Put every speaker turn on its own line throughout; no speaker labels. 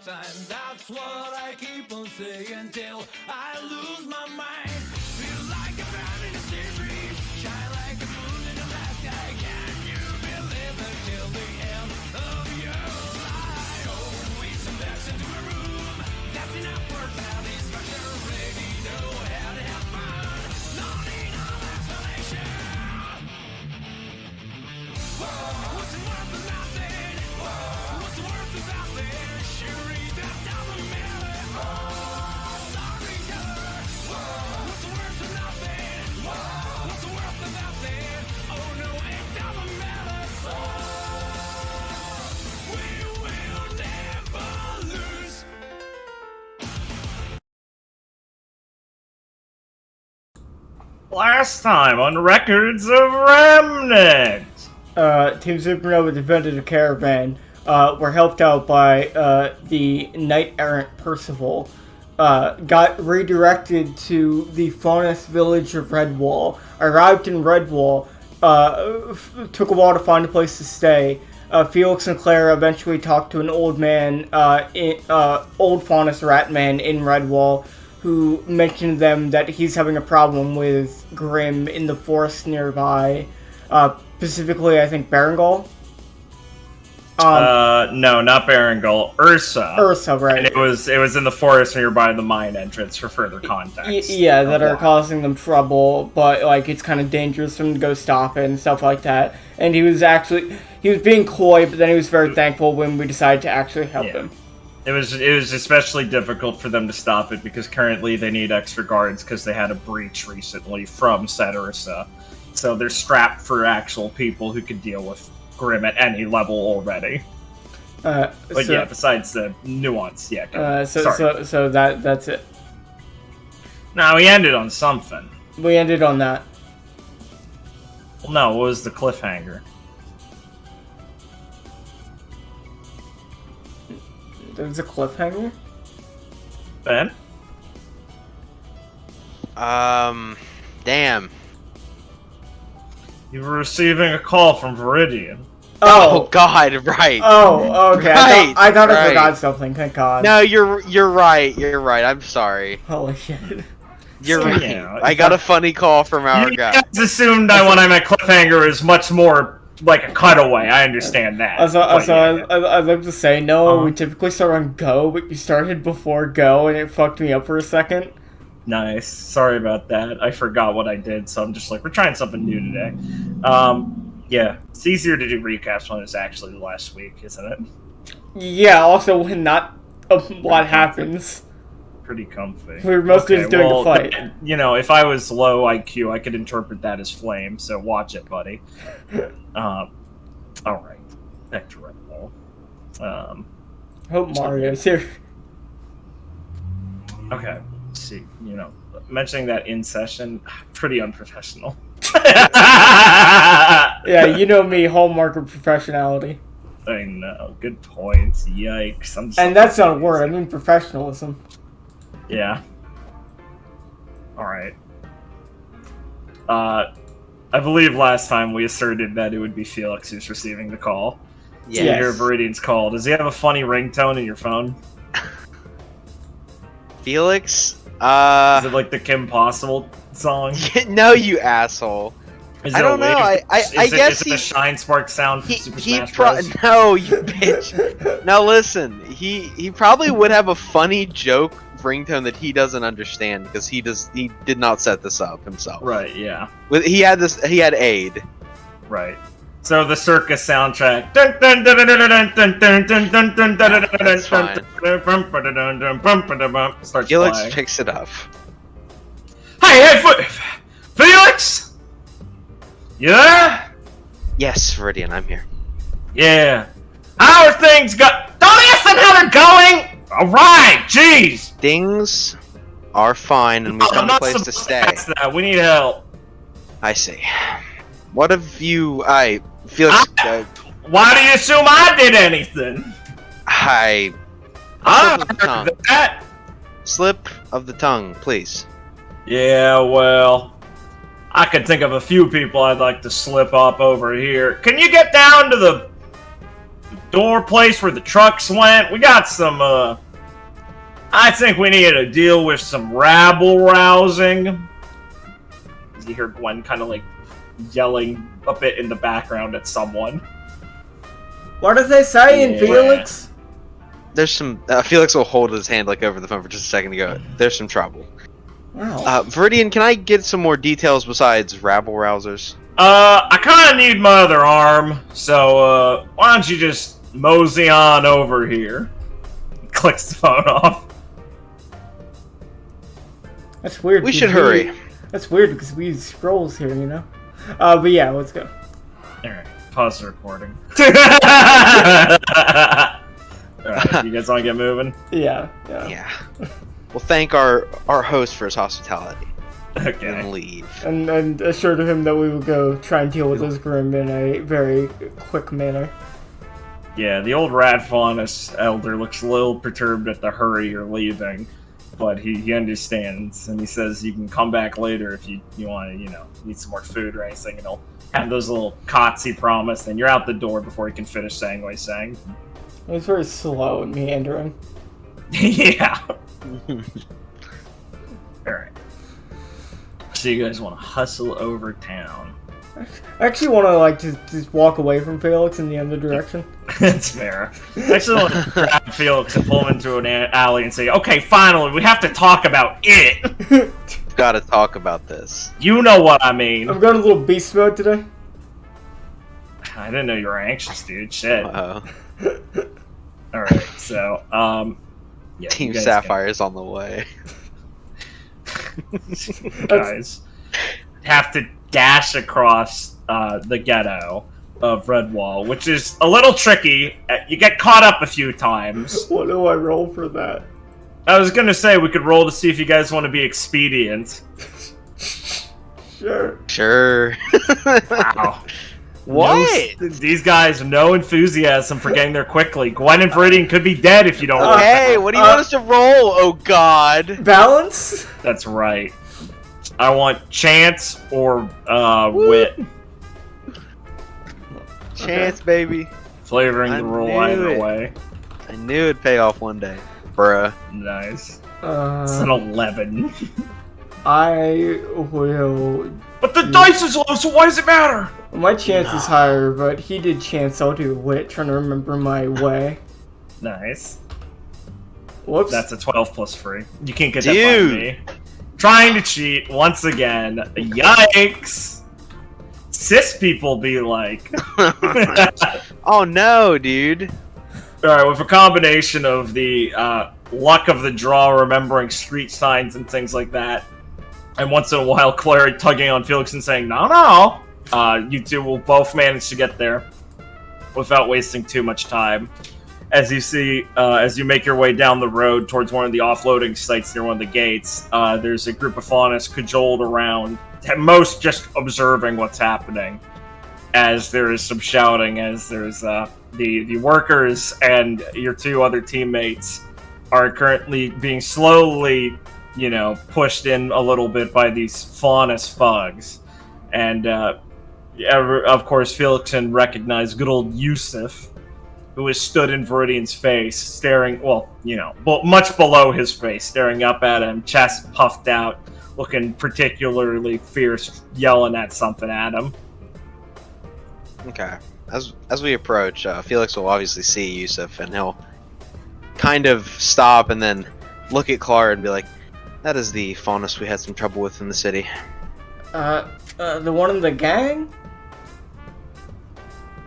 time. That's what I keep on saying till I lose my mind. Feel like a man in a series, shine like a moon in the last sky. Can you believe it till the end of your life? Oh, we some backs into a room. That's enough for satisfaction. Ready to how to have fun. No need of explanation. Whoa, what's worth of nothing? Whoa, what's worth of nothing? Sure, that doesn't matter. Oh, storyteller. Whoa, what's worth of nothing? Whoa, what's worth of nothing? Oh no, it doesn't matter. So we will never lose.
Last time on Records of Remnant!
Team Supernova defended a caravan, were helped out by the knight-errant Percival, got redirected to the faunus village of Redwall, arrived in Redwall, took a while to find a place to stay. Felix and Clara eventually talked to an old man, old faunus rat man in Redwall, who mentioned to them that he's having a problem with Grimm in the forest nearby, specifically, I think, Berengal?
No, not Berengal. Ursa.
Ursa, right.
And it was in the forest nearby the mine entrance for further context.
Yeah, that are causing them trouble, but, like, it's kind of dangerous for them to go stop it and stuff like that. And he was being coy, but then he was very thankful when we decided to actually help him.
It was especially difficult for them to stop it because currently they need extra guards because they had a breach recently from said Ursa. So they're strapped for actual people who could deal with Grimm at any level already. But yeah, besides the nuance, yeah.
So that's it.
No, we ended on something.
We ended on that.
Well, no, what was the cliffhanger?
There was a cliffhanger?
Ben?
Damn.
You were receiving a call from Viridian.
Oh God, right.
Oh, okay.
Right,
I thought I forgot something. Thank God.
No, you're right. You're right. I'm sorry.
Holy shit.
You're
So,
right.
yeah,
I got a funny call from our
You
guy.
guys assumed that when I'm at cliffhanger is much more like a cutaway. I understand that.
I'd like to say, no, we typically start on go, but you started before go, and it fucked me up for a second.
Nice. Sorry about that. I forgot what I did, so I'm just like, we're trying something new today. Yeah, it's easier to do recaps when it's actually the last week, isn't it?
Yeah, also when not a lot happens.
Pretty comfy.
We were mostly just doing a fight.
You know, if I was low IQ, I could interpret that as flame, so watch it, buddy. Alright. Back to Redwall.
Hope Mario's here.
Okay. Let's see, you know, mentioning that in session, pretty unprofessional.
Yeah, you know me, hallmark of professionality.
I know. Good points. Yikes.
And that's not a word, I mean professionalism.
Yeah. Alright. I believe last time we asserted that it would be Felix who's receiving the call.
Yeah.
So you hear Viridian's call. Does he have a funny ringtone in your phone?
Felix?
Is it like the Kim Possible song?
No, you asshole.
Is
I don't know. I guess
is it the Shine Spark sound from Super Smash Bros?
No, you bitch. Now listen, he probably would have a funny joke ringtone that he doesn't understand because he did not set this up himself.
Right, yeah.
He had aid.
Right. So the circus soundtrack. Starts
Felix
playing.
picks it up.
Hey, Felix! You there?
Yes, Viridian, I'm here.
Yeah. How are things go? Don't ask them how they're going! Alright, jeez!
Things are fine and we've found a place to stay.
That. We need help.
I see. What have you... Felix...
Why do you assume I did anything?
I...
I
Slip of the tongue.
heard that.
Slip of the tongue, please.
Yeah, well... I can think of a few people I'd like to slip up over here. Can you get down to the door place where the trucks went. We got some, I think we need to deal with some rabble rousing. You hear Gwen kind of like yelling a bit in the background at someone.
What are they saying, Felix?
There's some. Felix will hold his hand like over the phone for just a second to go. There's some trouble.
Wow.
Viridian, can I get some more details besides rabble rousers?
I kind of need my other arm, so why don't you just mosey on over here? Clicks the phone off.
That's weird.
We should hurry.
That's weird because we use scrolls here, you know? But yeah, let's go.
Alright, pause the recording. Alright, you guys want to get moving?
Yeah.
We'll thank our host for his hospitality.
Okay.
And leave.
And assured him that we would go try and deal with this grim in a very quick manner.
Yeah, the old Radfaunus elder looks a little perturbed at the hurry you're leaving, but he understands, and he says you can come back later if you want to, need some more food or anything, and he'll have those little cots he promised, and you're out the door before he can finish saying what he's saying.
It was very slow and meandering.
Yeah. Alright. So you guys want to hustle over town.
I actually want to just walk away from Felix in the other direction.
That's fair. I actually want to grab Felix and pull him into an alley and say, okay, finally, we have to talk about it.
Gotta talk about this.
You know what I mean.
I'm going a little beast mode today.
I didn't know you were anxious, dude. Shit.
Uh-oh.
Alright, so, yeah,
Team Sapphire is on the way.
Guys have to dash across the ghetto of Redwall, which is a little tricky. You get caught up a few times.
What do I roll for that?
I was gonna say we could roll to see if you guys want to be expedient.
Sure.
Wow.
What?
These guys, no enthusiasm for getting there quickly. Gwen and Viridian could be dead if you don't.
Okay, what do you want us to roll? Oh God.
Balance?
That's right. I want chance or wit.
Chance, baby.
Flavoring the roll either way.
I knew it'd pay off one day. Bruh.
Nice. It's an 11.
I will...
But the dice is low, so why does it matter?
My chance is higher, but he did chance, so I'll do wit, trying to remember my way.
Nice.
Whoops.
That's a 12 plus 3. You can't get that from me. Trying to cheat once again. Yikes! Cis people be like.
Oh no, dude.
Alright, with a combination of the luck of the draw, remembering street signs and things like that, and once in a while Claire tugging on Felix and saying, no, you two will both manage to get there without wasting too much time. As you see, as you make your way down the road towards one of the offloading sites near one of the gates, there's a group of faunus cajoled around, at most just observing what's happening, as there is some shouting, as there's the workers and your two other teammates are currently being slowly, pushed in a little bit by these faunus thugs. And, of course, Felix can recognize good old Yusuf, who has stood in Viridian's face, staring, much below his face, staring up at him, chest puffed out, looking particularly fierce, yelling at something at him.
Okay. As we approach, Felix will obviously see Yusuf, and he'll kind of stop and then look at Clara and be like, that is the faunus we had some trouble with in the city.
The one in the gang?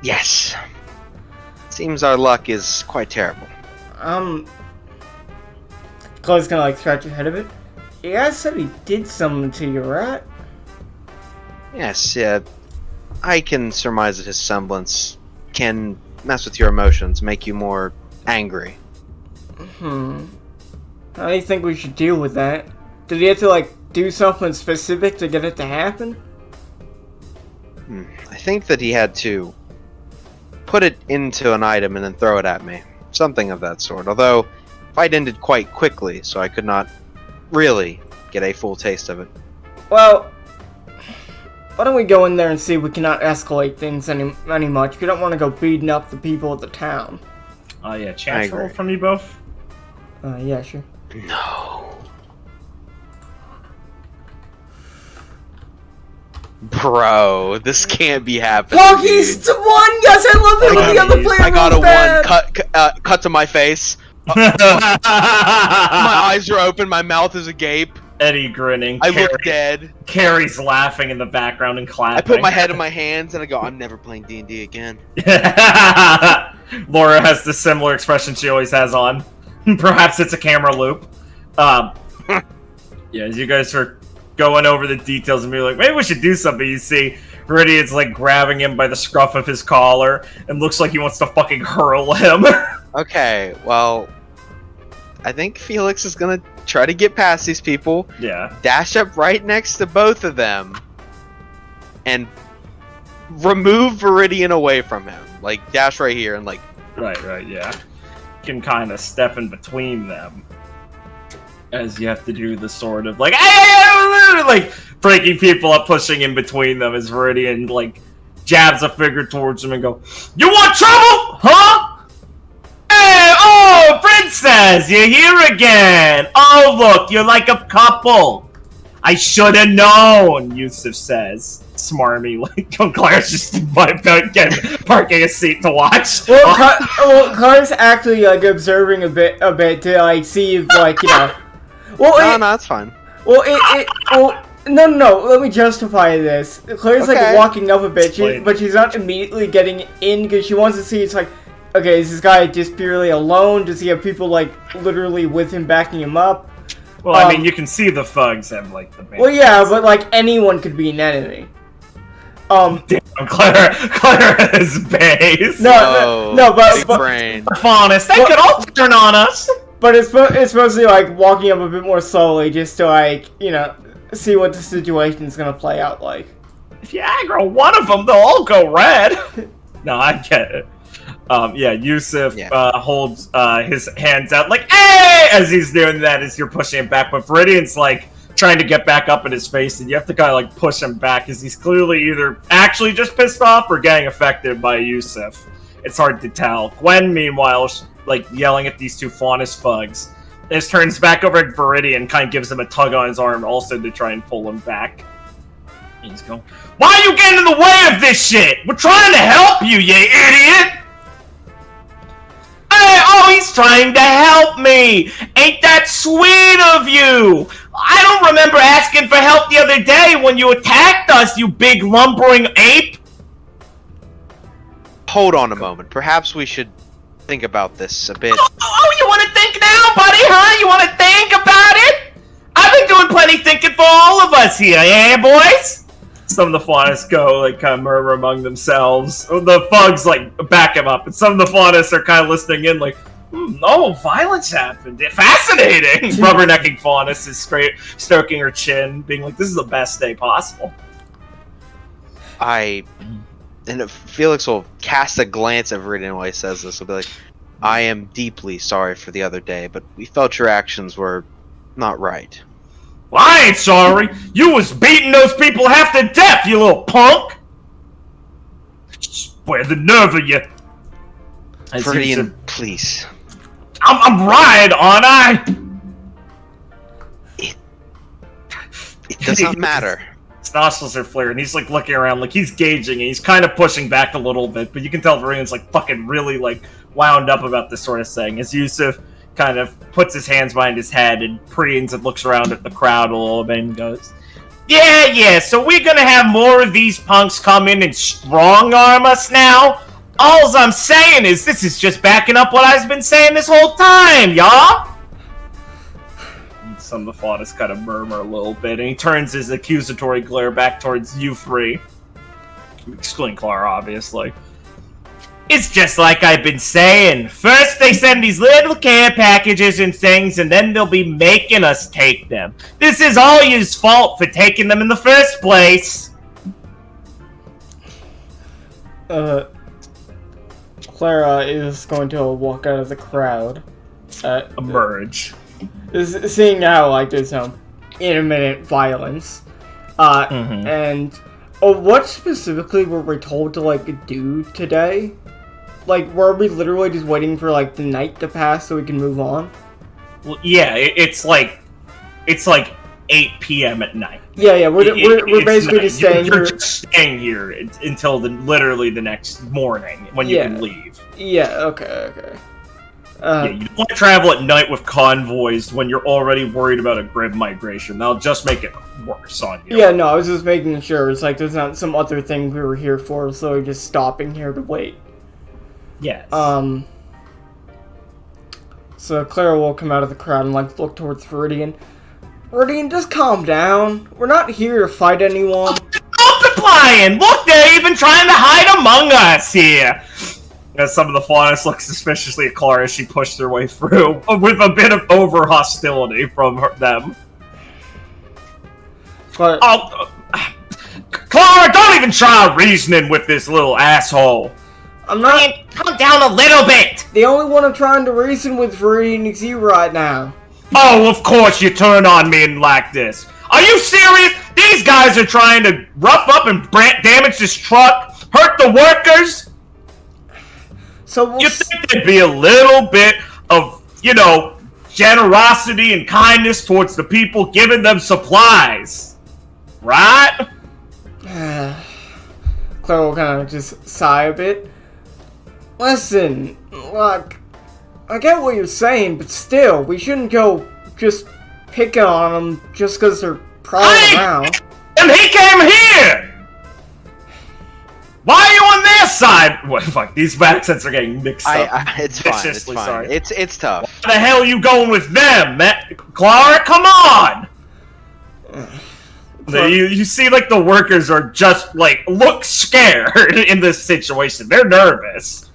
Yes. Seems our luck is quite terrible.
Claire's gonna scratch his head a bit. Yeah, I said he did something to you, right?
Yes, yeah. I can surmise that his semblance can mess with your emotions, make you more angry.
How do you think we should deal with that? Did he have to, do something specific to get it to happen?
I think that he had to put it into an item and then throw it at me. Something of that sort. Although, fight ended quite quickly, so I could not really get a full taste of it.
Well, why don't we go in there and see if we cannot escalate things any much? We don't want to go beating up the people of the town.
Yeah, chance roll from you both?
Yeah, sure.
No. Bro, this can't be happening.
Oh, he's the one! Yes, I love it when the other player
I got a
bad.
1. Cut to my face. My eyes are open, my mouth is agape.
Eddie grinning.
I look dead.
Carrie's laughing in the background and clapping.
I put my head in my hands and I go, I'm never playing D&D again.
Laura has the similar expression she always has on. Perhaps it's a camera loop. Yeah, as you guys are going over the details and be like, maybe we should do something, you see Viridian's like grabbing him by the scruff of his collar and looks like he wants to fucking hurl him.
Okay, well, I think Felix is gonna try to get past these people.
Yeah.
Dash up right next to both of them and remove Viridian away from him. Like, dash right here and like...
Right, yeah. You can kind of step in between them. As you have to do the sort of like, hey! Like, breaking people up, pushing in between them as Viridian, like, jabs a finger towards him and go, you want trouble? Huh? Hey, oh, princess, you're here again. Oh, look, you're like a couple. I should have known, Yusuf says. Smarmy, like, Claire's just parking a seat to watch.
Well, Claire's actually, like, observing a bit to, like, see if, like, you know... Well,
no, that's fine.
Well, no, let me justify this. Claire's,
Okay.
like, walking up a bit,
Explain.
but she's not immediately getting in, because she wants to see, it's like, okay, is this guy just purely alone? Does he have people, like, literally with him, backing him up?
Well, I mean, you can see the thugs have, like, the band.
Well, yeah, but, like, anyone could be an enemy.
Damn, Claire has base.
No,
big
but
brain.
Honest, they could all turn on us.
But it's mostly like walking up a bit more slowly, just to like, you know, see what the situation's gonna play out like.
If you aggro one of them, they'll all go red. No, I get it. Yeah, Yusuf holds his hands out like, hey! As he's doing that, as you're pushing him back, but Viridian's like trying to get back up in his face, and you have to kind of like push him back, as he's clearly either actually just pissed off or getting affected by Yusuf. It's hard to tell. Gwen, meanwhile, like yelling at these two Faunus thugs. This turns back over at Viridian, kind of gives him a tug on his arm, also to try and pull him back. He's going, why are you getting in the way of this shit? We're trying to help you, you idiot! Hey, oh, he's trying to help me! Ain't that sweet of you? I don't remember asking for help the other day when you attacked us, you big lumbering ape!
Hold on a moment. Perhaps we should think about this a bit.
Oh, you want to think now, buddy, huh? You want to think about it? I've been doing plenty thinking for all of us here, yeah, boys? Some of the Faunus go, like, kind of murmur among themselves. The thugs, like, back him up. And some of the Faunus are kind of listening in, like, oh, violence happened. Fascinating. Rubbernecking Faunus is stroking her chin, being like, this is the best day possible.
And Felix will cast a glance at Viridian while he says this. He'll be like, I am deeply sorry for the other day, but we felt your actions were not right.
Well, I ain't sorry. You was beating those people half to death, you little punk. Where the nerve of you?
Viridian, please.
I'm right, aren't I?
It does not matter.
His nostrils are flaring. He's like looking around, like he's gauging, and he's kind of pushing back a little bit. But you can tell Viridian's like fucking really like wound up about this sort of thing. As Yusuf kind of puts his hands behind his head and preens and looks around at the crowd a little bit and goes, "Yeah. So we're gonna have more of these punks come in and strong arm us now. All I'm saying is this is just backing up what I've been saying this whole time, y'all." Some of the Faunus kind of murmur a little bit, and he turns his accusatory glare back towards you three. Excluding Clara, obviously. It's just like I've been saying. First they send these little care packages and things, and then they'll be making us take them. This is all you's fault for taking them in the first place.
Clara is going to walk out of the crowd.
Emerge.
Seeing now, like, there's some intermittent violence. And Oh, what specifically were we told to, like, do today? Like, were we literally just waiting for, like, the night to pass so we can move on?
Well, yeah, it's like 8 p.m. at night.
Yeah, we're basically
night.
just staying
You're
here.
just staying here until literally the next morning when you can leave.
Yeah, okay.
Yeah, you don't want to travel at night with convoys when you're already worried about a grid migration. That'll just make it worse on you.
Yeah, no, I was just making sure. It's like there's not some other thing we were here for, so we're just stopping here to wait.
Yes.
So Clara will come out of the crowd and, like, look towards Viridian. Viridian, just calm down. We're not here to fight anyone.
Multiplying! Look, they're even trying to hide among us here! As some of the faunus look suspiciously at Clara as she pushed her way through, with a bit of over-hostility from them.
Clara,
Clara, don't even try reasoning with this little asshole!
I'm not...
Calm down a little bit!
The only one I'm trying to reason with, Viridian, is you right now.
Oh, of course you turn on me like this. Are you serious? These guys are trying to rough up and damage this truck, hurt the workers?
So
You think there'd be a little bit of, generosity and kindness towards the people giving them supplies, right?
Clara will kind of just sigh a bit. Listen, look, I get what you're saying, but still, we shouldn't go just picking on them just because they're prowling around.
And he came here! Why are you on their side? What, fuck, these accents are getting mixed up.
It's fine. It's
Viciously
fine.
sorry.
It's tough.
Why the hell are you going with them, Clara? Come on! You see, like, the workers are just, look scared in this situation. They're nervous.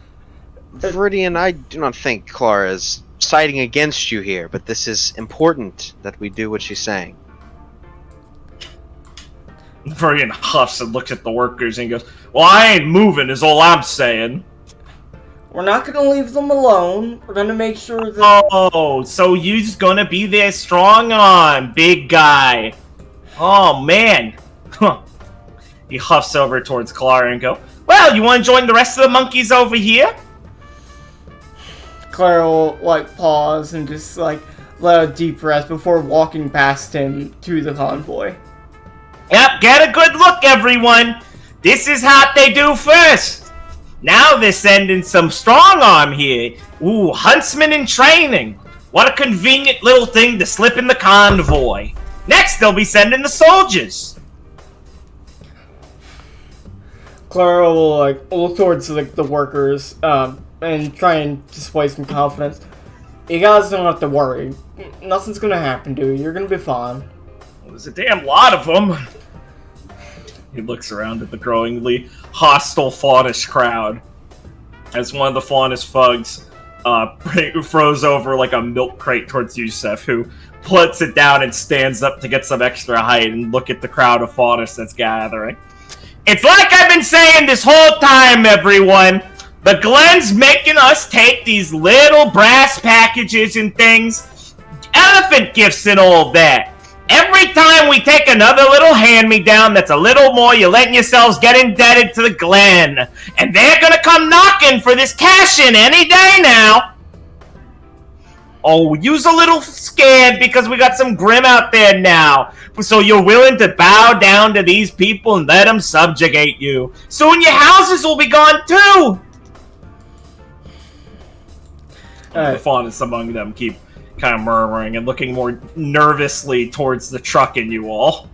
Viridian, I do not think Clara is siding against you here, but this is important that we do what she's saying.
Viridian huffs and looks at the workers and goes, well, I ain't moving is all I'm saying.
We're not gonna leave them alone. We're gonna make sure that...
Oh, so you's gonna be their strong arm, big guy. Oh, man. Huh. He huffs over towards Clara and go, well, you want to join the rest of the monkeys over here?
Clara will, pause and just, let out a deep breath before walking past him to the convoy.
Yep, get a good look, everyone. This is how they do first. Now they're sending some strong arm here. Ooh, huntsmen in training. What a convenient little thing to slip in the convoy. Next, they'll be sending the soldiers.
Clara will, look towards, the workers, and try and display some confidence. You guys don't have to worry. Nothing's gonna happen to you. You're gonna be fine.
There's a damn lot of them. He looks around at the growingly hostile faunish crowd as one of the faunish thugs throws over a milk crate towards Yusef, who puts it down and stands up to get some extra height and look at the crowd of faunish that's gathering. It's like I've been saying this whole time, everyone. The Glen's making us take these little brass packages and things, elephant gifts and all that. Every time we take another little hand-me-down that's a little more, you're letting yourselves get indebted to the Glen. And they're gonna come knocking for this cash-in any day now. Oh, you's a little scared because we got some Grim out there now. So you're willing to bow down to these people and let them subjugate you. Soon your houses will be gone too. The faunus among them keep kind of murmuring and looking more nervously towards the truck and you all.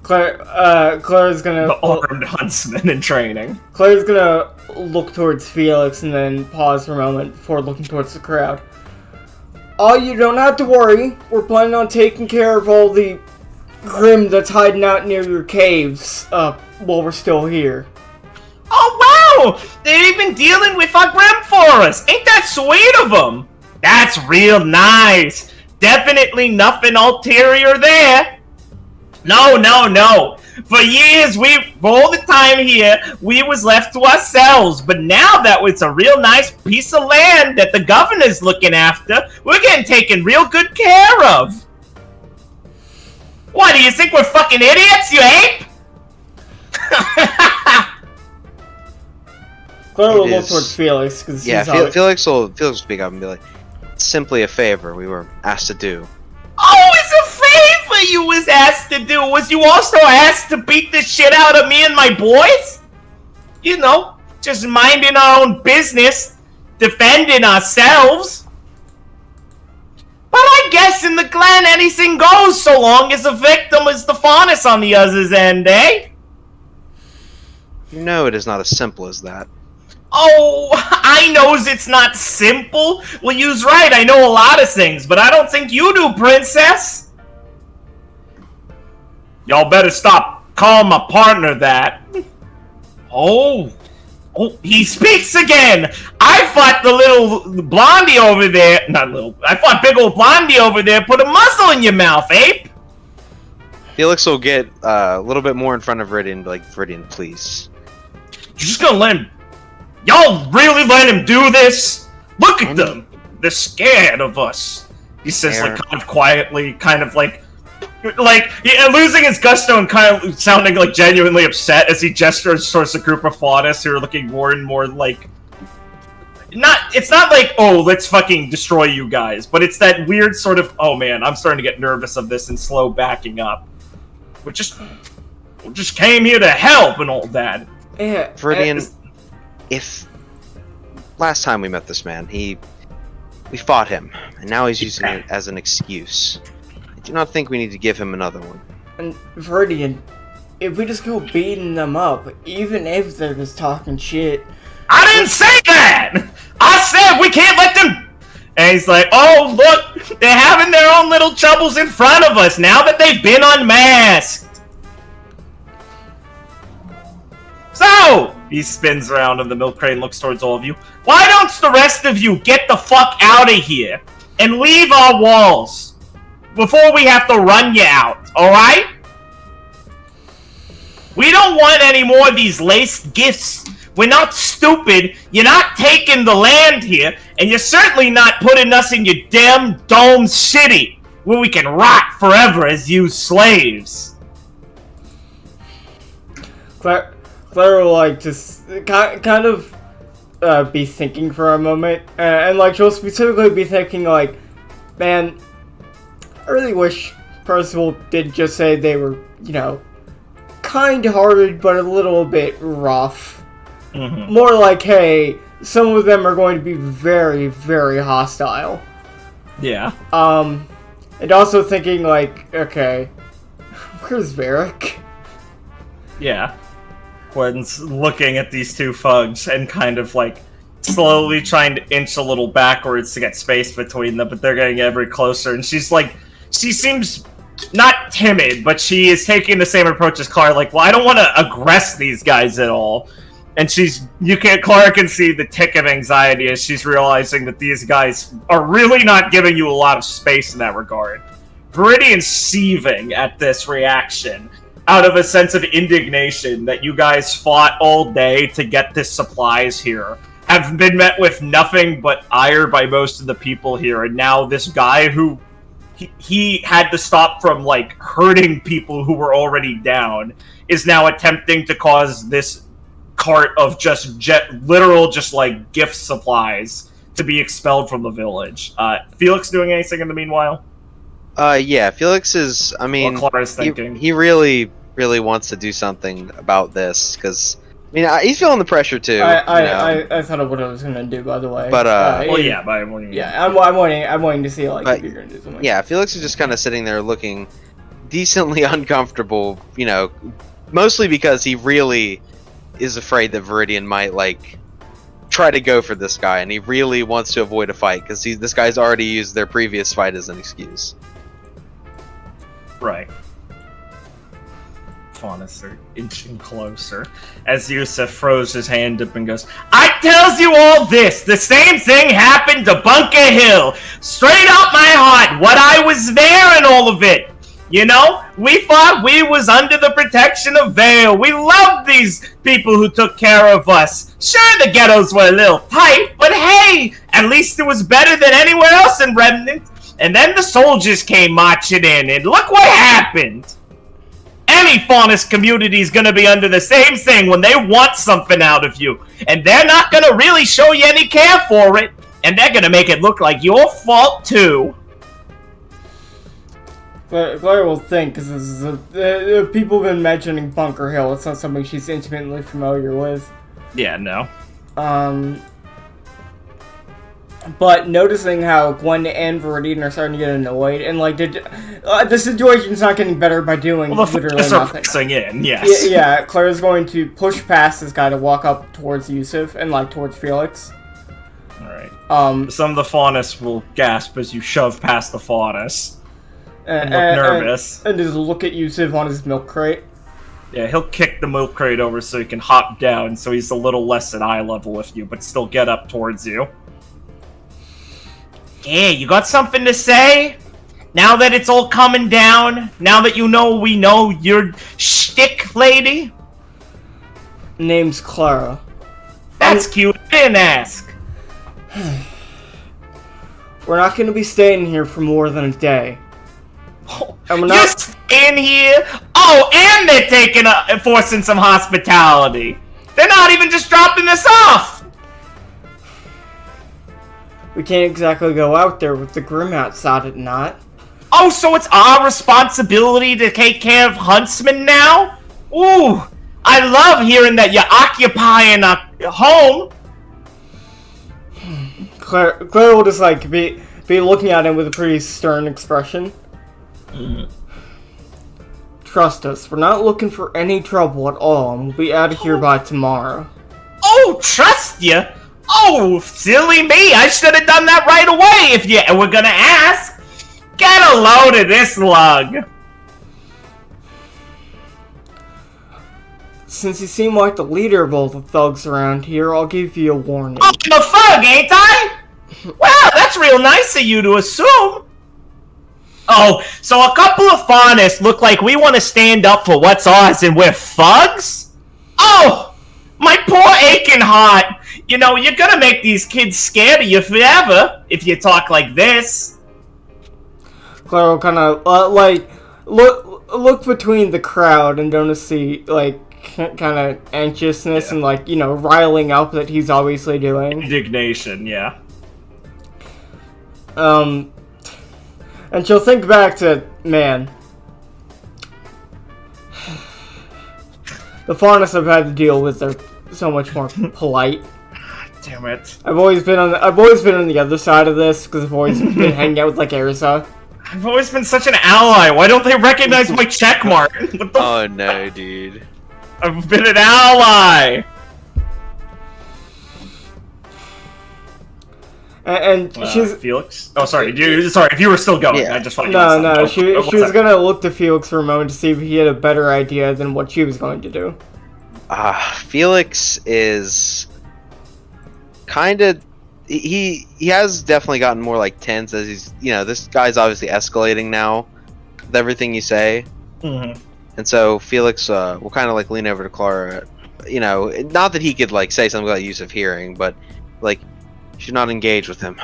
Claire's gonna...
The armed huntsman in training.
Claire's gonna look towards Felix and then pause for a moment before looking towards the crowd. Oh, you don't have to worry. We're planning on taking care of all the Grim that's hiding out near your caves, while we're still here.
Oh, wow! They're even dealing with our Grim for us! Ain't that sweet of them? That's real nice! Definitely nothing ulterior there! No. For years, all the time here, we was left to ourselves. But now that it's a real nice piece of land that the governor's looking after, we're getting taken real good care of. What, do you think we're fucking idiots, you ape?
Claire will
It
look
is-
towards Felix because
Yeah, Felix will speak up and be like, "It's simply a favor we were asked to do."
Oh, it's a favor you was asked to do. Was you also asked to beat the shit out of me and my boys? You know, just minding our own business, defending ourselves. But I guess in the clan anything goes so long as the victim is the Faunus on the other's end, eh?
You know it is not as simple as that.
Oh, I knows it's not simple. Well, you's right, I know a lot of things, but I don't think you do, princess. Y'all better stop calling my partner that. Oh, he speaks again. I thought the little blondie over there, I thought big old blondie over there put a muzzle in your mouth, ape.
Felix will get a little bit more in front of Viridian and be like, "Viridian, please."
You're just gonna let him... Y'all really let him do this? Look at them. They're scared of us. He says, like, kind of quietly, kind of like losing his gusto and kind of sounding like genuinely upset as he gestures towards a group of Faunus who are looking more and more like... It's not like, oh, let's fucking destroy you guys, but it's that weird sort of, oh man, I'm starting to get nervous of this and slow backing up. We just came here to help and all that.
Yeah.
Viridian, if last time we met this man, we fought him, and now he's using it as an excuse. I do not think we need to give him another one.
And Viridian, if we just go beating them up, even if they're just talking shit.
I didn't say that! I said we can't let them... And he's like, oh, look, they're having their own little troubles in front of us now that they've been unmasked. So, he spins around in the milk crate and looks towards all of you. Why don't the rest of you get the fuck out of here and leave our walls before we have to run you out, alright? We don't want any more of these laced gifts. We're not stupid. You're not taking the land here, and you're certainly not putting us in your damn dome city where we can rot forever as you slaves.
Claire will, like, just kind of be thinking for a moment, and like, she'll specifically be thinking, like, man, I really wish Percival did just say they were, you know, kind-hearted, but a little bit rough.
Mm-hmm.
More like, hey, some of them are going to be very, very hostile.
Yeah.
And also thinking, like, okay, where's Varric?
Yeah. Gwen's looking at these two thugs and kind of, like, slowly trying to inch a little backwards to get space between them, but they're getting ever closer, and she's like, she seems not timid, but she is taking the same approach as Clara, like, well, I don't want to aggress these guys at all. And Clara can see the tick of anxiety as she's realizing that these guys are really not giving you a lot of space in that regard. Viridian's seething at this reaction, out of a sense of indignation that you guys fought all day to get this supplies here, have been met with nothing but ire by most of the people here, and now this guy who he had to stop from, like, hurting people who were already down is now attempting to cause this cart of just literal like gift supplies to be expelled from the village. Felix doing anything in the meanwhile?
Yeah, Felix is, I mean,
what Clara's thinking.
He really wants to do something about this, because, I mean, he's feeling the pressure too.
I thought of what I was gonna do, by the way.
But,
well, yeah, but I'm
waiting to see, like, if you're gonna do something.
Yeah, Felix is just kind of sitting there looking decently uncomfortable, you know, mostly because he really is afraid that Viridian might, like, try to go for this guy, and he really wants to avoid a fight, because this guy's already used their previous fight as an excuse.
Right. Faunus are inching closer, as Yusuf throws his hand up and goes, I tells you all this! The same thing happened to Bunker Hill! Straight out my heart, what I was there and all of it! You know, we thought we was under the protection of Vale. We loved these people who took care of us. Sure, the ghettos were a little tight, but hey, at least it was better than anywhere else in Remnant. And then the soldiers came marching in, and look what happened. any faunus community is going to be under the same thing when they want something out of you. And they're not going to really show you any care for it. And they're going to make it look like your fault, too.
Claire will think, because people have been mentioning Bunker Hill. It's not something she's intimately familiar with.
Yeah, no.
But noticing how Gwen and Viridian are starting to get annoyed, and like the situation's not getting better by doing literally nothing.
Pressing in, yes.
Yeah, Claire's going to push past this guy to walk up towards Yusuf and like towards Felix.
Alright. Some of the faunus will gasp as you shove past the faunus. And look nervous.
And just look at Yusuf on his milk crate.
Yeah, he'll kick the milk crate over so he can hop down, so he's a little less at eye level with you, but still get up towards you. Yeah, you got something to say? Now that it's all coming down? Now that we know you're shtick lady?
Name's Clara.
That's cute, I didn't ask.
We're not gonna be staying here for more than a day. And we're
You're
not
staying here? Oh, and they're enforcing some hospitality. They're not even just dropping this off.
We can't exactly go out there with the Grim outside at night.
Oh, so it's our responsibility to take care of Huntsman now? Ooh, I love hearing that you're occupying a home.
Claire will just like be looking at him with a pretty stern expression. Trust us, we're not looking for any trouble at all, and we'll be out of here by tomorrow.
Oh, trust you? Oh, silly me! I should have done that right away if you were gonna ask. Get a load of this lug.
Since you seem like the leader of all the thugs around here, I'll give you a warning.
Oh, I'm a thug, ain't I? Wow, that's real nice of you to assume. Oh, so a couple of faunus look like we want to stand up for what's ours and we're thugs? Oh, my poor aching heart. You know, you're gonna make these kids scared of you forever if you talk like this.
Claire will kind of look between the crowd and don't see like kind of anxiousness and like riling up that he's obviously doing.
Indignation, yeah.
And she'll think back to the faunus I've had to deal with are so much more polite.
Damn it.
I've always been on the other side of this because I've always been hanging out with like Ursa.
I've always been such an ally. Why don't they recognize my checkmark? What the
Oh no, dude.
I've been an ally.
And she's
Felix. Oh, sorry. If you were still going,
Yeah.
I just fucking
no. She was gonna look to Felix for a moment to see if he had a better idea than what she was going to do.
Felix is kind of he has definitely gotten more like tense as he's this guy's obviously escalating now with everything you say.
Mm-hmm.
And so Felix will kind of like lean over to Clara, not that he could like say something about use of hearing, but like should not engage with him.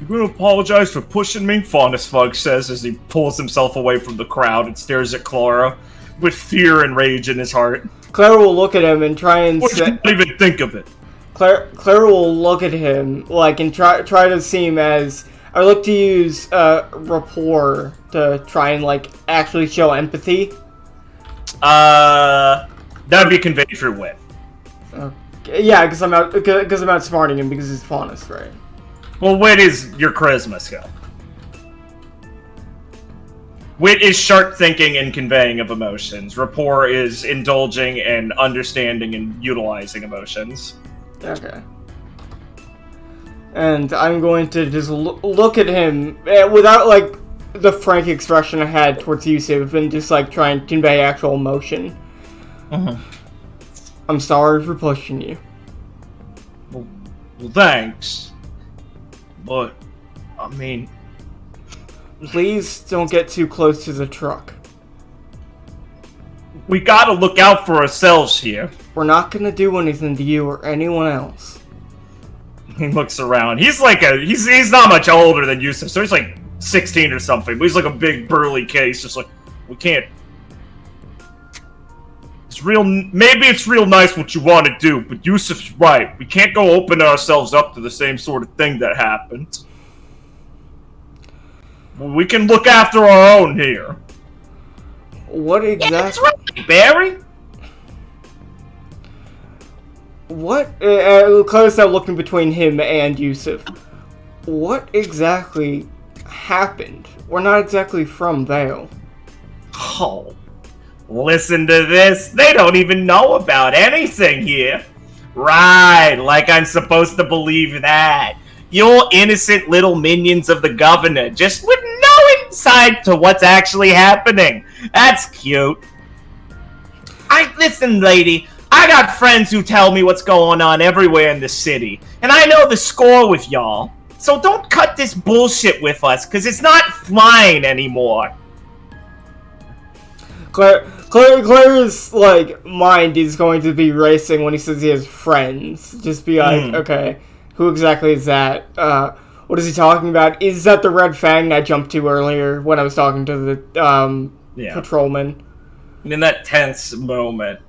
You're gonna apologize for pushing me? Faunus Fug says as he pulls himself away from the crowd and stares at Clara with fear and rage in his heart.
Clara will look at him and try and
What did you even think of it?
Clara will look at him like and try to seem as I look to use rapport to try and like actually show empathy.
That would be conveyed through wit.
Yeah, because I'm outsmarting him because he's faunus, right?
Well, wit is your charisma skill. Wit is sharp thinking and conveying of emotions. Rapport is indulging and understanding and utilizing emotions.
Okay. And I'm going to just look at him without like the frank expression I had towards Yusuf and just like try and convey actual emotion.
Uh-huh.
I'm sorry for pushing you.
Well, thanks. But, I mean...
Please don't get too close to the truck.
We gotta look out for ourselves here.
We're not gonna do anything to you or anyone else.
He looks around. He's like he's not much older than Yusuf, so he's like 16 or something, but he's like a big burly kid. He's just like, we can't Maybe it's real nice what you want to do, but Yusuf's right. We can't go open ourselves up to the same sort of thing that happened. We can look after our own here.
What exactly?
Yeah, that's right, Barry.
What? Claire's now looking between him and Yusuf. What exactly happened? We're not exactly from Vale.
Oh, listen to this. They don't even know about anything here. Right, like I'm supposed to believe that. You're innocent little minions of the governor, just with no insight to what's actually happening. That's cute. Listen, lady. I got friends who tell me what's going on everywhere in the city, and I know the score with y'all. So don't cut this bullshit with us, because it's not flying anymore.
Claire's, like, mind is going to be racing when he says he has friends. Just be like, okay, who exactly is that? What is he talking about? Is that the red fang I jumped to earlier when I was talking to the, patrolman?
In that tense moment,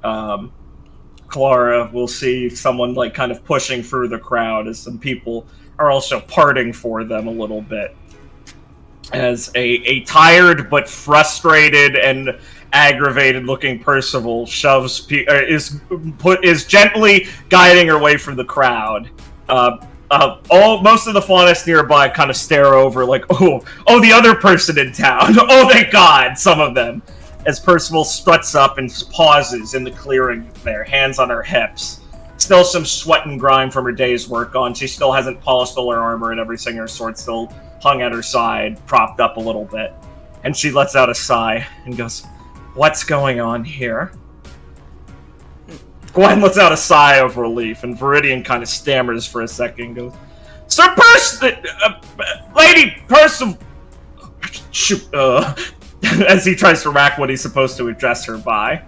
Clara will see someone, like, kind of pushing through the crowd as some people are also parting for them a little bit. As a tired but frustrated and aggravated-looking Percival is gently guiding her away from the crowd. Most of the faunus nearby kind of stare over, like, oh, the other person in town. Oh, thank God, some of them. As Percival struts up and pauses in the clearing there, hands on her hips. Still some sweat and grime from her day's work on. She still hasn't polished all her armor and everything. Her sword still hung at her side, propped up a little bit. And she lets out a sigh and goes, "What's going on here?" Gwen lets out a sigh of relief, and Viridian kind of stammers for a second and goes, "Sir Lady Percival..." Shoot, as he tries to rack what he's supposed to address her by.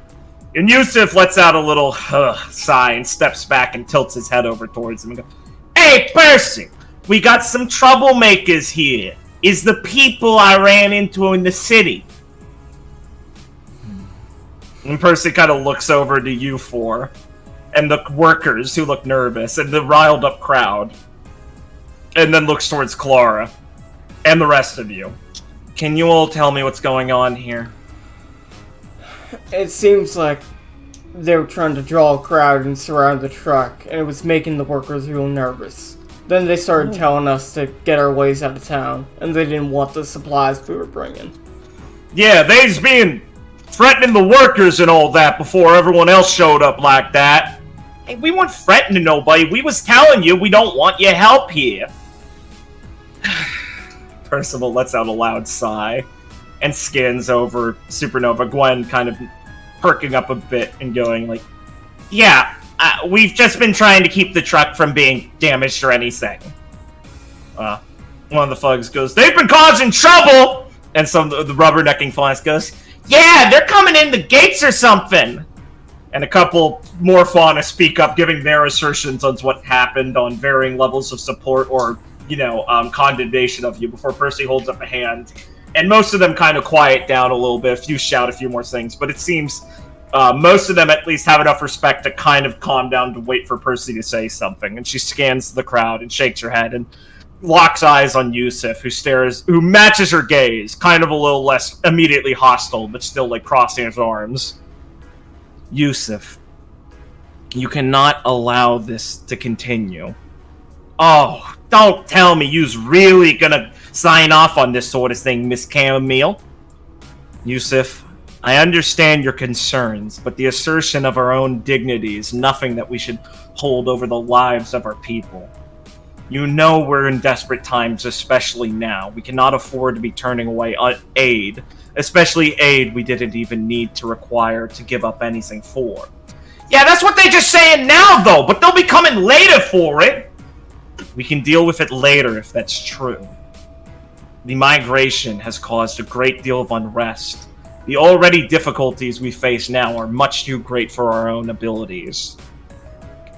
And Yusuf lets out a little sigh and steps back and tilts his head over towards him and goes, "Hey, Percy, we got some troublemakers here. Is the people I ran into in the city." And Percy kind of looks over to you four, and the workers who look nervous, and the riled up crowd, and then looks towards Clara, and the rest of you. Can you all tell me what's going on here?
It seems like they were trying to draw a crowd and surround the truck, and it was making the workers real nervous. Then they started telling us to get our ways out of town, and they didn't want the supplies we were bringing.
Yeah, they's being threatening the workers and all that before everyone else showed up like that. Hey, we weren't threatening nobody. We was telling you we don't want your help here. Percival lets out a loud sigh and scans over Supernova. Gwen kind of perking up a bit and going like, "Yeah, we've just been trying to keep the truck from being damaged or anything." One of the thugs goes, "They've been causing trouble!" And some of the rubbernecking faunus goes, "Yeah, they're coming in the gates or something!" And a couple more faunus speak up, giving their assertions on what happened on varying levels of support or, condemnation of you before Percy holds up a hand. And most of them kind of quiet down a little bit. A few shout a few more things, but it seems most of them at least have enough respect to kind of calm down to wait for Percy to say something. And she scans the crowd and shakes her head and locks eyes on Yusuf, who matches her gaze, kind of a little less immediately hostile, but still like crossing his arms. "Yusuf, you cannot allow this to continue." "Oh, don't tell me you's really gonna sign off on this sort of thing, Miss Chamomile." "Yusuf, I understand your concerns, but the assertion of our own dignity is nothing that we should hold over the lives of our people. You know we're in desperate times, especially now. We cannot afford to be turning away aid, especially aid we didn't even need to require to give up anything for." "Yeah, that's what they're just saying now, though, but they'll be coming later for it." "We can deal with it later if that's true. The migration has caused a great deal of unrest. The already difficulties we face now are much too great for our own abilities."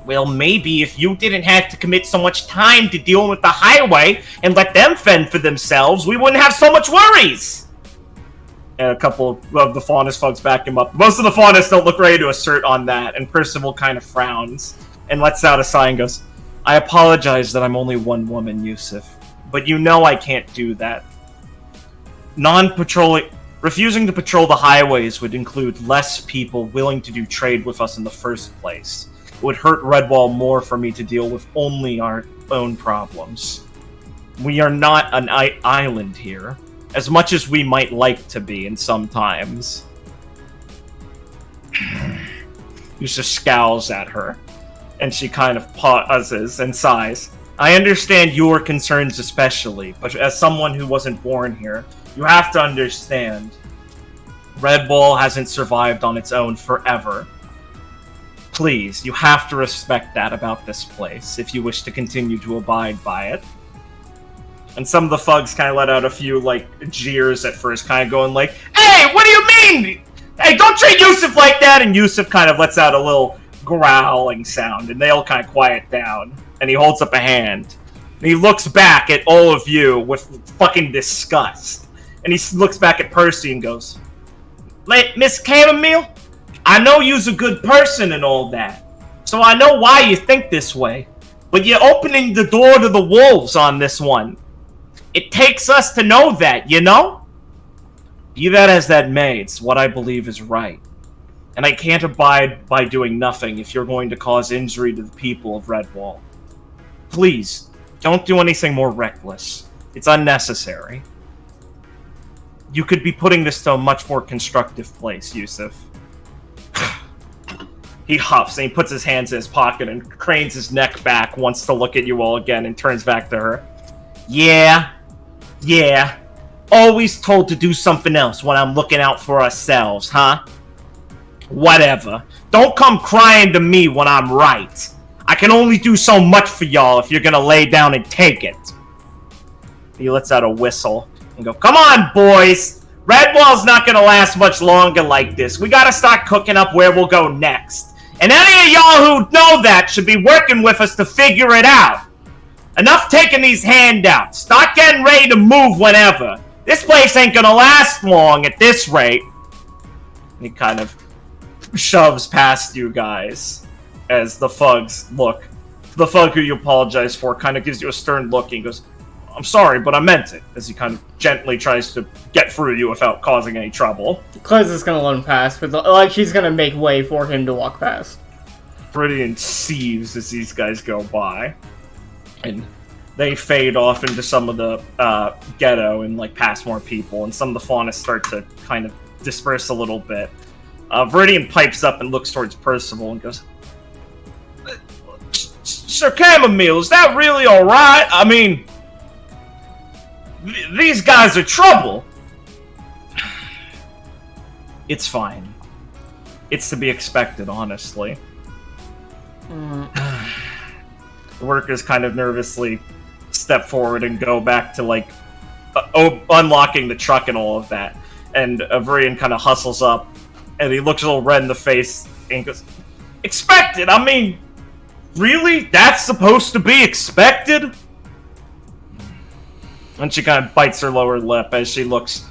"Well, maybe if you didn't have to commit so much time to dealing with the highway and let them fend for themselves, we wouldn't have so much worries." And a couple of the Faunus folks back him up. Most of the Faunus don't look ready to assert on that, and Percival kind of frowns and lets out a sigh and goes, I apologize that I'm only one woman, Yusuf, but you know I can't do that. Refusing to patrol the highways would include less people willing to do trade with us in the first place. It would hurt Redwall more for me to deal with only our own problems. We are not an island here, as much as we might like to be in some times. Yusuf scowls at her, and she kind of pauses and sighs. I understand your concerns especially, but as someone who wasn't born here, you have to understand, Redwall hasn't survived on its own forever. Please, you have to respect that about this place if you wish to continue to abide by it. And some of the thugs kind of let out a few, jeers at first, kind of going like, Hey, what do you mean? Hey, don't treat Yusuf like that! And Yusuf kind of lets out a little growling sound, and they all kind of quiet down. And he holds up a hand. And he looks back at all of you with fucking disgust. And he looks back at Percy and goes, Miss Chamomile, I know you's a good person and all that, so I know why you think this way. But you're opening the door to the wolves on this one. It takes us to know that, you know? Be that as that may, it's what I believe is right. And I can't abide by doing nothing if you're going to cause injury to the people of Redwall. Please, don't do anything more reckless. It's unnecessary. You could be putting this to a much more constructive place, Yusuf. He huffs and he puts his hands in his pocket and cranes his neck back, wants to look at you all again, and turns back to her. Yeah. Always told to do something else when I'm looking out for ourselves, huh? Whatever. Don't come crying to me when I'm right. I can only do so much for y'all if you're gonna lay down and take it. He lets out a whistle and go, Come on, boys! Redwall's not gonna last much longer like this. We gotta start cooking up where we'll go next. And any of y'all who know that should be working with us to figure it out. Enough taking these handouts. Start getting ready to move whenever. This place ain't gonna last long at this rate. He kind of shoves past you guys as the thugs look. The thug who you apologize for kind of gives you a stern look and goes, I'm sorry, but I meant it, as he kind of gently tries to get through you without causing any trouble.
Claire's just gonna let him pass, but she's gonna make way for him to walk past.
Viridian sieves as these guys go by. And they fade off into some of the ghetto and pass more people, and some of the fauna start to kind of disperse a little bit. Viridian pipes up and looks towards Percival and goes, Sir Chamomile, is that really alright? I mean, these guys are trouble. It's fine. It's to be expected, honestly. The workers kind of nervously step forward and go back to, unlocking the truck and all of that. And Viridian kind of hustles up, and he looks a little red in the face and goes, Expected? I mean, really? That's supposed to be expected? And she kind of bites her lower lip as she looks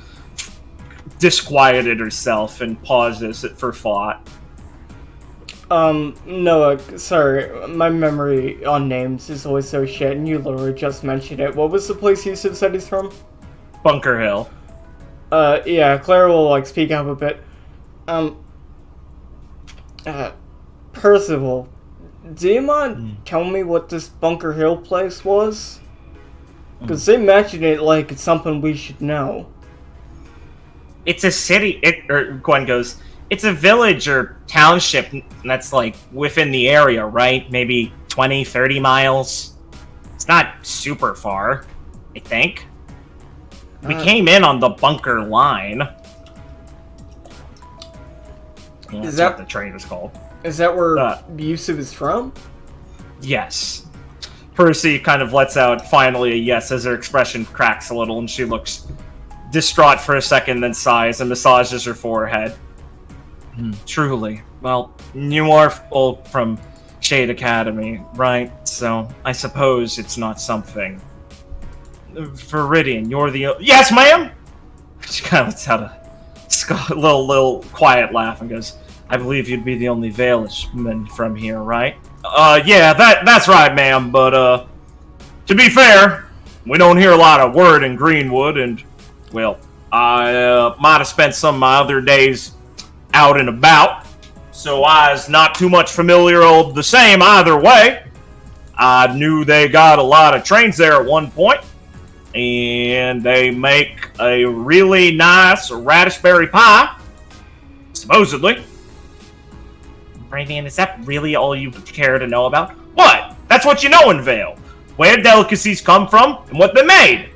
disquieted herself and pauses for thought.
Noah, sorry, my memory on names is always so shit, and you literally just mentioned it. What was the place Yusuf said he's from?
Bunker Hill.
Yeah, Claire will, speak up a bit. Percival, do you mind telling me what this Bunker Hill place was? Because they mentioned it like it's something we should know.
It's a city, Gwen goes, it's a village or township that's, within the area, right? Maybe 20, 30 miles? It's not super far, I think. We came in on the bunker line. That's what the train is called.
Is that where Yusuf is from?
Yes. Percy kind of lets out finally a yes as her expression cracks a little and she looks distraught for a second, then sighs and massages her forehead. Truly. Well, you are all from Shade Academy, right? So I suppose it's not something. Viridian, you're the... Yes, ma'am! She kind of lets out little quiet laugh and goes, I believe you'd be the only Valeishman from here, right? Yeah, that's right, ma'am, but, to be fair, we don't hear a lot of word in Greenwood, and, well, I, might have spent some of my other days out and about, so I was not too much familiar with the same either way. I knew they got a lot of trains there at one point, and they make a really nice radishberry pie, supposedly. Brandon, is that really all you care to know about? What? That's what you know in Vale. Where delicacies come from and what they're made.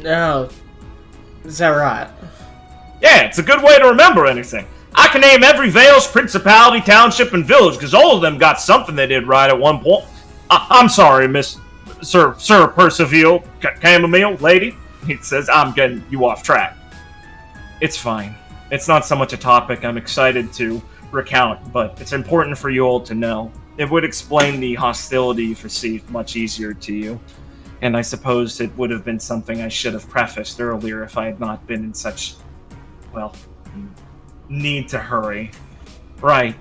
Oh, is that right?
Yeah, it's a good way to remember anything. I can name every Vale's principality, township, and village, because all of them got something they did right at one point. I'm sorry, Sir Percival, Chamomile, lady. He says, I'm getting you off track. It's fine. It's not so much a topic I'm excited to recount, but it's important for you all to know. It would explain the hostility you've received much easier to you. And I suppose it would have been something I should have prefaced earlier if I had not been in such, well, need to hurry. Right.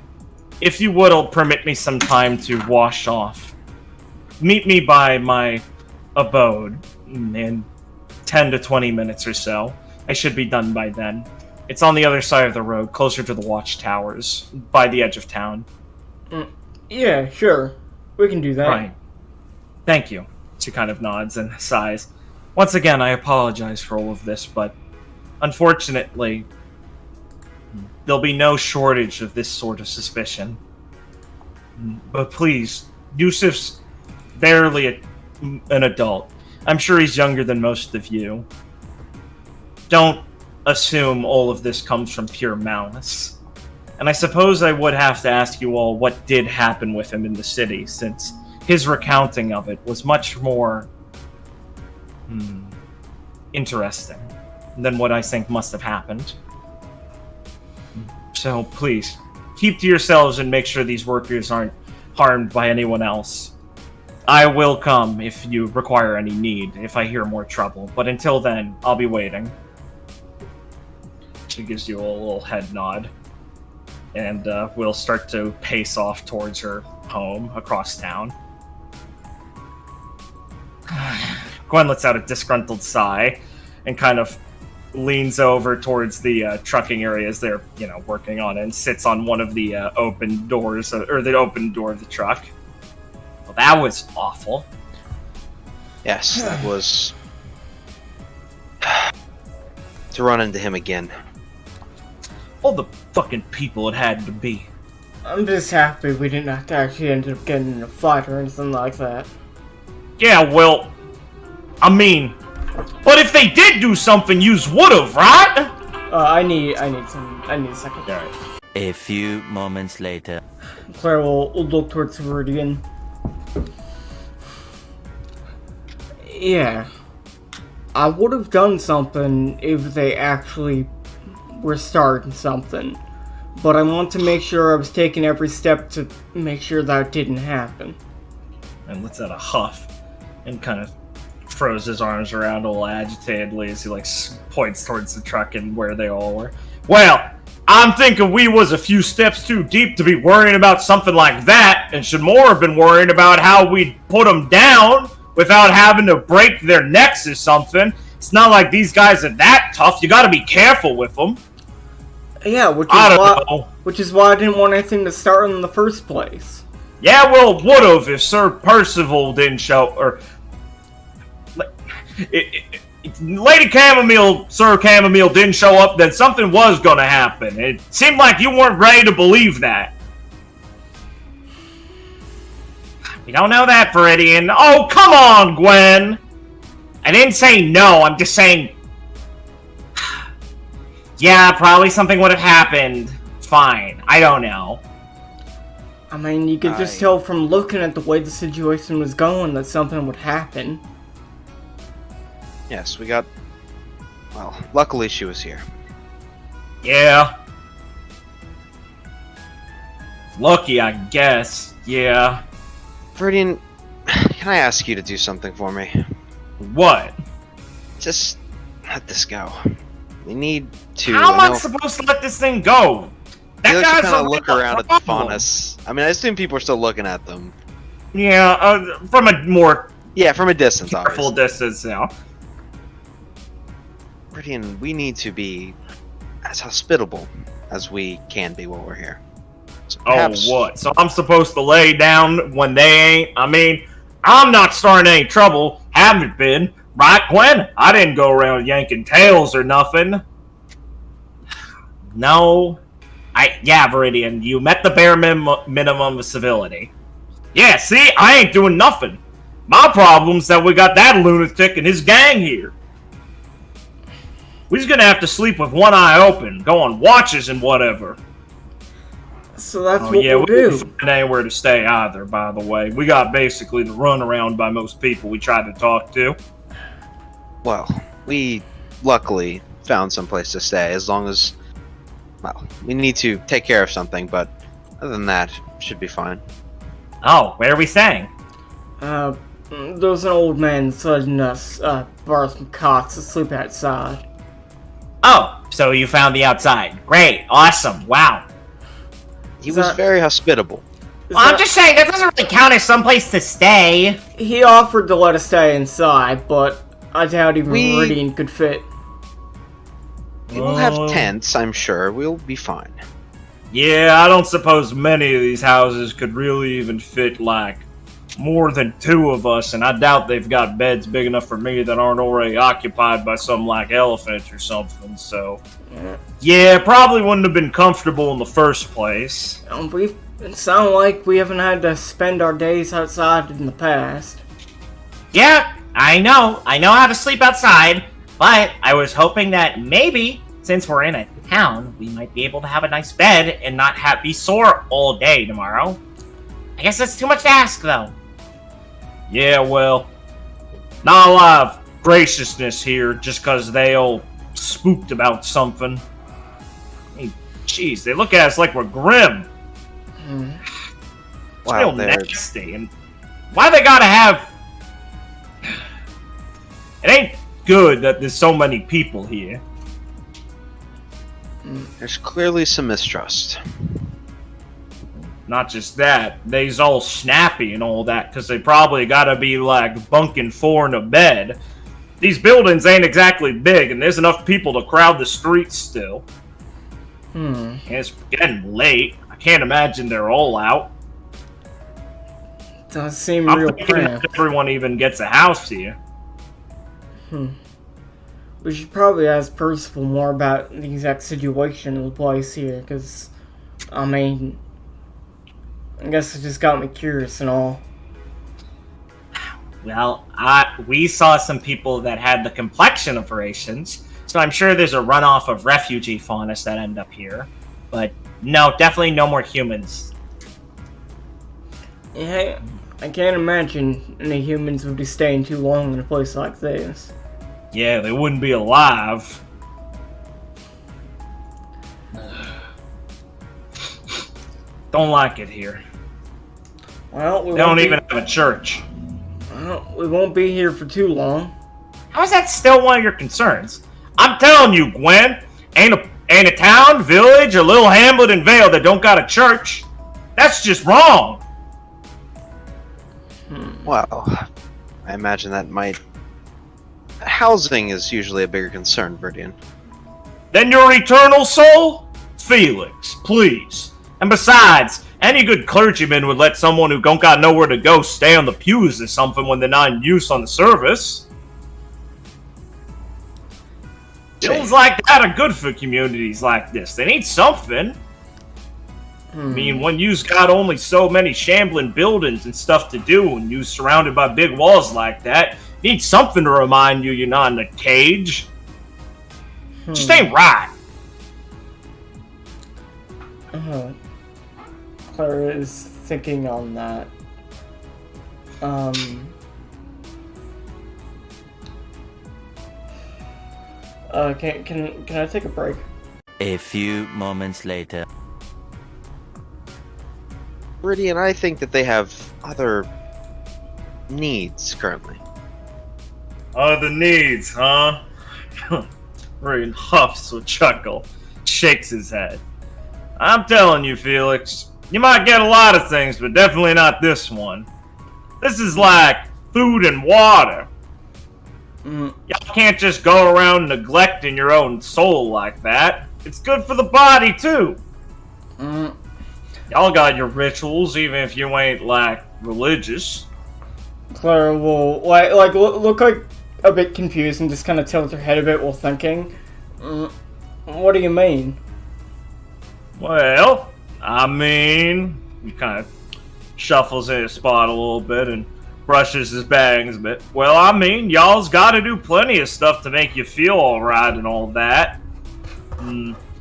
If you would permit me some time to wash off. Meet me by my abode in 10 to 20 minutes or so. I should be done by then. It's on the other side of the road, closer to the watchtowers, by the edge of town.
Yeah, sure. We can do that.
Right. Thank you. She kind of nods and sighs. Once again, I apologize for all of this, but unfortunately, there'll be no shortage of this sort of suspicion. But please, Yusuf's barely an adult. I'm sure he's younger than most of you. Don't assume all of this comes from pure malice. And I suppose I would have to ask you all what did happen with him in the city, since his recounting of it was much more interesting than what I think must have happened. So please, keep to yourselves and make sure these workers aren't harmed by anyone else. I will come if you require any need, if I hear more trouble, but until then, I'll be waiting. She gives you a little head nod, and we'll start to pace off towards her home across town. Gwen lets out a disgruntled sigh and kind of leans over towards the trucking areas they're, working on, and sits on one of the open doors, or the open door of the truck. Well, that was awful.
Yes, that was... to run into him again.
All the fucking people it had to be.
I'm just happy we didn't have to actually end up getting in a fight or anything like that.
Yeah, well, I mean, but if they did do something, yous would've, right?
I need a second.
Alright.
A few moments later.
Claire will look towards Viridian. Yeah. I would have done something if they actually were starting something. But I want to make sure I was taking every step to make sure that didn't happen.
And lets out a huff and kind of throws his arms around a little agitatedly as he points towards the truck and where they all were. Well, I'm thinking we was a few steps too deep to be worrying about something like that, and should more have been worrying about how we'd put them down without having to break their necks or something. It's not like these guys are that tough. You gotta be careful with them.
Yeah, which is why I didn't want anything to start in the first place.
Yeah, well, would've if Sir Percival didn't show, or Lady Chamomile, Sir Chamomile didn't show up, then something was gonna happen. It seemed like you weren't ready to believe that. We don't know that, Viridian. Oh, come on, Gwen! I didn't say no, I'm just saying... yeah, probably something would have happened. Fine, I don't know.
I mean, you could just tell from looking at the way the situation was going that something would happen.
Yes, we got... well, luckily she was here.
Yeah. Lucky, I guess. Yeah.
Viridian, can I ask you to do something for me?
What?
Just let this go. We need to.
How am I supposed to let this thing go? That
Felix
guy's
kind
a
of look
real
around at the
problem.
faunus. I mean, I assume people are still looking at them.
Yeah, from a more
Yeah, from a distance,
careful
obviously.
distance now.
Bridian, we need to be as hospitable as we can be while we're here. So perhaps,
Oh, what? So I'm supposed to lay down when they ain't? I mean, I'm not starting any trouble. Haven't been. Right, Gwen? I didn't go around yanking tails or nothing. No. Yeah, Viridian, you met the bare minimum of civility. Yeah, see? I ain't doing nothing. My problem's that we got that lunatic and his gang here. We're just gonna have to sleep with one eye open, go on watches and whatever.
So that's what
We
we'll
didn't
do.
find anywhere to stay either, by the way. We got basically the run around by most people we tried to talk to.
well, we luckily found some place to stay. As long as, well, we need to take care of something, but other than that, should be fine.
Oh, where are we staying?
There's an old man letting us borrow some cots to sleep outside.
Oh, so you found the outside. Great, awesome, wow.
He
Is
was
that-
very hospitable.
Is
Well, I'm
that-
just saying, that doesn't really count as someplace to stay.
He offered to let us stay inside, but I doubt even
We-
Meridian could fit.
We will have
Oh.
tents, I'm sure. We'll be fine.
Yeah, I don't suppose many of these houses could really even fit, like, more than two of us, and I doubt they've got beds big enough for me that aren't already occupied by some, like, elephant or something, so... Yeah, probably wouldn't have been comfortable in the first place.
It sounds like we haven't had to spend our days outside in the past.
Yeah, I know how to sleep outside, but I was hoping that maybe, since we're in a town, we might be able to have a nice bed and not be sore all day tomorrow. I guess that's too much to ask, though. Yeah, well, not a lot of graciousness here just because they all spooked about something. I mean, jeez, they look at us like we're grim. It's
Wow,
real
they're-
nasty. And why they gotta have... It ain't good that there's so many people here.
There's clearly some mistrust.
Not just that, they's all snappy and all that, because they probably gotta be, like, bunking four in a bed. These buildings ain't exactly big, and there's enough people to crowd the streets still. And it's getting late. I can't imagine they're all out.
Does seem
I'm
real
thinking
cramped.
that everyone even gets a house here.
We should probably ask Percival more about the exact situation of the place here, because, I mean, I guess it just got me curious and all.
Well, we saw some people that had the complexion of rations, so I'm sure there's a runoff of refugee faunus that end up here. But no, definitely no more humans.
Yeah, I can't imagine any humans would be staying too long in a place like this.
Yeah, they wouldn't be alive. Don't like it here.
Well,
They don't even have a church.
we won't be here for too long.
How is that still one of your concerns? I'm telling you, Gwen, ain't a town, village, or little hamlet in Vale that don't got a church. That's just wrong.
Well, I imagine that might... Housing is usually a bigger concern, Verdian.
Then your eternal soul? Felix, please. And besides, any good clergyman would let someone who don't got nowhere to go stay on the pews or something when they're not in use on the service. Bills like that are good for communities like this. They need something. I mean, when you's got only so many shambling buildings and stuff to do, and you's surrounded by big walls like that, you need something to remind you you're not in a cage. Just ain't right.
Clara is thinking on that. Can I take a break?
A few moments later.
Verdian, I think that they have other needs currently.
Other needs, huh? Ray huffs with chuckle, shakes his head. I'm telling you, Felix, you might get a lot of things, but definitely not this one. This is like food and water. Y'all can't just go around neglecting your own soul like that. It's good for the body, too. Y'all got your rituals, even if you ain't, like, religious.
Clara will, look like a bit confused and just kind of tilt her head a bit while thinking. What do you mean?
Well, I mean... He kind of shuffles in his spot a little bit and brushes his bangs a bit. Well, I mean, y'all's gotta do plenty of stuff to make you feel alright and all that.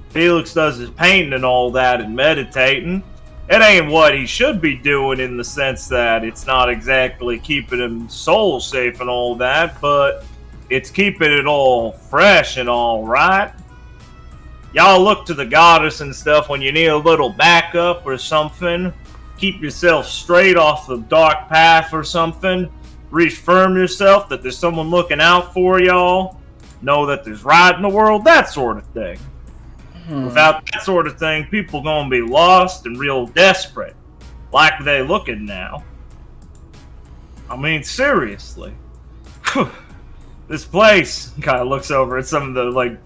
Felix does his painting and all that and meditating. It ain't what he should be doing in the sense that it's not exactly keeping him soul safe and all that, but it's keeping it all fresh and all right. Y'all look to the goddess and stuff when you need a little backup or something. Keep yourself straight off the dark path or something. Reaffirm yourself that there's someone looking out for y'all. Know that there's right in the world, that sort of thing. Without that sort of thing, people gonna be lost and real desperate. Like they looking now. I mean, seriously. This place kind of looks over at some of the, like,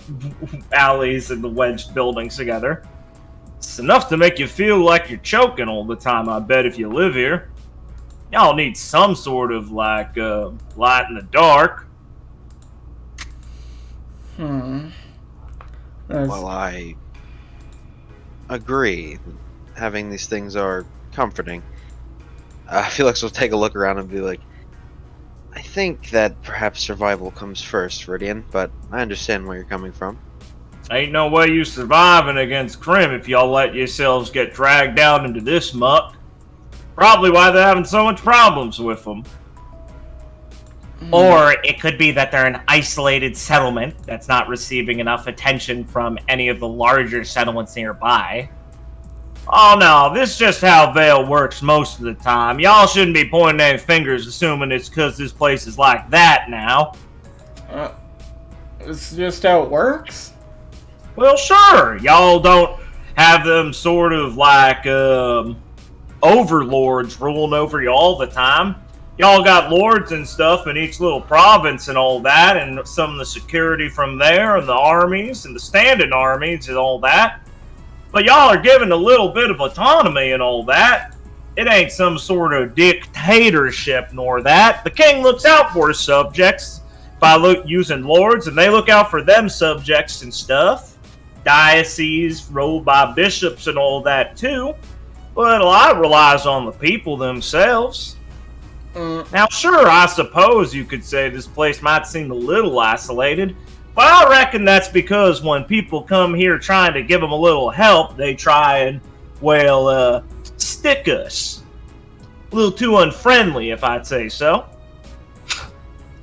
alleys and the wedged buildings together. It's enough to make you feel like you're choking all the time, I bet, if you live here. Y'all need some sort of, like, light in the dark.
Well, I agree. Having these things are comforting. Felix will take a look around and be like, I think that perhaps survival comes first, Viridian, but I understand where you're coming from.
Ain't no way you surviving against Krim if y'all let yourselves get dragged down into this muck. Probably why they're having so much problems with them.
Or it could be that they're an isolated settlement that's not receiving enough attention from any of the larger settlements nearby.
Oh no, this is just how Vale works most of the time. Y'all shouldn't be pointing any fingers assuming it's because this place is like that now.
It's just how it works?
Well, sure. Y'all don't have them sort of like, overlords ruling over you all the time. Y'all got lords and stuff in each little province and all that, and some of the security from there, and the armies, and the standing armies and all that. But y'all are given a little bit of autonomy and all that. It ain't some sort of dictatorship nor that. The king looks out for his subjects by using lords, and they look out for them subjects and stuff. Dioceses ruled by bishops and all that too. But a lot relies on the people themselves. Now, sure, I suppose you could say this place might seem a little isolated, but I reckon that's because when people come here trying to give them a little help, they try and, well, stick us. A little too unfriendly, if I'd say so.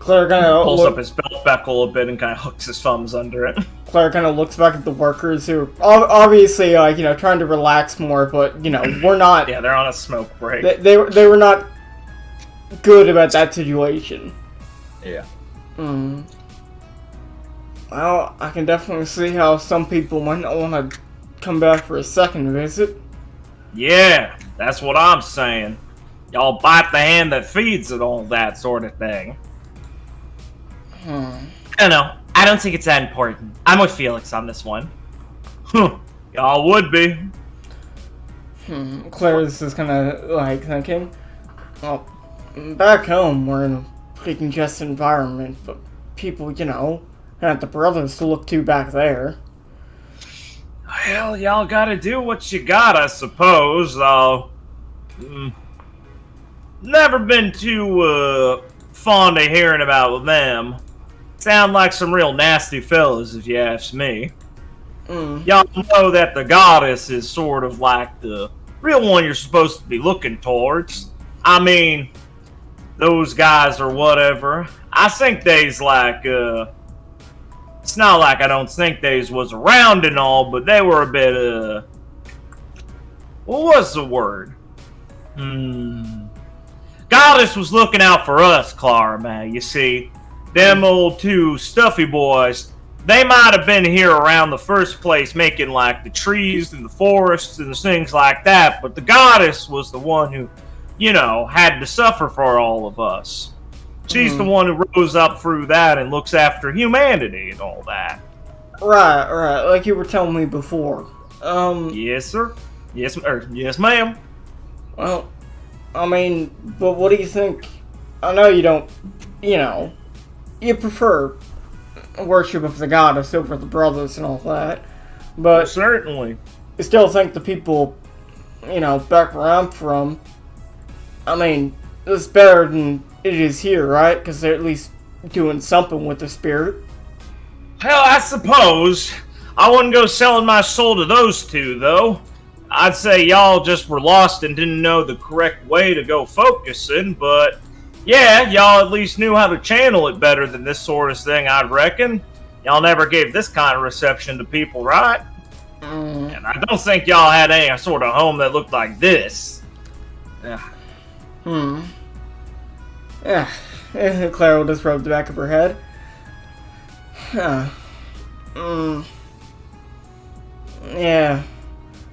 Claire kind of
Pulls up his belt buckle a bit and kind of hooks his thumbs under it.
Claire kind of looks back at the workers who are obviously, trying to relax more, but, we're not...
Yeah, they're on a smoke break.
They were not good about that situation.
Yeah.
Well, I can definitely see how some people might not want to come back for a second visit.
Yeah, that's what I'm saying. Y'all bite the hand that feeds and all that sort of thing.
I don't know. I don't think it's that important. I'm with Felix on this one.
Y'all would be.
Claire is just kind of, thinking, well, back home, we're in a pretty congested environment, but people, got the brothers to look to back there.
Well, y'all gotta do what you got, I suppose, though. Never been too, fond of hearing about them. Sound like some real nasty fellas, if you ask me. Y'all know that the goddess is sort of like the real one you're supposed to be looking towards. I mean, those guys or whatever. I think they's like, it's not like I don't think they's was around and all, but they were a bit, what was the word? Goddess was looking out for us, Clara, man, you see. Them old two stuffy boys
they might have been here around the first place making like the trees and the forests and the things like that, but the goddess was the one who, you know, had to suffer for all of us. She's the one who rose up through that and looks after humanity and all that.
Right, like you were telling me before.
Yes, sir. Yes, yes, ma'am.
Well, I mean, but what do you think? I know you don't, you know, you prefer worship of the goddess over the brothers and all that, but
Certainly.
you still think the people, you know, back where I'm from, I mean, it's better than it is here, right? Because they're at least doing something with the spirit.
Hell, I suppose. I wouldn't go selling my soul to those two, though. I'd say y'all just were lost and didn't know the correct way to go focusing, but yeah, y'all at least knew how to channel it better than this sort of thing, I'd reckon. Y'all never gave this kind of reception to people, right? And I don't think y'all had any sort of home that looked like this. Yeah.
Yeah, Clara will just rub the back of her head. Yeah,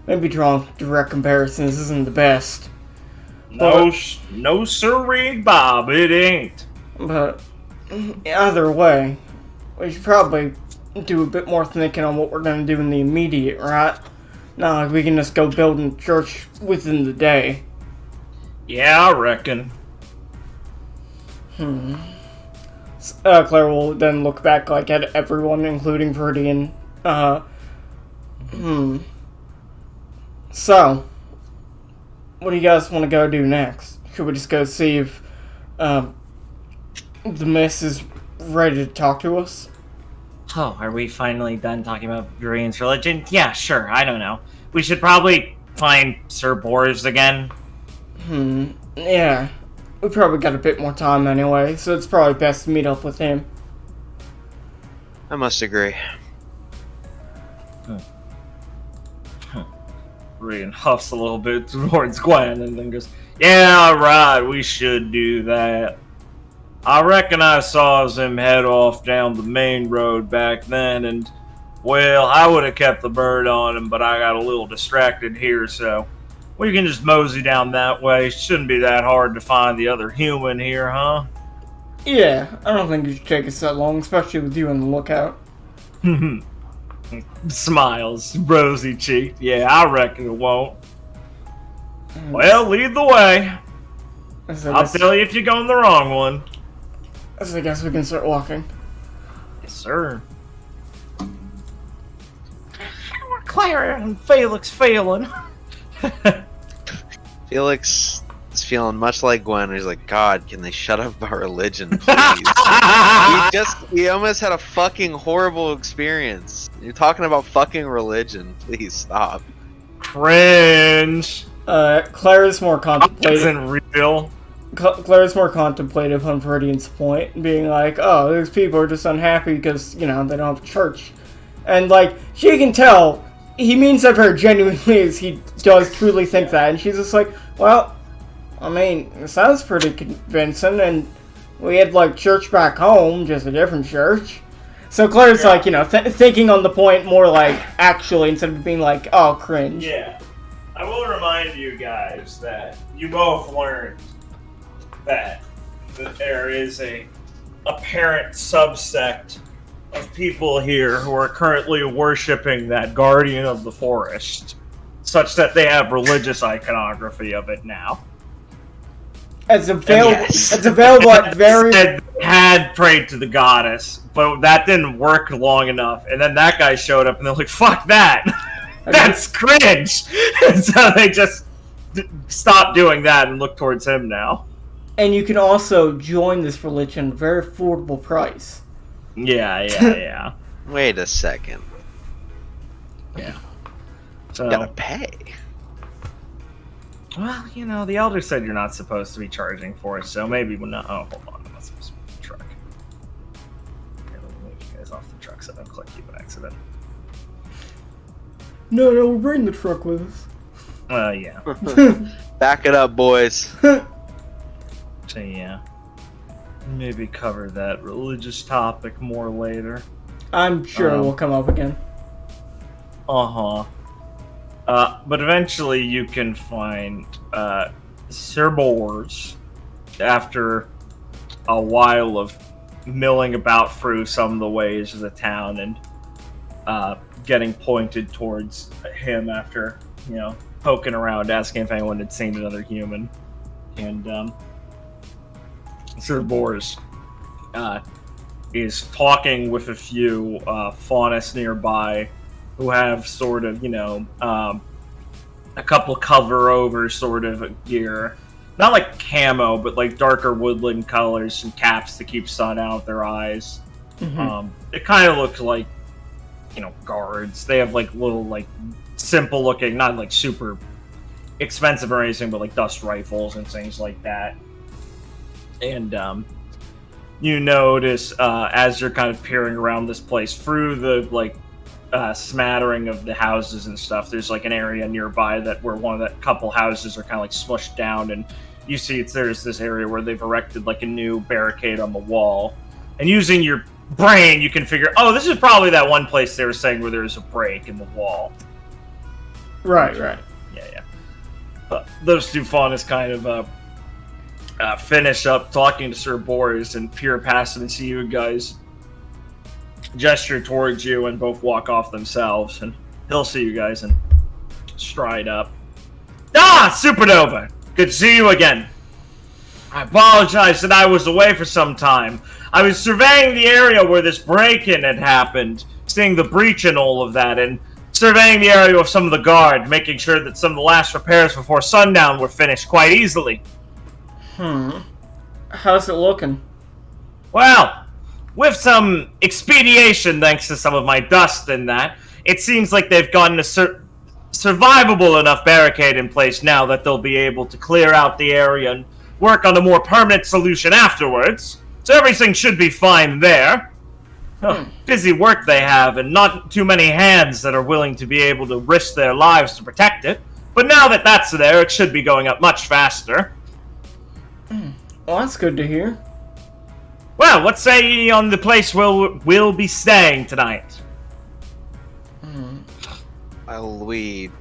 maybe drawing direct comparisons isn't the best.
No sirree, Bob, it ain't.
But either way, we should probably do a bit more thinking on what we're going to do in the immediate, right? Not like we can just go building a church within the day.
Yeah, I reckon.
Claire will then look back like at everyone, including Verdian. So, what do you guys want to go do next? Should we just go see if the miss is ready to talk to us?
Oh, are we finally done talking about Varian's religion? Yeah, sure, I don't know. We should probably find Sir Boris again.
Yeah. We probably got a bit more time anyway, so it's probably best to meet up with him.
I must agree.
Varian huffs a little bit towards Gwen and then goes, yeah, right, we should do that. I reckon I saw him head off down the main road back then, and, well, I would have kept the bird on him, but I got a little distracted here, so we can just mosey down that way. Shouldn't be that hard to find the other human here, huh?
Yeah, I don't think it should take us that long, especially with you on the lookout.
Smiles, rosy cheeked. Yeah, I reckon it won't. Well, lead the way. I'll tell you if you're going the wrong one.
So I guess we can start walking.
Yes, sir. How are Clara and Felix feeling?
Felix is feeling much like Gwen. He's like, God, can they shut up about religion, please? he almost had a fucking horrible experience. You're talking about fucking religion. Please stop.
Cringe.
Clara's more contemplative.
Isn't real.
Clara's more contemplative on Viridian's point, being like, oh, these people are just unhappy because, you know, they don't have a church. And, like, she can tell he means that very genuinely as he does truly think that. And she's just like, well, I mean, it sounds pretty convincing, and we had, like, church back home, just a different church. So Claire's, like, you know, thinking on the point more like, actually, instead of being like, oh, cringe.
Yeah. I will remind you guys that you both learned that there is a apparent subsect of people here who are currently worshiping that guardian of the forest, such that they have religious iconography of it now.
It's available at very...
Had prayed to the goddess, but that didn't work long enough, and then that guy showed up and they're like, fuck that! That's cringe! So they just stopped doing that and look towards him now.
And you can also join this religion at a very affordable price.
Yeah.
Wait a second.
Yeah. So,
You gotta pay.
well, you know, the elder said you're not supposed to be charging for it, so maybe we're not. Oh, hold on. I'm not supposed to be the truck. Here, let me move you guys off the truck so I don't click you by accident.
No, we're bringing the truck with us.
Yeah.
Back it up, boys.
So, yeah. Maybe cover that religious topic more later.
I'm sure it will come up again.
Uh-huh. But eventually you can find Sir Bors after a while of milling about through some of the ways of the town and getting pointed towards him after, poking around, asking if anyone had seen another human. And Sir Bors is talking with a few faunus nearby who have sort of, a couple cover-over sort of gear. Not like camo, but like darker woodland colors and caps to keep sun out of their eyes.
Mm-hmm.
It kind of looks like, guards. They have like little, like, simple looking, not like super expensive or anything, but like dust rifles and things like that. And you notice as you're kind of peering around this place through the like smattering of the houses and stuff, there's like an area nearby where one of that couple houses are kind of like smushed down, and you see there's this area where they've erected like a new barricade on the wall. And using your brain, you can figure, oh, this is probably that one place they were saying where there's a break in the wall.
Right.
Yeah. But those two faunas kind of finish up talking to Sir Boris and peer past him and see you guys gesture towards you and both walk off themselves, and he'll see you guys and stride up. Ah, Supernova! Good to see you again. I apologize that I was away for some time. I was surveying the area where this break-in had happened, seeing the breach and all of that, and surveying the area with some of the guard, making sure that some of the last repairs before sundown were finished quite easily.
How's it looking?
Well, with some expedition, thanks to some of my dust and that, it seems like they've gotten a survivable enough barricade in place now that they'll be able to clear out the area and work on a more permanent solution afterwards. So everything should be fine there. Busy work they have, and not too many hands that are willing to be able to risk their lives to protect it. But now that that's there, it should be going up much faster.
Well, that's good to hear.
Well, what say ye on the place we'll be staying tonight?
Well, we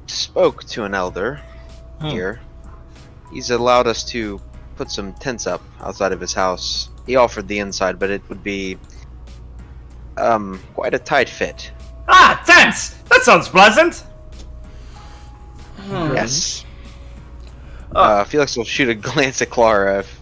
spoke to an elder here. He's allowed us to put some tents up outside of his house. He offered the inside, but it would be quite a tight fit.
Ah, tents! That sounds pleasant!
Yes. Felix will shoot a glance at Clara if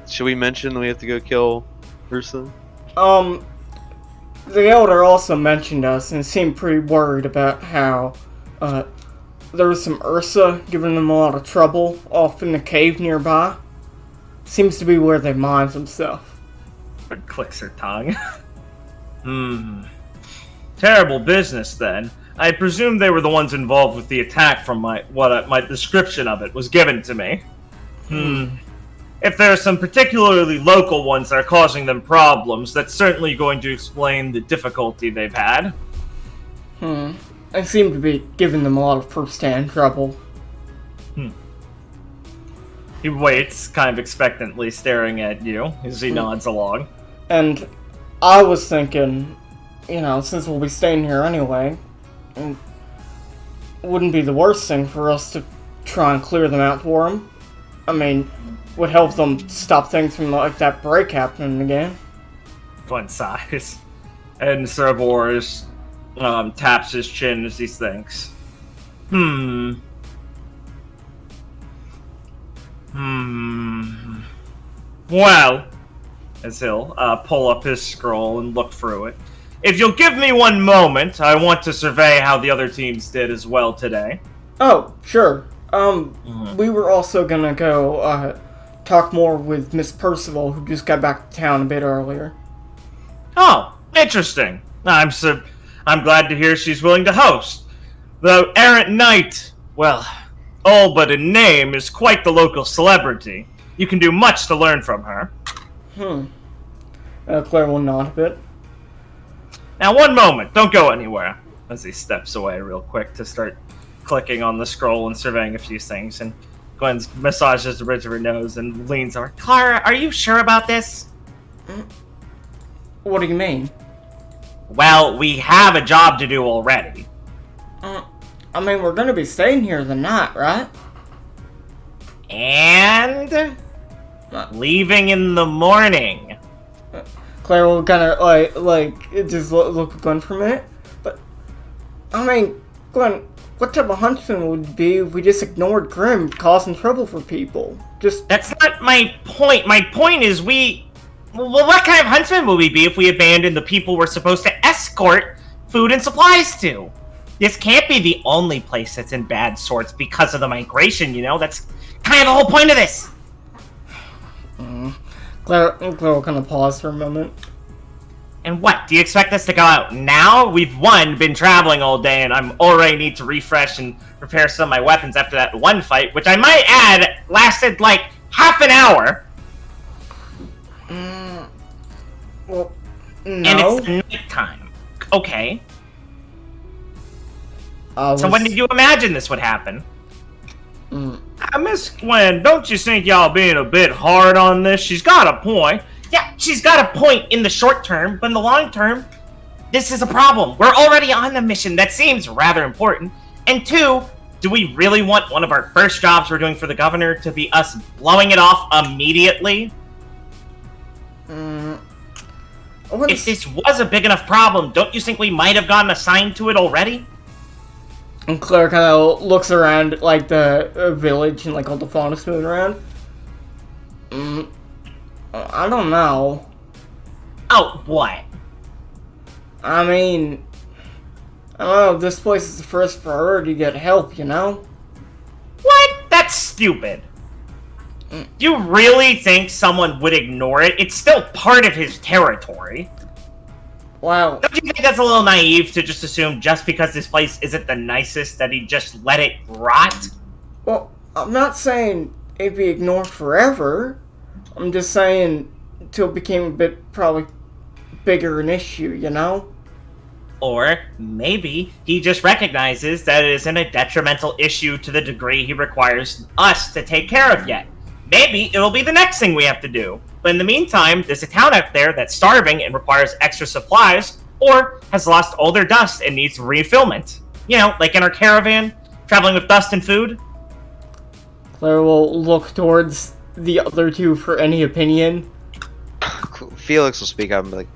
should we mention we have to go kill Ursa?
The elder also mentioned us and seemed pretty worried about how, there was some Ursa giving them a lot of trouble off in the cave nearby. Seems to be where they mine some stuff.
It clicks her tongue. Terrible business, then. I presume they were the ones involved with the attack from my description of it was given to me. If there are some particularly local ones that are causing them problems, that's certainly going to explain the difficulty they've had.
I seem to be giving them a lot of first-hand trouble.
He waits, kind of expectantly staring at you as he nods along.
And I was thinking, since we'll be staying here anyway, it wouldn't be the worst thing for us to try and clear them out for them. I mean, would help them stop things from like that break happening again.
Glenn sighs. And Cerberus taps his chin as he thinks. Well, as he'll pull up his scroll and look through it. If you'll give me one moment, I want to survey how the other teams did as well today.
Oh, sure. We were also gonna go, talk more with Miss Percival, who just got back to town a bit earlier.
Oh, interesting. I'm glad to hear she's willing to host. The errant knight, well, all but in name, is quite the local celebrity. You can do much to learn from her.
Claire will nod a bit.
Now, one moment. Don't go anywhere. As he steps away real quick to start clicking on the scroll and surveying a few things. And Gwen massages the bridge of her nose and leans over. Clara, are you sure about this?
What do you mean?
Well, we have a job to do already.
I mean, we're gonna be staying here the night, right?
And leaving in the morning.
Claire will kind of like just look at Gwen for a minute. But I mean, Gwen, what type of huntsman would it be if we just ignored Grim causing trouble for people?
That's not my point. My point is well, what kind of huntsman would we be if we abandoned the people we're supposed to escort food and supplies to? This can't be the only place that's in bad sorts because of the migration, you know? That's kind of the whole point of this.
Claire will kind of pause for a moment.
And what? Do you expect us to go out now? We've, been traveling all day, and I'm already need to refresh and repair some of my weapons after that one fight, which I might add lasted like half an hour.
Well, no.
And it's nighttime. Okay. So when did you imagine this would happen? Miss Gwen, don't you think y'all being a bit hard on this? She's got a point. Yeah, she's got a point in the short term, but in the long term, this is a problem. We're already on the mission. That seems rather important. And two, do we really want one of our first jobs we're doing for the governor to be us blowing it off immediately? If this was a big enough problem, don't you think we might have gotten assigned to it already?
And Claire kind of looks around, like, the village and, like, all the fauna moving around. I don't know.
Oh, what?
I mean, I don't know, this place is the first priority to get help, you know?
What? That's stupid. You really think someone would ignore it? It's still part of his territory.
Wow.
Don't you think that's a little naive to just assume just because this place isn't the nicest that he'd just let it rot?
Well, I'm not saying it'd be ignored forever. I'm just saying until it became a bit, probably, bigger an issue, you know?
Or maybe he just recognizes that it isn't a detrimental issue to the degree he requires us to take care of yet. Maybe it'll be the next thing we have to do. But in the meantime, there's a town out there that's starving and requires extra supplies, or has lost all their dust and needs refillment. You know, like in our caravan, traveling with dust and food.
Claire will look towards the other two for any opinion.
Felix will speak up and be like,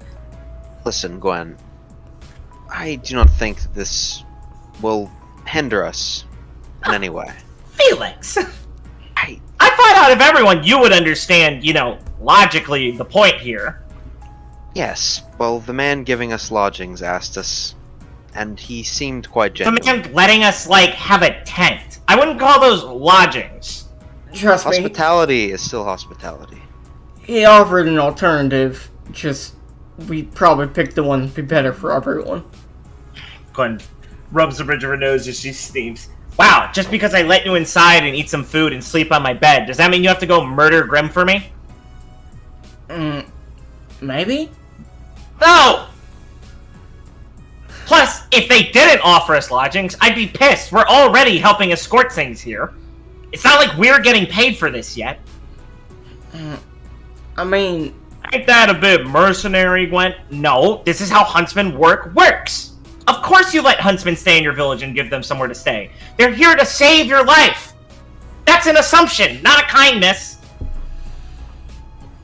listen, Gwen, I do not think that this will hinder us in any way.
Felix! I thought out of everyone you would understand, you know, logically the point here.
Yes, well, the man giving us lodgings asked us, and he seemed quite genuine.
The man letting us, like, have a tent. I wouldn't call those lodgings.
Trust me.
Hospitality is still hospitality.
He offered an alternative, just we probably picked the one that'd be better for everyone.
Gwen rubs the bridge of her nose as she steams. Wow, just because I let you inside and eat some food and sleep on my bed, does that mean you have to go murder Grim for me?
Maybe?
No! Plus, if they didn't offer us lodgings, I'd be pissed. We're already helping escort things here. It's not like we're getting paid for this yet.
I mean...
Ain't that a bit mercenary, Gwen? No, this is how huntsmen works. Of course you let huntsmen stay in your village and give them somewhere to stay. They're here to save your life. That's an assumption, not a kindness.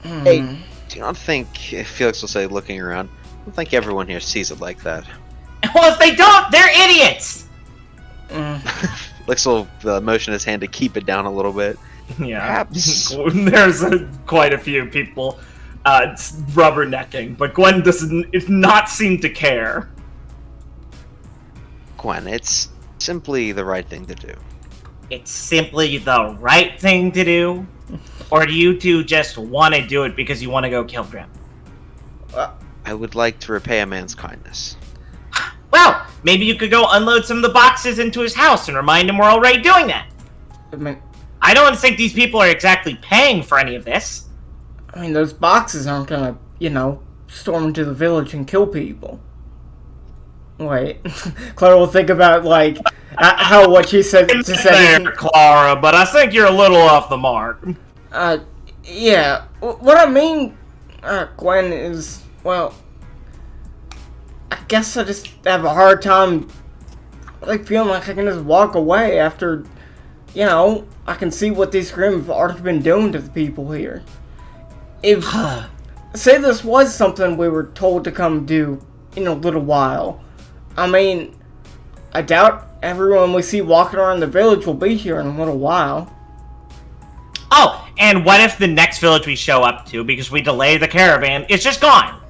Hey, do you not think, Felix will say, looking around, I don't think everyone here sees it like that.
Well, if they don't, they're idiots.
Felix will motion his hand to keep it down a little bit.
Yeah,
Perhaps.
There's quite a few people rubbernecking, but Gwen does not seem to care.
Gwen, it's simply the right thing to do.
It's simply the right thing to do? Or do you two just want to do it because you want to go kill Grim?
I would like to repay a man's kindness.
Well, maybe you could go unload some of the boxes into his house and remind him we're already doing that. I don't think these people are exactly paying for any of this.
I mean, those boxes aren't gonna, you know, storm into the village and kill people. Wait, Clara will think about, like, how what she said.
There, Clara, but I think you're a little off the mark.
Yeah. What I mean, Gwen, is, well, I guess I just have a hard time, like, feeling like I can just walk away after, I can see what these Grimm have already been doing to the people here. If, say this was something we were told to come do in a little while, I mean, I doubt everyone we see walking around the village will be here in a little while.
Oh, and what if the next village we show up to, because we delay the caravan, is just gone?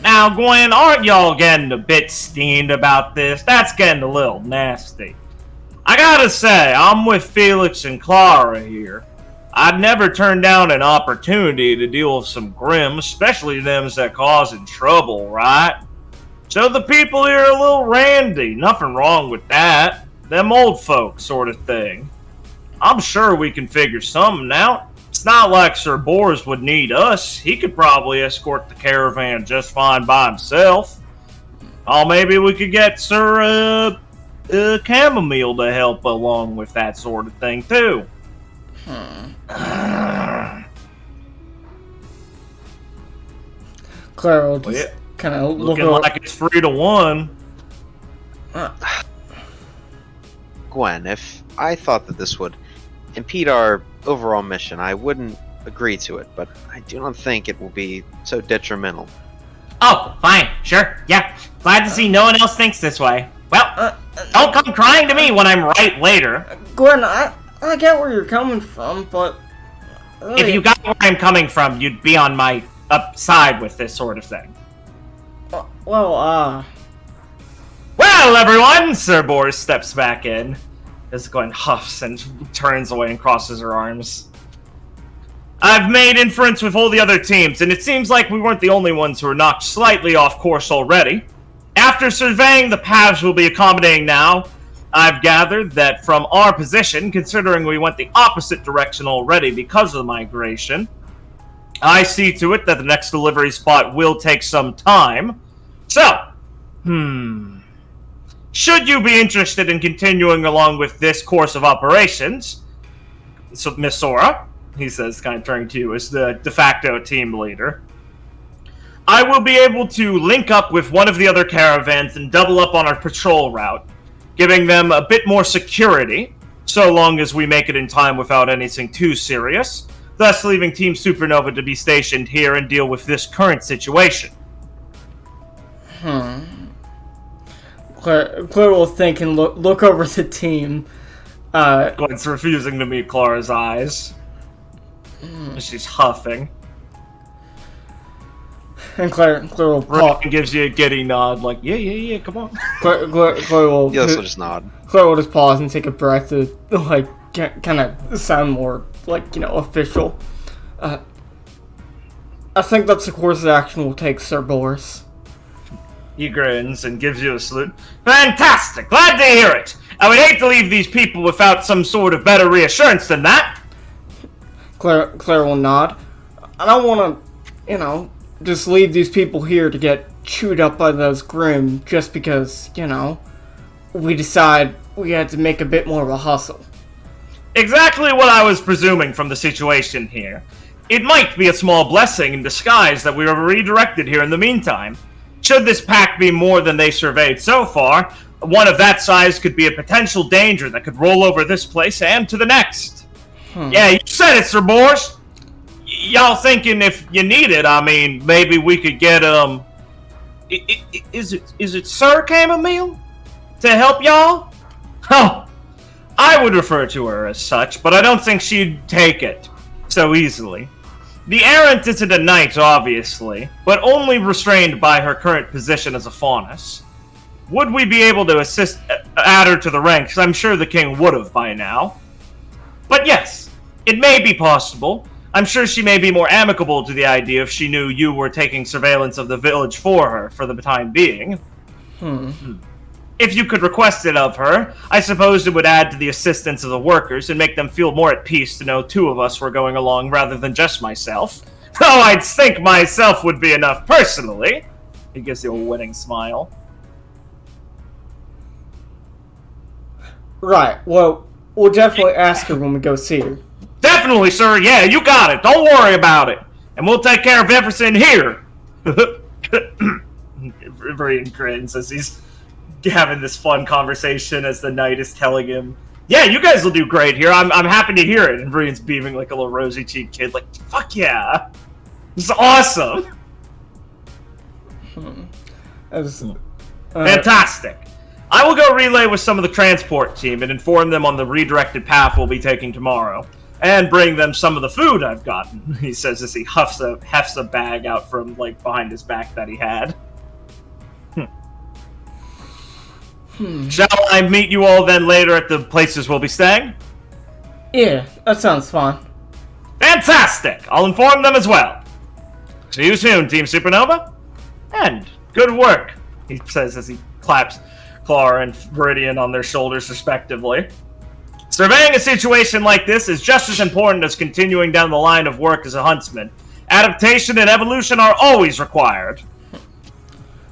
Now, Gwen, aren't y'all getting a bit steamed about this? That's getting a little nasty. I gotta say, I'm with Felix and Clara here. I'd never turn down an opportunity to deal with some Grimm, especially them that causing trouble, right? So the people here are a little randy, nothing wrong with that. Them old folk sort of thing. I'm sure we can figure something out. It's not like Sir Boris would need us. He could probably escort the caravan just fine by himself. Oh, maybe we could get Sir Chamomile to help along with that sort of thing, too.
Clara will just kind of
looking like it's 3-1.
Gwen, if I thought that this would impede our overall mission, I wouldn't agree to it, but I do not think it will be so detrimental.
Oh, fine, sure, yeah. Glad to see no one else thinks this way. Well, don't come crying to me when I'm right later.
Gwen, I get where you're coming from, but really,
If you got where I'm coming from, you'd be on my side with this sort of thing.
well,
Well, everyone! Sir Boris steps back in. As Gwen huffs and turns away and crosses her arms. I've made inference with all the other teams, and it seems like we weren't the only ones who were knocked slightly off course already. After surveying the paths we'll be accommodating now, I've gathered that from our position, considering we went the opposite direction already because of the migration, I see to it that the next delivery spot will take some time. So, should you be interested in continuing along with this course of operations, so Miss Sora, he says, kind of turning to you as the de facto team leader, I will be able to link up with one of the other caravans and double up on our patrol route, giving them a bit more security, so long as we make it in time without anything too serious, thus leaving Team Supernova to be stationed here and deal with this current situation.
Claire will think and look over the team.
Gwen's refusing to meet Clara's eyes. She's huffing.
And Claire will
Ryan gives you a giddy nod, like, yeah, come on.
Claire will
Yes, will just nod.
Claire will just pause and take a breath to, like, kind of sound more, like, official. I think that's the course of action we'll take, Sir Boris.
He grins and gives you a salute. Fantastic! Glad to hear it! I would hate to leave these people without some sort of better reassurance than that.
Claire will nod. I don't want to, just leave these people here to get chewed up by those Grimm just because, we decide we had to make a bit more of a hustle.
Exactly what I was presuming from the situation here. It might be a small blessing in disguise that we were redirected here in the meantime. Should this pack be more than they surveyed so far, one of that size could be a potential danger that could roll over this place and to the next. Yeah, you said it, Sir Boris. Y'all thinking if you need it, I mean, maybe we could get, is it Sir Chamomile? To help y'all? Oh, I would refer to her as such, but I don't think she'd take it so easily. The errant isn't a knight, obviously, but only restrained by her current position as a faunus. Would we be able to add her to the ranks? I'm sure the king would have by now. But yes, it may be possible. I'm sure she may be more amicable to the idea if she knew you were taking surveillance of the village for her for the time being. If you could request it of her, I suppose it would add to the assistance of the workers and make them feel more at peace to know two of us were going along rather than just myself. Though I'd think myself would be enough personally. He gives you a winning smile.
Right, well, we'll definitely ask her when we go see her.
Definitely, sir. Yeah, you got it. Don't worry about it. And we'll take care of everything here.
Viridian grins as he's having this fun conversation as the knight is telling him, yeah, you guys will do great here. I'm happy to hear it. And Viridian's beaming like a little rosy-cheeked kid, like, fuck yeah. This is awesome. Fantastic. I will go relay with some of the transport team and inform them on the redirected path we'll be taking tomorrow. And bring them some of the food I've gotten, he says as he hefts a bag out from, like, behind his back that he had. Shall I meet you all then later at the places we'll be staying?
Yeah, that sounds fun.
Fantastic! I'll inform them as well. See you soon, Team Supernova. And good work, he says as he claps Clara and Viridian on their shoulders respectively. Surveying a situation like this is just as important as continuing down the line of work as a huntsman. Adaptation and evolution are always required.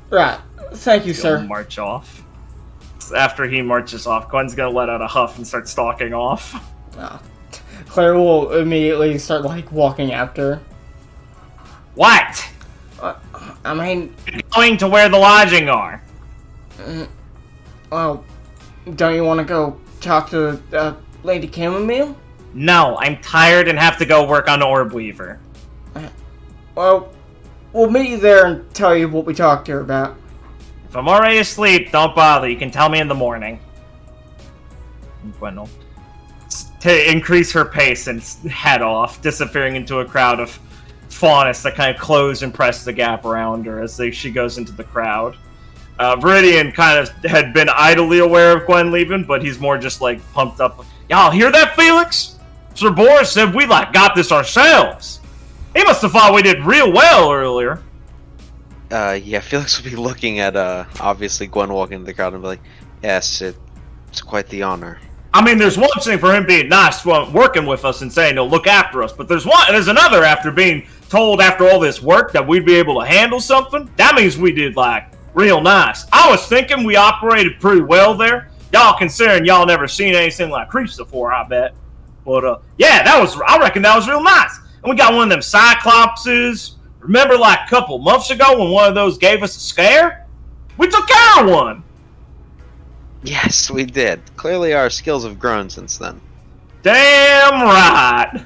Right. Thank you, sir.
He'll march off. After he marches off, Gwen's gonna let out a huff and start stalking off.
Claire will immediately start, like, walking after.
What?
I mean...
You're going to where the lodging are.
Well, don't you want to go talk to Lady Chamomile?
No, I'm tired and have to go work on Orb Weaver.
Well, we'll meet you there and tell you what we talked to her about.
If I'm already asleep, don't bother. You can tell me in the morning. Gwen will to increase her pace and head off, disappearing into a crowd of faunists that kind of close and press the gap around her as she goes into the crowd. Viridian kind of had been idly aware of Gwen leaving, but he's more just like pumped up. Y'all hear that, Felix? Sir Boris said we got this ourselves. He must have thought we did real well earlier.
Yeah, Felix will be looking at, obviously Gwen walking into the crowd and be like, yes, it's quite the honor.
I mean, there's one thing for him being nice, working with us and saying he'll look after us, but there's another after being told after all this work that we'd be able to handle something. That means we did, like, real nice. I was thinking we operated pretty well there. Y'all considering y'all never seen anything like creeps before, I bet. But, yeah, I reckon that was real nice. And we got one of them Cyclopses. Remember, like, a couple months ago when one of those gave us a scare? We took care of one!
Yes, we did. Clearly our skills have grown since then.
Damn right!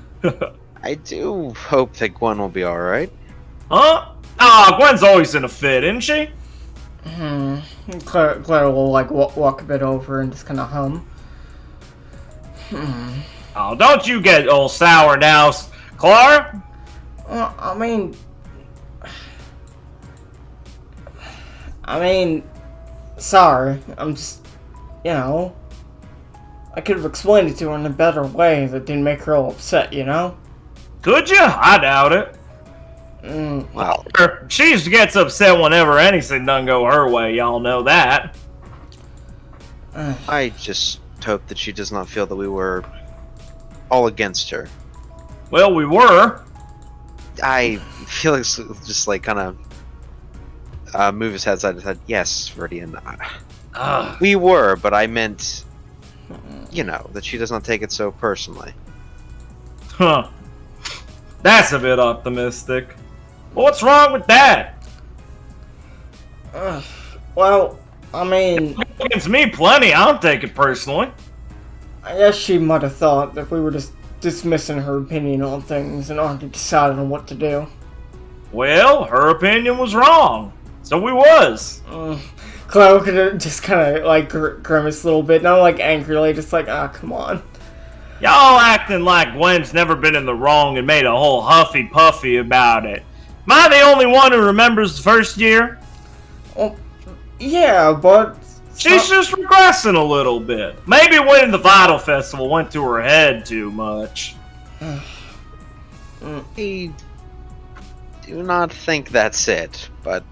I do hope that Gwen will be alright.
Huh? Ah, Gwen's always in a fit, isn't she?
Claire will, like, walk a bit over and just kind of hum.
Oh, don't you get all sour now, Clara?
Well, I mean, sorry. I'm just, I could have explained it to her in a better way that didn't make her all upset,
Could you? I doubt it.
Well,
She gets upset whenever anything doesn't go her way, y'all know that.
I just hope that she does not feel that we were all against her.
Well, we were.
Felix just like kind of move his head side to side. Yes, Viridian. We were, but I meant, that she does not take it so personally.
Huh. That's a bit optimistic. What's wrong with that?
Well, I mean...
Against me plenty, I don't take it personally.
I guess she might have thought that we were just dismissing her opinion on things and already decided on what to do.
Well, her opinion was wrong. So we was.
Chloe could have just kind of, like, grimaced a little bit. Not, like, angrily, just like, come on.
Y'all acting like Gwen's never been in the wrong and made a whole huffy-puffy about it. Am I the only one who remembers the first year?
Well, yeah, but...
She's just regressing a little bit. Maybe winning the Vital Festival went to her head too much.
I do not think that's it, but...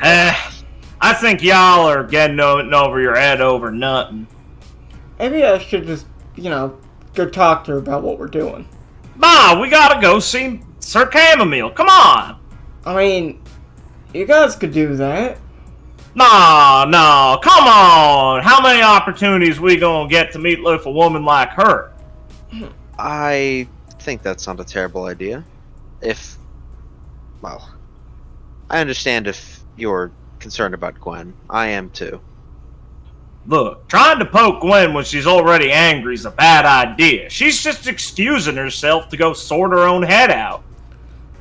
I think y'all are getting over your head over nothing.
Maybe I should just, go talk to her about what we're doing.
Bah, we gotta go see Sir Chamomile. Come on!
I mean, you guys could do that.
No, come on! How many opportunities we gonna get to meet with a woman like her?
I think that's not a terrible idea. I understand if you're concerned about Gwen. I am too.
Look, trying to poke Gwen when she's already angry is a bad idea. She's just excusing herself to go sort her own head out.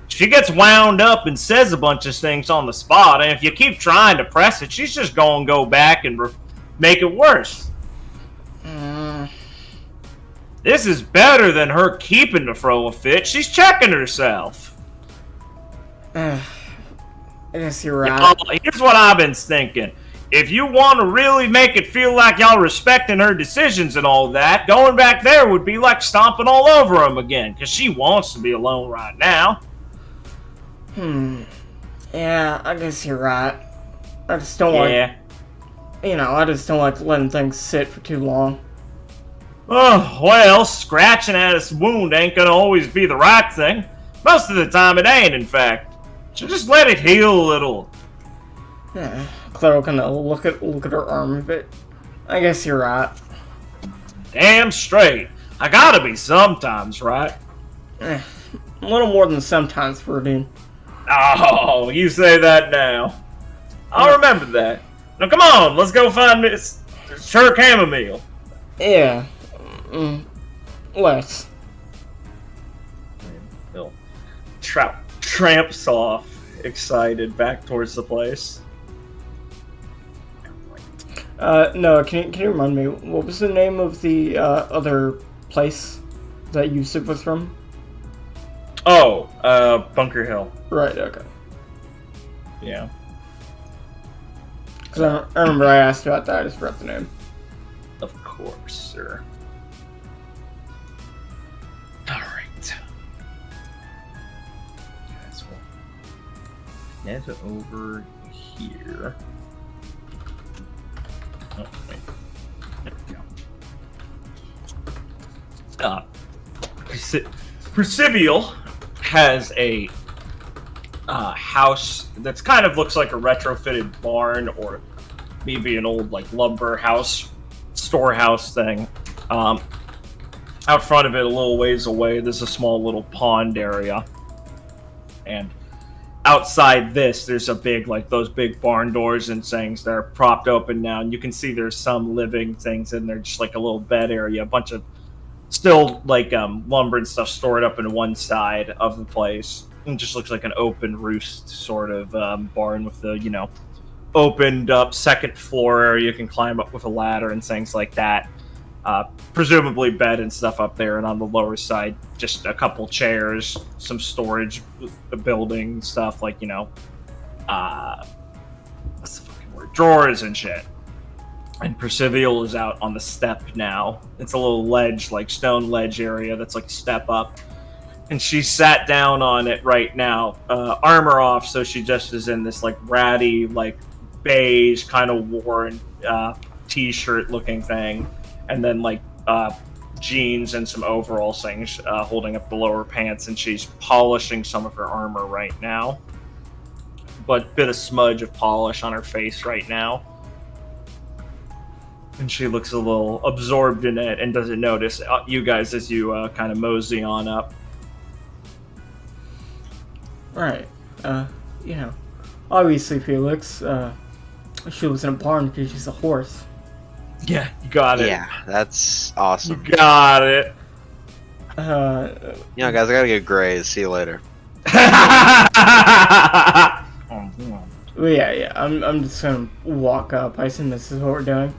She gets wound up and says a bunch of things on the spot, and if you keep trying to press it, she's just gonna go back and make it worse. This is better than her keeping to throw a fit. She's checking herself.
I guess you're right.
Here's what I've been thinking. If you want to really make it feel like y'all respecting her decisions and all that, going back there would be like stomping all over them again, because she wants to be alone right now.
Yeah, I guess you're right. I just don't like... I just don't like letting things sit for too long.
Oh, well, scratching at his wound ain't gonna always be the right thing. Most of the time it ain't, in fact. So just let it heal a little.
Yeah, Claire will kind of look at her arm a bit. I guess you're right.
Damn straight. I gotta be sometimes, right?
A little more than sometimes, Verdine.
Oh, you say that now. I'll remember that. Now come on, let's go find Miss Sir Chamomile.
Yeah. Let's.
Bill tramps off, excited, back towards the place.
No, can you remind me, what was the name of the other place that Yusuf was from?
Oh, Bunker Hill.
Right, okay.
Yeah.
Because I remember I asked about that, I just forgot the name.
Of course, sir. Alright. Guys, we'll head over here. Oh, wait. There we go. Percival has a house that's kind of looks like a retrofitted barn or maybe an old like lumber house, storehouse thing. Out front of it, a little ways away, there's a small little pond area. And outside this, there's a big, like those big barn doors and things that are propped open now. And you can see there's some living things in there, just like a little bed area, a bunch of still like lumber and stuff stored up in one side of the place. It just looks like an open roost sort of barn with the, opened up second floor area you can climb up with a ladder and things like that. Presumably bed and stuff up there, and on the lower side, just a couple chairs, some storage, the building stuff like, what's the fucking word? Drawers and shit. And Percival is out on the step now. It's a little ledge, like stone ledge area that's like a step up. And she sat down on it right now, armor off, so she just is in this like ratty, like beige, kind of worn t-shirt looking thing. And then like jeans and some overall things holding up the lower pants, and she's polishing some of her armor right now. But bit of smudge of polish on her face right now. And she looks a little absorbed in it and doesn't notice you guys as you kind of mosey on up.
Right. Obviously, Felix, she lives in a barn because she's a horse.
Yeah, you got it.
Yeah, that's awesome.
You got it.
Guys, I gotta get grazed. See you later.
Well, yeah. I'm just gonna walk up. I assume this is what we're doing.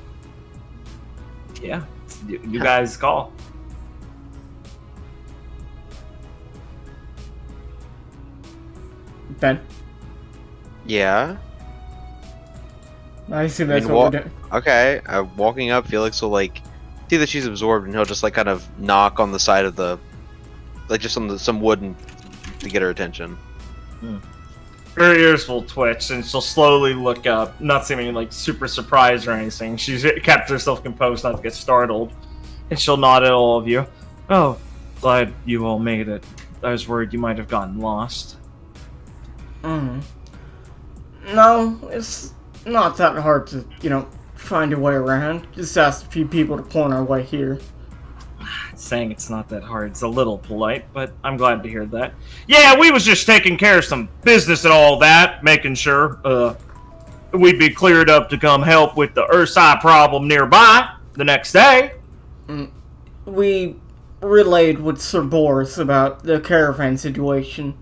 Yeah, you guys call.
Ben?
Yeah?
I assume that's what we're doing.
Okay, walking up, Felix will like see that she's absorbed, and he'll just like kind of knock on the side of the, like just on some wood to get her attention.
Her ears will twitch, and she'll slowly look up, not seeming like super surprised or anything. She's kept herself composed not to get startled, and she'll nod at all of you. Oh, glad you all made it. I was worried you might have gotten lost.
No, it's not that hard to, find a way around. Just asked a few people to point our way here.
saying it's not that hard. It's a little polite, but I'm glad to hear that. Yeah, we was just taking care of some business and all that, making sure we'd be cleared up to come help with the Ursa problem nearby the next day.
We relayed with Sir Boris about the caravan situation,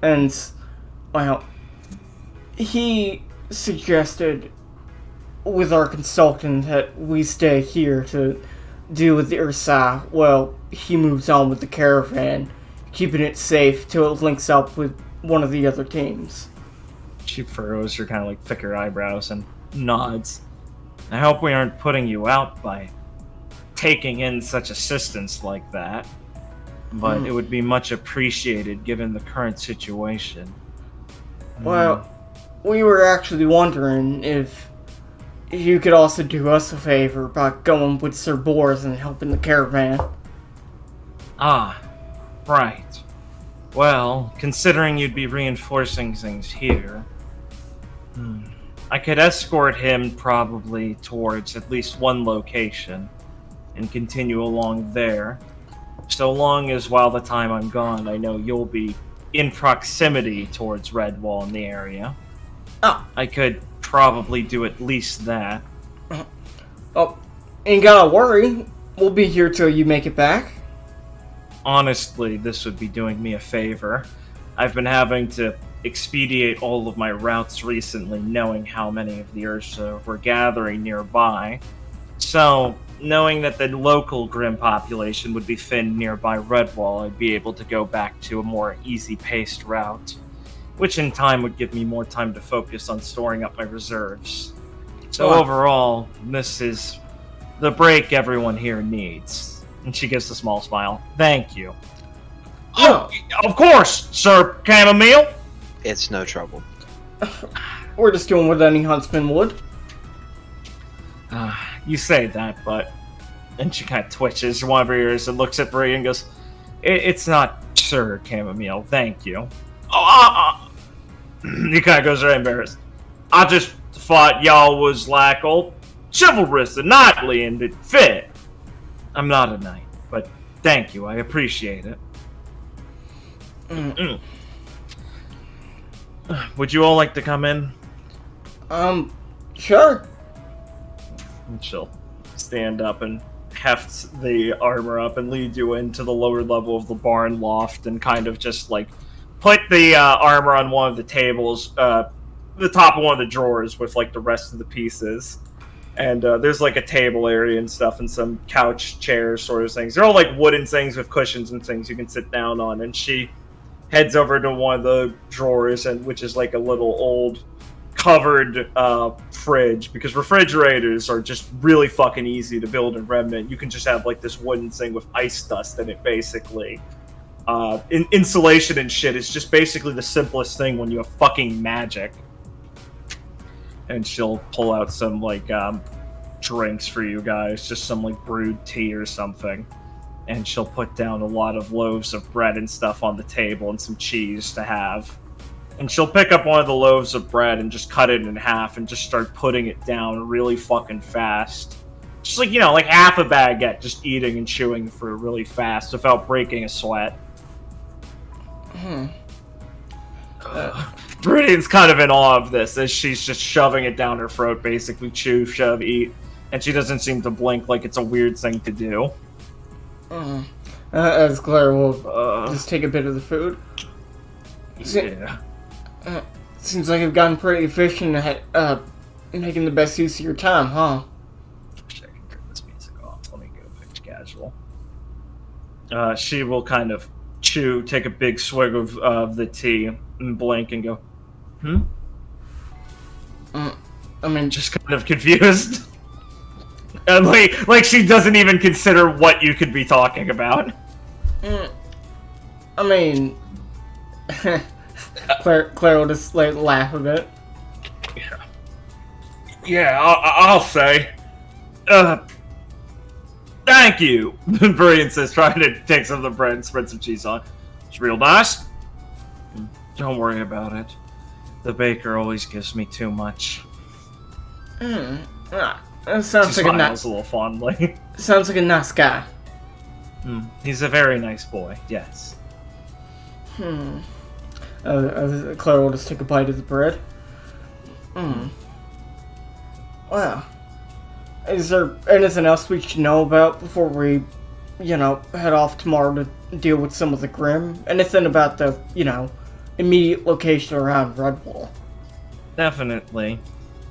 and, well, he suggested with our consultant that we stay here to deal with the Ursa while he moves on with the caravan, keeping it safe till it links up with one of the other teams.
She furrows her kind of like thicker eyebrows and nods. I hope we aren't putting you out by taking in such assistance like that, but it would be much appreciated given the current situation.
Well, we were actually wondering if you could also do us a favor by going with Sir Boris and helping the caravan.
Ah, right. Well, considering you'd be reinforcing things here, I could escort him probably towards at least one location and continue along there, so long as while the time I'm gone, I know you'll be in proximity towards Redwall in the area. I could probably do at least that.
Oh, ain't gotta worry. We'll be here till you make it back.
Honestly, this would be doing me a favor. I've been having to expedite all of my routes recently, knowing how many of the Ursa were gathering nearby. So, knowing that the local Grim population would be thinned nearby Redwall, I'd be able to go back to a more easy-paced route, which in time would give me more time to focus on storing up my reserves. So overall, this is the break everyone here needs. And she gives a small smile. Thank you. Oh, of course, Sir Chamomile.
It's no trouble.
We're just doing what any huntsman would.
You say that, but... And she kind of twitches one of her ears and looks at Bree and goes, It's not Sir Chamomile, thank you. He kind of goes very embarrassed. I just thought y'all was like old chivalrous and knightly and it fit. I'm not a knight, but thank you, I appreciate it. Would you all like to come in?
Sure.
And she'll stand up and heft the armor up and lead you into the lower level of the barn loft and kind of just like put the armor on one of the tables, the top of one of the drawers with like the rest of the pieces. And there's like a table area and stuff and some couch chairs sort of things. They're all like wooden things with cushions and things you can sit down on. And she heads over to one of the drawers, and which is like a little old covered fridge, because refrigerators are just really fucking easy to build in Remnant. You can just have like this wooden thing with ice dust in it, basically. Insulation and shit is just basically the simplest thing when you have fucking magic. And she'll pull out some like drinks for you guys, just some like brewed tea or something. And she'll put down a lot of loaves of bread and stuff on the table and some cheese to have. And she'll pick up one of the loaves of bread and just cut it in half and just start putting it down really fucking fast. Just like, you know, like half a baguette, just eating and chewing for really fast without breaking a sweat. Bridian's kind of in awe of this as she's just shoving it down her throat, basically chew, shove, eat. And she doesn't seem to blink like it's a weird thing to do.
As Claire will just take a bit of the food.
Yeah.
Seems like you've gotten pretty efficient at making the best use of your time, huh?
Wish I could turn this music off. Let me go pitch casual. She will kind of chew, take a big swig of the tea, and blink and go,
I mean,
just kind of confused. And like she doesn't even consider what you could be talking about.
I mean, Claire will just like laugh a bit.
Yeah, I'll say. Thank you, Brian says, trying to take some of the bread and spread some cheese on. It's real nice. Don't worry about it. The baker always gives me too much.
That sounds
She
like
smiles a little fondly.
sounds like a nice guy.
He's a very nice boy, yes.
Claire will just take a bite of the bread. Well, is there anything else we should know about before we, head off tomorrow to deal with some of the Grim? Anything about the, immediate location around Redwall?
Definitely.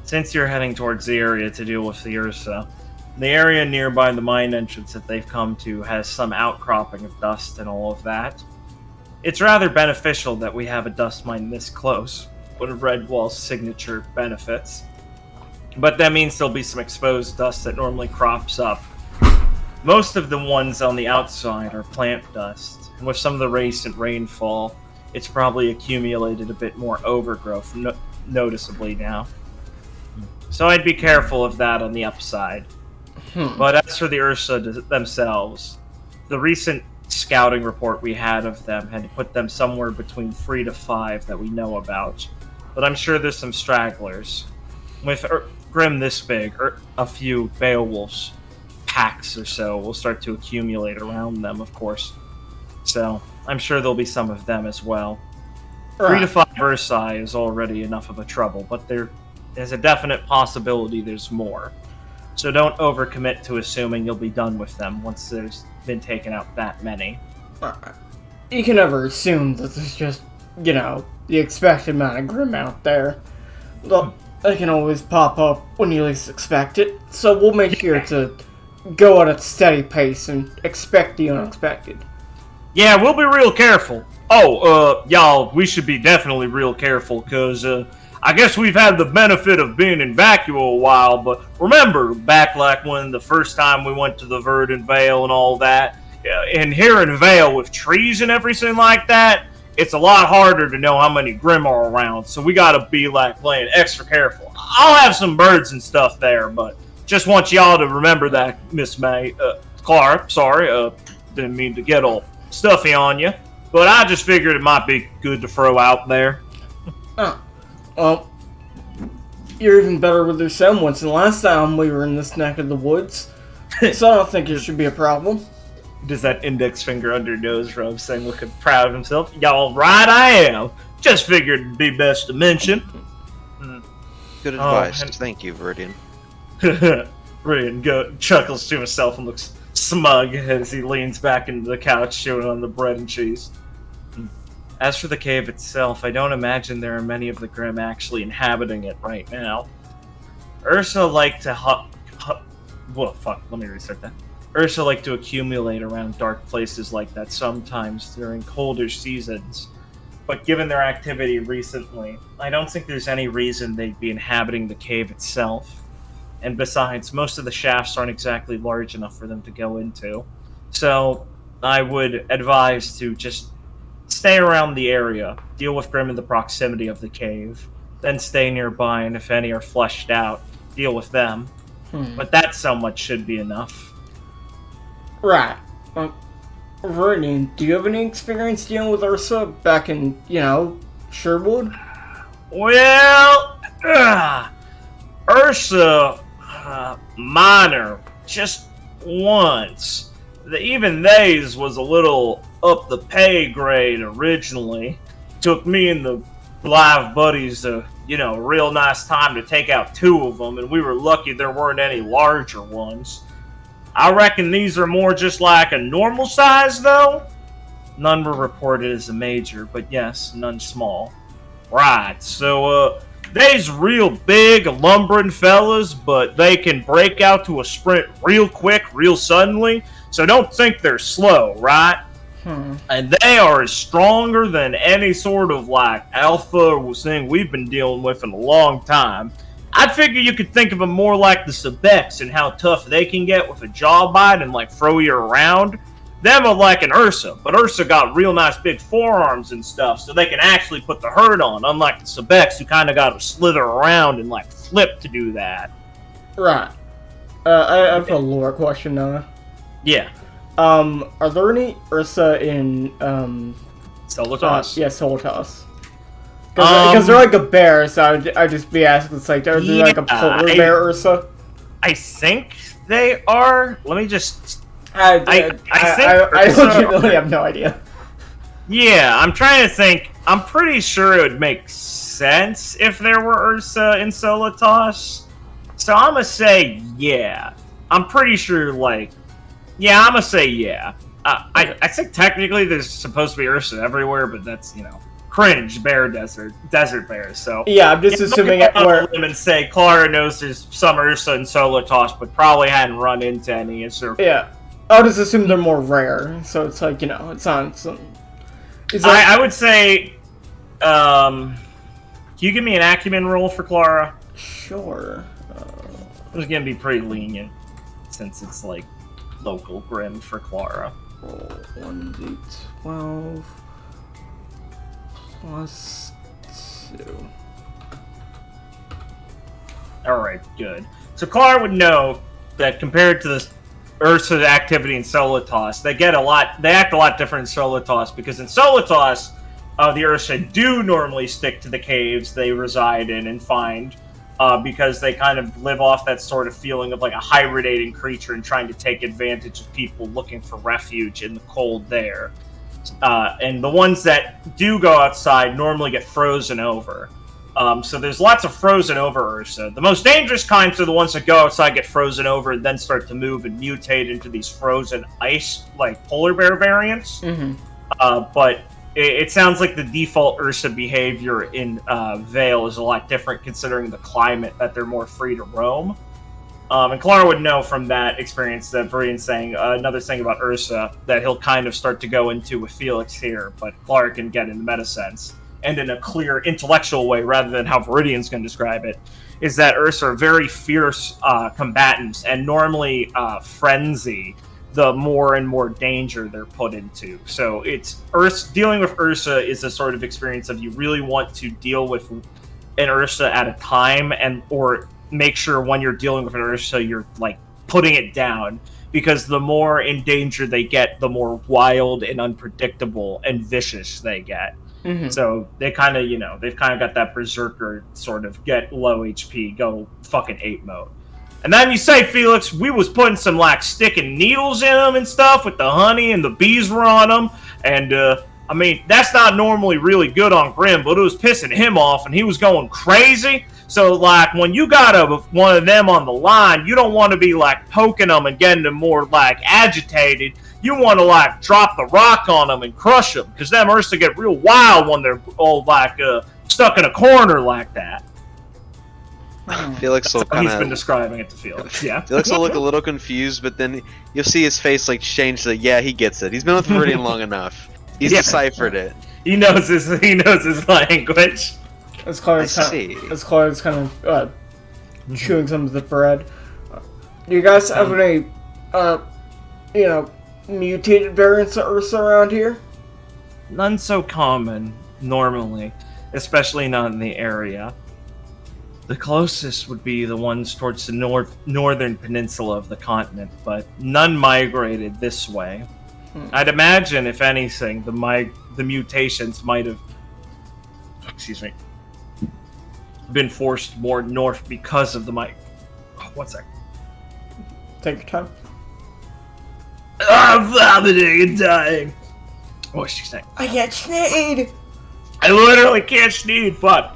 Since you're heading towards the area to deal with the Ursa, the area nearby the mine entrance that they've come to has some outcropping of dust and all of that. It's rather beneficial that we have a dust mine this close, one of Redwall's signature benefits. But that means there'll be some exposed dust that normally crops up. Most of the ones on the outside are plant dust, and with some of the recent rainfall, it's probably accumulated a bit more overgrowth noticeably now. So I'd be careful of that on the upside. But as for the Ursa themselves, the recent scouting report we had of them had put them somewhere between 3 to 5 that we know about. But I'm sure there's some stragglers. With Grim this big, a few Beowulf's packs or so will start to accumulate around them, of course. So I'm sure there'll be some of them as well. 3 to 5 Ursa is already enough of a trouble, but there's a definite possibility there's more. So don't overcommit to assuming you'll be done with them once there's been taken out that many.
You can never assume that there's just, the expected amount of Grim out there. Look, they can always pop up when you least expect it, so we'll make sure to go at a steady pace and expect the unexpected.
Yeah, we'll be real careful. Y'all, we should be definitely real careful, because, I guess we've had the benefit of being in vacuum a while, but remember back like when the first time we went to the Verdant Vale and all that, and here in Vale with trees and everything like that, it's a lot harder to know how many Grim are around, so we gotta be playing extra careful. I'll have some birds and stuff there, but just want y'all to remember that, Miss May. Clark, sorry, didn't mean to get all stuffy on you, but I just figured it might be good to throw out there.
Well, you're even better with your semblance than last time we were in this neck of the woods, so I don't think it should be a problem.
Does that index finger under your nose rub, saying looking proud of himself? Y'all right I am. Just figured it'd be best to mention.
Good advice. Thank you, Viridian.
Viridian chuckles to himself and looks smug as he leans back into the couch chewing on the bread and cheese. As for the cave itself, I don't imagine there are many of the Grim actually inhabiting it right now. Ursa like to let me restart that. Ursa like to accumulate around dark places like that sometimes during colder seasons. But given their activity recently, I don't think there's any reason they'd be inhabiting the cave itself. And besides, most of the shafts aren't exactly large enough for them to go into. So, I would advise to just stay around the area, deal with Grim in the proximity of the cave, then stay nearby, and if any are fleshed out, deal with them. But that somewhat should be enough.
Right. Vernon, do you have any experience dealing with Ursa back in, Sherwood?
Well, Ursa, minor, just once. Even they's was a little up the pay grade originally. Took me and the live buddies a real nice time to take out 2 of them, and we were lucky there weren't any larger ones. I reckon these are more just like a normal size, though. None were reported as a major, but yes, none small. Right, so, they's real big, lumbering fellas, but they can break out to a sprint real quick, real suddenly, so don't think they're slow, right? And they are as stronger than any sort of, alpha thing we've been dealing with in a long time. I'd figure you could think of them more like the Sebex and how tough they can get with a jaw bite and, throw you around. Them are like an Ursa, but Ursa got real nice big forearms and stuff, so they can actually put the hurt on, unlike the Sebex, who kind of got to slither around and, flip to do that.
Right. I have a lore question, Noah.
Yeah.
Are there any Ursa in,
Solitas?
Yeah, Solitas. Because they're like a bear, so I'd just be asking, are they like a polar bear Ursa?
I think they are. Let me just...
I
think
legitimately have no idea.
Yeah, I'm trying to think. I'm pretty sure it would make sense if there were Ursa in Solitas. So I'm gonna say yeah. I'm pretty sure, yeah, I'm gonna say yeah. I think technically there's supposed to be Ursa everywhere, but that's, cringe desert bear. So
Yeah, I'm just assuming it where.
And say Clara knows there's some Ursa in Solitas, but probably hadn't run into any.
Yeah, I'll just assume they're more rare. So it's like, it's on some.
I would say, can you give me an acumen roll for Clara?
Sure.
It's gonna be pretty lenient since it's local grim for Clara.
Roll 1d12 plus 2.
Alright, good. So Clara would know that compared to the Ursa activity in Solitas, they act a lot different in Solitas, because in Solitas, the Ursa do normally stick to the caves they reside in and find, because they kind of live off that sort of feeling of a hibernating creature and trying to take advantage of people looking for refuge in the cold there. And the ones that do go outside normally get frozen over. So there's lots of frozen over Ursa. The most dangerous kinds are the ones that go outside, get frozen over, and then start to move and mutate into these frozen ice, polar bear variants.
Mm-hmm.
But it sounds like the default Ursa behavior in Vale is a lot different, considering the climate, that they're more free to roam. And Clara would know from that experience that Viridian's saying another thing about Ursa that he'll kind of start to go into with Felix here, but Clara can get in the meta sense and in a clear intellectual way rather than how Viridian's going to describe it, is that Ursa are very fierce combatants and normally frenzy the more and more danger they're put into. So it's dealing with Ursa is a sort of experience of you really want to deal with an Ursa at a time, or make sure when you're dealing with an Ursa you're putting it down, because the more in danger they get, the more wild and unpredictable and vicious they get.
Mm-hmm.
So they kind of, they've kind of got that berserker sort of get low HP, go fucking ape mode. And then you say, Felix, we was putting some sticking needles in them and stuff with the honey, and the bees were on them. And, that's not normally really good on Grim, but it was pissing him off and he was going crazy. So, when you got one of them on the line, you don't want to be, poking them and getting them more, agitated. You want to, drop the rock on them and crush them, because them Ursa get real wild when they're all, stuck in a corner like that.
Felix will kind
He's been
of.
describing it to Felix, yeah.
Felix will look a little confused, but then you'll see his face change to, yeah, he gets it. He's been with Viridian long enough. He's deciphered it.
He knows his language.
As Clara's kind of chewing some of the bread. Do you guys have any, mutated variants of Ursa around here?
None so common, normally. Especially not in the area. The closest would be the ones towards the northern peninsula of the continent, but none migrated this way. I'd imagine, if anything, the mutations might have been forced more north because of the one sec.
Take your time.
I'm vomiting and dying. What's she saying?
I can't sneeze!
I literally can't sneeze, fuck.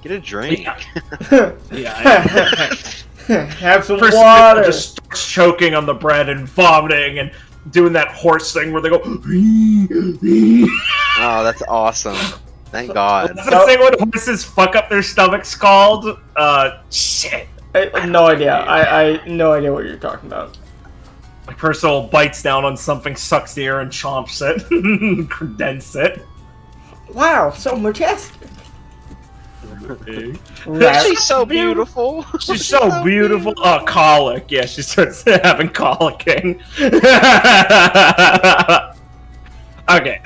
Get a drink.
Yeah.
Have some
Person
water!
just starts choking on the bread and vomiting and doing that horse thing where they go.
Oh, that's awesome. Thank God.
What's the thing when horses fuck up their stomachs called? Shit.
I have no idea. I no idea what you're talking about.
My personal bites down on something, sucks the air, and chomps it. Credense it.
Wow, so majestic.
She's so beautiful.
She's so beautiful. Oh, colic. Yeah, she starts having colicking. Okay,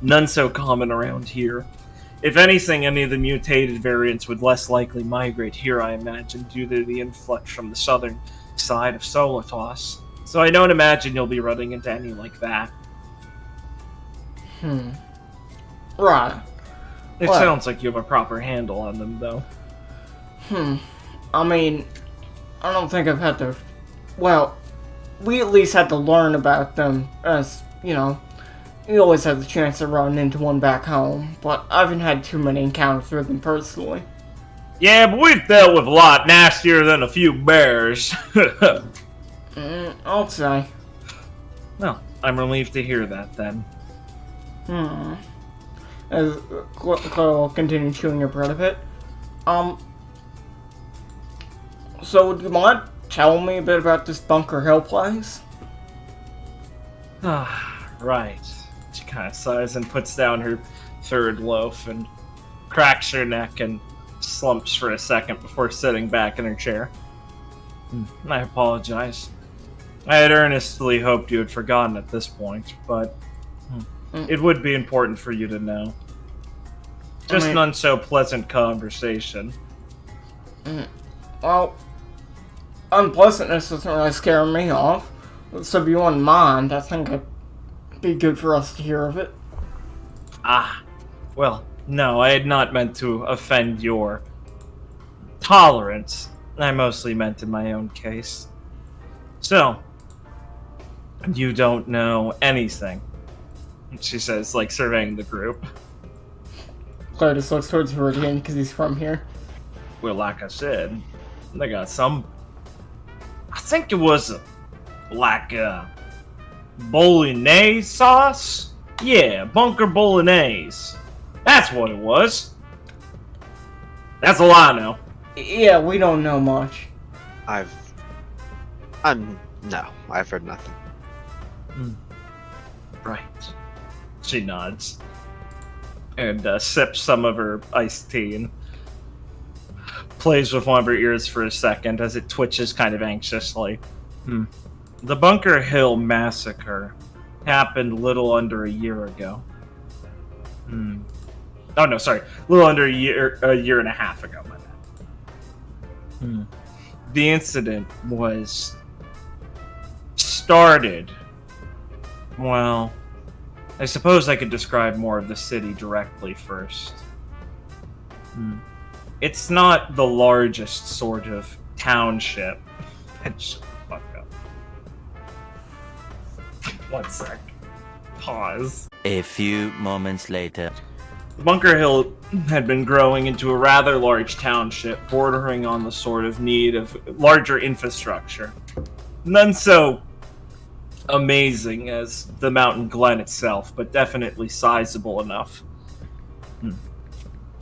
none so common around here. If anything, any of the mutated variants would less likely migrate here, I imagine, due to the influx from the southern side of Solitas. So I don't imagine you'll be running into any like that.
Right.
It
What?
sounds like you have a proper handle on them, though.
I mean, I don't think I've had to well, we at least had to learn about them, as, you know, you always have the chance to run into one back home, but I haven't had too many encounters with them personally.
Yeah, but we've dealt with a lot nastier than a few bears.
I'll say.
Well, I'm relieved to hear that then.
As Claire will continue chewing her bread a bit. So would you mind telling me a bit about this Bunker Hill place?
Right. She kind of sighs and puts down her third loaf and cracks her neck and slumps for a second before sitting back in her chair. I apologize. I had earnestly hoped you had forgotten at this point, but it would be important for you to know. Just an unso-pleasant conversation.
Well, unpleasantness doesn't really scare me off. So if you wouldn't mind, I think it'd be good for us to hear of it.
Well, no, I had not meant to offend your tolerance. I mostly meant in my own case. So, you don't know anything, she says, like surveying the group.
Claire just looks towards Viridian because he's from here.
Well, like I said, they got some... I think it was like bolognese sauce? Yeah, bunker bolognese. That's what it was. That's all I know.
Yeah, we don't know much.
I've heard nothing.
Right. She nods. And sips some of her iced tea and plays with one of her ears for a second as it twitches kind of anxiously. The Bunker Hill massacre happened little under a year ago. Oh no, sorry. A little under a year and a half ago, my bad. The incident was started... Well, I suppose I could describe more of the city directly first. It's not the largest sort of township. Shut the fuck up. One sec. Pause.
A few moments later.
Bunker Hill had been growing into a rather large township, bordering on the sort of need of larger infrastructure. None so amazing as the Mountain Glen itself, but definitely sizable enough.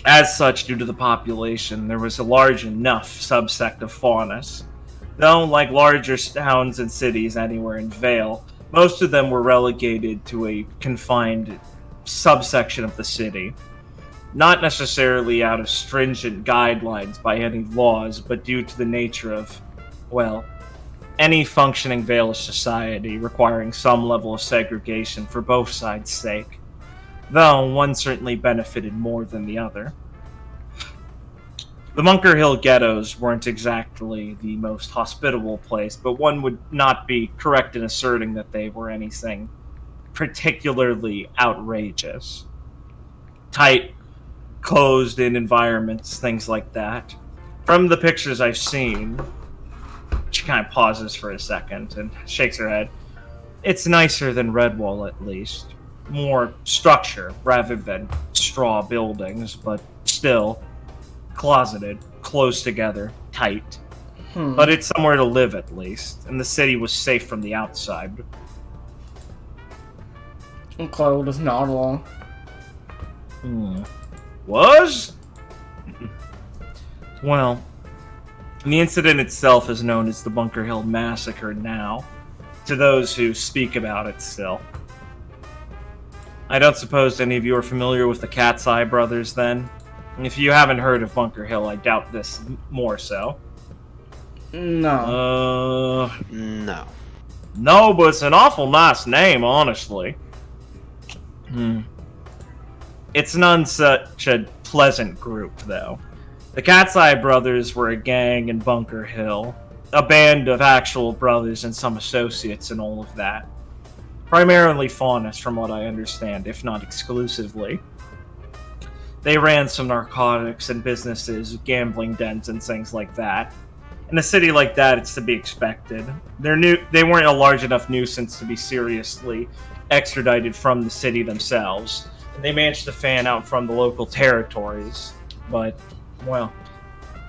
As such, due to the population, there was a large enough subsect of faunus. Though, like larger towns and cities anywhere in Vale, most of them were relegated to a confined subsection of the city. Not necessarily out of stringent guidelines by any laws, but due to the nature of, well, any functioning Vale society requiring some level of segregation for both sides' sake. Though one certainly benefited more than the other. The Bunker Hill ghettos weren't exactly the most hospitable place, but one would not be correct in asserting that they were anything particularly outrageous. Tight, closed-in environments, things like that. From the pictures I've seen, she kind of pauses for a second and shakes her head. It's nicer than Redwall, at least. More structure rather than straw buildings, but still closeted, close together, tight. But it's somewhere to live at least, and the city was safe from the outside.
And Claire will just nod along.
Was? Well, the incident itself is known as the Bunker Hill Massacre now, to those who speak about it still. I don't suppose any of you are familiar with the Cat's Eye brothers, then? If you haven't heard of Bunker Hill, I doubt this more so.
No.
No.
No, but it's an awful nice name, honestly. It's none such a pleasant group, though. The Cat's Eye brothers were a gang in Bunker Hill, a band of actual brothers and some associates and all of that. Primarily faunus, from what I understand, if not exclusively. They ran some narcotics and businesses, gambling dens and things like that.
In a city like that, it's to be expected. They weren't a large enough nuisance to be seriously extradited from the city themselves. And they managed to fan out from the local territories. But, well,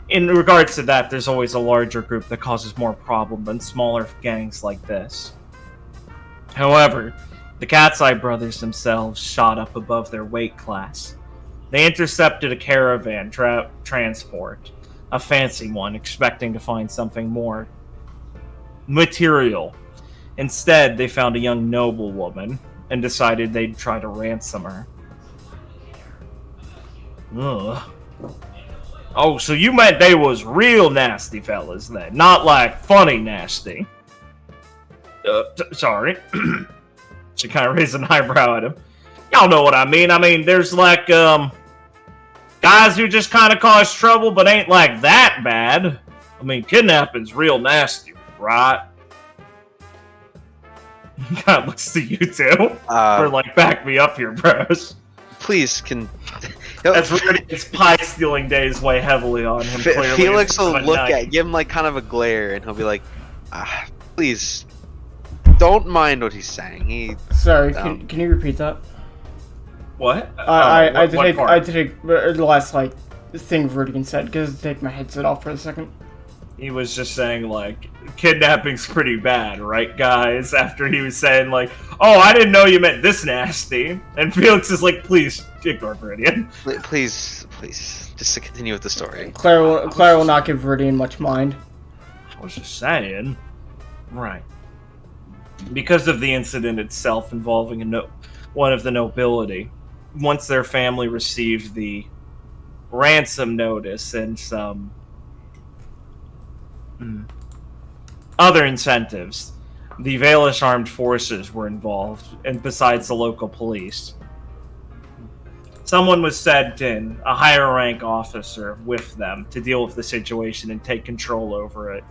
in regards to that, there's always a larger group that causes more problem than smaller gangs like this. However, the Cat's Eye brothers themselves shot up above their weight class. They intercepted a caravan transport, a fancy one, expecting to find something more material. Instead, they found a young noblewoman and decided they'd try to ransom her. Ugh. Oh, so you meant they was real nasty fellas then, not like funny nasty. Sorry. She kind of raised an eyebrow at him. Y'all know what I mean. I mean, there's like, guys who just kind of cause trouble, but ain't like that bad. I mean, kidnapping's real nasty, right? God looks to you two. For like, back me up here, bros.
Please,
That's really, his pie stealing days weigh heavily on him.
Felix will give him like kind of a glare, and he'll be like, please, don't mind what he's saying.
Sorry, can you repeat that?
What?
I had to take the last like thing Vertigan said because I had to take my headset off for a second.
He was just saying like kidnapping's pretty bad, right, guys? After he was saying like, "Oh, I didn't know you meant this nasty," and Felix is like, "Please ignore Viridian.
Please, just to continue with the story."
Claire will not give Viridian much mind.
I was just saying, right? Because of the incident itself involving one of the nobility, once their family received the ransom notice and some other incentives, the Valish armed forces were involved, and besides the local police. Someone was sent in, a higher rank officer, with them to deal with the situation and take control over it.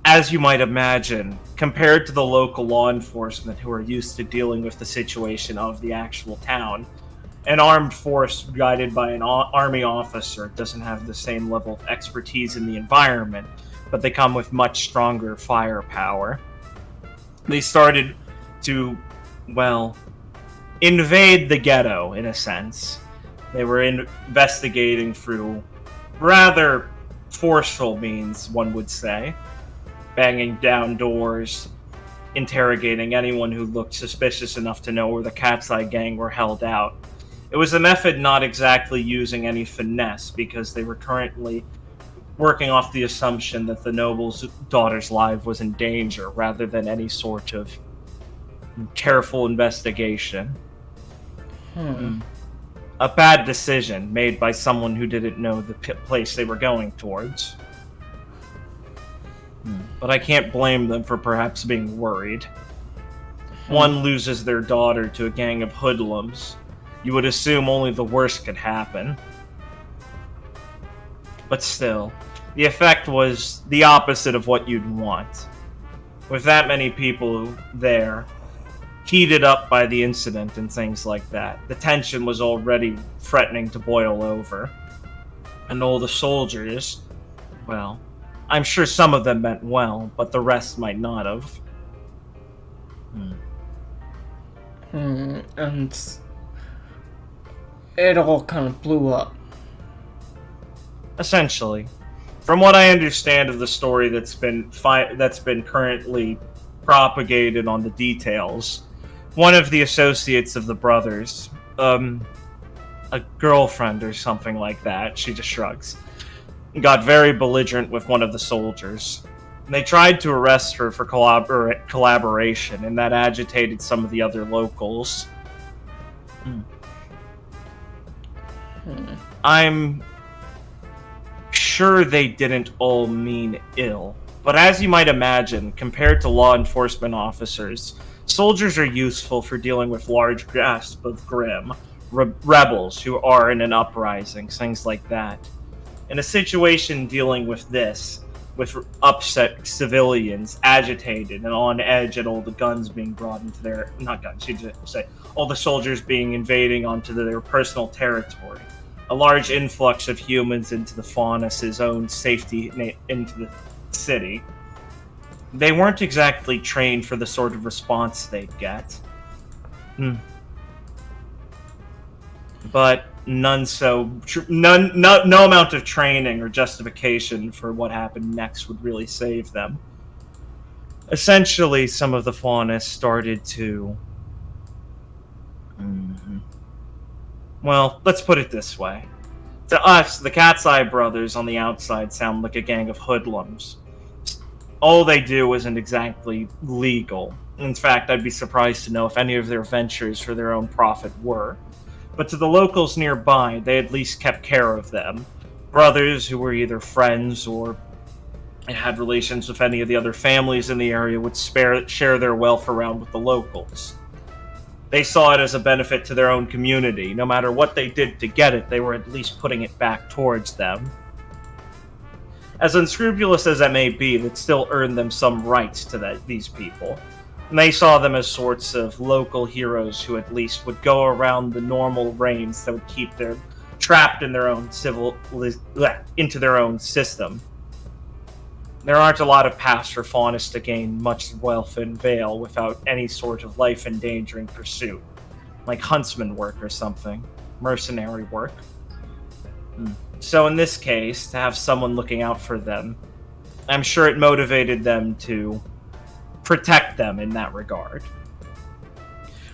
As you might imagine, compared to the local law enforcement who are used to dealing with the situation of the actual town, an armed force guided by an army officer doesn't have the same level of expertise in the environment, but they come with much stronger firepower. They started to, well, invade the ghetto, in a sense. They were investigating through rather forceful means, one would say. Banging down doors, interrogating anyone who looked suspicious enough to know where the Cat's Eye gang were held out. It was a method not exactly using any finesse, because they were currently working off the assumption that the noble's daughter's life was in danger, rather than any sort of careful investigation. A bad decision made by someone who didn't know the place they were going towards. But I can't blame them for perhaps being worried. One loses their daughter to a gang of hoodlums. You would assume only the worst could happen. But still, the effect was the opposite of what you'd want. With that many people there, heated up by the incident and things like that, the tension was already threatening to boil over. And all the soldiers, well, I'm sure some of them meant well, but the rest might not have.
And it all kind of blew up.
Essentially. From what I understand of the story that's been currently propagated on the details, one of the associates of the brothers, a girlfriend or something like that, she just shrugs, got very belligerent with one of the soldiers. They tried to arrest her for collaboration, and that agitated some of the other locals. I'm sure they didn't all mean ill, but as you might imagine, compared to law enforcement officers, soldiers are useful for dealing with large grasps of grim rebels who are in an uprising, things like that. In a situation dealing with this, with upset civilians, agitated and on edge, and all the guns being brought into all the soldiers being invading onto their personal territory, a large influx of humans into the Faunus' own safety into the city. They weren't exactly trained for the sort of response they'd get. But no amount of training or justification for what happened next would really save them. Essentially, some of the Faunus started to... Well, let's put it this way. To us, the Cat's Eye brothers on the outside sound like a gang of hoodlums. All they do isn't exactly legal. In fact, I'd be surprised to know if any of their ventures for their own profit were. But to the locals nearby, they at least kept care of them. Brothers who were either friends or had relations with any of the other families in the area would share their wealth around with the locals. They saw it as a benefit to their own community. No matter what they did to get it, they were at least putting it back towards them. As unscrupulous as that may be, it still earned them some rights to these people. And they saw them as sorts of local heroes who at least would go around the normal reins that would keep them trapped in their own into their own system. There aren't a lot of paths for Faunus to gain much wealth in Vale without any sort of life-endangering pursuit, like huntsman work or something, mercenary work. So in this case, to have someone looking out for them, I'm sure it motivated them to protect them in that regard.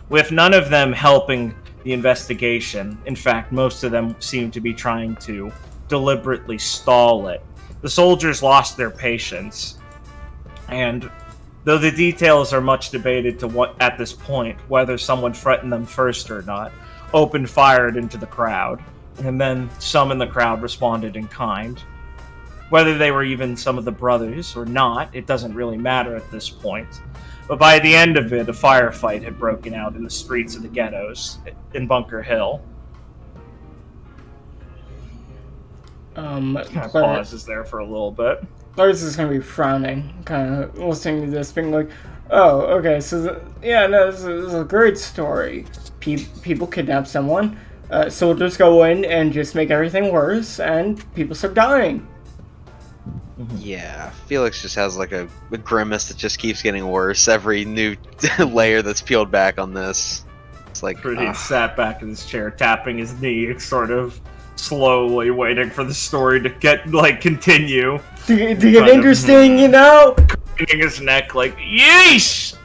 With none of them helping the investigation, in fact, most of them seem to be trying to deliberately stall it, the soldiers lost their patience. And though the details are much debated at this point, whether someone threatened them first or not, opened fire into the crowd, and then some in the crowd responded in kind. Whether they were even some of the brothers or not, it doesn't really matter at this point. But by the end of it, a firefight had broken out in the streets of the ghettos in Bunker Hill. Kind of pauses there for a little bit.
Lars is going to be frowning, kind of listening to this, being like, oh, okay, so, this is a great story. People kidnap someone, soldiers go in and just make everything worse, and people start dying.
Yeah, Felix just has like a grimace that just keeps getting worse every new layer that's peeled back on this. It's like...
He sat back in his chair, tapping his knee, sort of slowly waiting for the story to continue.
To get interesting, you know?
Craning his neck like, yeesh!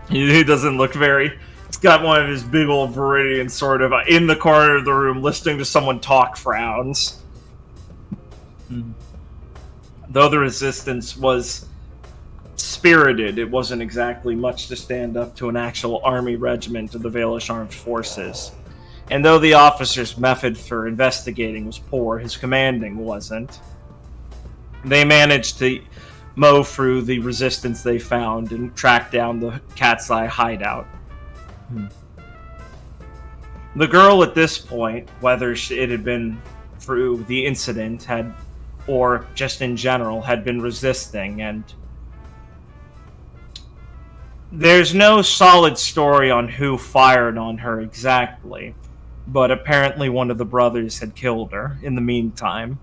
He doesn't look very... He's got one of his big old Viridian sort of in the corner of the room listening to someone talk frowns. Though the resistance was spirited, it wasn't exactly much to stand up to an actual army regiment of the Valish Armed Forces. And though the officer's method for investigating was poor, his commanding wasn't. They managed to mow through the resistance they found and track down the Cat's Eye hideout. The girl at this point, whether it had been through the incident or just in general, had been resisting, and there's no solid story on who fired on her exactly, but apparently one of the brothers had killed her in the meantime.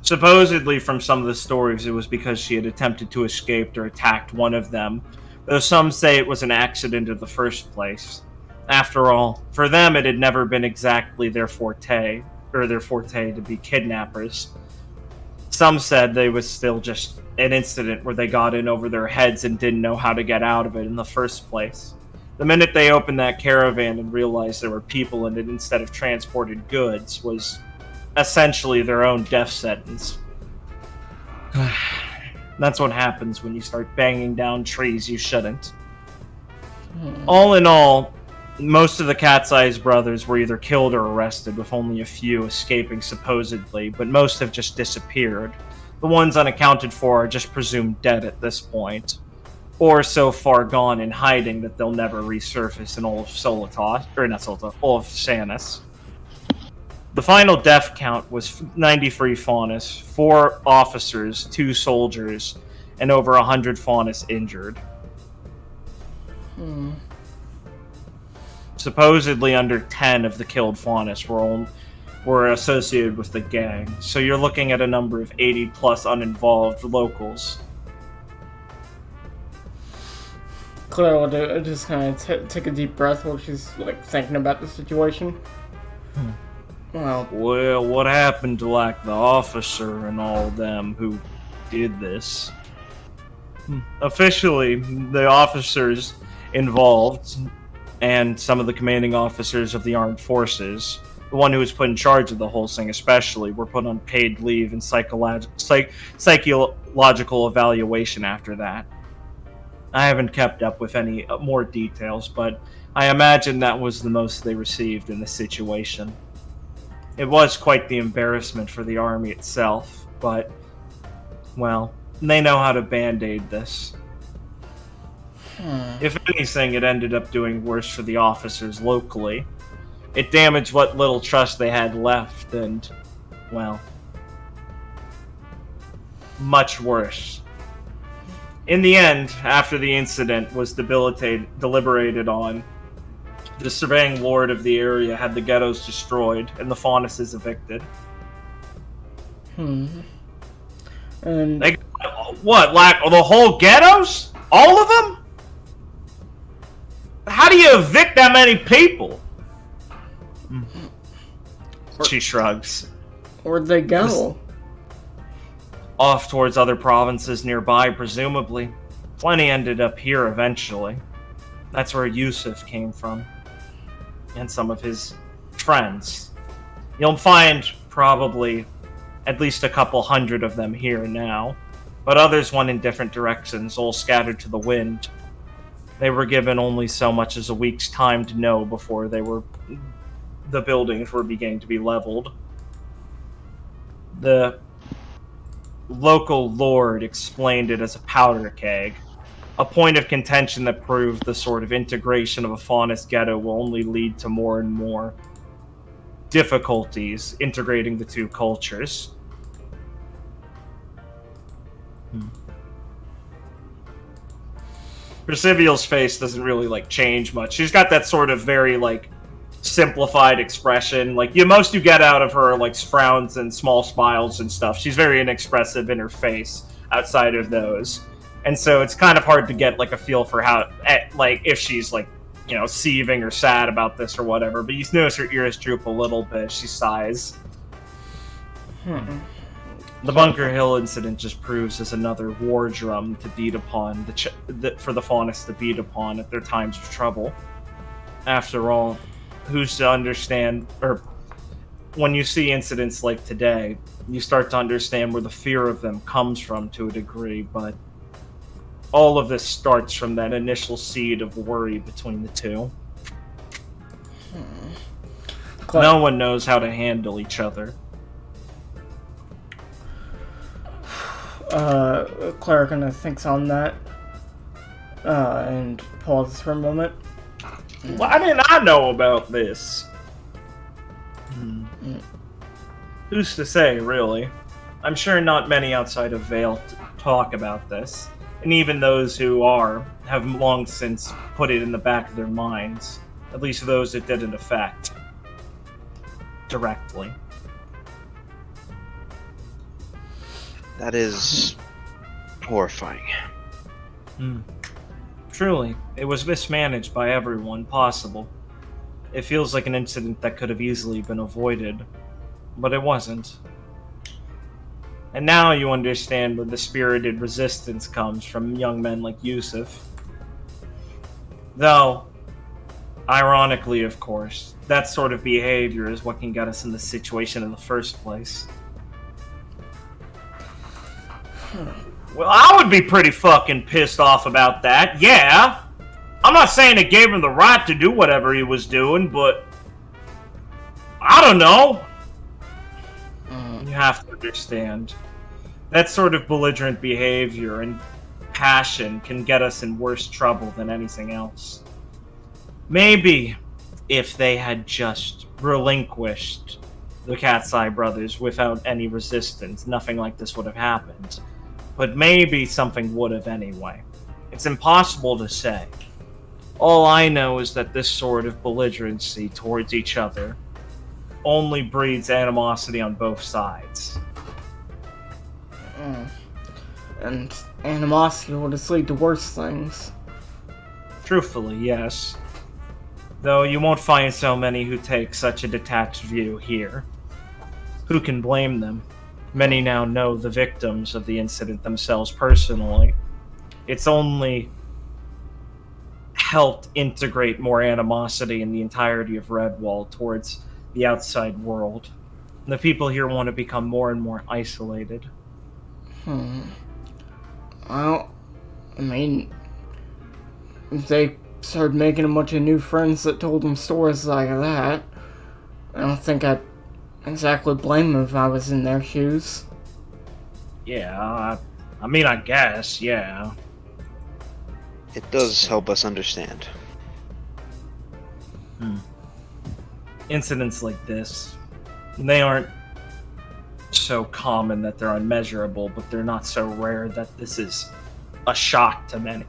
Supposedly, from some of the stories, it was because she had attempted to escape or attacked one of them, though some say it was an accident in the first place. After all, for them it had never been exactly their forte to be kidnappers. Some said they was still just an incident where they got in over their heads and didn't know how to get out of it in the first place. The minute they opened that caravan and realized there were people in it instead of transported goods was essentially their own death sentence. That's what happens when you start banging down trees you shouldn't. All in all, most of the Cat's Eye's brothers were either killed or arrested, with only a few escaping supposedly, but most have just disappeared. The ones unaccounted for are just presumed dead at this point, or so far gone in hiding that they'll never resurface in all of all of Sanus. The final death count was 93 Faunus, 4 officers, 2 soldiers, and over 100 Faunus injured.
Supposedly under 10 of the killed faunists were associated with the gang. So you're looking at a number of 80 plus uninvolved locals.
Claire will just kind of take a deep breath while she's like thinking about the situation. Well,
what happened to like the officer and all of them who did this? Officially, the officers involved and some of the commanding officers of the armed forces, the one who was put in charge of the whole thing especially, were put on paid leave and psychological evaluation after that. I haven't kept up with any more details, but I imagine that was the most they received in the situation. It was quite the embarrassment for the army itself, but, well, they know how to band-aid this. If anything, it ended up doing worse for the officers locally. It damaged what little trust they had left, and, well, much worse. In the end, after the incident was deliberated on, the surveying lord of the area had the ghettos destroyed and the faunuses evicted.
And
What, like the whole ghettos? All of them? How do you evict that many people? She shrugs.
Where'd they go?
Off towards other provinces nearby, presumably. Plenty ended up here eventually. That's where Yusuf came from. And some of his friends. You'll find probably at least a couple hundred of them here now. But others went in different directions, all scattered to the wind. They were given only so much as a week's time to know before the buildings were beginning to be leveled. The local lord explained it as a powder keg, a point of contention that proved the sort of integration of a faunist ghetto will only lead to more and more difficulties integrating the two cultures. Percival's face doesn't really change much. She's got that sort of very simplified expression. Most you get out of her are frowns and small smiles and stuff. She's very inexpressive in her face outside of those. And so it's kind of hard to get a feel for how if she's seething or sad about this or whatever. But you notice her ears droop a little bit. She sighs. The Bunker Hill incident just proves as another war drum to beat upon for the faunists to beat upon at their times of trouble. After all, who's to understand, or when you see incidents like today, you start to understand where the fear of them comes from to a degree, but all of this starts from that initial seed of worry between the two. No one knows how to handle each other.
Clara kind of thinks on that, and pauses for a moment.
Why didn't I know about this? Who's to say, really? I'm sure not many outside of Vale talk about this, and even those who have long since put it in the back of their minds, at least those it didn't affect directly.
That is horrifying.
Truly, it was mismanaged by everyone possible. It feels like an incident that could have easily been avoided, but it wasn't. And now you understand where the spirited resistance comes from young men like Yusuf. Though, ironically, of course, that sort of behavior is what can get us in this situation in the first place. Well, I would be pretty fucking pissed off about that, yeah. I'm not saying it gave him the right to do whatever he was doing, but I don't know. You have to understand. That sort of belligerent behavior and passion can get us in worse trouble than anything else. Maybe if they had just relinquished the Cat's Eye brothers without any resistance, nothing like this would have happened. But maybe something would have anyway. It's impossible to say. All I know is that this sort of belligerency towards each other only breeds animosity on both sides.
And animosity will just lead to worse things.
Truthfully, yes. Though you won't find so many who take such a detached view here. Who can blame them? Many now know the victims of the incident themselves personally. It's only helped integrate more animosity in the entirety of Redwall towards the outside world. The people here want to become more and more isolated.
Well, I mean, if they started making a bunch of new friends that told them stories like that, I don't think I'd exactly blame them if I was in their shoes.
Yeah, I mean, I guess, yeah.
It does help us understand.
Incidents like this, they aren't so common that they're unmeasurable, but they're not so rare that this is a shock to many.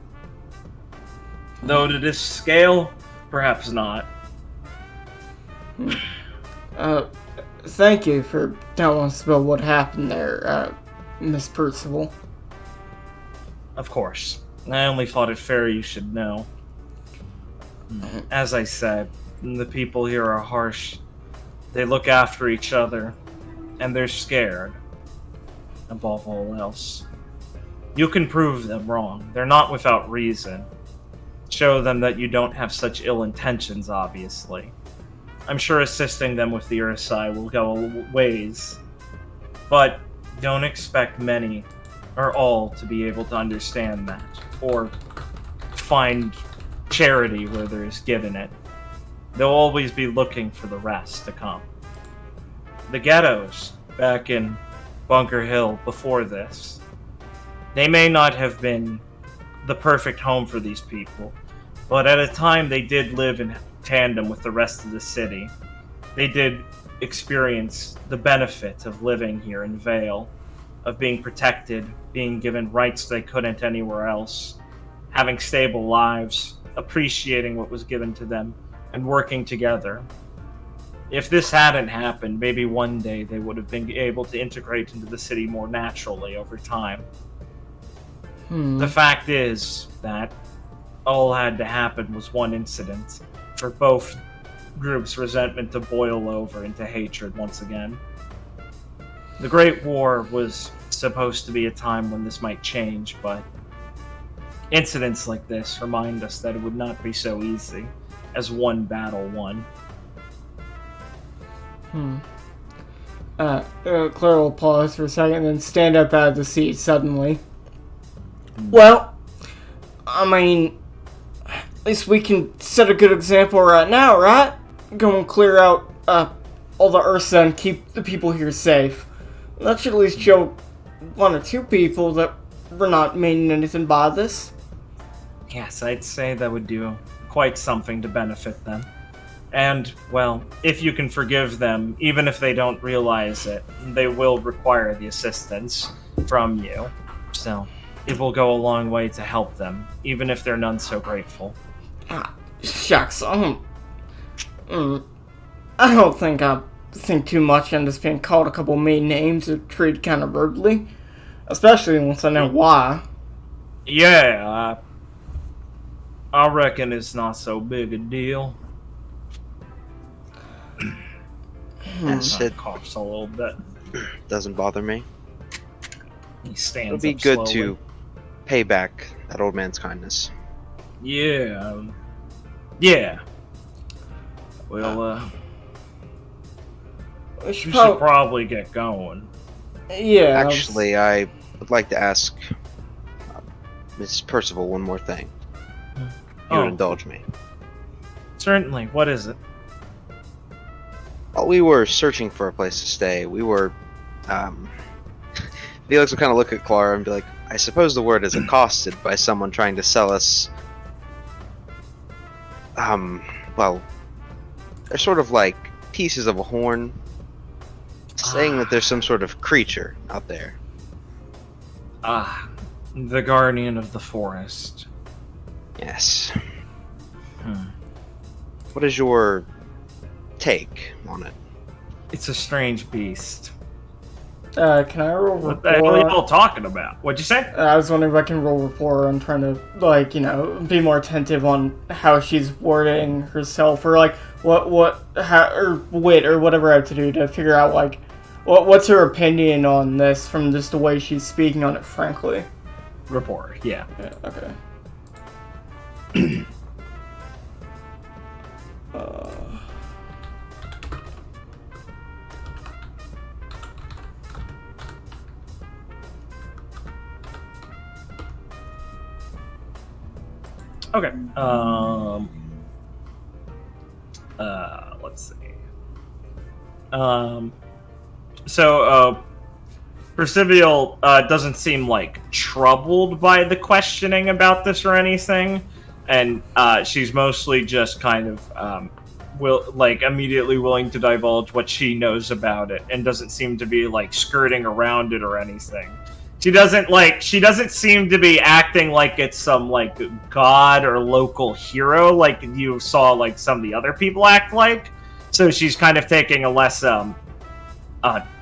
Though to this scale, perhaps not.
Thank you for telling us about what happened there, Miss Percival.
Of course. I only thought it fair you should know. As I said, the people here are harsh. They look after each other, and they're scared. Above all else. You can prove them wrong. They're not without reason. Show them that you don't have such ill intentions, obviously. I'm sure assisting them with the Ursa will go a ways. But don't expect many or all to be able to understand that, or find charity where there is given it. They'll always be looking for the rest to come. The Ghettos, back in Bunker Hill before this, they may not have been the perfect home for these people, but at a time they did live in tandem with the rest of the city. They did experience the benefit of living here in Vale, of being protected, being given rights they couldn't anywhere else, having stable lives, appreciating what was given to them, and working together. If this hadn't happened, maybe one day they would have been able to integrate into the city more naturally over time. The fact is that all had to happen was one incident for both groups' resentment to boil over into hatred once again. The Great War was supposed to be a time when this might change, but incidents like this remind us that it would not be so easy as one battle won.
Claire will pause for a second and then stand up out of the seat suddenly. Well, I mean, at least we can set a good example right now, right? Go and clear out all the Ursa and keep the people here safe. That should at least show one or two people that we're not meaning anything by this.
Yes, I'd say that would do quite something to benefit them. And, well, if you can forgive them, even if they don't realize it, they will require the assistance from you. So, it will go a long way to help them, even if they're none so grateful.
Shucks, I don't think I think too much on just being called a couple mean names or treated kind of rudely. Especially once I know why.
Yeah, I reckon it's not so big a deal.
Yes, it
Coughs a little bit.
doesn't bother me.
He stands
It'll be
up
good
slowly.
to pay back that old man's kindness.
Yeah. Yeah. Well,
We
we
should
should probably get going.
Yeah.
Actually, I would like to ask Miss Percival one more thing. You
Oh.
would indulge me.
Certainly. What is it?
While we were searching for a place to stay, we were, Felix would kind of look at Clara and be like, I suppose the word is accosted by someone trying to sell us, well, they're sort of like pieces of a horn, saying that there's some sort of creature out there.
The guardian of the forest.
Yes. What is your take on it?
It's a strange beast.
Can I roll
What the hell are
rapport?
y'all talking about? What'd you say?
I was wondering if I can roll rapport. I'm trying to, like, be more attentive on how she's wording herself, or like or wit, or whatever I have to do to figure out like what's her opinion on this from just the way she's speaking on it. Frankly.
Rapport, yeah.
Yeah. Okay.
Okay. Let's see. Percival doesn't seem like troubled by the questioning about this or anything, and she's mostly just kind of immediately willing to divulge what she knows about it, and doesn't seem to be like skirting around it or anything. She doesn't seem to be acting like it's some like god or local hero like you saw like some of the other people act like. So she's kind of taking a less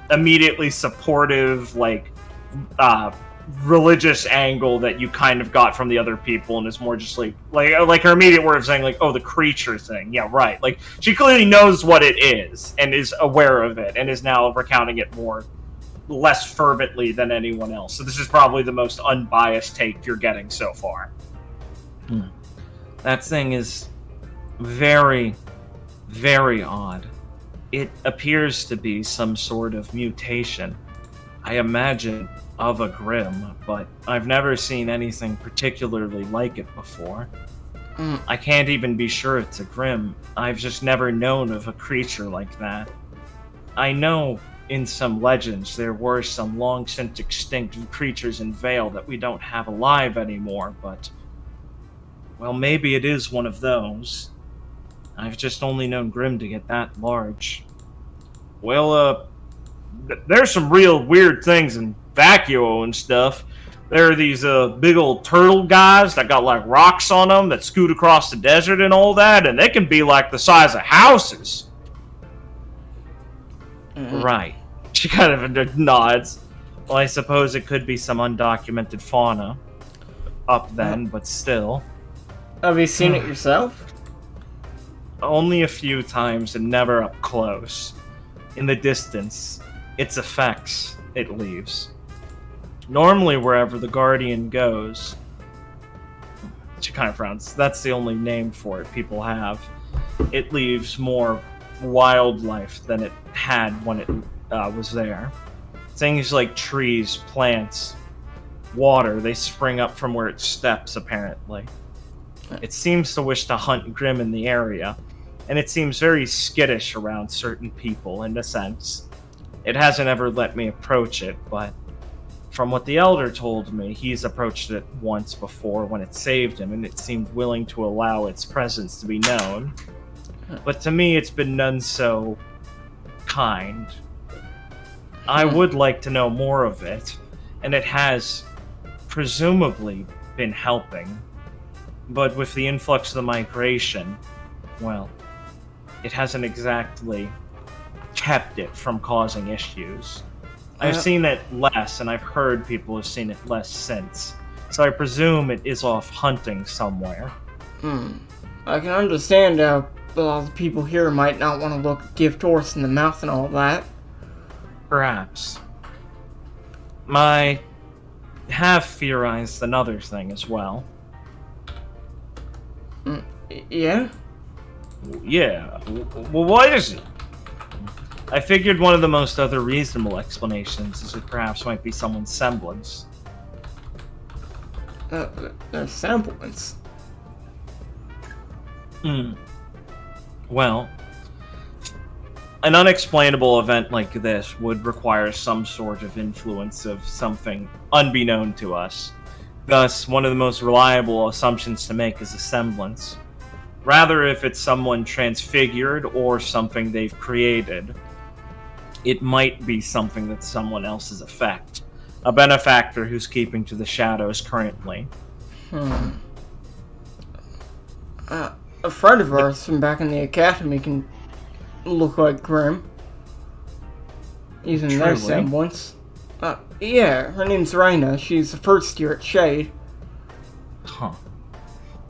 immediately supportive religious angle that you kind of got from the other people, and is more just like her immediate word of saying like, oh, the creature thing. Yeah, right. Like she clearly knows what it is and is aware of it and is now recounting it less fervently than anyone else. So this is probably the most unbiased take you're getting so far. That thing is very, very odd. It appears to be some sort of mutation, I imagine, of a Grimm, but I've never seen anything particularly like it before. I can't even be sure it's a Grimm. I've just never known of a creature like that. I know in some legends there were some long since extinct creatures in Vale that we don't have alive anymore, but well, maybe it is one of those. I've just only known Grimm to get that large. Well, there's some real weird things in Vacuo and stuff. There are these big old turtle guys that got like rocks on them that scoot across the desert and all that, and they can be like the size of houses. Right. She kind of nods. Well, I suppose it could be some undocumented fauna up then, but still.
Have you seen it yourself?
Only a few times and never up close. In the distance, its effects it leaves. Normally, wherever the Guardian goes, she kind of frowns. That's the only name for it people have. It leaves more wildlife than it had when it was there. Things like trees, plants, water, they spring up from where it steps, apparently. It seems to wish to hunt Grimm in the area, and it seems very skittish around certain people, in a sense. It hasn't ever let me approach it, but from what the Elder told me, he's approached it once before when it saved him, and it seemed willing to allow its presence to be known. But to me, it's been none so kind. I would like to know more of it, and it has presumably been helping. But with the influx of the migration, well, it hasn't exactly kept it from causing issues. I've seen it less, and I've heard people have seen it less since. So I presume it is off hunting somewhere.
I can understand how a lot of people here might not want to look a gift horse in the mouth and all that.
Perhaps. I have theorized another thing as well.
Yeah?
Yeah. Well, what is it? I figured one of the most other reasonable explanations is it perhaps might be someone's semblance.
Their semblance?
Well, an unexplainable event like this would require some sort of influence of something unbeknown to us. Thus, one of the most reliable assumptions to make is a semblance. Rather, if it's someone transfigured or something they've created, it might be something that's someone else's effect. A benefactor who's keeping to the shadows currently.
A friend of ours from back in the academy can look like Grim. Using their
Truly?
semblance. Yeah, her name's Raina. She's the first year at Shade.
Huh.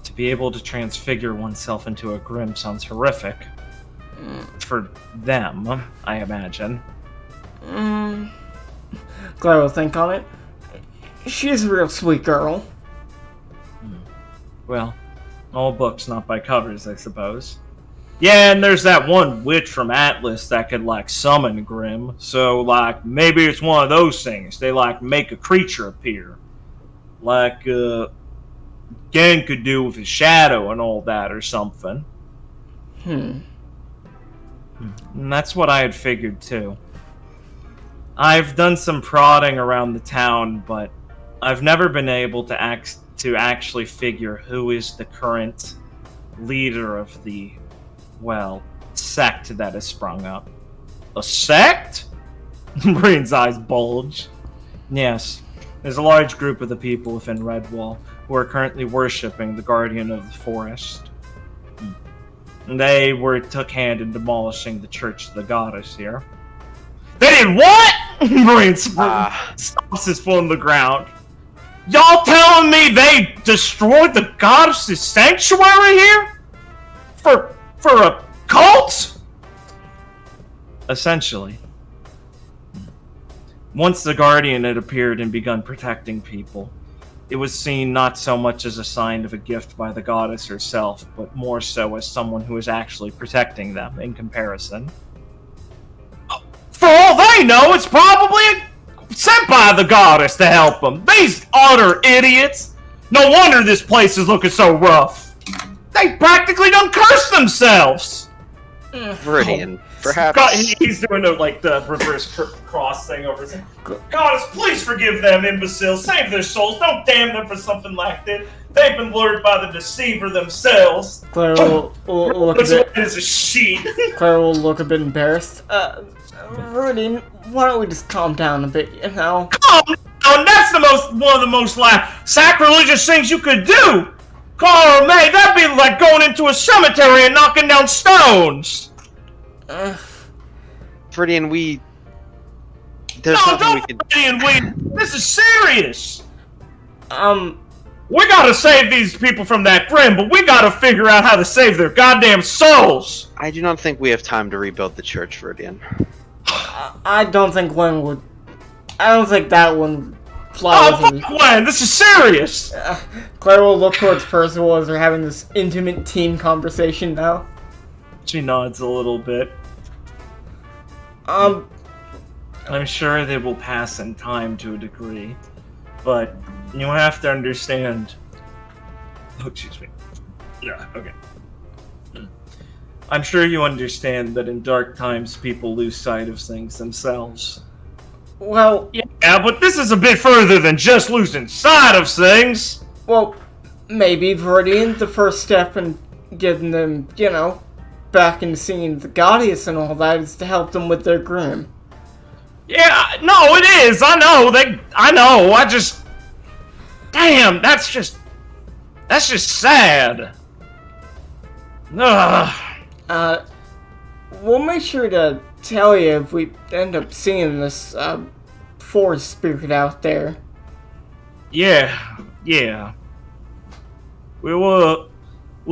To be able to transfigure oneself into a Grim sounds horrific. For them, I imagine.
Glad we'll think on it. She's a real sweet girl.
Well, all books not by covers, I suppose. Yeah, and there's that one witch from Atlas that could, like, summon Grim. So, like, maybe it's one of those things. They, like, make a creature appear. Like, Gen could do with his shadow and all that or something. And that's what I had figured, too. I've done some prodding around the town, but I've never been able to actually figure who is the current leader of the, well, sect that has sprung up. A sect? Breen's eyes bulge. Yes, there's a large group of the people within Redwall who are currently worshipping the Guardian of the Forest. And they took hand in demolishing the Church of the Goddess here. They did what? Breen stomps his foot on the ground. Y'all telling me they destroyed the Goddess's sanctuary here? For a cult? Essentially. Once the Guardian had appeared and begun protecting people, it was seen not so much as a sign of a gift by the goddess herself, but more so as someone who was actually protecting them in comparison. For all they know, it's probably sent by the goddess to help them. These utter idiots! No wonder this place is looking so rough. They practically done cursed themselves!
Viridian, perhaps.
He's doing the reverse cross thing over his head. Goddess, please forgive them, imbeciles. Save their souls. Don't damn them for something like this. They've been lured by the deceiver themselves.
Claire will look a bit.
Is a sheet.
Claire will look a bit embarrassed. Viridian, why don't we just calm down a bit, you know?
Calm down. That's one of the most sacrilegious things you could do. Carl May, that'd be like going into a cemetery and knocking down stones.
Viridian,
This is serious.
We
gotta save these people from that Grim, but we gotta figure out how to save their goddamn souls.
I do not think we have time to rebuild the church, Viridian.
I don't think Gwen would. I don't think that one fly with him.
Gwen, this is serious.
Claire will look towards Percival as they're having this intimate team conversation now.
She nods a little bit. I'm sure they will pass in time to a degree, but you have to understand. Oh, excuse me. Yeah, okay. I'm sure you understand that in dark times people lose sight of things themselves.
Well,
yeah, but this is a bit further than just losing sight of things.
Well, maybe Viridian, the first step in getting them, back into seeing the Goddess and all that is to help them with their Grim.
Yeah, no, it is. I know. Damn, that's just sad. Ugh.
We'll make sure to tell you if we end up seeing this, forest spirit out there.
Yeah. We'll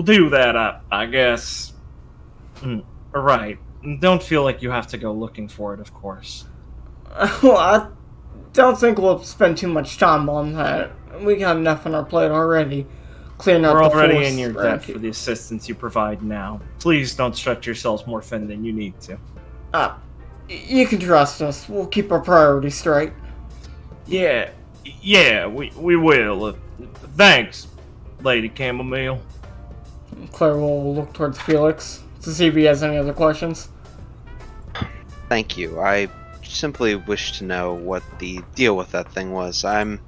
do that, I guess. Alright. Don't feel like you have to go looking for it, of course.
Well, I don't think we'll spend too much time on that. We got enough on our plate already. Clearing out
We're
the
already
forest
in your debt for the assistance you provide now. Please don't stretch yourselves more thin than you need to.
You can trust us. We'll keep our priorities straight.
Yeah, we will. Thanks, Lady Chamomile.
Claire will look towards Felix to see if he has any other questions.
Thank you. I simply wish to know what the deal with that thing was. I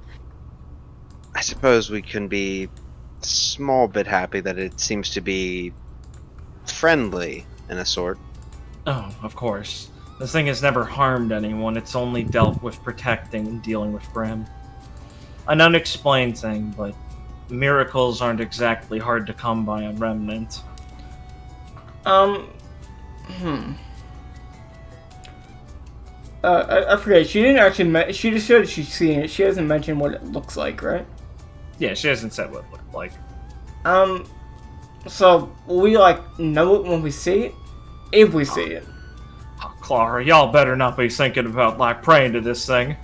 suppose we can be a small bit happy that it seems to be friendly, in a sort.
Oh, of course. This thing has never harmed anyone, it's only dealt with protecting and dealing with Grim. An unexplained thing, but miracles aren't exactly hard to come by on Remnant.
I forget. She didn't actually. She just said she's seen it. She hasn't mentioned what it looks like, right?
Yeah, she hasn't said what it looked like.
So will we know it when we see it? If we see it.
Oh, Clara, y'all better not be thinking about praying to this thing.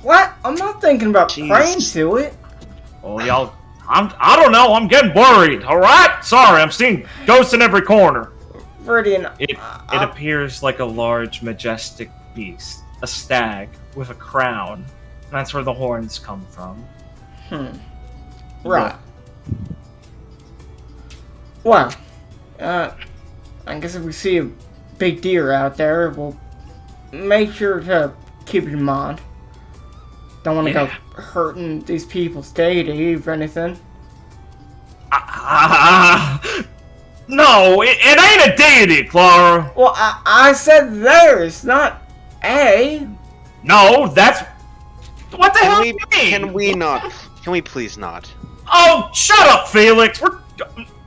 What? I'm not thinking about
Jeez.
praying to it.
Oh, y'all. I don't know. I'm getting worried. All right. Sorry. I'm seeing ghosts in every corner.
Viridian,
It appears like a large, majestic beast, a stag with a crown. That's where the horns come from.
Right. Well, I guess if we see a big deer out there, we'll make sure to keep it in mind. Don't want to go hurting these people's deity, if anything.
No, it ain't a deity, Clara.
Well, I said theirs, not a.
No, that's... What the hell do you mean?
Can we please not?
Oh, shut up, Felix.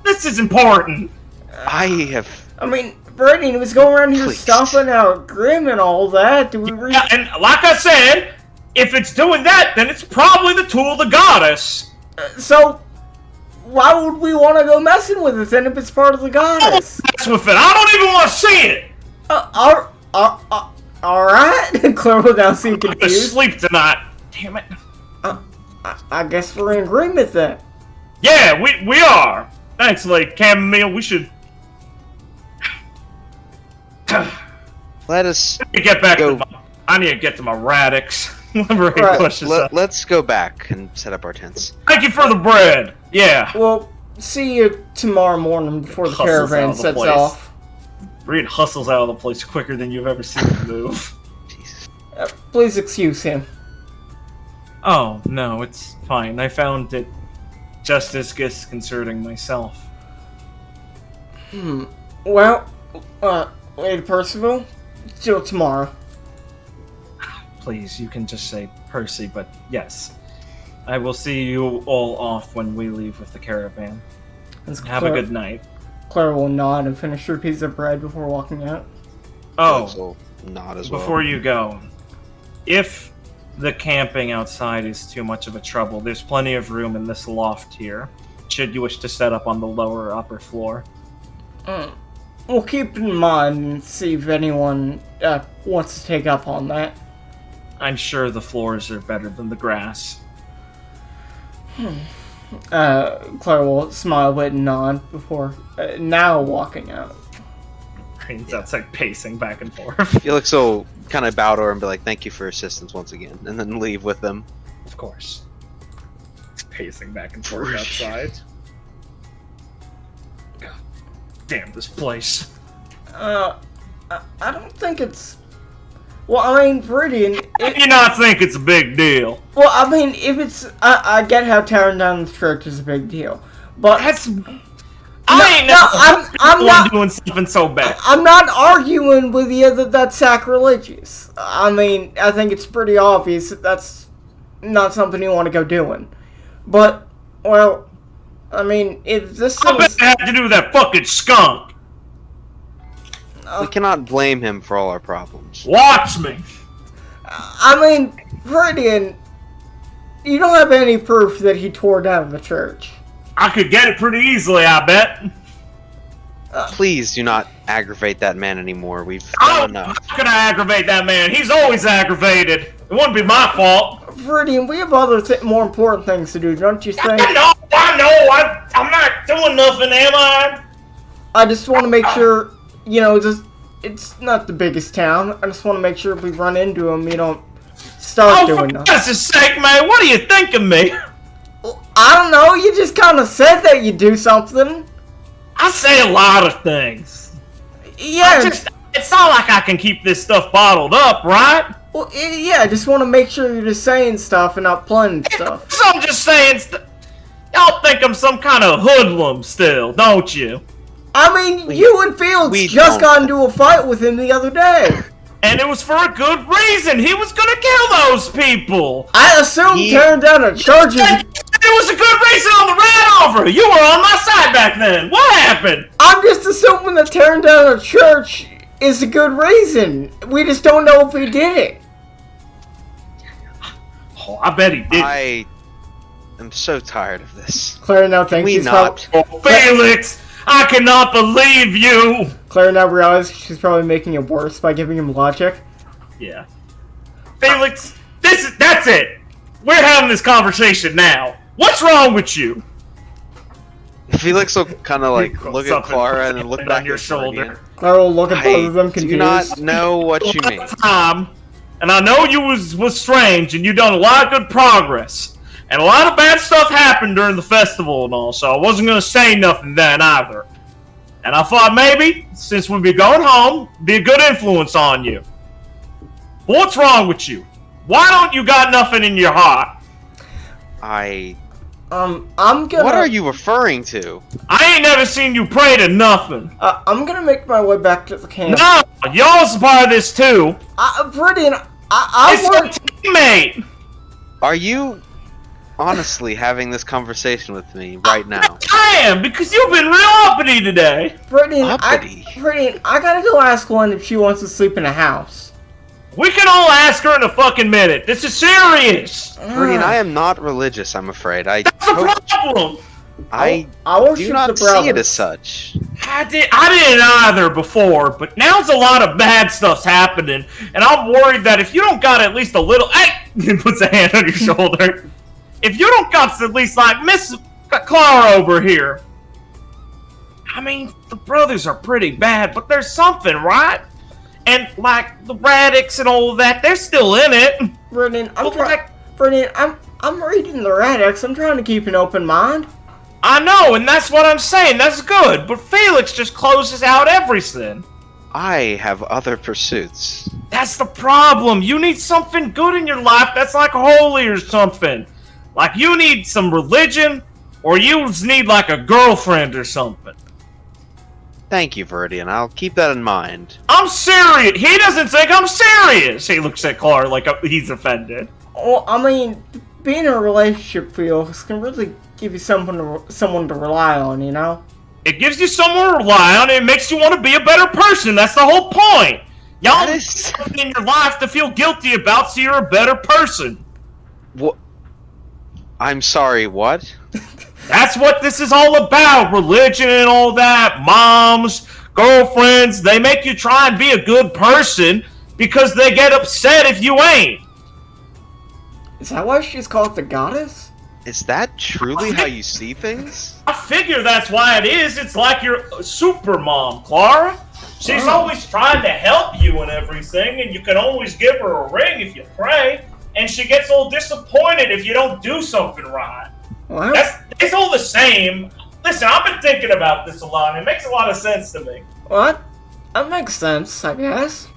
This is important.
I
mean, Viridian was going around here
Please.
stomping out Grim and all that. Do we really...
Yeah, and like I said, if it's doing that, then it's probably the tool of the goddess.
So, why would we want to go messing with it then if it's part of the goddess?
Mess with it. I don't even want to see it.
Alright. Claire will now seem
I'm gonna
confused.
sleep tonight. Damn it.
I guess we're in agreement then.
Yeah, we are. Thanks, Lady Chamomile. We should...
let us
get back
go.
to my... I need to get to my radix. Whenever he
Right.
pushes up.
Let's go back and set up our tents.
Thank you for the bread. Yeah.
Well, see you tomorrow morning before the
Hustles out
caravan
of the
sets
place.
off.
Reed hustles out of the place quicker than you've ever seen him move.
Jesus.
Please excuse him.
Oh, no, it's fine. I found it just as disconcerting myself.
Well, Lady Percival, till tomorrow.
Please, you can just say Percy, but yes. I will see you all off when we leave with the caravan. Have a good night.
Claire will nod and finish her piece of bread before walking out.
Oh,
So not as well.
before you go, if the camping outside is too much of a trouble, there's plenty of room in this loft here, should you wish to set up on the lower upper floor.
We'll keep it in mind and see if anyone wants to take up on that.
I'm sure the floors are better than the grass.
Claire will smile a bit and nod before now walking out.
Rain's outside pacing back and forth.
Felix will kind of bow to her and be like, "Thank you for assistance once again," and then leave with them.
Of course. He's pacing back and forth outside. God damn this place.
I don't think it's... Well, I mean, Viridian...
How do you not think it's a big deal?
Well, I mean, if it's... I get how tearing down the church is a big deal, but...
That's... I'm
not
doing something so bad.
I'm not arguing with you that that's sacrilegious. I mean, I think it's pretty obvious that that's not something you want to go doing. But, well, I mean, if this
I bet
is...
it had to do with that fucking skunk.
We cannot blame him for all our problems.
Watch me.
I mean, Viridian, you don't have any proof that he tore down the church.
I could get it pretty easily, I bet.
Please do not aggravate that man anymore. We've
Oh,
done enough.
how can I aggravate that man? He's always aggravated. It wouldn't be my fault.
Viridian, we have other more important things to do, don't you think?
I know. I'm not doing nothing, am I?
I just want to make sure, you know, it's not the biggest town. I just want to make sure if we run into him, you don't start
Oh, for
doing nothing.
God's sake, man, what do you think of me?
I don't know, you just kind of said that you do something.
I say a lot of things.
Yeah,
It's not like I can keep this stuff bottled up, right?
well, yeah, I just want to make sure you're just saying stuff and not planning stuff.
So I'm just saying, y'all think I'm some kind of hoodlum still, don't you?
I mean, you and Felix
we
just
don't.
got into a fight with him the other day.
And it was for a good reason. He was gonna kill those people.
I assume tearing down a church is...
It was a good reason on the ride over. You were on my side back then. What happened?
I'm just assuming that tearing down a church is a good reason. We just don't know if he did it.
Oh, I bet he did.
I am so tired of this.
Clara now thinks
we
she's
not?
Oh, Felix, I cannot believe you.
Clara now realizes she's probably making it worse by giving him logic.
Yeah. Felix, that's it. We're having this conversation now. What's wrong with you?
Felix will kind of like look at Clara and then look back
on your
at
shoulder.
Viridian.
Clara will look at both of them
I
confused.
do not know what you mean.
And I know you was strange, and you done a lot of good progress. And a lot of bad stuff happened during the festival and all, so I wasn't going to say nothing then either. And I thought maybe, since we'd be going home, be a good influence on you. But what's wrong with you? Why don't you got nothing in your heart?
I'm gonna...
What are you referring to?
I ain't never seen you pray to nothing.
I'm gonna make my way back to the camp.
No, y'all's a part of this too.
Viridian, I
It's
want...
your teammate.
Are you honestly having this conversation with me right now?
I am, because you've been real uppity today.
Viridian,
Uppity?
I gotta go ask one if she wants to sleep in a house.
We can all ask her in a fucking minute. This is serious.
Viridian, I am not religious, I'm afraid.
That's the problem.
I
worship
do not
the
see it
brothers.
as such.
I didn't either before, but now it's a lot of bad stuff's happening, and I'm worried that if you don't got at least a little... Hey! He puts a hand on your shoulder. If you don't got at least, like, Miss Clara over here. I mean, the brothers are pretty bad, but there's something, right? And, like, the Radix and all of that, they're still in it.
Viridian,
But,
I'm reading the Radix. I'm trying to keep an open mind.
I know, and that's what I'm saying. That's good. But Felix just closes out everything.
I have other pursuits.
That's the problem. You need something good in your life that's like holy or something. Like you need some religion, or you just need like a girlfriend or something.
Thank you, Viridian. I'll keep that in mind.
I'm serious. He doesn't think I'm serious. He looks at Clara like he's offended.
Well, I mean, being in a relationship, Felix, can really give you someone to rely on, you know?
It gives you someone to rely on, and it makes you want to be a better person. That's the whole point. Y'all need something in your life to feel guilty about so you're a better person.
What? I'm sorry, what?
That's what this is all about. Religion and all that. Moms, girlfriends, they make you try and be a good person because they get upset if you ain't.
Is that why she's called the goddess?
Is that truly how you see things?
I figure that's why it is. It's like your super mom, Clara. She's always trying to help you and everything, and you can always give her a ring if you pray, and she gets all disappointed if you don't do something right.
What?
It's all the same. Listen, I've been thinking about this a lot, and it makes a lot of sense to me.
What? That makes sense, I guess.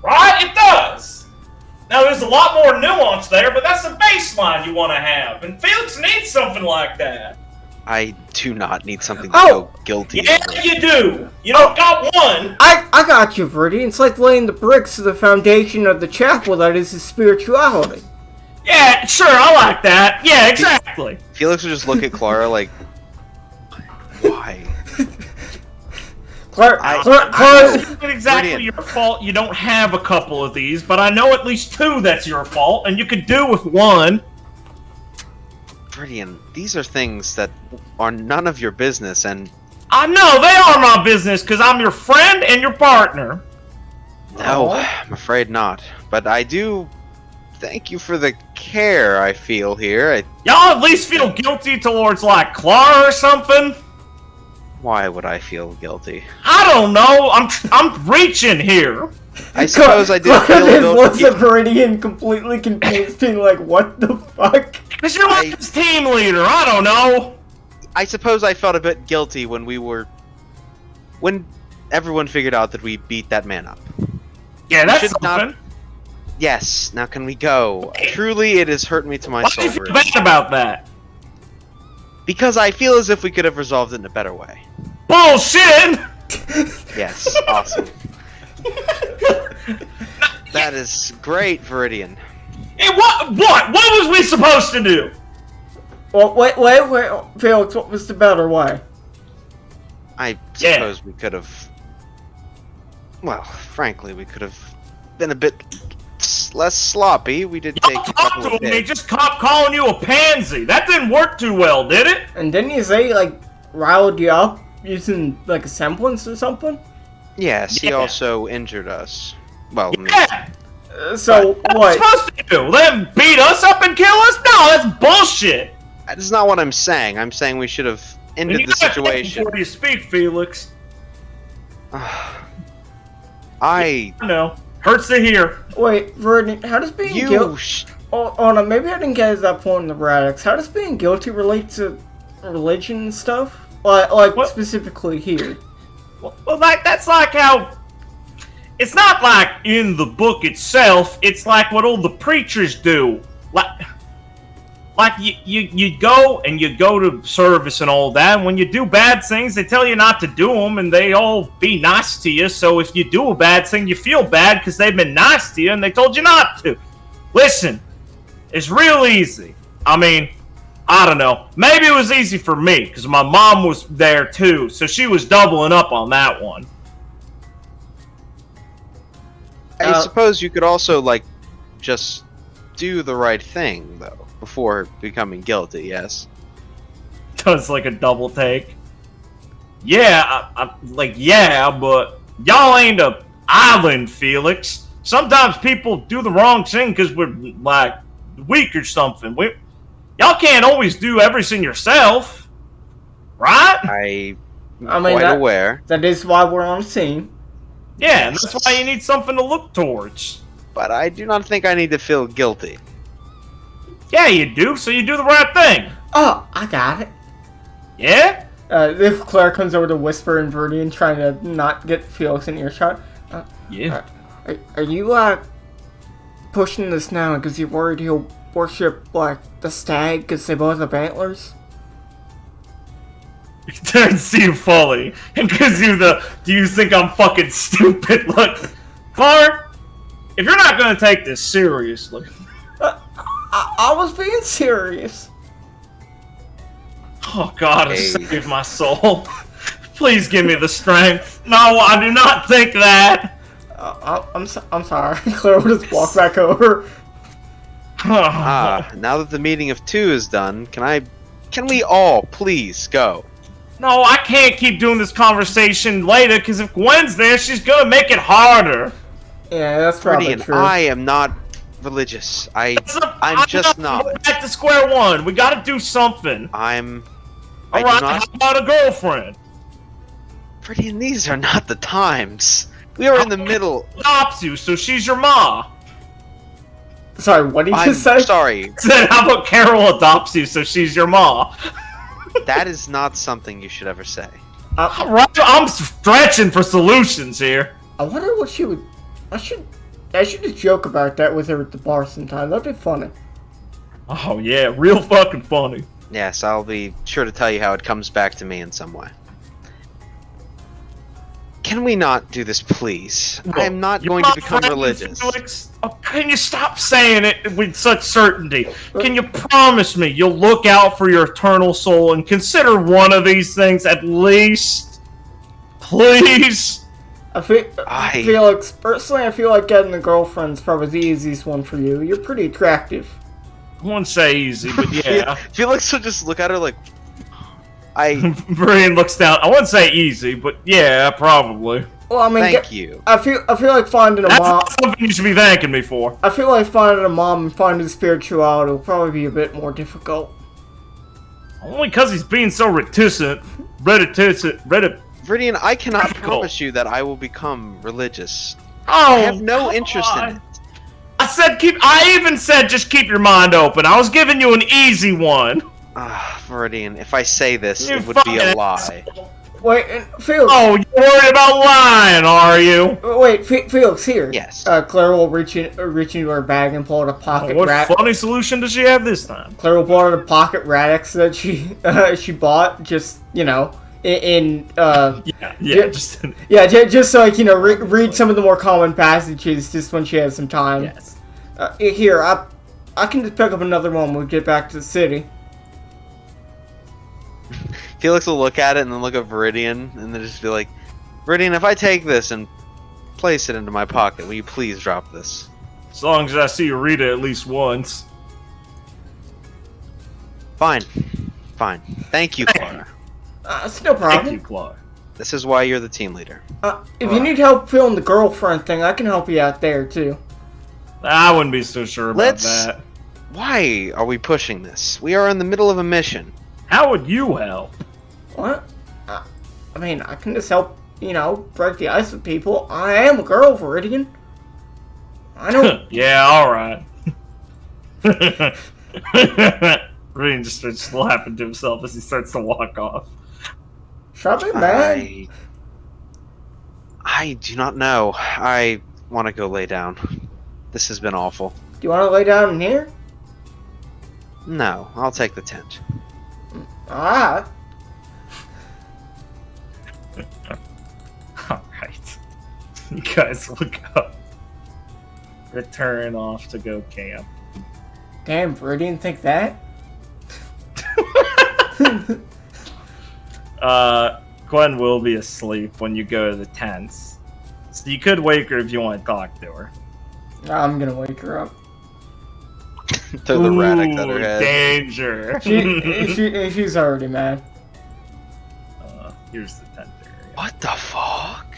Right? It does. Now, there's a lot more nuance there, but that's the baseline you want to have, and Felix needs something like that.
I do not need something to feel guilty
Yeah,
over.
you do. You don't got one.
I got you, Viridian. It's like laying the bricks to the foundation of the chapel that is his spirituality.
Yeah, sure, I like that. Yeah, exactly.
Felix would just look at Clara like, why?
Clara,
It's not exactly
Brilliant.
your fault you don't have a couple of these, but I know at least two that's your fault, and you could do with one.
Viridian, these are things that are none of your business, and
I know, they are my business, because I'm your friend and your partner.
no, I'm afraid not. But I do thank you for the care I feel here.
Y'all at least feel guilty towards, like, Clara or something?
Why would I feel guilty?
I don't know. I'm reaching here.
I suppose I did feel
Clara
guilty.
looks at Viridian completely confused, being like, what the fuck?
Because you're like this team leader. I don't know.
I suppose I felt a bit guilty when everyone figured out that we beat that man up.
Yeah, that's
should not-
something.
Yes, now can we go? Truly, it has hurt me to my
Why do
soul.
you feel
Viridian.
bad about that?
Because I feel as if we could have resolved it in a better way.
Bullshit!
Yes, awesome. That is great, Viridian.
Hey, what? What was we supposed to do?
Well, wait, Felix, what was the better way?
I suppose we could have. Well, frankly, we could have been a bit less sloppy. We did take a couple of
He
hits.
just kept calling you a pansy. That didn't work too well, did it?
And didn't you say, like, riled you up using, like, a semblance or something?
Yes, he
Yeah.
also injured us. Well, me.
Yeah.
So,
What's
what?
supposed to do? Let him beat us up and kill us? No, that's bullshit.
That's not what I'm saying. I'm saying we should have
And
ended
you
the
gotta think
situation.
before you speak, Felix.
I.
No, hurts to hear.
Wait, Vernon, how does being guilty... Oh, no, maybe I didn't get that point in the Radix. How does being guilty relate to religion and stuff? Like
What?
specifically here.
Well, like that's like how. It's not like in the book itself. It's like what all the preachers do. Like you go and you go to service and all that. And when you do bad things, they tell you not to do them, and they all be nice to you. So if you do a bad thing, you feel bad because they've been nice to you and they told you not to. Listen, it's real easy. I mean, I don't know. Maybe it was easy for me because my mom was there too, so she was doubling up on that one.
I suppose you could also, like, just do the right thing, though, before becoming guilty, yes?
Does like a double take. Yeah, yeah, but y'all ain't a island, Felix. Sometimes people do the wrong thing because we're, like, weak or something. Y'all can't always do everything yourself, right?
I'm quite aware.
That is why we're on a team.
Yeah, and that's why you need something to look towards.
But I do not think I need to feel guilty.
Yeah, you do, so you do the right thing.
Oh, I got it.
Yeah?
If Claire comes over to whisper in Verdian, trying to not get Felix in earshot.
Yeah.
Are you, pushing this now because you're worried he'll worship, like, the stag because they both have antlers?
He turns to you fully and gives you the, do you think I'm fucking stupid? Look, Clark, if you're not gonna take this seriously.
I was being serious.
Oh god, save my soul. Please give me the strength. No, I do not think that.
I'm sorry. Claire will just walk back over.
Now that the meeting of two is done, can we all please go?
No, I can't keep doing this conversation later, because if Gwen's there, she's gonna make it harder.
Yeah, that's probably
Freddie,
true.
I am not religious. I'm just not.
We're back to square one. We gotta do something.
Alright,
How about a girlfriend?
Freddie, these are not the times. We are in the middle.
Adopts you, so she's your ma.
Sorry, what did you
I'm
say?
sorry.
Said, how about Carol adopts you, so she's your ma?
That is not something you should ever say.
I'm stretching for solutions here.
I wonder what she would... I should just joke about that with her at the bar sometime. That'd be funny.
Oh yeah, real fucking funny.
Yes, I'll be sure to tell you how it comes back to me in some way. Can we not do this, please? I am not going to become religious.
Felix. Oh, can you stop saying it with such certainty? Can you promise me you'll look out for your eternal soul and consider one of these things at least? Please?
Felix, personally, I feel like getting a girlfriend's probably the easiest one for you. You're pretty attractive.
I wouldn't say easy, but yeah.
Felix will just look at her like...
Brian looks down. I wouldn't say easy, but yeah, probably.
Well, I mean,
Thank you.
I feel like finding a
That's
mom.
not something you should be thanking me for.
I feel like finding a mom and finding spirituality will probably be a bit more difficult.
Only because he's being so reticent.
Viridian, I cannot
Difficult.
promise you that I will become religious.
Oh,
I have no interest in it.
I even said just keep your mind open. I was giving you an easy one.
Viridian, if I say this,
You
it would be a
fucking
lie.
Wait, Felix.
Oh, you're worried about lying, are you?
Wait, Felix, here.
Yes.
Claire will reach into her bag and pull out a pocket
What
rat.
funny solution does she have this time?
Claire will pull out a pocket Radix that she bought just, just so read some of the more common passages just when she has some time.
Yes.
Here, I can just pick up another one when we get back to the city.
Felix will look at it and then look at Viridian and then just be like, Viridian, if I take this and place it into my pocket, will you please drop this?
As long as I see you read it at least once.
Fine. Fine. Thank you, Clara.
It's no problem.
Thank you, Claude.
This is why you're the team leader.
If you need help filling the girlfriend thing, I can help you out there too.
I wouldn't be so sure about that.
Why are we pushing this? We are in the middle of a mission.
How would you help?
What? I mean, I can just help, break the ice with people. I am a girl, Viridian. I know.
Yeah, alright. Viridian just starts laughing to himself as he starts to walk off.
Shut up, man.
I do not know. I want to go lay down. This has been awful.
Do you want to lay down in here?
No, I'll take the tent.
Alright.
Alright. You guys look up. Return off to go camp.
Damn, Viridian think that?
Gwen will be asleep when you go to the tents. So you could wake her if you want to talk to her.
I'm gonna wake her up.
Throw the radix at her head.
Danger!
She's already mad.
Here's the tent area.
What the fuck?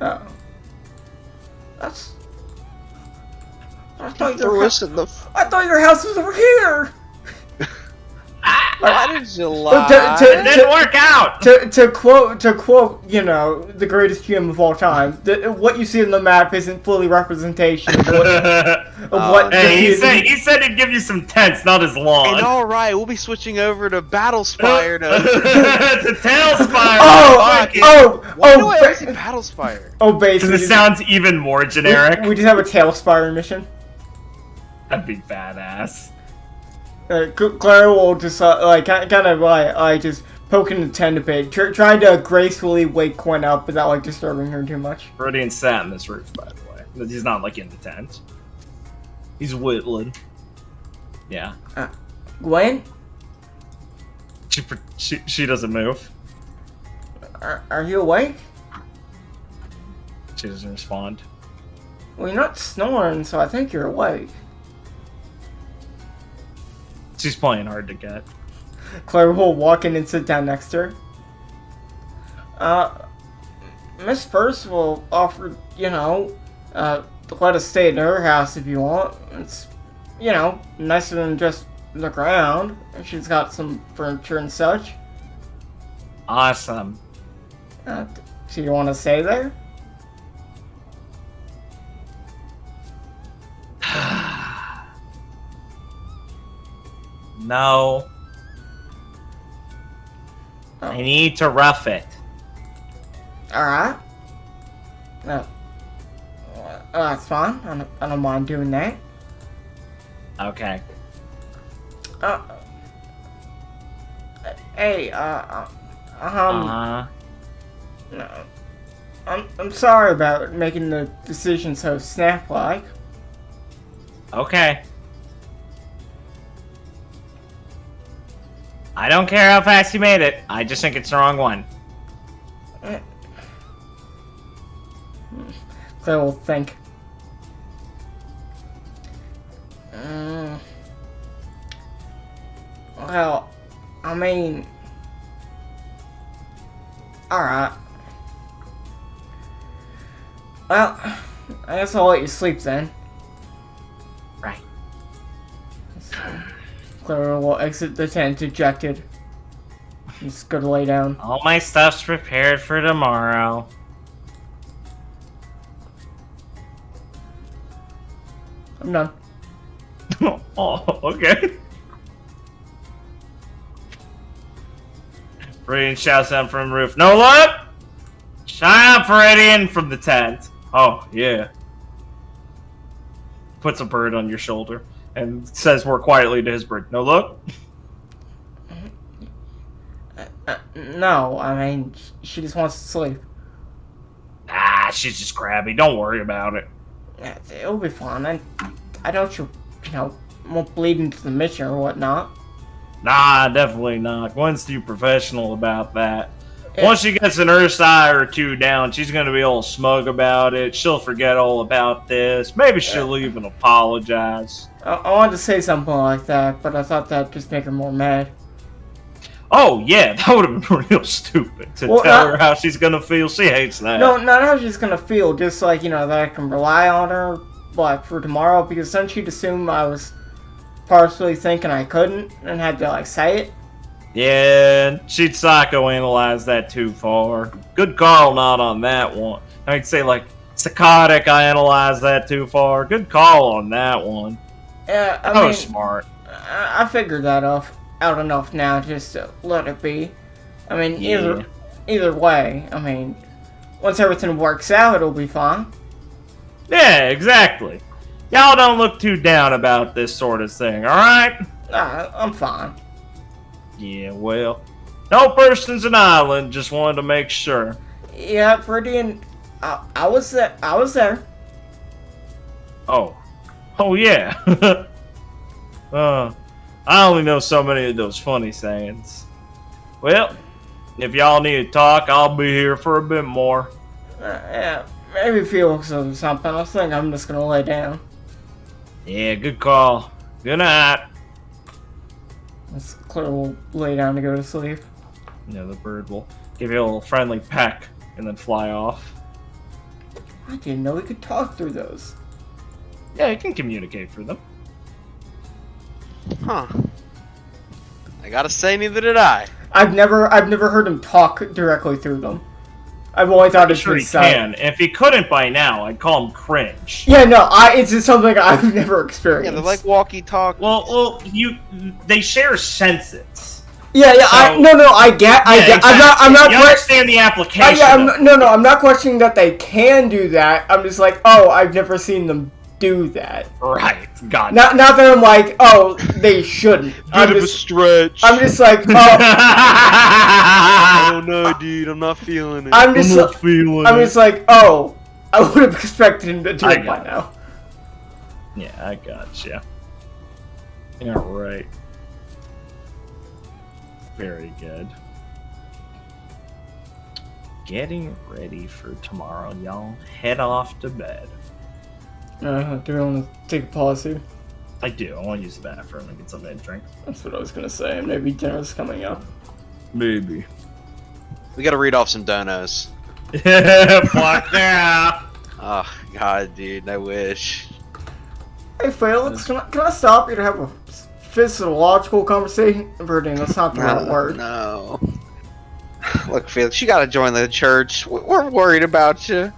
Oh. That's... I thought your house was over here!
Why did you lie?
It didn't work out!
To quote, the greatest GM of all time, what you see in the map isn't fully representation of what
Hey, he said he'd give you some tents, not his lawn.
And alright, we'll be switching over to Battlespire to...
to Tailspire!
Why do I always say Battlespire?
Oh,
Because
basically.
it sounds even more generic.
We just have a Tailspire mission.
That'd be badass.
Clara will just, just poking the tent a bit, trying to gracefully wake Gwen up without, disturbing her too much.
Rodian sat in this roof, by the way. He's not, in the tent. He's whittling. Yeah.
Gwen?
She doesn't move.
Are you awake?
She doesn't respond.
Well, you're not snoring, so I think you're awake.
She's playing hard to get.
Clara will walk in and sit down next to her. Miss Percival offered, to let us stay at her house if you want. It's, nicer than just the ground. She's got some furniture and such.
Awesome.
Do you want to stay there?
No.
Oh.
I need to rough it.
Alright. That's fine. I don't mind doing that.
Okay.
Hey,
Uh-huh.
No. I'm sorry about making the decision so snap-like.
Okay. I don't care how fast you made it. I just think it's the wrong one.
Claire will think. Well, I mean... Alright. Well, I guess I'll let you sleep then.
Right.
Clara will exit the tent dejected. Just go to lay down.
All my stuff's prepared for tomorrow.
I'm done.
Oh, okay. Viridian shouts down from the roof. No luck! Shine up, Viridian, from the tent. Oh, yeah. Puts a bird on your shoulder and says more quietly to his bird, no luck?
No, I mean, she just wants to sleep.
Ah, she's just crabby. Don't worry about it.
Yeah, it'll be fine. I don't you won't bleed into the mission or whatnot.
Nah, definitely not. Gwen's too professional about that. Once she gets an Ursa or two down, she's gonna be all smug about it. She'll forget all about this. Maybe she'll even apologize.
I wanted to say something like that, but I thought that'd just make her more mad.
Oh, yeah, that would have been real stupid to tell her how she's gonna feel. She hates that.
No, not how she's gonna feel, just like, that I can rely on her, like, for tomorrow, because then she'd assume I was partially thinking I couldn't, and had to, like, say it.
Yeah, she'd psychoanalyze that too far. Good call not on that one. I'd say, like, psychotic, I analyzed that too far. Good call on that one.
Yeah,
That was smart.
I figured that out enough now just to let it be. I mean, either way, I mean, once everything works out, it'll be fine.
Yeah, exactly. Y'all don't look too down about this sort of thing, alright?
I'm fine.
Yeah, well, no person's an island, just wanted to make sure.
Yeah, Freudian, I was there.
Oh, yeah. I only know so many of those funny sayings. Well, if y'all need to talk, I'll be here for a bit more.
Yeah, maybe Felix or something. I think I'm just gonna lay down.
Yeah, good call. Good night.
Let's clear, we'll lay down to go to sleep.
Yeah, the bird will give you a little friendly peck and then fly off.
I didn't know we could talk through those.
Yeah, you can communicate through them.
Huh. I gotta say, neither did I.
I've never heard him talk directly through them. I've only thought it's
Sure he can. If he couldn't by now, I'd call him cringe.
Yeah, no, it's just something I've never experienced.
Yeah, they're like walkie-talkie.
Well, they share senses.
Yeah,
So,
I get.
Exactly.
I'm not.
You understand the application.
I'm not questioning that they can do that. I'm just like, I've never seen them do that.
Right, got it.
Not that I'm like, they shouldn't.
Bit of a stretch.
I'm just like,
I don't know, dude. I'm not feeling it.
I'm just like, I would have expected him to do it by now.
Yeah, I gotcha. All right. Very good. Getting ready for tomorrow, y'all. Head off to bed.
Do we want to take a pause here?
I do. I want to use the bathroom and get something to drink.
That's what I was gonna say. Maybe dinner's coming up.
Maybe.
We gotta read off some donos.
Fuck yeah!
Oh, God, dude. I wish.
Hey, Felix, can I stop you to have a physiological conversation? Verdine, that's not the right word.
No. Look, Felix, you gotta join the church. We're worried about you.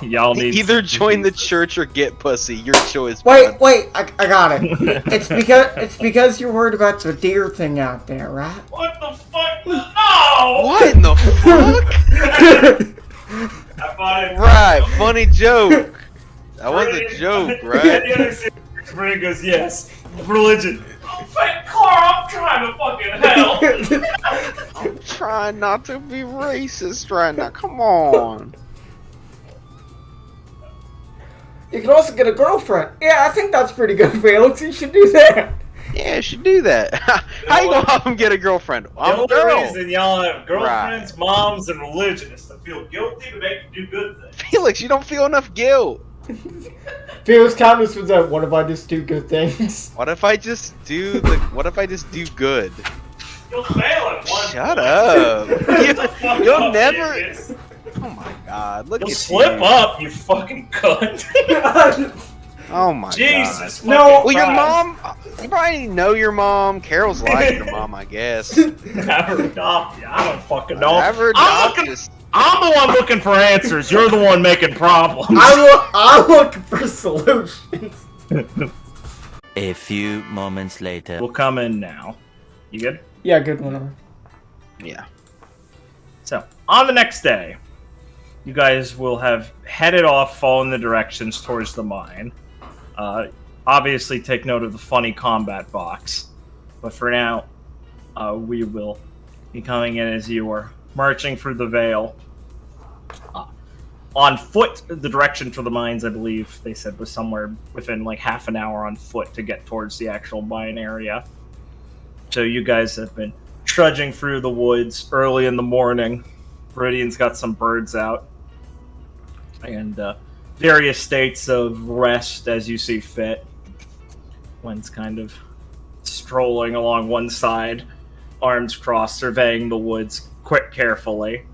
Y'all need
Either join the church or get pussy. Your choice.
Wait, I got it. It's because you're worried about the deer thing out there, right?
What the fuck? No!
What in the fuck?
I thought it
Right, funny joke. That was a joke, right?
The other Brandon goes, yes. Religion. Oh, thank Clara, I'm trying to fucking help.
I'm trying not to be racist right now. Come on.
You can also get a girlfriend. Yeah, I think that's pretty good, Felix. You should do that.
Yeah, you should do that. How you gonna have him get a girlfriend? I'm a
The
girl.
only reason y'all have girlfriends, moms, and religion is to feel guilty to make you do good things.
Felix, you don't feel enough guilt.
Felix, count us with that. What if I just do good things?
What if I just do good?
You'll fail at one
Shut
point.
up.
Fuck
You'll
up,
never.
idiots.
Oh my God! Look
You'll
at
slip
you.
up, you fucking cunt.
Oh my God.
Jesus.
No.
Well, your
Christ.
mom. You probably know your mom. Carol's like your mom, I guess.
Have her adopt you. I don't fucking know.
Have her
I'm
adopt us.
the one looking for answers. You're the one making problems.
I'm looking for solutions.
A few moments later.
We'll come in now. You good?
Yeah, good one.
Yeah.
So, on the next day, you guys will have headed off, following the directions towards the mine. Obviously, take note of the funny combat box. But for now, we will be coming in as you are marching through the Vale. On foot, the direction to the mines, I believe, they said was somewhere within like half an hour on foot to get towards the actual mine area.
So you guys have been trudging through the woods early in the morning. Viridian's got some birds out. And various states of rest as you see fit. One's kind of strolling along one side, arms crossed, surveying the woods quite carefully.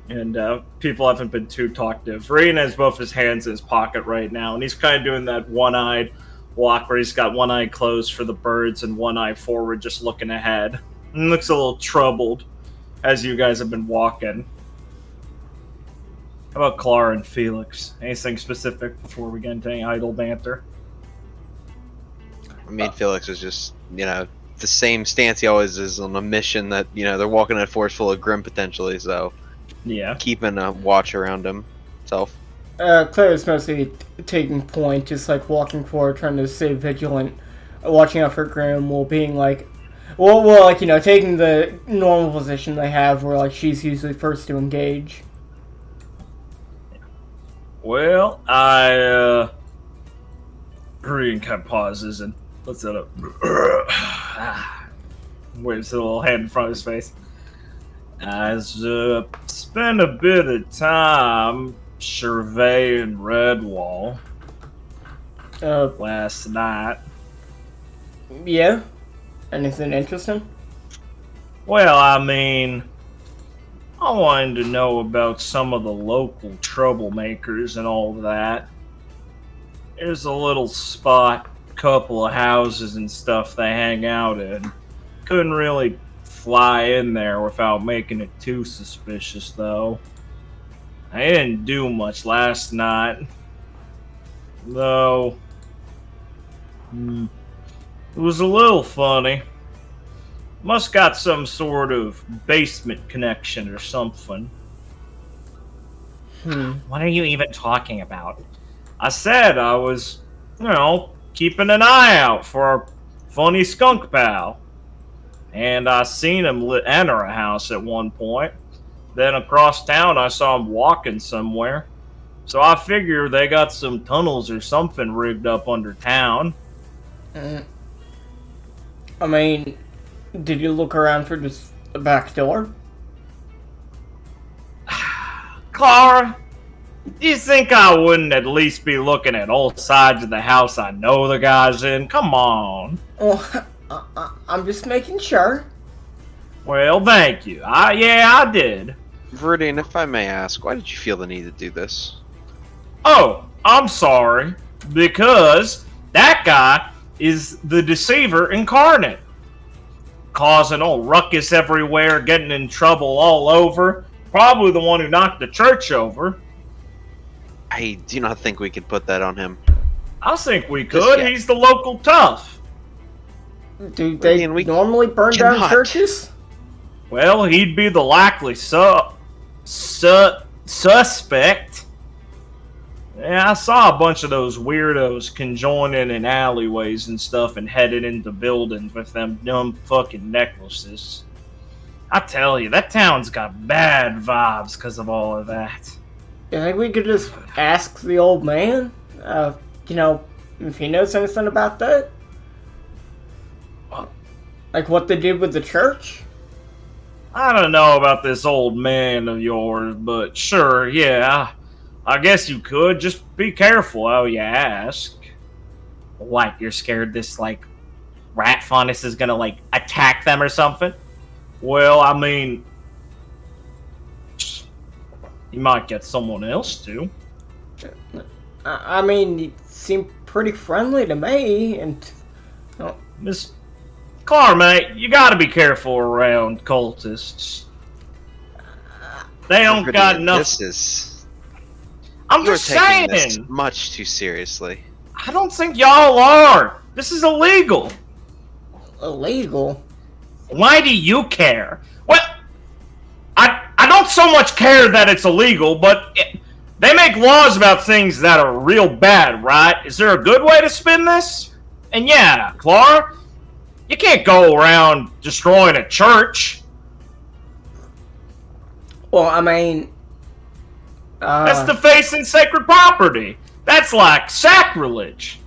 And people haven't been too talkative. Viridian has both his hands in his pocket right now, and he's kind of doing that one-eyed walk where he's got one eye closed for the birds and one eye forward, just looking ahead. And looks a little troubled as you guys have been walking. How about Clara and Felix? Anything specific before we get into any idle banter?
I mean, Felix is just, the same stance he always is on a mission that, they're walking in a forest full of Grim potentially, so
Yeah.
keeping a watch around himself.
Claire's mostly taking point, just like walking forward, trying to stay vigilant, watching out for Grim, while being like, taking the normal position they have, where like she's usually first to engage.
Well, Viridian kind of pauses and lets it up. Waves a little hand in front of his face. I spent a bit of time surveying Redwall last night.
Yeah? Anything interesting?
Well, I mean, I wanted to know about some of the local troublemakers and all that. There's a little spot, couple of houses and stuff they hang out in. Couldn't really fly in there without making it too suspicious, though. I didn't do much last night, though. It was a little funny. Must got some sort of basement connection or something. What are you even talking about? I said I was, keeping an eye out for our funny skunk pal. And I seen him enter a house at one point. Then across town I saw him walking somewhere. So I figure they got some tunnels or something rigged up under town.
I mean, did you look around for just the back door?
Clara, do you think I wouldn't at least be looking at all sides of the house I know the guy's in? Come on.
Well, I'm just making sure.
Well, thank you. I did.
Viridian, if I may ask, why did you feel the need to do this?
Oh, I'm sorry. Because that guy is the deceiver incarnate. Causing all ruckus everywhere, getting in trouble all over. Probably the one who knocked the church over.
I do not think we could put that on him.
I think we could.
Yeah.
He's the local tough.
Do they
Ian, we
normally burn down
cannot.
churches?
Well, he'd be the likely suspect. Yeah, I saw a bunch of those weirdos conjoining in alleyways and stuff and headed into buildings with them dumb fucking necklaces. I tell you, that town's got bad vibes because of all of that.
You think we could just ask the old man? If he knows anything about that? Like what they did with the church?
I don't know about this old man of yours, but sure, yeah. I guess you could. Just be careful how you ask. What, you're scared this, rat faunus is gonna, attack them or something? Well, I mean... you might get someone else to.
I mean, you seem pretty friendly to me, and...
Miss Clara, mate, you gotta be careful around cultists. They don't got enough...
This is...
I'm
You're
just
taking this
saying!
much too seriously.
I don't think y'all are! This is illegal!
Illegal?
Why do you care? Well, I don't so much care that it's illegal, but they make laws about things that are real bad, right? Is there a good way to spin this? And yeah, Clara, you can't go around destroying a church.
Well, I mean...
That's defacing sacred property. That's like sacrilege.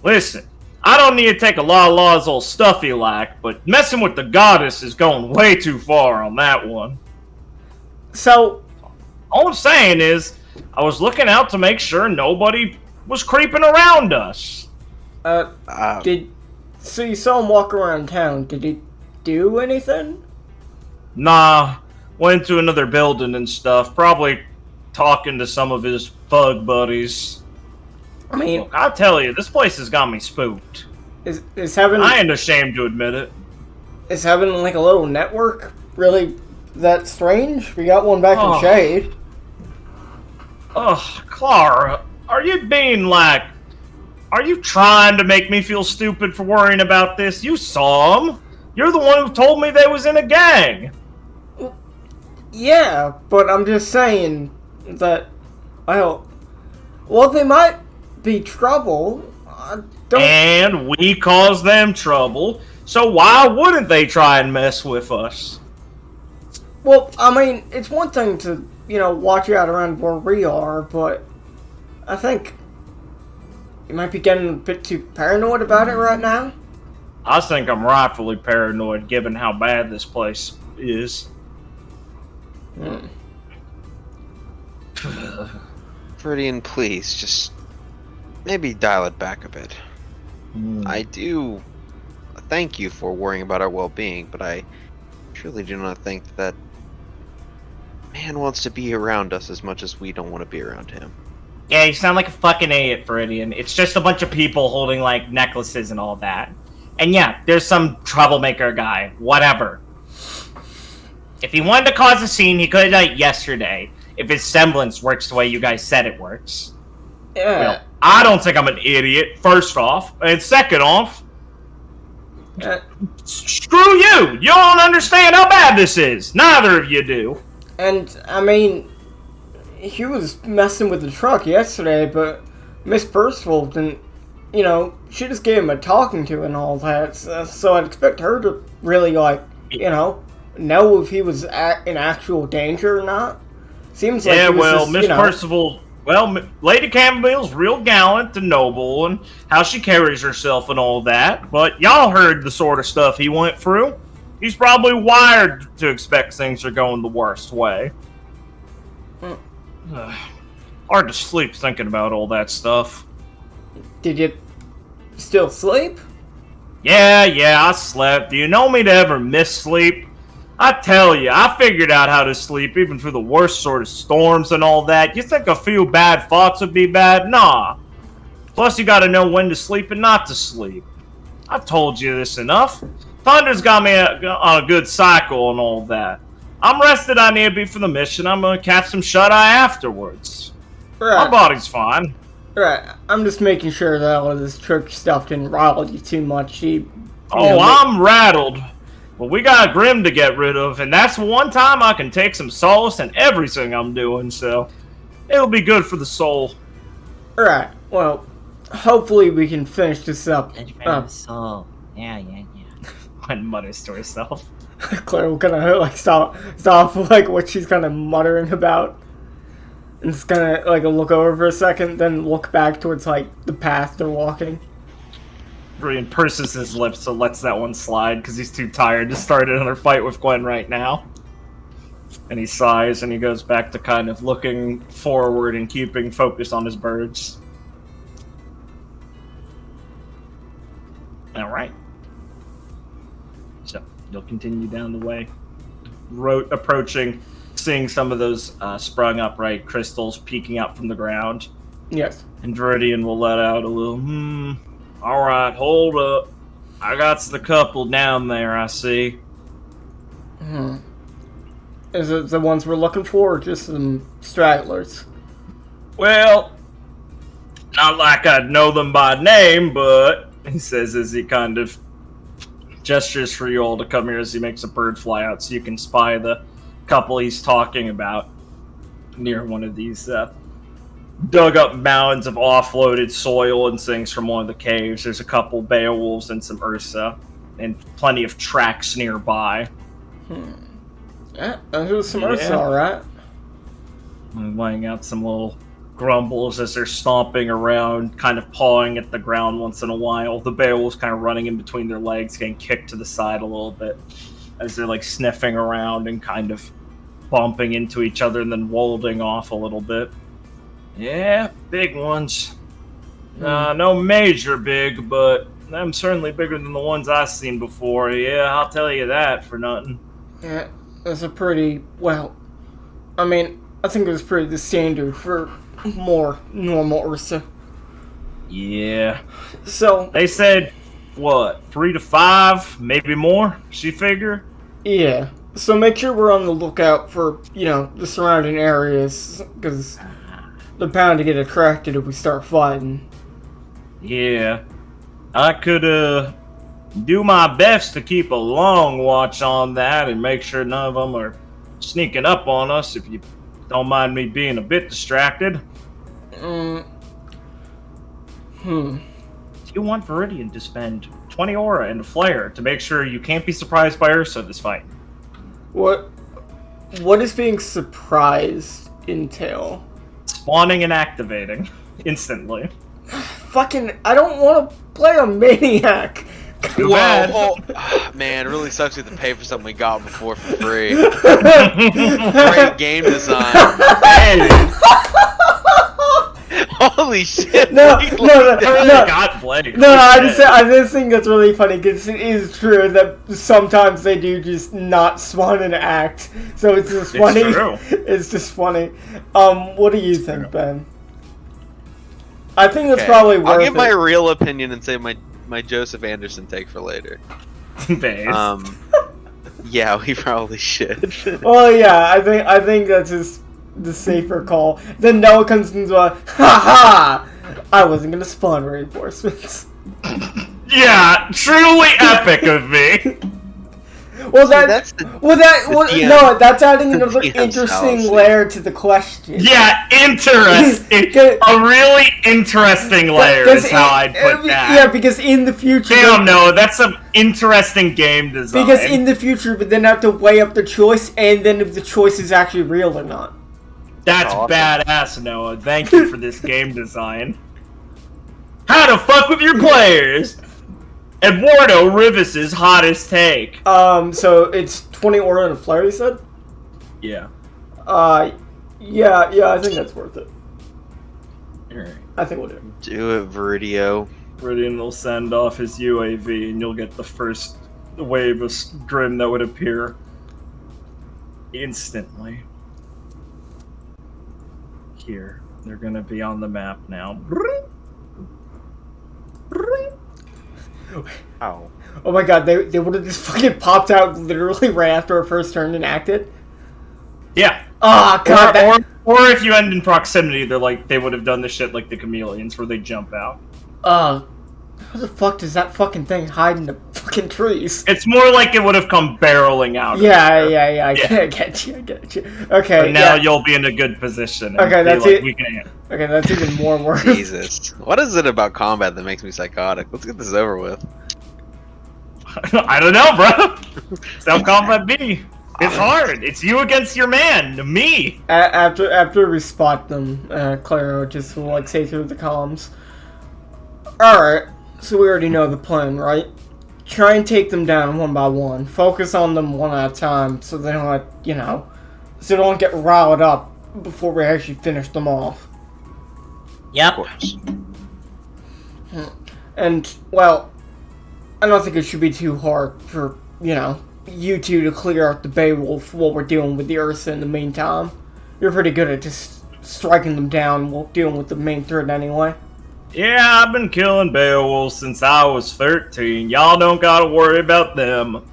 Listen,
I don't need to take a lot of Law's old stuffy like, but messing with the goddess is going way too far on that one.
So,
All I'm saying is, I was looking out to make sure nobody was creeping around us.
so you saw him walk around town. Did he do anything?
Nah, went to another building and stuff, probably talking to some of his thug buddies.
I mean,
Look, I tell you, this place has got me spooked.
is having
I ain't ashamed to admit it.
is having like a little network really that strange? We got one back in Shade.
Ugh, Clara, are you being like... Are you trying to make me feel stupid for worrying about this? You saw them. You're the one who told me they was in a gang.
Yeah, but I'm just saying that, well, they might be trouble.
And we caused them trouble, so why wouldn't they try and mess with us?
Well, I mean, it's one thing to, watch out around where we are, but I think you might be getting a bit too paranoid about it right now.
I think I'm rightfully paranoid given how bad this place is.
Viridian, please, just maybe dial it back a bit. I do thank you for worrying about our well-being, but I truly do not think that man wants to be around us as much as we don't want to be around him.
Yeah, you sound like a fucking idiot, Viridian. It's just a bunch of people holding, like, necklaces and all that. And yeah, there's some troublemaker guy. Whatever. If he wanted to cause a scene, he could have done it yesterday. If his semblance works the way you guys said it works.
Yeah.
Well, I don't think I'm an idiot, first off. And second off, screw you! You don't understand how bad this is. Neither of you do.
And, I mean, he was messing with the truck yesterday, but Miss Percival didn't, she just gave him a talking to and all that, so I'd expect her to really, know if he was in actual danger or not. Seems like
Miss Percival, Lady Campbell's real gallant and noble, and how she carries herself and all that, but y'all heard the sort of stuff he went through. He's probably wired to expect things are going the worst way. Hard to sleep thinking about all that stuff.
Did you still sleep?
Yeah, I slept. Do you know me to ever miss sleep? I tell you, I figured out how to sleep even through the worst sort of storms and all that. You think a few bad thoughts would be bad? Nah. Plus, you gotta know when to sleep and not to sleep. I told you this enough. Thunder's got me on a good cycle and all that. I'm rested I need to be for the mission. I'm gonna catch some shut-eye afterwards.
Right.
My body's fine.
Right. I'm just making sure that all of this church stuff didn't rattle you too much.
I'm rattled. Well, we got Grim to get rid of, and that's one time I can take some solace in everything I'm doing, so it'll be good for the soul.
Right. Well, hopefully we can finish this up.
soul. Yeah. One mutters to herself.
Claire will kind of stop what she's kind of muttering about, and just kind of look over for a second, then look back towards the path they're walking.
Brian purses his lips, so lets that one slide because he's too tired to start another fight with Gwen right now. And he sighs and he goes back to kind of looking forward and keeping focus on his birds. All right. So you'll continue down the way, approaching, seeing some of those sprung upright crystals peeking out from the ground.
Yes.
And Viridian will let out a little, Alright, hold up. I got the couple down there, I see.
Is it the ones we're looking for, or just some stragglers?
Well, not like I'd know them by name, but, he says as he kind of gestures for you all to come here as he makes a bird fly out so you can spy the couple he's talking about near one of these, dug up mounds of offloaded soil and things from one of the caves. There's a couple Beowulfs and some Ursa, and plenty of tracks nearby.
Yeah, there's some Ursa, alright.
I'm laying out some little
grumbles as they're stomping around, kind of pawing at the ground once in a while. The Beowulf's kind of running in between their legs, getting kicked to the side a little bit as they're like sniffing around and kind of bumping into each other and then walding off a little bit. Yeah, big ones. No major big, but them certainly bigger than the ones I've seen before. Yeah, I'll tell you that for nothing.
Yeah, that's a pretty, well, I mean, I think it was pretty the standard for more normal Ursa.
Yeah.
So,
They said, what, 3 to 5, maybe more, she figure?
yeah. So make sure we're on the lookout for, the surrounding areas, because they're bound to get attracted if we start fighting.
Yeah. I could, do my best to keep a long watch on that and make sure none of them are sneaking up on us, if you don't mind me being a bit distracted. Do you want Viridian to spend 20 aura and a flare to make sure you can't be surprised by Ursa this fight?
What does being surprised entail?
Spawning and activating instantly.
Fucking, I don't want to play a maniac.
Too bad.
Man, it really sucks we have to pay for something we got before for free. Great game design.
Hey,
Holy shit.
No.
God blame.
No, I just think that's really funny because it is true that sometimes they do just not spawn and act. So it's just funny.
It's true.
It's just funny. What do you think, Ben? I think that's probably worth it.
I'll give my real opinion and say my Joseph Anderson take for later.
Base.
Yeah, we probably should.
Well, yeah, I think that's just the safer call. Then Noah comes into a ha. I wasn't gonna spawn reinforcements.
Yeah, truly epic of me.
Well,
that's
that's adding another
DM's
interesting
fallacy.
layer to the question.
Yeah, interesting. A really interesting layer is how I'd put that.
Yeah, because in the future,
Damn, no, that's some interesting game design.
because in the future, but then have to weigh up the choice, and then if the choice is actually real or not.
That's
Awesome.
badass, Noah. Thank you for this game design. How to fuck with your players? Eduardo Rivas' hottest take.
So it's 20 aura and a flare, you said?
Yeah.
Yeah, I think that's worth it.
Alright.
I think we'll do.
Do it, Viridio.
Viridian will send off his UAV and you'll get the first wave of Grim that would appear instantly. Here. They're gonna be on the map now.
Ow.
Oh my god, they would have just fucking popped out literally right after our first turn and acted?
Yeah.
Oh god,
Or if you end in proximity, they would have done the shit like the chameleons where they jump out.
how the fuck does that fucking thing hide in the fucking trees?
It's more like it would have come barreling out.
Yeah, I get you. Okay,
But now
yeah.
you'll be in a good position. And
Okay,
be
that's
like,
it.
We can.
Okay, that's even more worse.
Jesus. What is it about combat that makes me psychotic? Let's get this over with.
I don't know, bro. Self combat B. It's hard. It's you against your man, me.
After we spot them, Claro just will like say through the comms. Alright, so we already know the plan, right? Try and take them down one by one. Focus on them one at a time so they don't so they don't get riled up before we actually finish them off.
Yep.
Of course.
And, well, I don't think it should be too hard for, you two to clear out the Beowulf while we're dealing with the Ursa in the meantime. You're pretty good at just striking them down while dealing with the main threat anyway.
Yeah, I've been killing Beowulf since I was 13. Y'all don't gotta worry about them.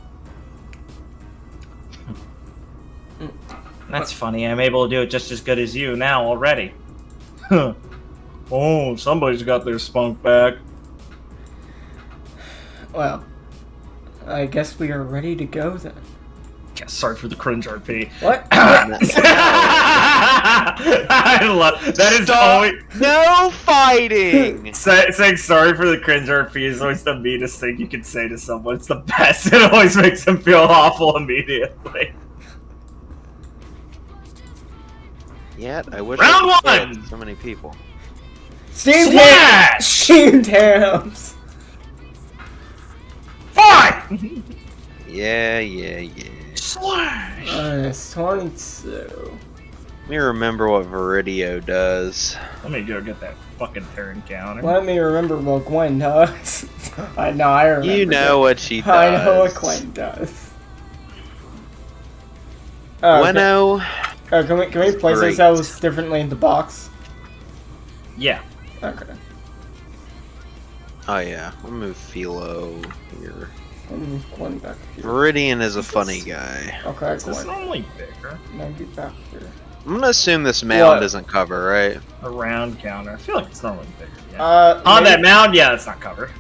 That's funny. I'm able to do it just as good as you now already. Oh, somebody's got their spunk back.
Well, I guess we are ready to go then.
Yeah, sorry for the cringe RP.
What?
I love that. Is always
No fighting!
saying sorry for the cringe RP is always the meanest thing you can say to someone. It's the best. It always makes them feel awful immediately.
Yet, I wish
Round
I could say it
one!
to so many people.
Steamed
Slash!
hams! Steamed hams!
Fight!
Yeah.
Slash!
22.
Let me remember what Viridio does.
Let me go get that fucking turn counter.
Let me remember what Gwen does. I know, I remember.
You know what she does.
I know what Gwen does. Oh, okay.
Bueno.
Can we place
Great.
ourselves differently in the box?
Yeah.
Okay.
Oh yeah, I'll move Philo here.
I'll move Gwen back here.
Viridian is a funny guy.
Okay,
Is this
Gwen.
normally bigger?
Now get back here.
I'm gonna assume this mound
What?
isn't cover, right?
A round counter. I feel like it's normally bigger. Yeah.
On
Maybe-
that mound, yeah, it's not covered.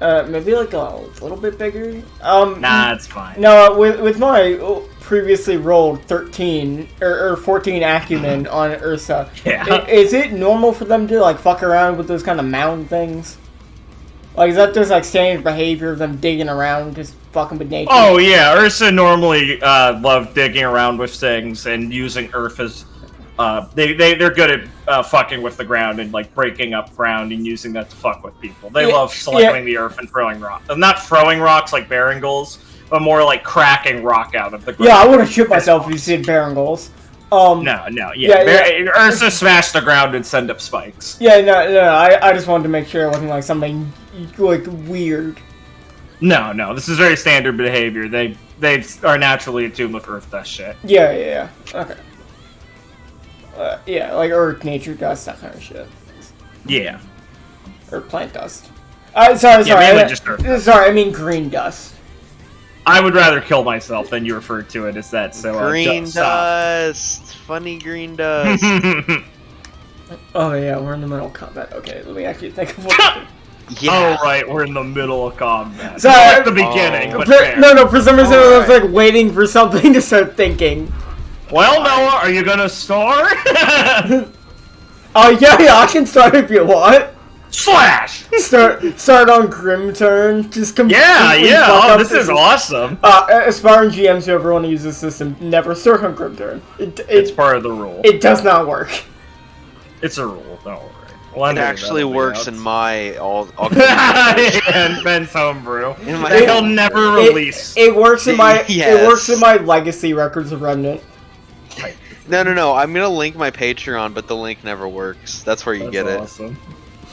Maybe like a little bit bigger.
Nah, it's fine.
No, with my previously rolled 13 or 14 acumen on Ursa,
Yeah.
is it normal for them to like fuck around with those kind of mound things? Like, is that just like standard behavior of them digging around, just fucking with nature?
Oh yeah, Ursa normally love digging around with things and using earth as they're good at fucking with the ground and like breaking up ground and using that to fuck with people. They
Yeah,
love selecting the earth and throwing rocks. Not throwing rocks like barangles, but more like cracking rock out of the ground.
Yeah, I would have shit myself if you said barangles.
No,
Yeah.
Ursa smash the ground and send up spikes.
Yeah, no, I just wanted to make sure it wasn't like something like weird.
No, this is very standard behavior. They are naturally attuned with earth dust shit.
Yeah. Okay. Yeah, like earth, nature dust, that kind of shit.
Yeah.
Or plant dust. Sorry.
mainly just earth.
Sorry, I mean green dust.
I would rather kill myself than you referred to it as that. So
Green
just stop.
dust! Funny green dust!
Oh yeah, we're in the middle of combat. Okay, let me actually think of what.
Yeah.
Oh right, we're in the middle of combat.
Sorry.
Not at the beginning, but fair.
No, for some reason I was
Alright.
like waiting for something to start thinking.
Well, Noah, are you gonna start?
Oh yeah, I can start if you want.
Slash!
Start on Grim turn. Just completely
Yeah.
fuck
Oh,
up
this is awesome.
Aspiring GMs who ever want to use this system, never start on Grim turn.
It's part of the rule.
It does not work.
It's a rule. Don't worry. Well,
It actually works in my
and Ben's homebrew.
In my-
That he'll never release.
It works in my
Yes.
it works in my legacy records of Remnant.
No. I'm gonna link my Patreon, but the link never works. That's where you
That's
get it.
awesome.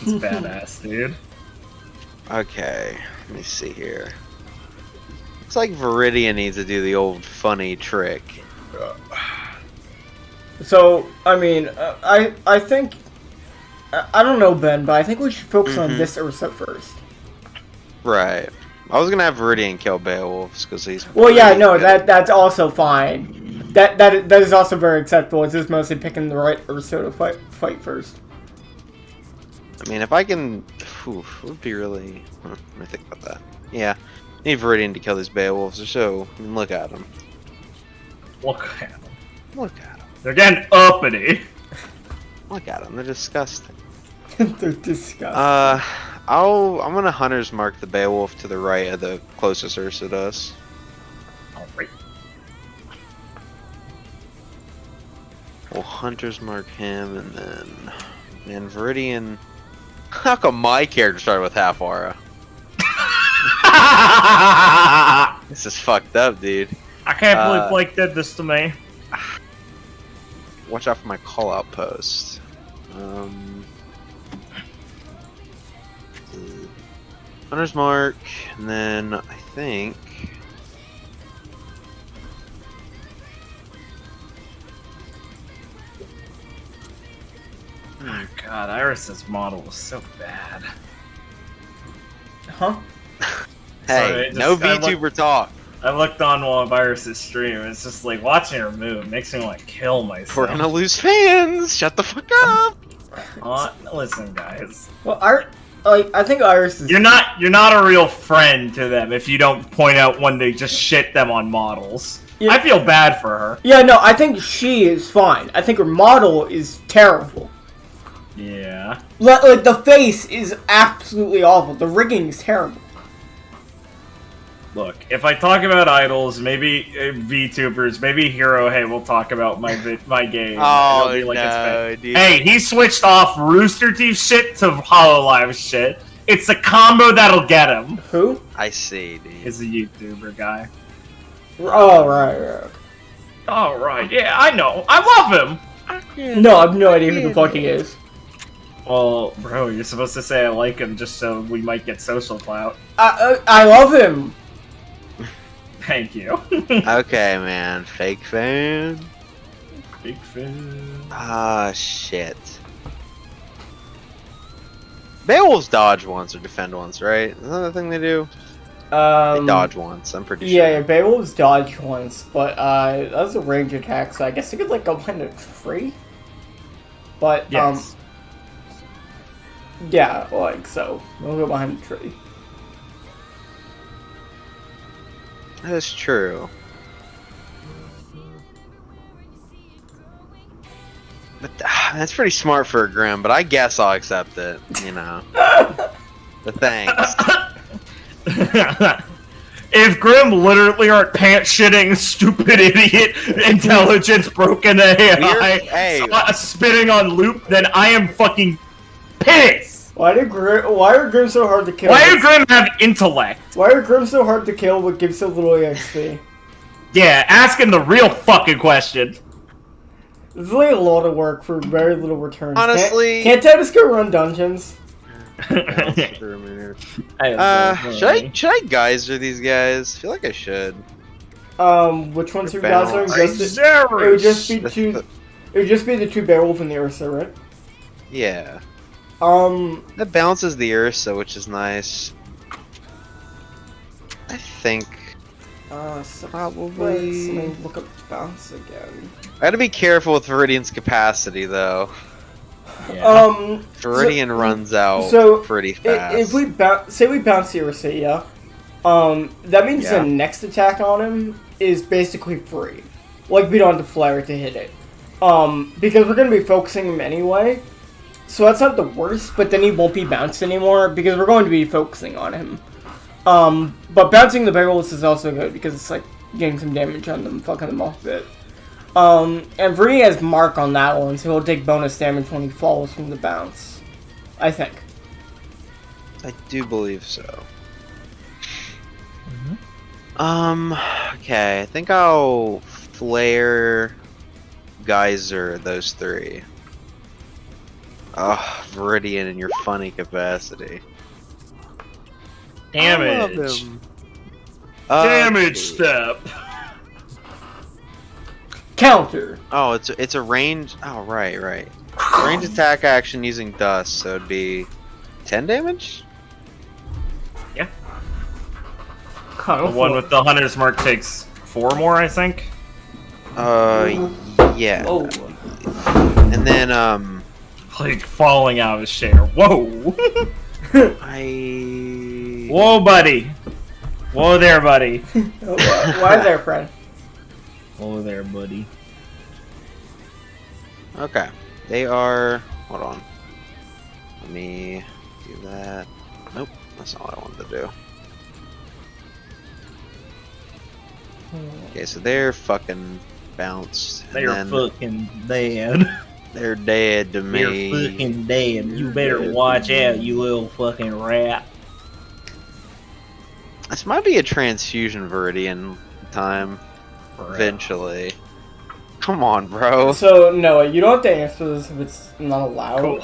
It's badass, dude.
Okay, let me see here. Looks like Viridian needs to do the old funny trick.
So I mean, I think I don't know Ben, but I think we should focus on this Ursa first.
Right. I was gonna have Viridian kill Beowulfs because he's.
Well, yeah,
pretty
no,
good.
that's also fine. That is also very acceptable. It's just mostly picking the right Ursa to fight first.
I mean, if I can, it would be really. Let me think about that. Yeah, need Viridian to kill these Beowulfs. So, I mean, look at them.
Look at them.
Look at them.
They're getting uppity.
Look at them. They're disgusting.
They're disgusting.
I'm gonna Hunter's Mark the Beowulf to the right of the closest Ursa to us.
Alright.
We'll Hunter's Mark him, and then, man, Viridian. How come my character started with half aura? This is fucked up, dude.
I can't believe Blake did this to me.
Watch out for my call out post. Hunter's Mark, and then I think.
Oh god, Iris's model was so bad.
Huh?
Hey,
Sorry,
no
I
VTuber talk.
I looked on one of Iris's stream, and it's just like watching her move makes me want to kill myself.
We're gonna lose fans. Shut the fuck up.
Listen, guys.
Well, I think Iris is.
You're not a real friend to them if you don't point out when they just shit them on models.
Yeah.
I feel bad for her.
Yeah, no, I think she is fine. I think her model is terrible.
Yeah.
Like the face is absolutely awful. The rigging is terrible.
Look, if I talk about idols, maybe VTubers, maybe Hero, hey, we'll talk about my game.
Oh,
It'll be like
no, dude.
Hey, he switched off Rooster Teeth shit to HoloLive shit. It's a combo that'll get him.
Who?
I see, dude.
He's a YouTuber guy.
Oh, right.
All right, yeah, I know. I love him.
No, I have no idea who the fuck he is.
Well, bro, you're supposed to say I like him just so we might get social clout.
I love him.
Thank you.
Okay, man. Fake fan.
Big fan.
Ah, shit. Beowulfs dodge once or defend once, right? Is that the thing they do? They dodge once, I'm pretty sure.
Yeah, Beowulf's dodge once, but that was a range attack, so I guess he could like go behind a tree. But
Yes.
yeah, like so. We'll go behind the tree.
That's true. But that's pretty smart for a Grim, but I guess I'll accept it, you know. But thanks.
If Grim literally aren't pants shitting, stupid idiot, intelligence broken AI, spitting on loop, then I am fucking pissed.
Why are Grim so hard to kill?
Why do Grim have intellect?
Why are Grim so hard to kill but give so little EXP?
Yeah, asking the real fucking question.
It's really a lot of work for very little returns.
Honestly,
can't I just go run dungeons?
Should I geyser these guys? I feel like I should.
Which ones are you guys doing? It would just be two. It would just be the two Beowulf and the Ursa, right?
Yeah. That balances the Ursa, which is nice. I think.
Probably. Let me look up bounce again.
I gotta be careful with Viridian's capacity, though.
Yeah.
Viridian runs out pretty fast.
If we say we bounce the Ursa, yeah, that means the next attack on him is basically free. Like, we don't have to flare to hit it. Because we're gonna be focusing him anyway. So that's not the worst, but then he won't be bounced anymore because we're going to be focusing on him. But bouncing the barrels is also good because it's like getting some damage on them, fucking them off a bit. And Viridian has Mark on that one, so he'll take bonus damage when he falls from the bounce. I think.
I do believe so. Okay, I think I'll flare, geyser those three. Viridian and your funny capacity.
Damage. Damage step.
Counter.
Oh, it's a range. Oh, right. Range attack action using dust, so it'd be 10 damage.
Yeah. The one with the hunter's mark takes 4 more, I think.
Yeah.
Oh.
And then
like falling out of his chair. Whoa. Whoa, buddy. Whoa there, buddy.
Why there, friend?
Whoa there, buddy.
Okay. They are. Hold on. Let me do that. Nope, that's not what I wanted to do. Okay, so they're fucking bounced.
They're fucking dead.
They're dead to me.
They're fucking dead. You better watch out, you little fucking rat.
This might be a transfusion Viridian time. Eventually. Come on, bro.
So, no, you don't have to answer this if it's not allowed.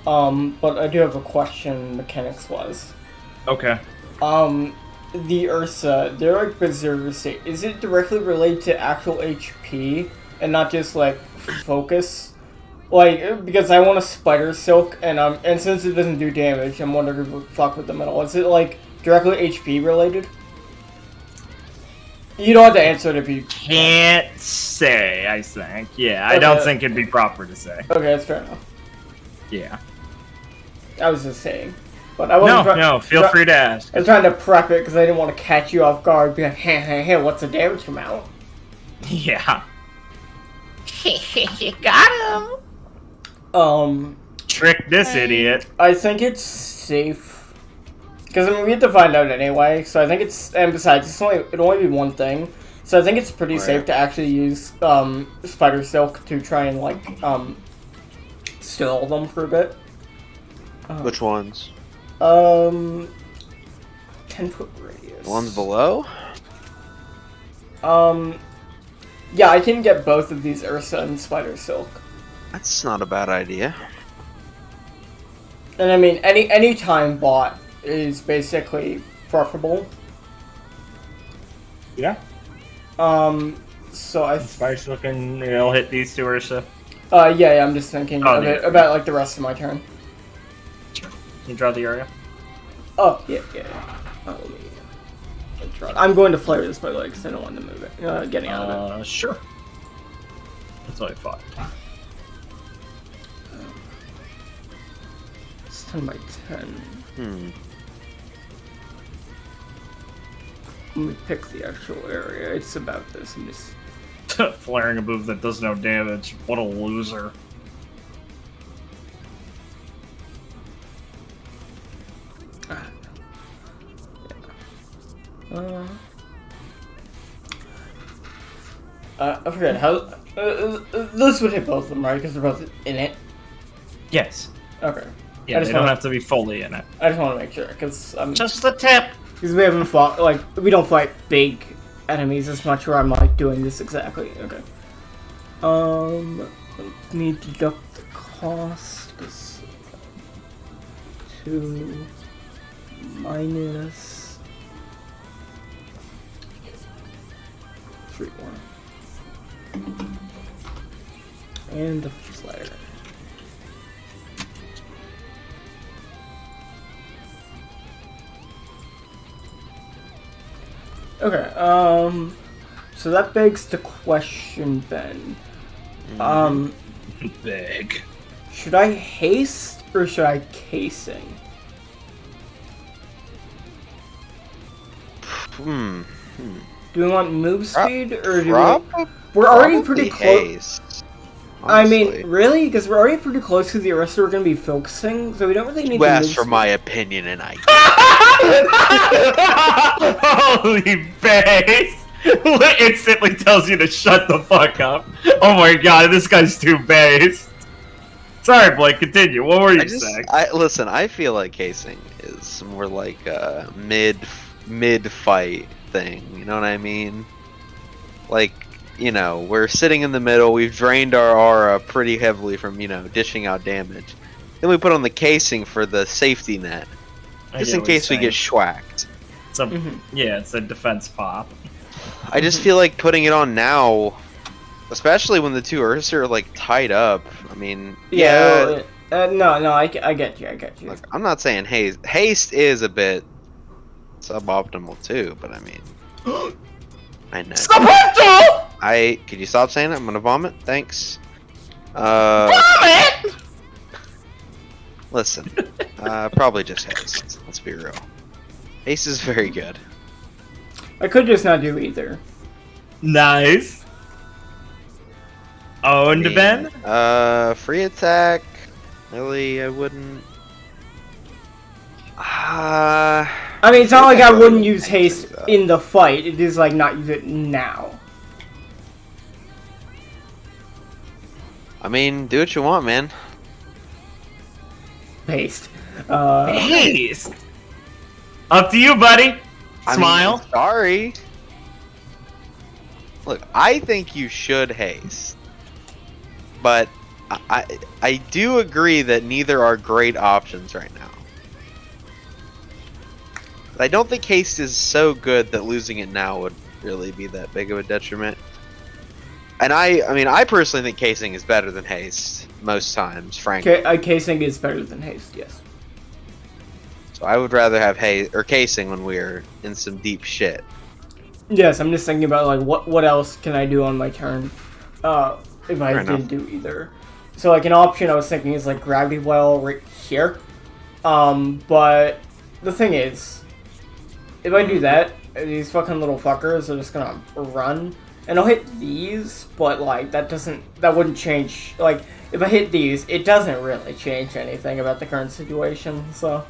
Cool.
But I do have a question mechanics-wise.
Okay.
The Ursa, they're like Berserker state. Is it directly related to actual HP and not just like focus? Like, because I want a Spider Silk and since it doesn't do damage, I'm wondering if it would fuck with them at all. Is it like directly HP related? You don't have to answer it if you
can't say, I think. Yeah,
Okay.
I don't think it'd be proper to say.
Okay, that's fair enough.
Yeah.
I was just saying. But I wasn't
No, feel free to ask.
I was trying to prep it because I didn't want to catch you off guard. Be like, hey, what's the damage amount?
Yeah.
You got him.
Trick this idiot.
I think it's safe Because, I mean, we have to find out anyway, so I think it's... And besides, it'll only be one thing. So I think it's pretty safe to actually use spider silk to try and, like, stall them for a bit.
Which ones?
10-foot radius.
The ones below?
Yeah, I can get both of these Ursa and spider silk.
That's not a bad idea.
And I mean, any time bot is basically preferable.
Yeah.
So I...
Spice looking, it'll hit these two Ursa.
Yeah, I'm just thinking about, like, the rest of my turn.
Can you draw the area?
Oh, yeah. Oh, let me draw. I'm going to flare this, by the way, because I don't want to move it. Getting out of it.
Sure. That's what I thought.
It's 10 by 10. Let me pick the actual area. It's about this. I'm just...
Flaring a move that does no damage. What a loser.
I forget how... this would hit both of them, right? Because they're both in it?
Yes.
Okay.
Yeah, they don't have to be fully in it.
I just want to make sure, because...
Just the tip!
Because we haven't fought, like, we don't fight big enemies as much where I'm, like, doing this exactly. Okay. Let me deduct the cost, because... 2... minus... 3 more. And the flare. Okay, so that begs the question, Ben.
Big.
Should I haste or should I casing? Do we want move speed or do we... We're already pretty close. I mean, really? Because we're already pretty close to the Ursa we're going to be focusing, so we don't really need to
asked for my opinion, and I...
Holy base! Instantly tells you to shut the fuck up. Oh my god, this guy's too based. Sorry, Blake, continue. What were you saying?
Listen, I feel like casing is more like a mid-fight thing, you know what I mean? Like, you know, we're sitting in the middle, we've drained our aura pretty heavily from, you know, dishing out damage. Then we put on the casing for the safety net. Just in case we get schwacked.
It's a, yeah, it's a defense pop.
I just feel like putting it on now, especially when the two Ursa are like tied up. I mean,
no, I get you.
Look, I'm not saying haste. Haste is a bit suboptimal too, but I mean, I know.
Suboptimal!
Could you stop saying it? I'm gonna vomit. Thanks.
Vomit!
Listen, probably just haste. Let's be real. Haste is very good.
I could just not do either.
Nice. Owned, Ben?
Free attack. Really, I wouldn't.
I mean, it's not like I wouldn't use haste in the fight. It is like not use it now.
I mean, do what you want, man.
Haste.
Haste. Up to you, buddy. Smile.
I mean, sorry. Look, I think you should haste, but I do agree that neither are great options right now. But I don't think haste is so good that losing it now would really be that big of a detriment. And I mean, I personally think casing is better than haste most times, frankly.
Casing is better than haste, yes.
So I would rather have haste or casing when we're in some deep shit.
Yes, I'm just thinking about like what else can I do on my turn if I didn't do either. So like an option I was thinking is like gravity well right here. But the thing is, if I do that, these fucking little fuckers are just gonna run. And I'll hit these, but like that wouldn't change. Like if I hit these, it doesn't really change anything about the current situation. So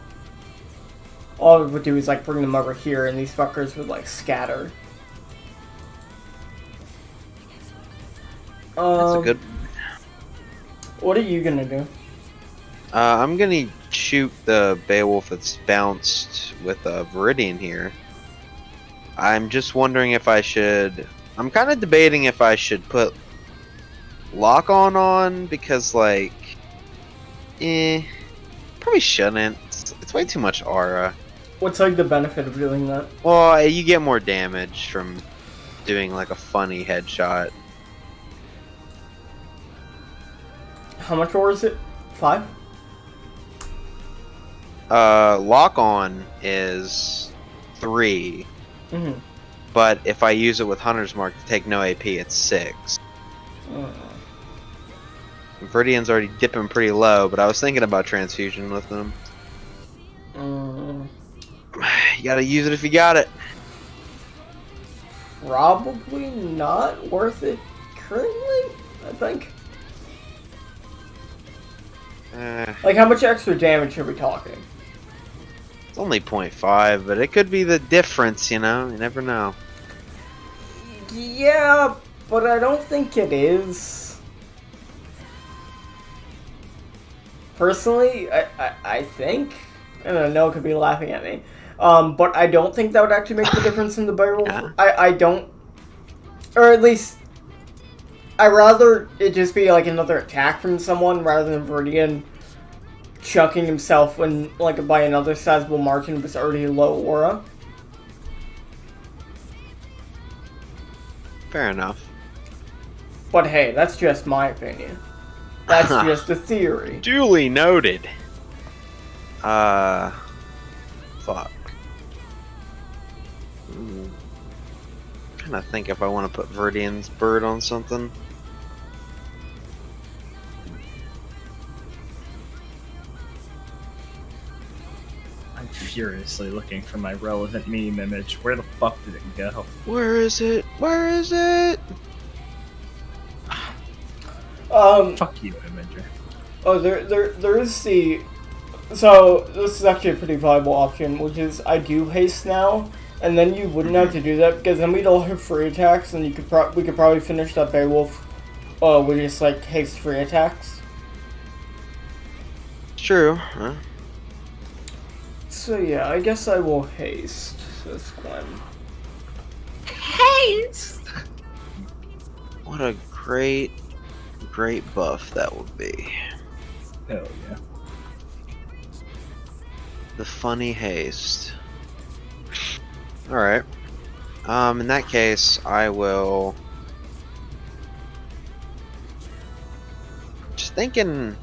all it would do is like bring them over here, and these fuckers would like scatter.
That's a good.
What are you gonna do?
I'm gonna shoot the Beowulf that's bounced with a Viridian here. I'm just wondering if I should. I'm kind of debating if I should put lock on because like, probably shouldn't. It's way too much aura.
What's like the benefit of doing that?
Well, you get more damage from doing like a funny headshot.
How much ore is it? 5?
Lock on is 3.
Mm-hmm.
But if I use it with Hunter's Mark to take no AP, it's 6. Viridian's already dipping pretty low, but I was thinking about transfusion with them. You gotta use it if you got it.
Probably not worth it currently, I think. Like, how much extra damage are we talking?
It's only 0.5, but it could be the difference, you know? You never know.
Yeah, but I don't think it is. Personally, I think, and I know it could be laughing at me, but I don't think that would actually make the difference in the barrel.
Yeah.
I don't, or at least, I'd rather it just be like another attack from someone rather than Viridian chucking himself when, like, by another sizable margin was already low aura.
Fair enough.
But hey, that's just my opinion. That's just a theory.
Duly noted. Fuck. Trying to think if I want to put Viridian's bird on something.
I'm furiously looking for my relevant meme image. Where the fuck did it go?
Where is it? Where is it?
Fuck you, Imager.
Oh, there is the. So this is actually a pretty viable option, which is I do haste now, and then you wouldn't have to do that because then we'd all have free attacks, and you could we could probably finish that Beowulf, with just like haste free attacks.
True. Huh?
So yeah, I guess I will haste this one.
Haste!
What a great buff that would be.
Hell yeah.
The funny haste. Alright. In that case, I will... Just thinking...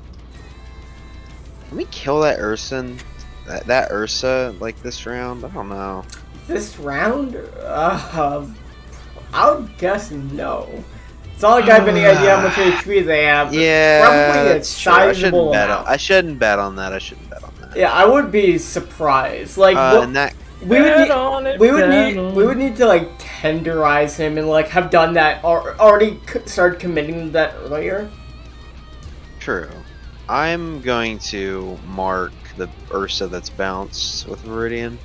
Let me kill that Ursa. That Ursa, like, this round? I don't know.
This round? I would guess no. It's not like I have any idea how much HP they have.
Yeah,
Probably a
that's true. I shouldn't
sizable
bet on.
amount.
I shouldn't bet on that.
Yeah, I would be surprised. Like,
And that
we would need to like tenderize him and like have done that or already started committing to that earlier.
true. I'm going to mark the Ursa that's bounced with Viridian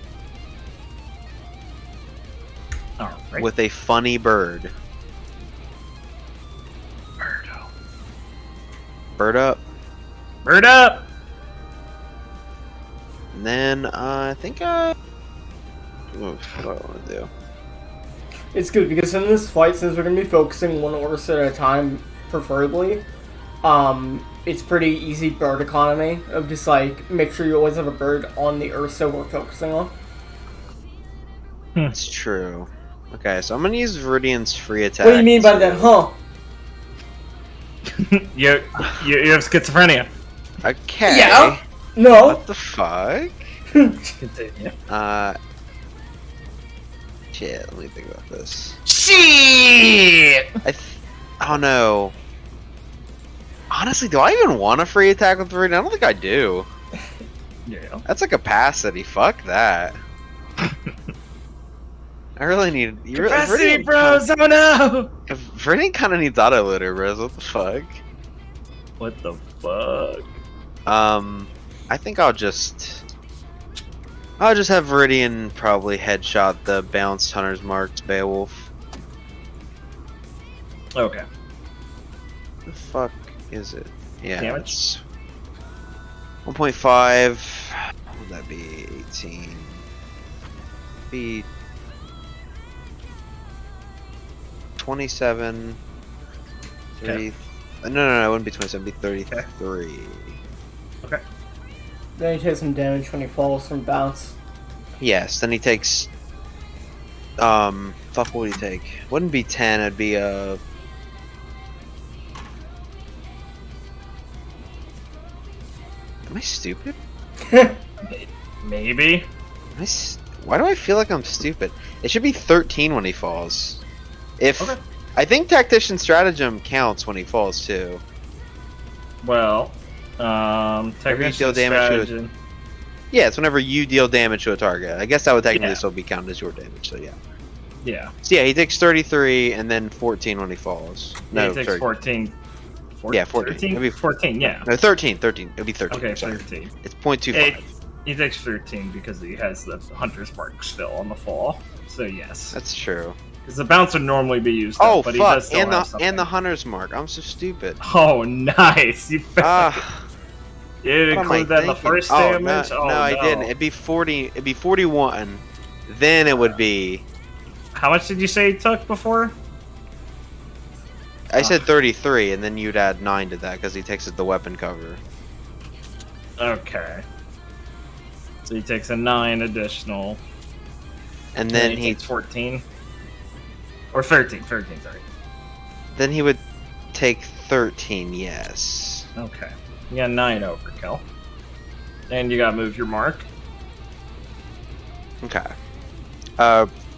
Alright.
with a funny bird.
Birdo.
Bird up.
Bird up!
And then I think what do I want to do?
It's good because in this fight, since we're gonna be focusing one Ursa at a time, preferably, it's pretty easy bird economy of just like make sure you always have a bird on the Ursa we're focusing on.
It's true. Okay, so I'm gonna use Viridian's free attack.
What do you mean by that, huh?
you have schizophrenia.
Okay.
Yeah. No.
What the fuck?
Continue.
Shit, let me think about this.
Shit!
Oh no. Honestly, do I even want a free attack with Viridian? I don't think I do.
Yeah.
That's a capacity. Fuck that. I really need...
Capacity, bros! Oh no!
Viridian kind of needs auto-looter, bros. What the fuck?
What the fuck?
I think I'll just... I'll just have Viridian probably headshot the bounced Hunter's Mark's Beowulf.
Okay.
The fuck is it? Yeah,
Damage?
it's 1.5. What would that be? 18. Be 27. 30. No, it wouldn't be 27. It'd be 33.
Okay.
Then he takes some damage when he falls from bounce.
Yes. Then he takes. Fuck. What would he take? Wouldn't be 10. It'd be Am I stupid?
Maybe.
Why do I feel like I'm stupid? It should be 13 when he falls. If
Okay.
I think Tactician Stratagem counts when he falls too.
Well,
Whenever you
technician
deal damage to
strategy.
Yeah, it's whenever you deal damage to a target. I guess that would technically
Yeah.
still be counted as your damage. So yeah.
Yeah.
So yeah, he takes 33 and then 14 when he falls. No,
he takes
30.
14.
Yeah, 14.
13?
It'd be
14, yeah.
No, 13. 13. It'd be 13.
Okay,
sorry.
13.
It's 0.25.
He takes 13 because he has the Hunter's Mark still on the fall. So yes.
That's true.
Because the bounce would normally be used
Oh
up, but he does
fuck!
still
And
have
the
something.
Hunter's Mark. I'm so stupid.
Oh, nice! You
Ah.
you didn't
What am I
include that in the
thinking?
first
Oh,
damage?
No,
Oh,
no, I didn't. It'd be 40. It'd be 41. Then it would be.
How much did you say he took before?
I said 33, and then you'd add 9 to that because he takes the weapon cover.
Okay. So he takes a 9 additional.
And then
he
he
takes 14. Or 13, sorry.
then he would take 13. Yes.
Okay. You got 9 overkill. And you gotta move your mark.
Okay.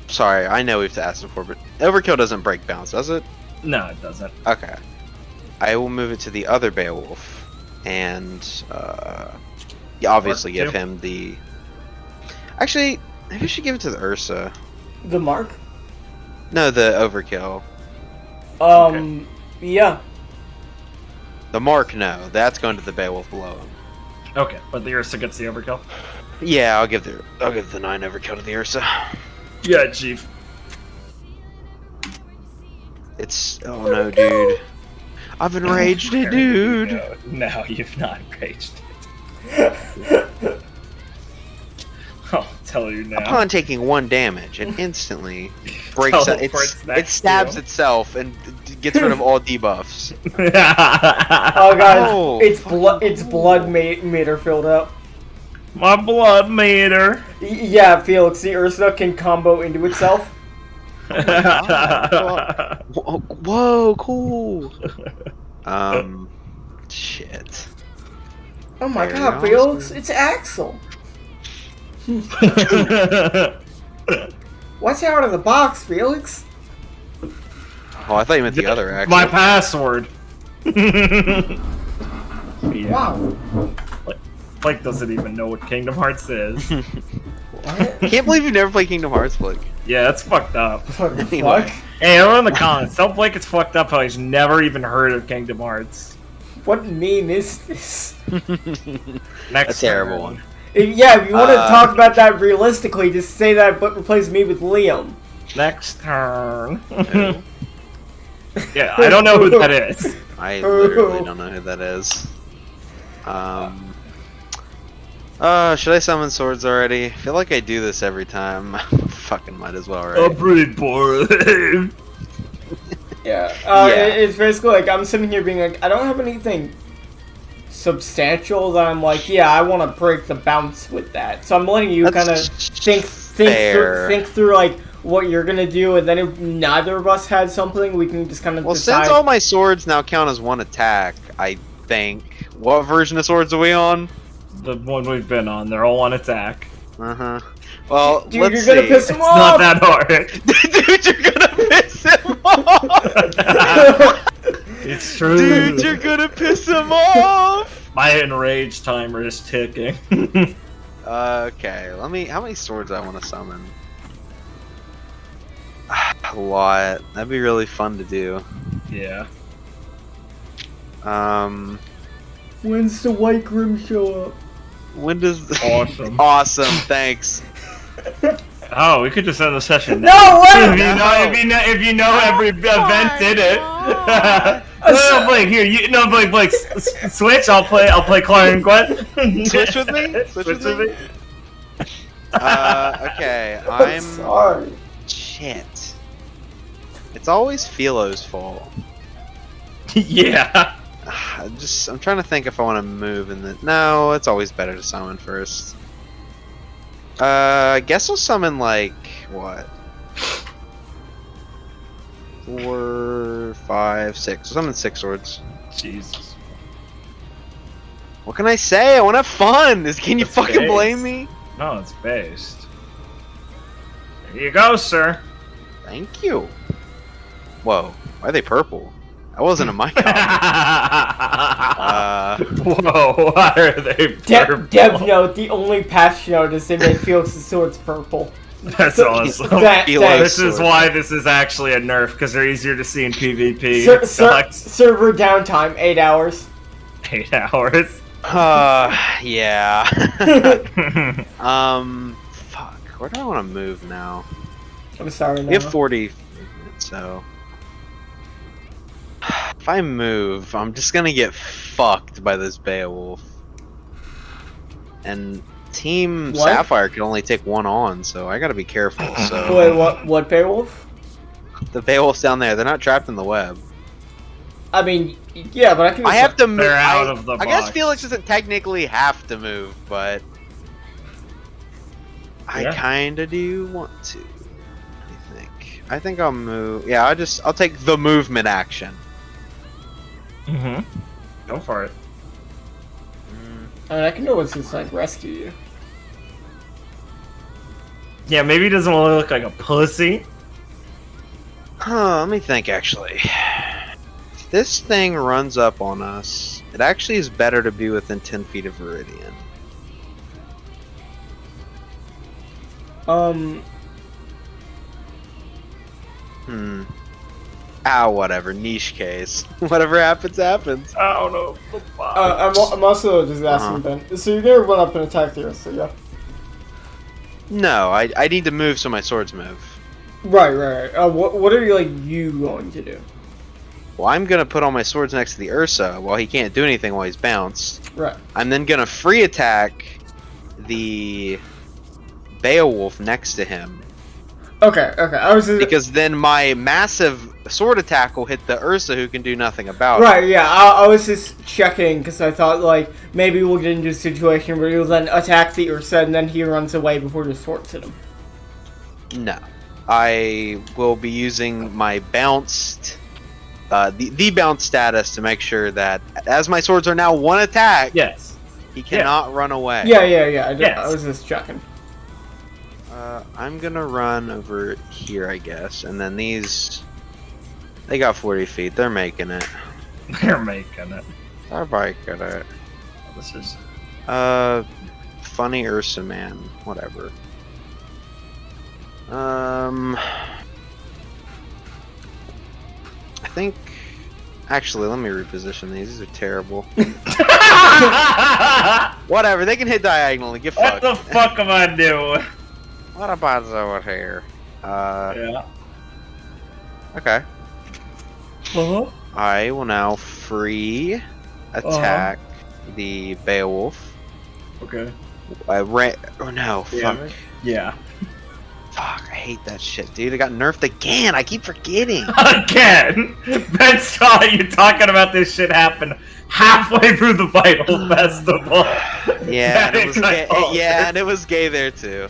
Sorry, I know we've to ask before, but overkill doesn't break bounce, does it?
No, it doesn't.
Okay. I will move it to the other Beowulf, and yeah, obviously
Mark
give
two.
him the. Actually, maybe I should give it to the Ursa.
The mark?
No, the overkill.
Yeah.
The mark, no, that's going to the Beowulf below him.
Okay, but the Ursa gets the overkill.
Yeah, I'll give the 9 overkill to the Ursa.
Yeah, Chief.
It's no, dude. I've enraged it, dude.
No, you've not enraged it. I'll tell you now.
Upon taking 1 damage, it instantly breaks.
Teleports
It
next
stabs
to him.
itself and gets rid of all debuffs.
Oh god,
Oh,
it's blood meter filled up.
My blood meter.
Yeah, Felix, the Ursa can combo into itself.
Whoa, cool. Shit.
Oh my
Very
god, Felix, it's Axel. Watch out of the box, Felix.
Oh, I thought you meant the other actually.
My password.
Wow.
Blake doesn't even know what Kingdom Hearts is.
What?
I can't believe you never played Kingdom Hearts, Blake.
Yeah, that's fucked up.
What the
Anyway.
fuck?
Hey, everyone in the comments, tell Blake it's fucked up how he's never even heard of Kingdom Hearts.
What meme is this?
Next
A terrible
turn.
one.
If you want to talk about that realistically, just say that but replace me with Liam.
Next turn. Yeah, I don't know who that is.
I literally don't know who that is. Should I summon swords already? I feel like I do this every time. Fucking might as well, right?
pretty boring.
Yeah.
Yeah.
It's basically like I'm sitting here being like, I don't have anything substantial that I'm like, yeah, I want to break the bounce with that. So I'm letting you kind of think
fair.
through like what you're gonna do, and then if neither of us had something, we can just kind of
Well,
decide.
since all my swords now count as 1 attack, I think. What version of swords are we on?
The one we've been on, they're all on attack.
Uh-huh. Well,
Dude,
let's
you're
see.
gonna piss him
It's not
off.
that hard.
Dude, you're gonna piss him off!
It's true.
Dude, you're gonna piss him off!
My enrage timer is ticking.
Okay, how many swords I want to summon? A lot. That'd be really fun to do.
Yeah.
When's the White Grim show up?
When does
Awesome.
Awesome, thanks.
Oh, we could just end the session.
No way!
If you know every event in it. No, Blake, here, Blake, switch. I'll play Clark and Gwen.
Switch with me?
Switch with me.
Okay,
I'm sorry.
Shit. It's always Philo's fault.
Yeah.
I'm trying to think if I want to move in the. No, it's always better to summon first. I guess I'll summon like what? 4, 5, 6. I'll summon 6 swords.
Jesus.
What can I say? I want to have fun. Can you
It's
fucking
based.
blame me?
No, it's based. There you go, sir.
Thank you. Whoa, why are they purple? That wasn't in my copy.
Whoa, why are they purple?
Dev note, the only patch note is they made Felix's swords purple.
That's awesome.
Philo's
This is
sword.
why this is actually a nerf, because they're easier to see in PvP. Sucks.
Server downtime, 8 hours.
8 hours.
Yeah. Fuck. Where do I want to move now?
I'm sorry,
We have
no.
40 minutes, so if I move, I'm just gonna get fucked by this Beowulf. And Team
What?
Sapphire can only take 1 on, so I gotta be careful. So
Wait, what Beowulf?
the Beowulf's down there, they're not trapped in the web.
I mean, yeah, but I can.
I have to move.
They're out of the
I guess
box.
Felix doesn't technically have to move, but I
Yeah.
kinda do want to. I think I'll move. Yeah, I'll take the movement action.
Mm-hmm. Go for it.
I mean, I can always just like rescue you.
Yeah, maybe he doesn't want to look like a pussy.
Huh, let me think actually. If this thing runs up on us, it actually is better to be within 10 feet of Viridian. Whatever. Niche case. Whatever happens, happens.
I don't know.
I'm also just asking Ben. So you're gonna run up and attack the Ursa, yeah?
No, I need to move so my swords move.
Right. What are you going to do?
Well, I'm gonna put all my swords next to the Ursa while he can't do anything while he's bounced.
Right.
I'm then gonna free attack the Beowulf next to him.
Okay. I was just,
Because then my massive sword attack will hit the Ursa, who can do nothing about it.
right. Yeah, I was just checking because I thought like maybe we'll get into a situation where you'll then attack the Ursa and then he runs away before the swords hit him.
No, I will be using my bounced, the bounce status to make sure that as my swords are now 1 attack,
Yes.
he cannot run away.
Yeah.
Yes.
I was just checking.
I'm gonna run over here, I guess, and then these. They got 40 feet. They're making it.
They're making it.
They're making it.
This is.
Funny Ursa man. Whatever. I think. Actually, let me reposition these. These are terrible. Whatever. They can hit diagonally. Get
What
fucked.
the fuck am I doing?
What about over here?
Yeah.
Okay.
Uh-huh.
I will now free attack the Beowulf.
Okay.
Oh no, fuck.
Yeah.
Fuck, I hate that shit, dude. It got nerfed again. I keep forgetting.
Again! Ben saw you talking about this shit happen halfway through the Vital Festival.
Yeah, and it was gay.
Oh.
Yeah, and it was gay there too.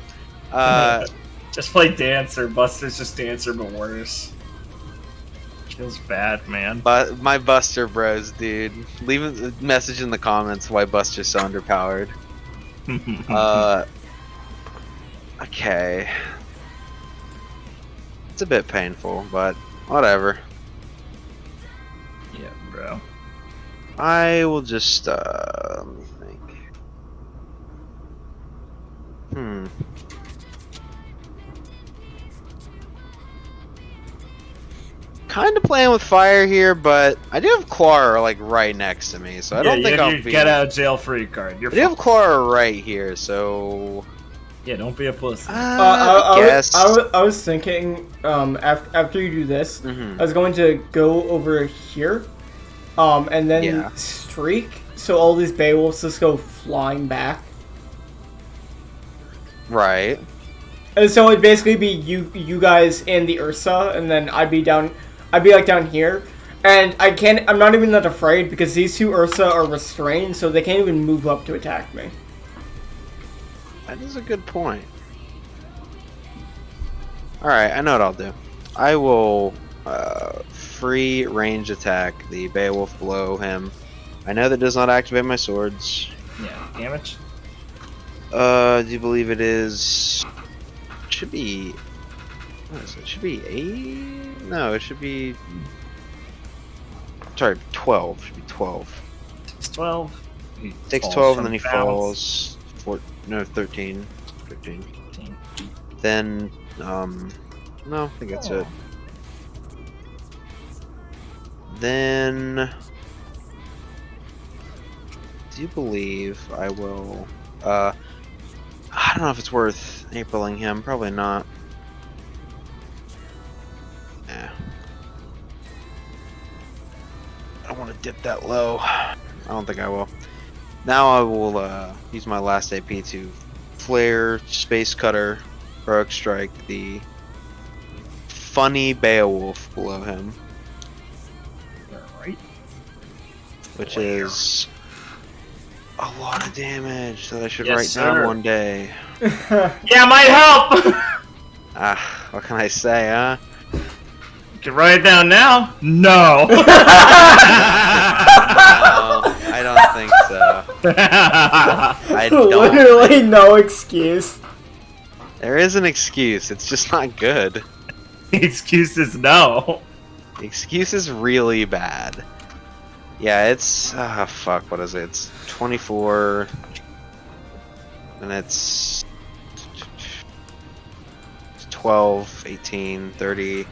Just play Dancer. Buster's just Dancer, but worse. Feels bad, man.
But my Buster bros, dude. Leave a message in the comments why Buster's so underpowered. Okay. It's a bit painful, but whatever.
Yeah, bro.
I will just, let me think. kind of playing with fire here, but I do have Clara like right next to me, so I don't think
you
I'll
have your
be.
get out of jail free card. You're
I do have
fine.
Clara right here, so.
Yeah, don't be a pussy.
I guess.
I was thinking, after you do this,
Mhm.
I was going to go over here, and then
Yeah.
streak, so all these Beowulfs just go flying back.
Right.
And so it'd basically be you guys and the Ursa, and then I'd be like down here. And I'm not even that afraid because these two Ursa are restrained, so they can't even move up to attack me.
That is a good point. Alright, I know what I'll do. I will free range attack the Beowulf below him. I know that does not activate my swords.
Yeah, damage.
Do you believe it is... should be... what is it? Should be 8? No, it should be... sorry, 12. Should be 12.
It's 12. He
Takes
falls
12
from
and then he
balance.
falls... no, 13. 15.
15.
Then, no, I think that's it. Then, do you believe I will, I don't know if it's worth Apriling him, probably not. Yeah. I don't want to dip that low. I don't think I will. Now I will, use my last AP to Flare, Space Cutter, Heroic Strike, the funny Beowulf below him,
Alright.
which
Flare.
is a lot of damage that I should
Yes,
write
sir.
down one day.
Yeah, might help!
What can I say, huh?
You can write it down now? No!
No, I don't think so. I don't.
Literally no excuse.
There is an excuse, it's just not good.
The excuse is no.
The excuse is really bad. Yeah, it's fuck, what is it? It's 24 and it's 12, 18, 30,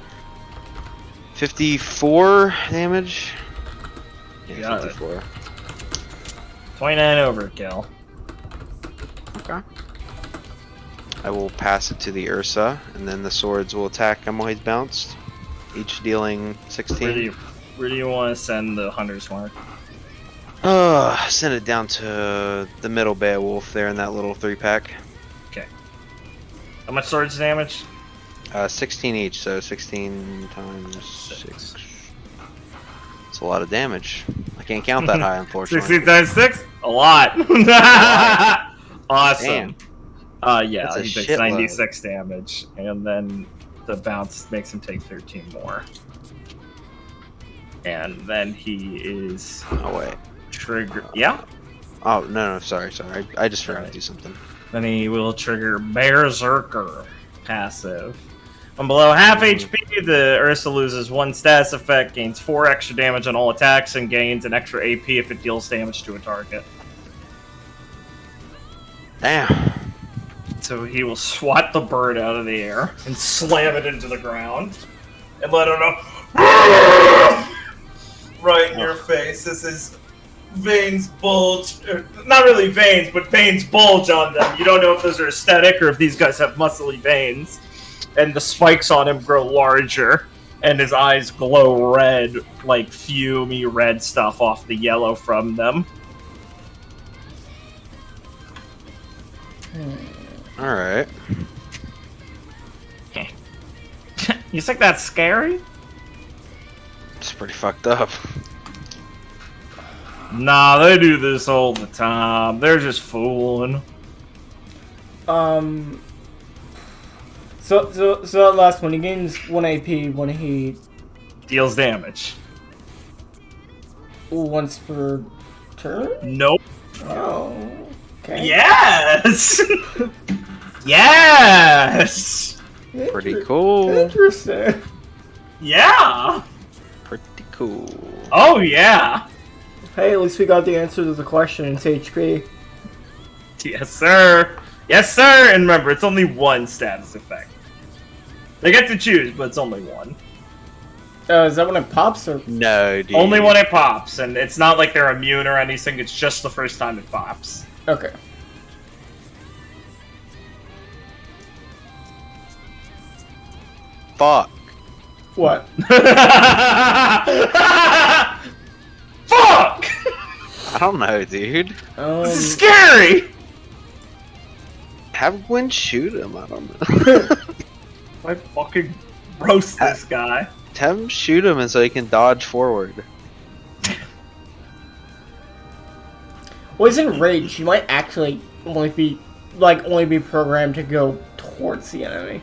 54 damage. Yeah,
Got it.
54.
29 overkill.
Okay. I will pass it to the Ursa, and then the swords will attack him while he's bounced, each dealing 16.
Where do you want to send the hunter's mark?
Send it down to the middle Beowulf there in that little 3-pack.
Okay. How much swords damage?
16 each, so 16 times 6. It's a lot of damage. I can't count that high, unfortunately.
16 times 6? A lot. Awesome.
Damn.
Yeah,
That's a
he takes
shitload.
96 damage, and then the bounce makes him take 13 more. And then he is
Oh, wait.
trigger. Yeah?
Oh, no, sorry. I just forgot
Right.
to do something.
Then he will trigger Berserker passive. When below half HP, the Ursa loses 1 status effect, gains 4 extra damage on all attacks, and gains an extra AP if it deals damage to a target.
Damn.
So he will swat the bird out of the air and slam it into the ground and let it know right in your face. This is veins bulge, or not really veins, but veins bulge on them. You don't know if those are aesthetic or if these guys have muscly veins. And the spikes on him grow larger, and his eyes glow red, like fumey red stuff off the yellow from them.
Alright.
You think that's scary?
It's pretty fucked up.
Nah, they do this all the time. They're just fooling.
So that last one, he gains 1 AP when he
Deals damage.
once per turn?
Nope.
Oh, okay.
Yes! Yes!
Pretty cool.
Interesting.
Yeah!
Pretty cool.
Oh, yeah!
Hey, at least we got the answer to the question. It's HP.
Yes, sir! Yes, sir! And remember, it's only 1 status effect. They get to choose, but it's only 1.
Is that when it pops or?
No, dude.
Only when it pops, and it's not like they're immune or anything. It's just the first time it pops.
Okay.
Fuck.
What?
Fuck!
I don't know, dude.
This is scary!
Have Gwen shoot him. I don't know.
I fucking roast this guy.
Have him shoot him, and so he can dodge forward.
Well, he's in rage. He might actually only be programmed to go towards the enemy.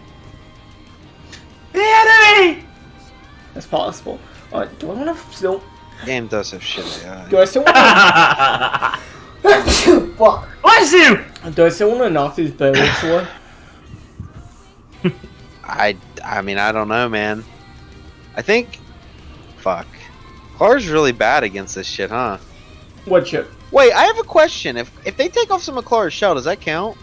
The enemy!
That's possible. Do I want to still?
Game does have shit AI.
Do I still want to? Fuck.
Bless you!
Do I still want to knock these Beowulfs away?
I mean, I don't know, man. I think... Fuck. Clar's really bad against this shit, huh?
What shit?
Wait, I have a question. If they take off some of Clar's shell, does that count?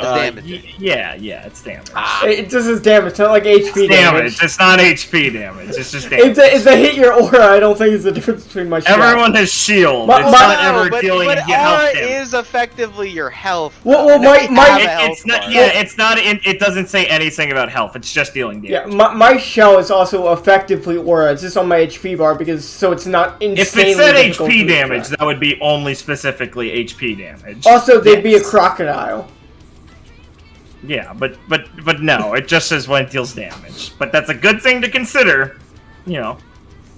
As damage?
Yeah, it's damage.
It just is damage, not like HP damage.
It's not HP damage. It's just damage.
If they hit your aura, I don't think it's the difference between my shot.
Everyone has shield.
My-
It's
my-
not ever
but
dealing
but
health
aura
damage.
is effectively your health.
Well,
though.
my-
They
my-
have a
It's
health
not.
bar.
Yeah, it's not. It doesn't say anything about health. It's just dealing damage.
Yeah, my shell is also effectively aura. It's just on my HP bar so it's not insanely
If it said
difficult
HP
to
damage,
track.
that would be only specifically HP damage.
Also, they'd be a
Yes.
crocodile.
Yeah, but no, it just says when it deals damage. But that's a good thing to consider. You know.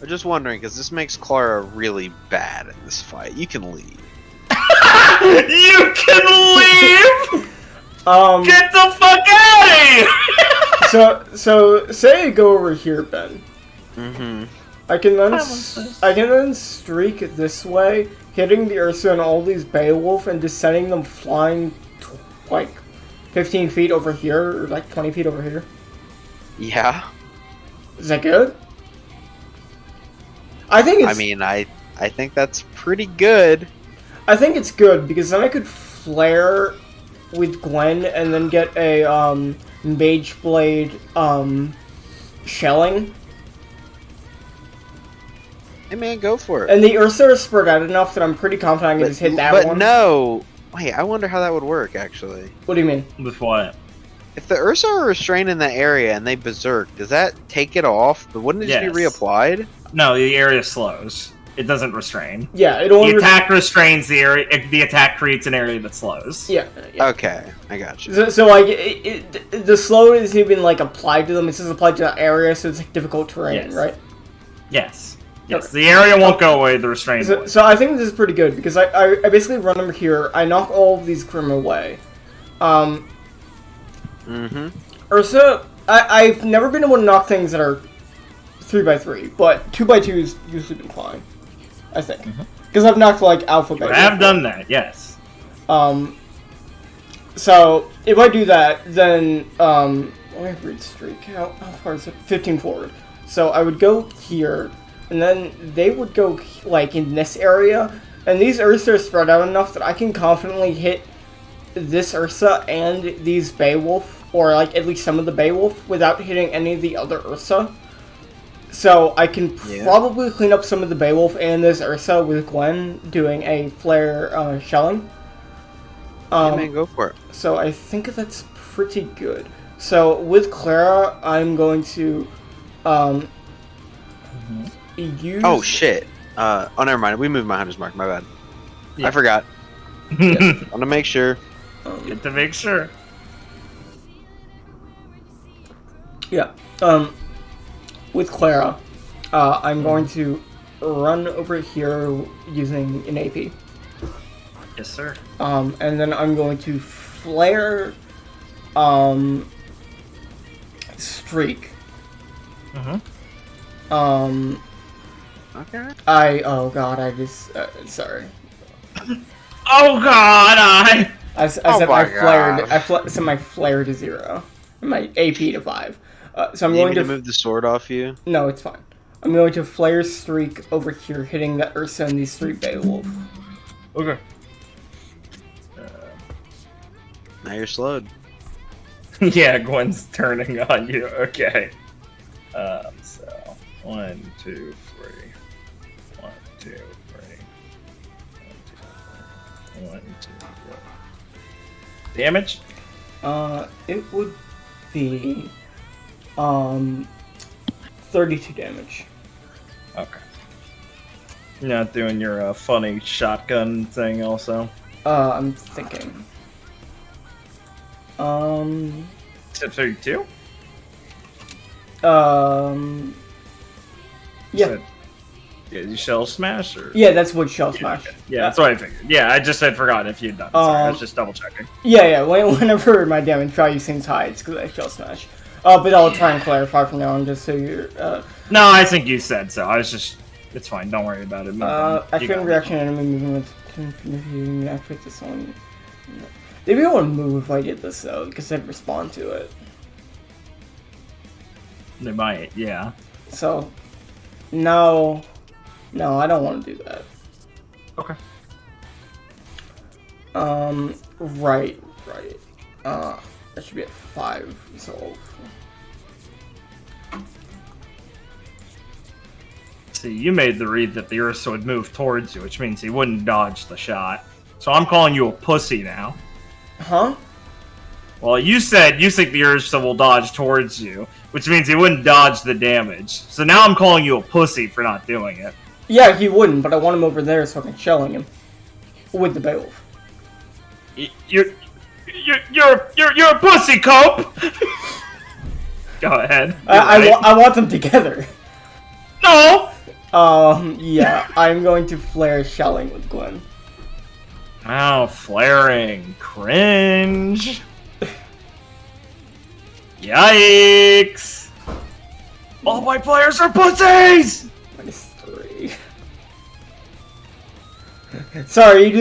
I'm just wondering, because this makes Clara really bad in this fight. You can leave.
You can leave.
Um,
Get the fuck out of here.
so say I go over here, Ben.
Mm-hmm.
I can then streak this way, hitting the Ursa and all these Beowulf and just sending them flying like 15 feet over here, or like 20 feet over here.
Yeah.
Is that good? I think it's...
I mean, I think that's pretty good.
I think it's good, because then I could flare with Gwen and then get a, Mage Blade, shelling.
Hey man, go for it.
And the Ursa is spread out enough that I'm pretty confident I can just hit that
but
one.
no. Wait, I wonder how that would work, actually.
What do you mean?
With what?
If the Ursa are restrained in that area and they berserk, does that take it off? But wouldn't it just be
Yes.
reapplied?
No, the area slows. It doesn't restrain.
Yeah, it only...
The attack restrains the area. The attack creates an area that slows.
Yeah.
Okay, I got you.
So like, the slow isn't even, like, applied to them, it's just applied to that area, so it's, like, difficult terrain,
Yes.
right?
Yes. Yes.
Okay.
The area won't go away. The restraint.
So,
will.
so I think this is pretty good, because I basically run over here, I knock all of these Grim away.
Mm-hmm.
Ursa, I've never been able to knock things that are 3x3, but 2x2's usually been fine, I think. Because I've knocked, like, Alphabet.
I have done that. Yes.
So, if I do that, then, let me read streak. How far is it? 15 forward. So, I would go here, and then they would go, like, in this area, and these Ursa are spread out enough that I can confidently hit this Ursa and these Beowulf, or, like, at least some of the Beowulf, without hitting any of the other Ursa. So, I can probably clean up some of the Beowulf and this Ursa with Gwen doing a flare, shelling.
Yeah, man, go for it.
So I think that's pretty good. So with Clara, I'm going to use...
Oh, shit. Oh, never mind. We moved my hunter's mark. My bad.
Yeah.
I forgot. I want to make sure.
Get to make sure.
Yeah. With Clara, I'm going to run over here using an AP.
Yes, sir.
And then I'm going to flare, streak.
Okay.
Oh god, I just, sorry.
Oh God!
I
Oh
said
my
set my flare to 0. My AP to 5. So I'm
You need
going
me
to...
to move the sword off you?
No, it's fine. I'm going to flare streak over here, hitting that Ursa and these 3 Beowulf.
Okay.
Now you're slowed.
Yeah, Gwen's turning on you. Okay. 1, 2, 3. 1, 2, 3. 1, 2, 3. Damage?
It would be 32 damage.
Okay. You're not doing your funny shotgun thing also?
I'm thinking.
You said 32?
Yeah.
Yeah, you shell smash or?
Yeah, that's what shell smash.
Yeah, that's what I figured. Yeah, I just had forgotten if you'd done it. Sorry, I was just double checking.
Yeah. Whenever my damage value seems high, it's because I shell smash. But I'll try and clarify from now on, just so you're.
No, I think you said so. I was just. It's fine. Don't worry about it. Move on.
Action reaction enemy movement. Activate this one. They'd be able to move if I did this though, because they'd respond to it.
They might, yeah.
So, no, I don't want to do that.
Okay.
Right. That should be at 5 resolve.
See, you made the read that the Ursa would move towards you, which means he wouldn't dodge the shot. So I'm calling you a pussy now.
Huh?
Well, you said you think the Ursa will dodge towards you, which means he wouldn't dodge the damage. So now I'm calling you a pussy for not doing it.
Yeah, he wouldn't, but I want him over there so I can shelling him with the Beowulf.
You're a pussy, Cope. Go ahead.
I want them together.
No.
Yeah, I'm going to flare shelling with Gwen.
Oh, flaring. Cringe. Yikes. All my players are pussies!
-3. Sorry, you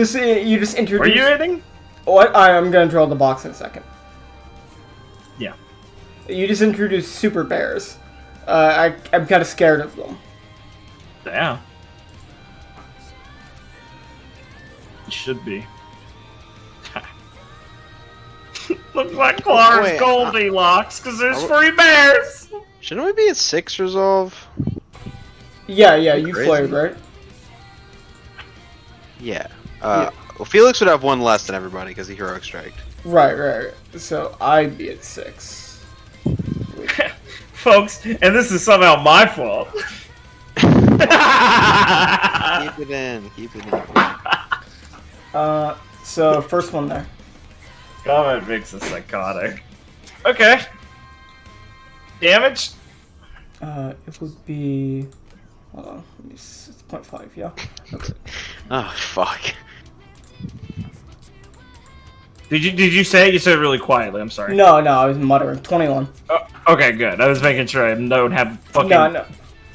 just introduced...
Are you hitting?
What? I'm gonna draw the box in a second.
Yeah.
You just introduced super bears. I'm kind of scared of them.
Yeah. You should be. Looks like Clark's
Wait,
Goldilocks, because there's 3 bears!
Shouldn't we be at 6 resolve?
Yeah, you
Crazy.
flared, right?
Yeah. Well, Felix would have 1 less than everybody because he heroic striked.
Right. So I'd be at 6.
Folks, and this is somehow my fault.
Keep it in.
So first one there.
Comment makes us psychotic. Okay. Damage?
It would be... Hold on, it's 0.5, yeah? Okay.
Oh, fuck.
Did you say it? You said it really quietly, I'm sorry.
No, I was muttering. 21.
Oh, okay, good. I was making sure I don't have fucking...
No.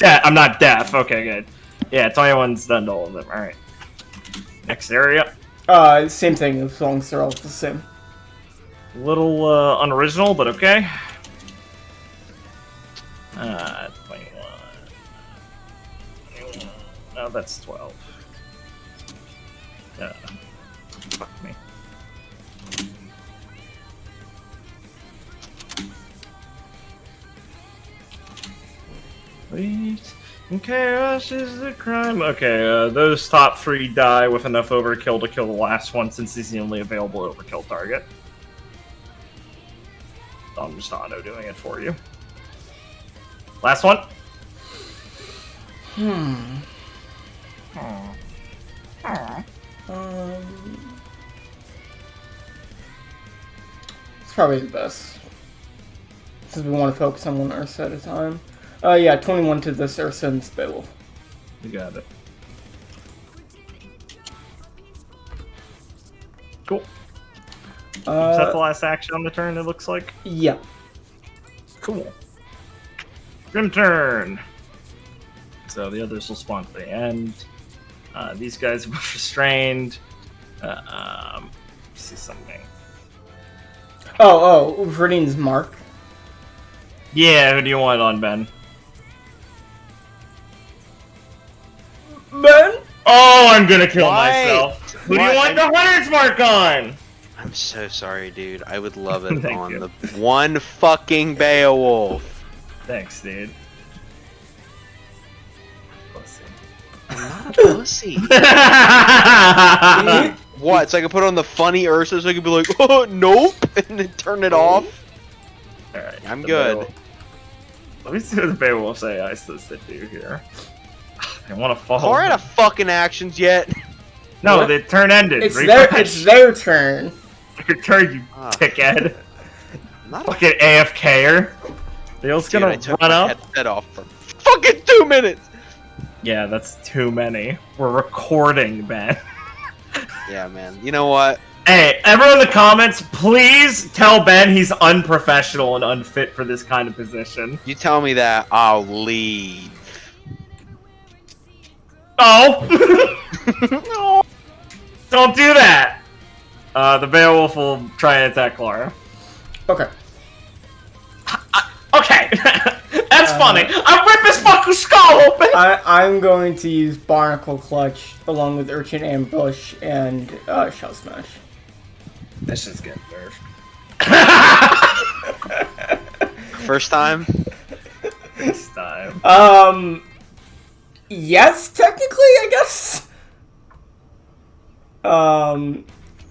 I'm not deaf. Okay, good. Yeah, 21's done to all of them. Alright. Next area.
Same thing, as long as they're all the same.
Little unoriginal, but okay. 21. No, that's 12. Fuck me. Wait. Chaos is the crime. Okay, those top 3 die with enough overkill to kill the last one since he's the only available overkill target. I'm just auto doing it for you. Last one.
It's probably the best. Since we want to focus on one Ursa at a time. Yeah, 21 to this Ursa and Beowulf.
You got it. Cool. Is that the last action on the turn, it looks like?
Yeah.
Cool. Grim turn. So the others will spawn at the end. These guys are restrained. See something.
Oh, Verdeen's Mark.
Yeah, who do you want on, Ben?
Ben?
Oh, I'm gonna kill
Why?
myself. Who do
Why?
you want the Hunter's Mark on?
I'm so sorry, dude. I would love it
Thank
on
you.
the one fucking Beowulf.
Thanks, dude.
I'm not a pussy. What? So I can put on the funny Ursa so I can be like, oh, nope, and then turn it off?
Alright.
I'm good.
Let me see what the Beowulf's AI says to do here. They want to follow.
Clara had a fucking actions yet.
No,
What?
the turn ended.
It's
Refresh.
their turn.
Your turn, you
Ah.
dickhead.
Not a
Fucking AFKer. Dale's
dude,
gonna
I took
run
my
up.
headset off for fucking 2 minutes.
Yeah, that's too many. We're recording, Ben.
Yeah, man. You know what?
Hey, everyone in the comments, please tell Ben he's unprofessional and unfit for this kind of position.
You tell me that, I'll leave.
Oh! Don't do that! The Beowulf will try and attack Clara.
Okay.
Okay! That's funny! I rip his fucking skull open!
I'm going to use Barnacle Clutch along with Urchin Ambush and Shell Smash.
This is getting nerfed.
First time?
This time.
Yes, technically, I guess.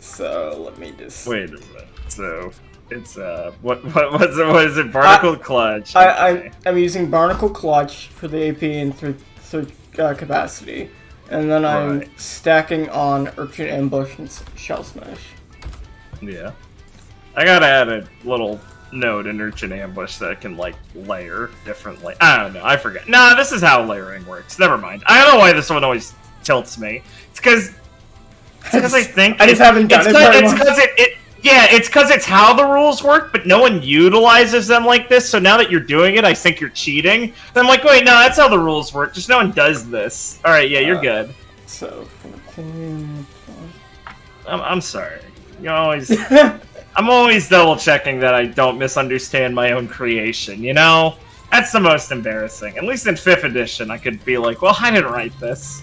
So let me just.
Wait a minute. So it's what is it? Barnacle Clutch. Okay.
I'm using Barnacle Clutch for the AP and through capacity, and then I'm
Right.
stacking on Urchin Ambush and Shell Smash.
Yeah. I gotta add a little node in Urchin Ambush that I can like layer differently. I don't know. I forget. Nah, this is how layering works. Never mind. I don't know why this one always tilts me. It's because I think
I just haven't done it very
It's
much.
because it's because it's how the rules work, but no one utilizes them like this. So now that you're doing it, I think you're cheating. And I'm like, wait, no, that's how the rules work. Just no one does this. All right, yeah, you're good.
So 14.
I'm sorry. You always. I'm always double checking that I don't misunderstand my own creation. You know, that's the most embarrassing. At least in 5th edition, I could be like, well, I didn't write this.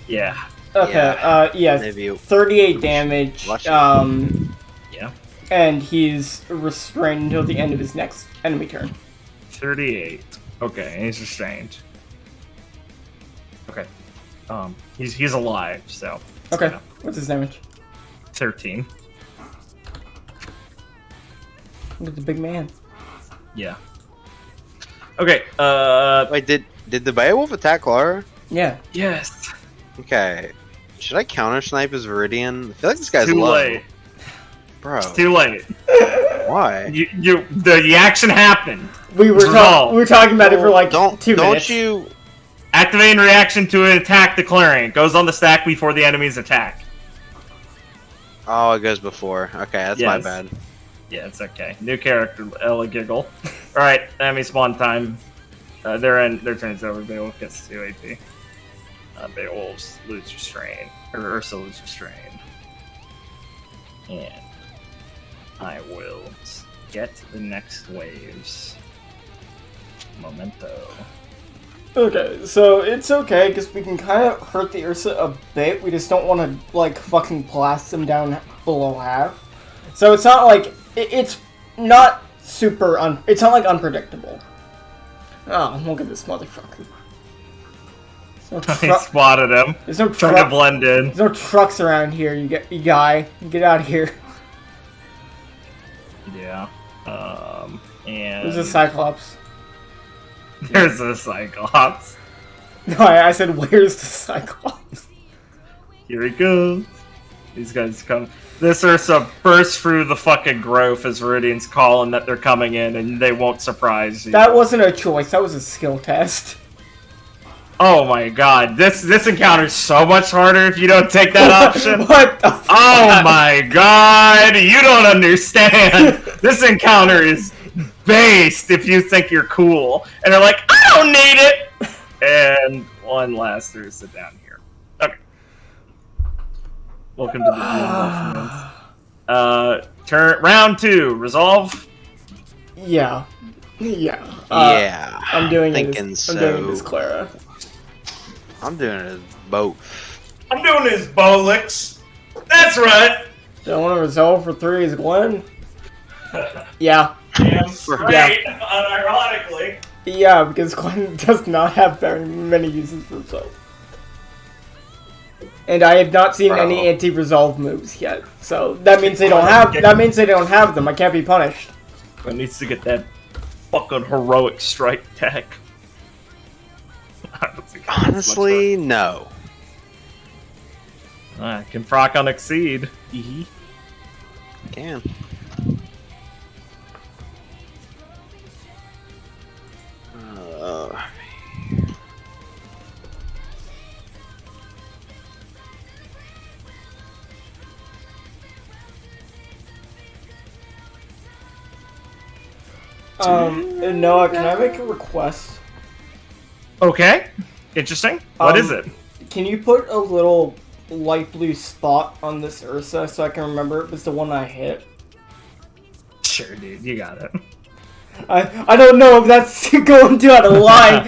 Yeah.
Okay. Yeah.
Maybe
38 damage.
Watch it.
Yeah.
And he's restrained until the end of his next enemy turn.
38. Okay, he's restrained. Okay. He's alive, so.
Okay.
Yeah.
What's his damage?
13.
Look at the big man.
Yeah. Okay.
Wait, did the Beowulf attack Clara?
Yeah.
Yes.
Okay. Should I counter snipe his Viridian? I feel like this guy's
Too
low.
late.
Bro.
It's too late.
Why?
The action happened.
We were talking about it for like 2 minutes.
Don't you...
Activating reaction to an attack declaring. It goes on the stack before the enemy's attack.
Oh, it goes before. Okay, that's my
Yes.
bad.
Yeah, it's okay. New character, Ella Giggle. Alright, enemy spawn time. Their turn's over. Beowulf gets 2 AP. Beowulfs lose restrain. Or Ursa lose restrain. And I will get the next waves. Memento.
Okay, so it's okay because we can kind of hurt the Ursa a bit. We just don't want to like fucking blast them down below half. So it's not like it's not super it's not like unpredictable. Oh, look at this motherfucker. There's no,
He spotted him.
there's no
Trying to
truck.
blend in.
There's no trucks around here. You guy, get out of here.
Yeah. And
There's a Cyclops.
there's a Cyclops.
No, I said where's the Cyclops?
Here he goes. These guys come. This Ursa bursts through the fucking growth as Viridian's calling that they're coming in, and they won't surprise you.
That wasn't a choice. That was a skill test.
Oh my god, this encounter's so much harder if you don't take that option.
What the fuck?
Oh my god, you don't understand. This encounter is based if you think you're cool. And they're like, I don't need it! And one last Ursa down here. Okay. Welcome to the round 2. Resolve.
Yeah. Yeah.
Yeah.
I'm doing
thinking
it.
so.
I'm doing it as Clara.
I'm doing it as both.
I'm doing his Bolix. That's right.
Do I want to resolve for 3 as Glenn? Yeah.
Damn straight, unironically.
Yeah, because Glenn does not have very many uses for himself. And I have not seen any anti-resolve moves yet. So that means they don't have them. I can't be punished.
Glenn needs to get that fucking heroic strike tech.
Honestly, no.
Can proc on Exceed.
Can.
Noah, can I make a request?
Okay. Interesting. What is it?
Can you put a little light blue spot on this Ursa so I can remember it was the one I hit?
Sure, dude. You got it.
I don't know if that's going too out of line.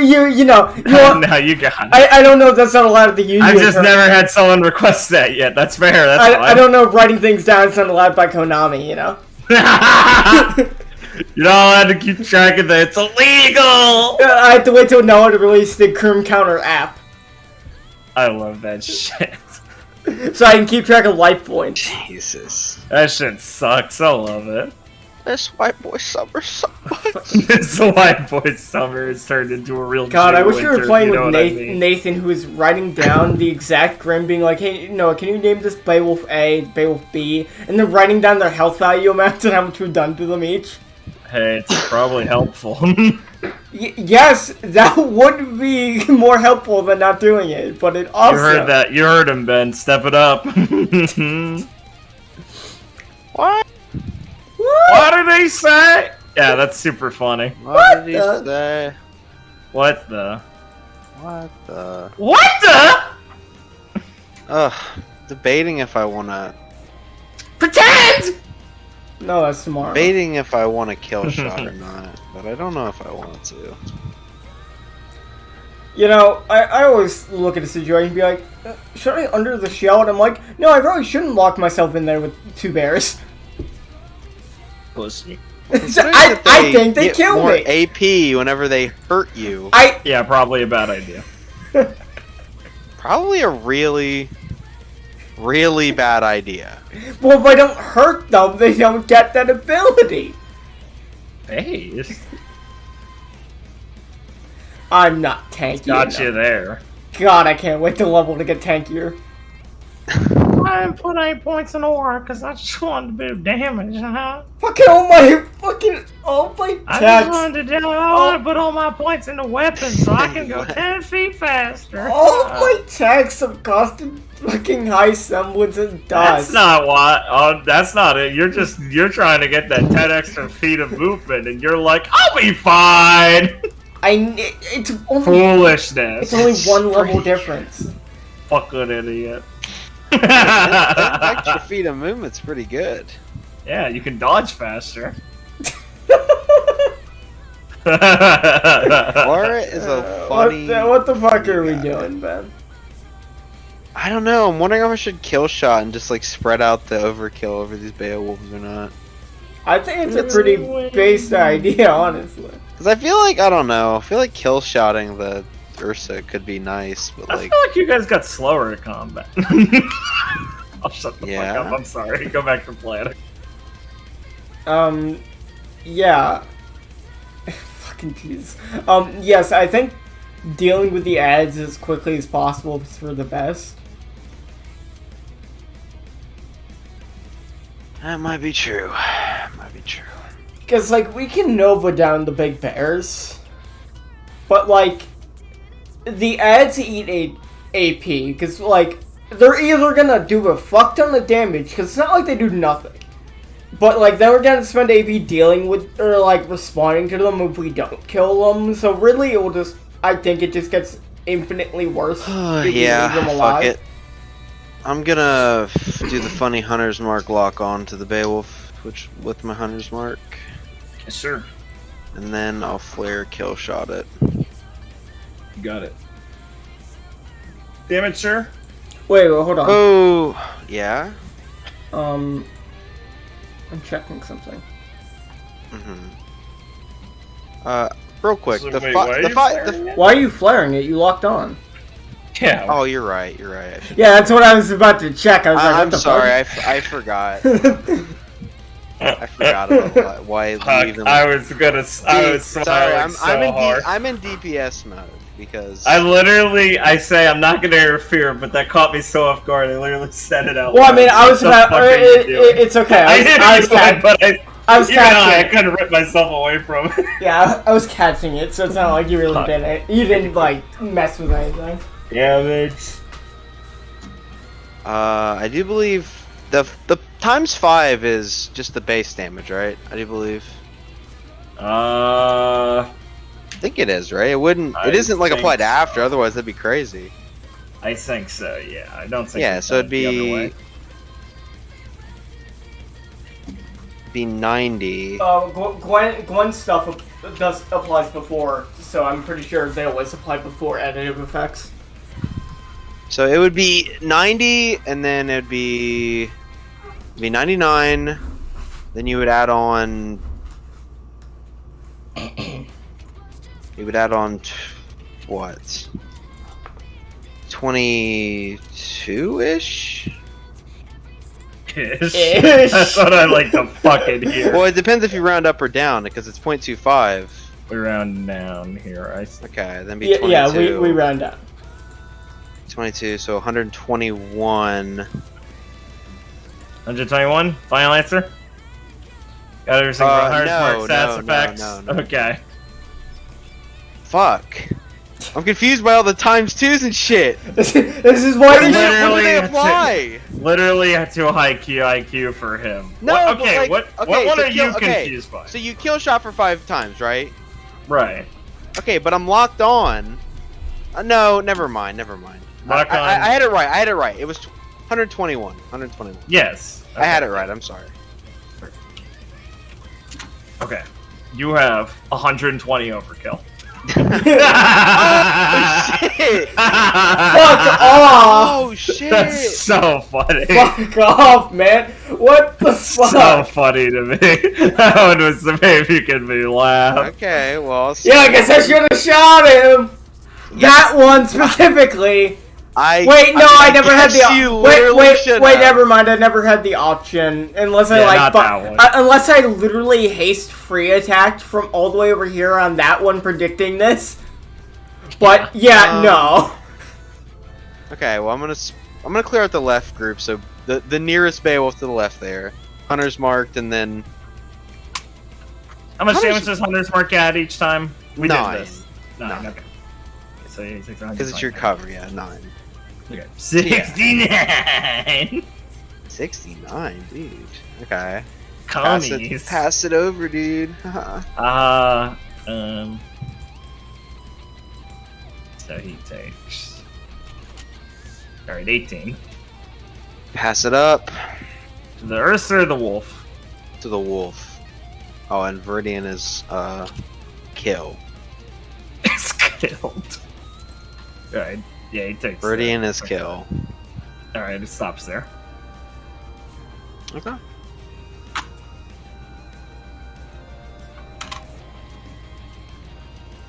you know.
No, you got it.
I don't know if that's not allowed at the union.
I've just never had someone request that yet. That's fair. That's fine.
I don't know if writing things down is not allowed by Konami, you know?
You're not allowed to keep track of that. It's illegal!
I have to wait till Noah to release the Crim Counter app.
I love that shit.
So I can keep track of life points.
Jesus.
That shit sucks. I love it.
This white boy summer so much.
This white boy summer has turned into a real
God, I wish you were
winter,
playing
you know
with
what I
Nathan,
mean?
Nathan, who is writing down the exact Grim, being like, hey, Noah, can you name this Beowulf A, Beowulf B, and then writing down their health value amounts and how much we've done to them each?
Hey, it's probably helpful.
Yes, that would be more helpful than not doing it, but it also...
You heard that. You heard him, Ben. Step it up.
What?
What did he say? Yeah, that's super funny.
What did he say?
What the?
What the?
What the?
Ugh. Debating if I wanna.
Pretend!
No, that's tomorrow.
Debating if I want to kill shot or not, but I don't know if I want to.
You know, I always look at a situation and be like, should I under the shell? And I'm like, no, I probably shouldn't lock myself in there with two bears.
Pussy.
I think they kill
more
me.
AP whenever they hurt you.
Yeah, probably a bad idea.
Probably a really, really bad idea.
Well, if I don't hurt them, they don't get that ability.
Hey, it's
I'm not tanky
got
enough.
you there.
God, I can't wait to level to get tankier.
I didn't put 8 points in the war because I just wanted a bit of damage, huh?
Fucking all my
I just
text.
wanted to put all my points into weapons so I can go 10 feet faster.
All of my texts have costed fucking high semblance and dust.
That's not what. Oh, that's not it. You're trying to get that 10 extra feet of movement, and you're like, I'll be fine.
It's only
Foolishness.
It's only one level difference.
Fucking idiot.
That extra feet of movement's pretty good.
Yeah, you can dodge faster.
Laura is a funny.
What the fuck are we doing, Ben?
I don't know. I'm wondering if I should kill shot and just like spread out the overkill over these Beowulfs or not.
I think it's a pretty based idea, honestly.
Because I feel like, I don't know, I feel like kill shotting the Ursa could be nice, but
I
like.
feel like you guys got slower at combat. I'll shut the fuck up. I'm sorry. Go back to planning.
Yeah. Fucking jeez. Yes, I think dealing with the ads as quickly as possible is for the best.
That might be true. Might be true.
Because, like, we can Nova down the big bears. But, like, the ads eat AP. Because, like, they're either gonna do a fuck ton of damage, because it's not like they do nothing. But, like, then we're gonna spend AP dealing with, or, like, responding to them if we don't kill them. So, really, it will just, I think it just gets infinitely worse. if we
Yeah,
leave them
fuck
alive.
it. I'm gonna do the funny Hunter's Mark lock on to the Beowulf, which with my Hunter's Mark.
Yes, sir.
And then I'll flare kill shot it.
You got it. Damage, sir.
Wait, hold on.
Oh, yeah?
I'm checking something.
real quick.
So
The
wait,
fi-
why are
the
you
fi-
flaring
the-
it?
Why are you flaring it? You locked on.
Yeah.
Oh, you're right. You're right.
Yeah, that's what I was about to check. I was like,
I'm
what the
sorry.
fuck?
I forgot. I forgot about why you
Fuck,
even.
I was gonna. I was
Sorry,
smiling so hard.
I'm in DPS mode because.
I say I'm not gonna interfere, but that caught me so off guard. I literally said it out
Well, I
loud.
mean, I was
What the
about.
fuck are you doing?
It's okay.
I didn't
I was
even,
catching.
but
I was
even I
catching.
couldn't rip myself away from it.
Yeah, I was catching it, so it's not like you really
Fuck.
did it. You didn't like mess with anything.
Yeah, bitch.
I do believe the ×5 is just the base damage, right? I do believe. I think it is, right? It wouldn't.
I
It isn't like
think
applied
so.
after. Otherwise, that'd be crazy.
I think so. Yeah, I don't think.
Yeah,
it's
so it'd
the other
be
way.
90.
Gwen's stuff applies before, so I'm pretty sure they always apply before additive effects.
So it would be 90, and then it'd be 99. Then you would add on. You would add on what? 22-ish?
Ish.
Ish.
That's what I like to fucking hear.
Well, it depends if you round up or down, because it's 0.25.
We round down here.
Okay, then be
Yeah,
22.
yeah, we round up.
22, so 121.
121. Final answer. Got everything from Hunter's Mark stats effects.
no.
Okay.
Fuck. I'm confused by all the ×2s and shit.
This is why
What
you
do they
Literally,
apply?
Literally a too high IQ for him.
No,
What-
but
okay,
like-
what
okay,
one
so
are you
okay,
confused by?
So you kill shot for 5 times, right?
Right.
Okay, but I'm locked on. No, never mind.
Lock on.
I had it right. It was 121. 121.
Yes.
I had it right. I'm sorry.
Okay. You have 120 overkill.
Oh shit!
fuck off!
Oh shit!
That's so funny.
Fuck off, man! What the fuck?
So funny to me. That one was making me laugh.
Okay, well.
Yeah, I guess I should have shot him. That one specifically. Wait, no, I never had
guess
the.
you
Wait,
literally should have.
never mind. I never had the option unless I
Yeah,
like.
not that one.
Unless I literally haste free attacked from all the way over here on that one, predicting this. But yeah, no.
Okay, well I'm gonna clear out the left group. So the nearest Beowulf to the left there, Hunter's marked, and then
How much
Hunter's-
damage does Hunter's Mark add each time? We
9.
did this. 9. Okay. So he takes
because it's your cover, yeah, 9.
Okay. 69.
69, dude. Okay.
Commies.
Pass it over, dude.
So he takes. Alright, 18.
Pass it up
The Ursa or the Wolf?
to the wolf. Oh, and Viridian is kill.
It's killed. Alright, yeah, he takes.
Viridian
that.
is kill.
Alright, it stops there.
Okay.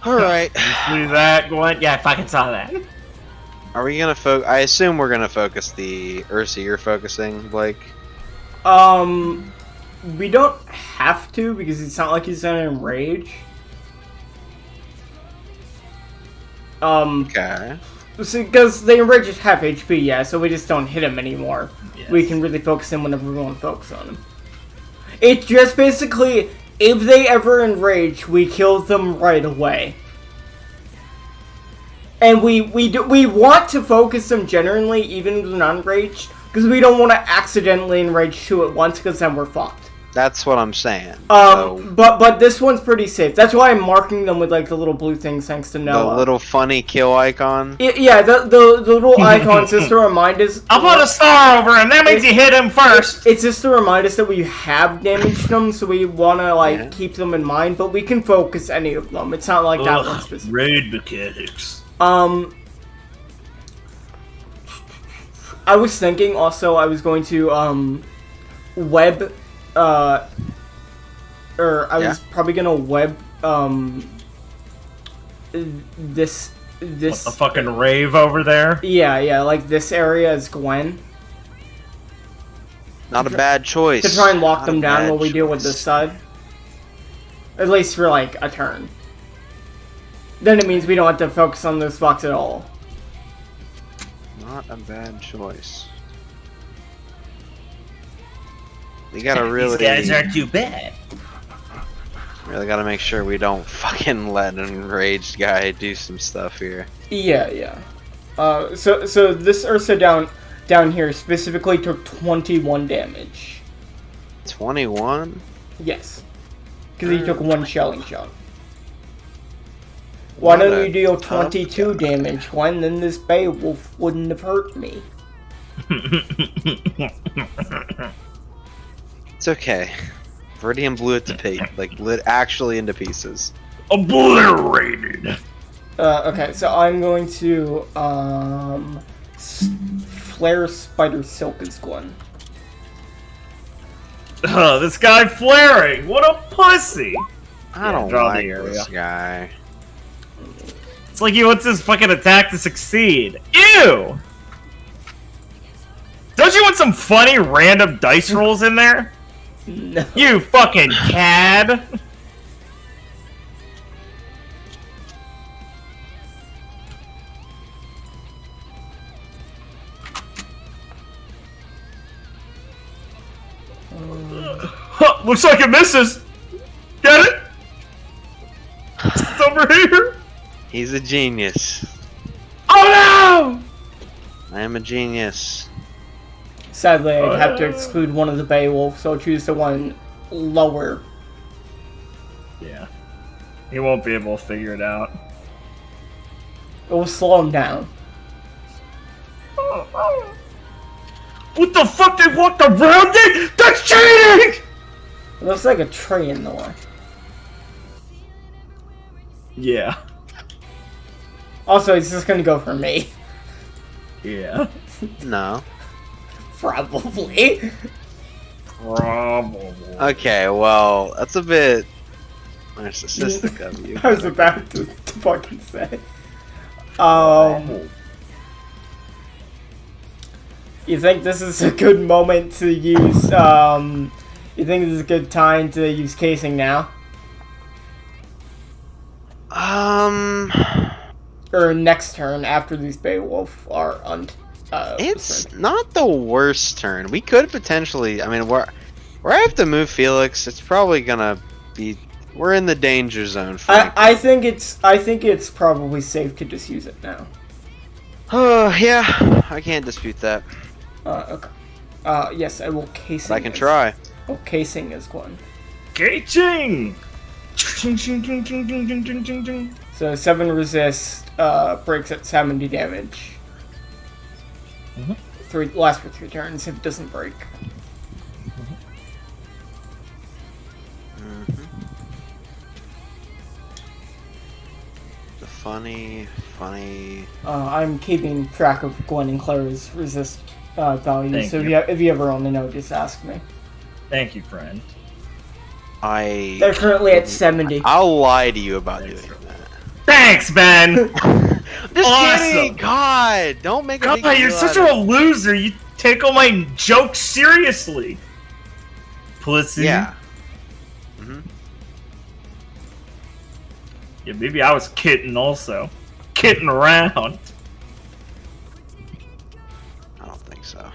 All right.
Do that, Gwen. Yeah, I fucking saw that.
Are we gonna I assume we're gonna focus the Ursa. You're focusing, Blake.
We don't have to because it's not like he's gonna enrage.
Okay.
Because the enrage is half HP, yeah, so we just don't hit him anymore.
Yes.
We can really focus him whenever we want to focus on him. It's just basically, if they ever enrage, we kill them right away. And we want to focus them generally, even if they're not enraged, because we don't want to accidentally enrage two at once, because then we're fucked.
That's what I'm saying.
But this one's pretty safe. That's why I'm marking them with like the little blue things, thanks to
the
Noah.
little funny kill icon.
Yeah, the little icons just to remind us.
I'll put a star over him. That means you hit him first.
It's just to remind us that we have damaged them, so we want to like keep them in mind. But we can focus any of them. It's not like that one specific.
Raid mechanics.
I was thinking also I was going to web or I was probably gonna web this
What, the fucking rave over there?
yeah, like this area is Gwen.
Not a bad choice.
To try and lock
Not
them
a
down
bad
while we deal with
choice.
this side. At least for like a turn. Then it means we don't have to focus on those spots at all.
Not a bad choice. We gotta really,
aren't too bad.
really gotta make sure we don't fucking let an enraged guy do some stuff here.
Yeah. So this Ursa down here specifically took 21 damage.
21?
Yes. Because he took one shelling shot. Why
What
don't
a
you deal
tough
22
guy.
damage, Gwen? Then this Beowulf wouldn't have hurt me.
It's okay. Viridian blew it to lit actually into pieces.
Obliterated.
Okay, so I'm going to flare Spider Silk as Gwen.
This guy flaring. What a pussy.
I don't
draw the
like
area.
this guy.
It's like he wants his fucking attack to succeed. Ew! Don't you want some funny random dice rolls in there?
No.
You fucking cad! Huh, looks like it misses! Get it? It's over here!
He's a genius.
Oh
I am a genius.
Sadly, I'd have to exclude one of the Beowulf, so I'll choose the one lower.
no! Yeah. He won't be able to figure it out.
It will slow him down.
What the fuck? They walked around it? That's cheating!
It looks like a tree in the way.
Yeah.
Also, he's just gonna go for me.
Yeah.
No.
Probably.
Probably.
Okay, well, that's a bit narcissistic of you.
I was about to fucking say. You think this is a good moment to use, you think this is a good time to use casing now? Or next turn after these Beowulf are
It's not the worst turn. We could potentially, I mean, where I have to move Felix, it's probably gonna be, we're in the danger zone, frankly.
I think it's probably safe to just use it now.
Oh, yeah, I can't dispute that.
Okay. Yes, I will casing.
But I can try.
Oh, casing is one.
Gating!
So 7 resist, breaks at 70 damage. Lasts for 3 turns if it doesn't break.
The funny.
I'm keeping track of Gwen and Clara's resist values,
Thank
so
you.
if you ever want to know, just ask me.
Thank you, friend.
They're currently at 70.
I'll lie to you about doing that.
Thanks, Ben!
Just
Awesome.
kidding! God, don't make a big
God,
deal
you're such
out
a
of it.
loser. You take all my jokes seriously. Pussy.
Yeah.
Yeah, maybe I was kidding also. Kidding around.
I don't think so.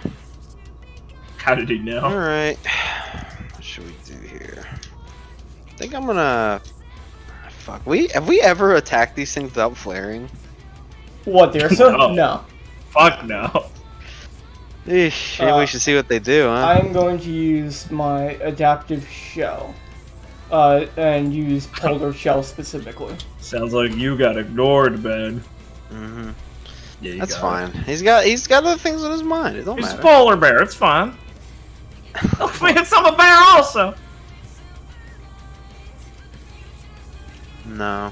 How did he know?
Alright. What should we do here? I think I'm gonna... Fuck. Have we ever attacked these things without flaring?
What, the Ursa?
No.
No.
Fuck no.
Eesh, maybe we should see what they do, huh?
I'm going to use my adaptive shell. And use polar shell specifically.
Sounds like you got ignored, Ben.
Mm-hmm.
Yeah, you
That's
got
fine. He's got other things on his mind. It don't
He's a
matter.
polar bear. It's fine. Oh man, I'm a bear also.
No.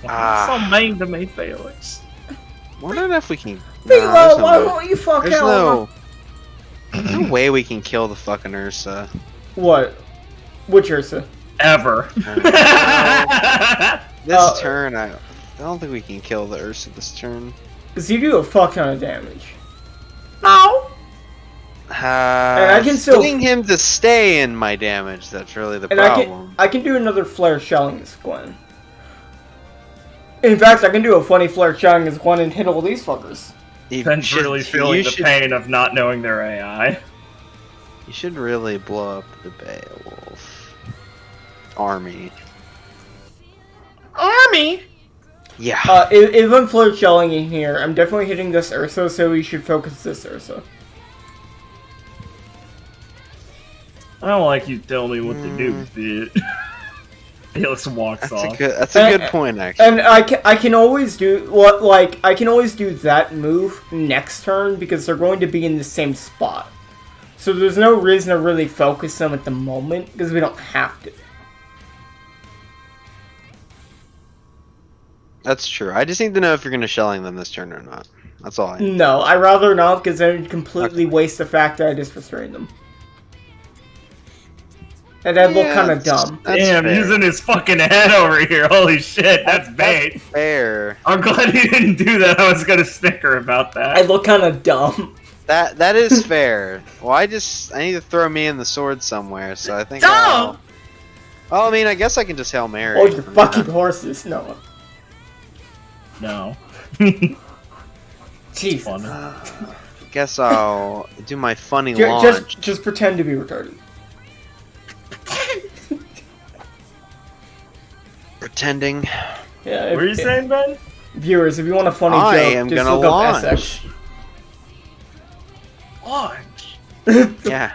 So mean to me, Felix.
Wondering if we can.
Philo,
there's no
why
way.
won't you fuck
There's
out?
no way we can kill the fucking Ursa.
What? Which Ursa?
Ever.
This turn, I don't think we can kill the Ursa this turn.
Because you do a fuck ton of damage.
No.
I can still-
getting him to stay in my damage. That's really the
And
problem.
I can do another flare shelling this Gwen. In fact, I can do a funny flare shelling this Gwen and hit all these fuckers.
Ben's really feeling the pain of not knowing their AI.
You should really blow up the Beowulf army.
Army?
Yeah.
If I'm flare shelling in here, I'm definitely hitting this Ursa, so we should focus this Ursa.
I don't like you telling me what to do, bitch. Felix walks off.
That's a good point, actually.
And I can always do I can always do that move next turn because they're going to be in the same spot. So there's no reason to really focus them at the moment because we don't have to.
That's true. I just need to know if you're going to shelling them this turn or not. That's all I need.
No, I rather not because then it'd completely waste the fact that I just restrained them. And that'd look kind of dumb.
Damn,
fair.
using his fucking head over here. Holy shit, that's bait.
Fair.
I'm glad he didn't do that. I was gonna snicker about that.
I look kind of dumb.
That is fair. Well, I need to throw me in the sword somewhere, so I think. Well, I mean, I guess I can just Hail Mary.
Oh, you fucking horses! No.
No.
Jeez.
Funny.
Guess I'll do my funny launch.
Just pretend to be retarded.
Pretending.
Yeah.
What are you saying, Ben?
Viewers, if you want a funny
I
joke,
am
just
gonna
look
launch.
up SX.
Launch.
Yeah.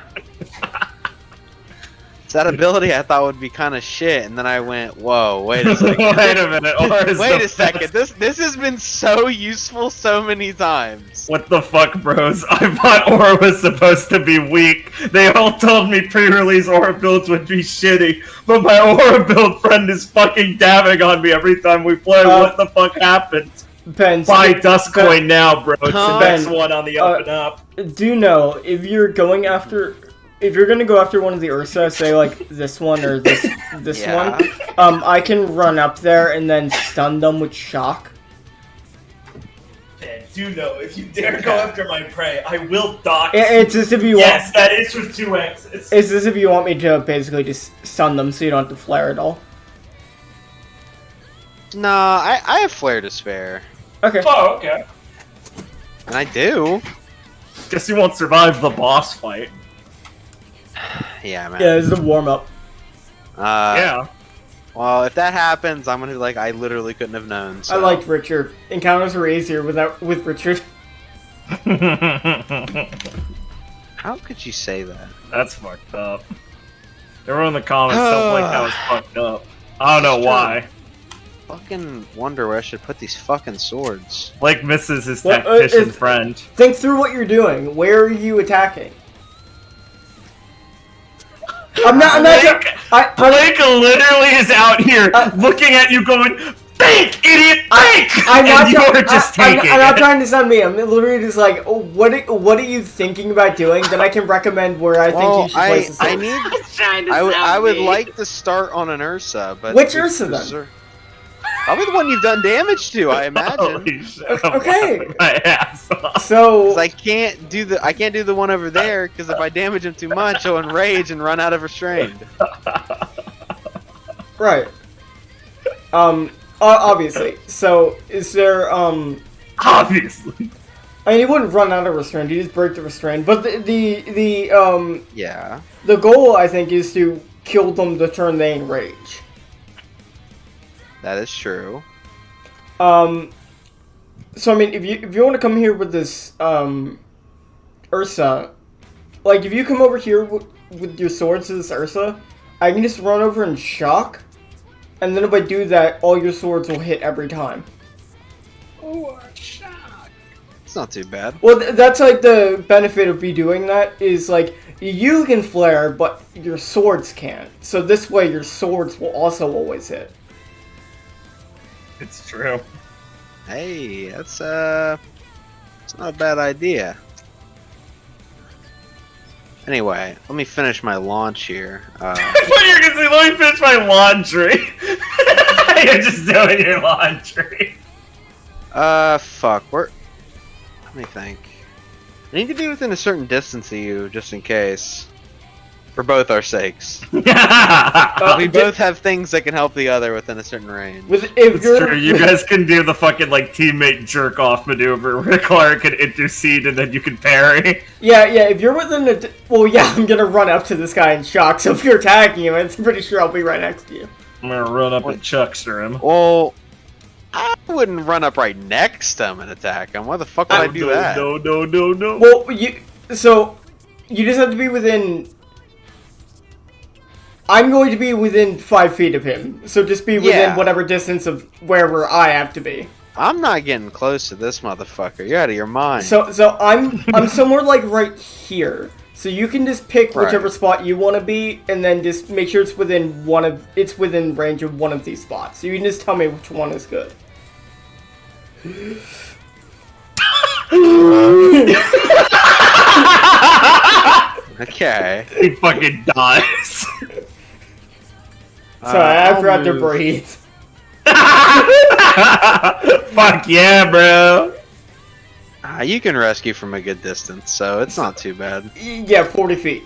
It's that ability I thought would be kind of shit, and then I went, "Whoa, wait a second!
Wait a minute. Or is
Wait
the
a second! This has been so useful so many times."
What the fuck, bros? I thought Aura was supposed to be weak. They all told me pre-release Aura builds would be shitty, but my Aura build friend is fucking dabbing on me every time we play. What the fuck happened?
Ben,
Buy Duskcoin now, bro. It's the
Ben,
next one on the up and up.
do know if you're going after, if you're gonna go after one of the Ursa, say like this one or this
Yeah.
one, I can run up there and then stun them with shock.
Ben, do know if you dare go after my prey, I will dock.
It's as if you
Yes, that is with 2 X's.
It's as if you want me to basically just stun them so you don't have to flare at all.
Nah, I have flare to spare,
Okay.
Oh, okay.
and I do.
Guess you won't survive the boss fight.
Yeah, man.
Yeah, this is a warm up.
Yeah.
Well, if that happens, I'm gonna be like, I literally couldn't have known. So.
I liked Richard. Encounters were easier with Richard.
How could you say that?
That's fucked up. Everyone in the comments don't like that was fucked up. I don't know why.
Fucking wonder where I should put these fucking swords.
Blake misses his
Well,
tactician friend.
Think through what you're doing. Where are you attacking? I'm not.
Blake literally is out here looking at you going, "Fake, idiot, fake!"
I'm not
and you're just taking
I'm not
it.
trying to sound me. I'm literally just like, oh, what are you thinking about doing? Then I can recommend where I think you should place the sword.
I would like to start on an Ursa, but
Which Ursa then?
Probably the one you've done damage to, I imagine.
Holy shit,
Okay.
my ass off.
So
'Cause I can't do the one over there because if I damage him too much, he'll enrage and run out of restrained.
right. Obviously. So is there
Obviously.
I mean, he wouldn't run out of restraint. He just break the restraint. But
Yeah.
the goal I think is to kill them the turn they enrage.
That is true.
So I mean, if you want to come here with this Ursa, like if you come over here with your swords to this Ursa, I can just run over and shock, and then if I do that, all your swords will hit every time.
It's not too bad.
Well, that's like the benefit of me doing that is like you can flare, but your swords can't. So this way, your swords will also always hit.
It's true.
Hey, it's not a bad idea. Anyway, let me finish my launch here.
I thought you were gonna say, let me finish my laundry. You're just doing your laundry.
Fuck. Let me think. I need to be within a certain distance of you, just in case. For both our sakes. We both have things that can help the other within a certain range.
If
It's
you're,
true. You guys can do the fucking like teammate jerk off maneuver where Clark can intercede and then you can parry.
yeah, if you're within I'm gonna run up to this guy in shock. So if you're attacking him, I'm pretty sure I'll be right next to you.
I'm gonna run up and chuckster him.
Well, I wouldn't run up right next to him and attack him. Why the fuck would I do that?
No.
Well, you just have to be within. I'm going to be within 5 feet of him, so just be within whatever distance of wherever I have to be.
I'm not getting close to this motherfucker. You're out of your mind.
So I'm somewhere like right here. So you can just pick whichever spot you want to be, and then just make sure it's within range of one of these spots. So you can just tell me which one is good.
Okay.
He fucking dies.
Sorry, I forgot to breathe.
Fuck yeah, bro.
You can rescue from a good distance, so it's not too bad.
Yeah, 40 feet.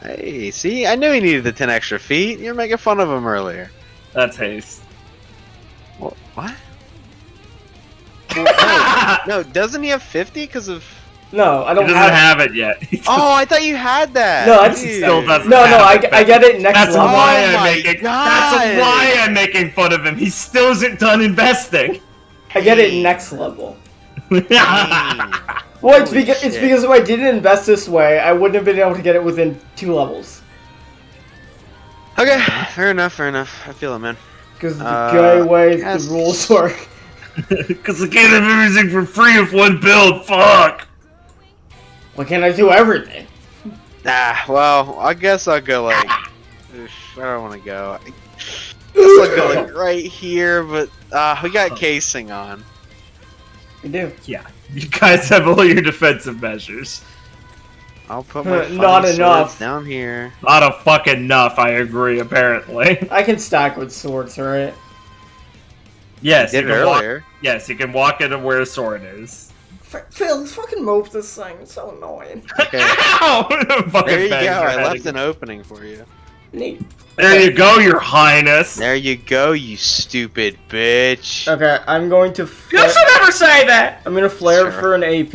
Hey, see? I knew he needed the 10 extra feet. You were making fun of him earlier.
That's haste.
What? Well, no, doesn't he have 50 because of...
No, I don't
He doesn't have it yet.
Oh, I thought you had that.
No, that's
Dude.
Still doesn't
No,
have it,
I get it next
That's
level.
why
Oh
I'm
my
making.
God.
That's why I'm making fun of him. He still isn't done investing.
I get it next level. Well, it's
Holy
because
shit.
if I didn't invest this way, I wouldn't have been able to get it within 2 levels.
Okay, fair enough. I feel it, man.
Because the gay way
yes.
the rules work.
Because I can't have everything for free with one build. Fuck.
Why can't I do everything?
Well, I guess I'll go like... Oof, I don't want to go. I guess I'll go like right here, but we got casing on.
We do.
Yeah, you guys have all your defensive measures.
I'll put my
Not
funny
enough.
swords down here.
Not a fucking enough. I agree. Apparently.
I can stack with swords, right?
Yes,
Did
you
it
can walk.
earlier.
Yes, you can walk into where a sword is.
Phil, let's fucking move this thing. It's so annoying.
Okay.
Ow! Fucking
There you go.
banged your
I
head
left
again.
an opening for you.
Neat.
There you go, Your Highness.
There you go, you stupid bitch.
Okay, I'm going to.
You should never say that.
I'm gonna flare
Sure.
for an AP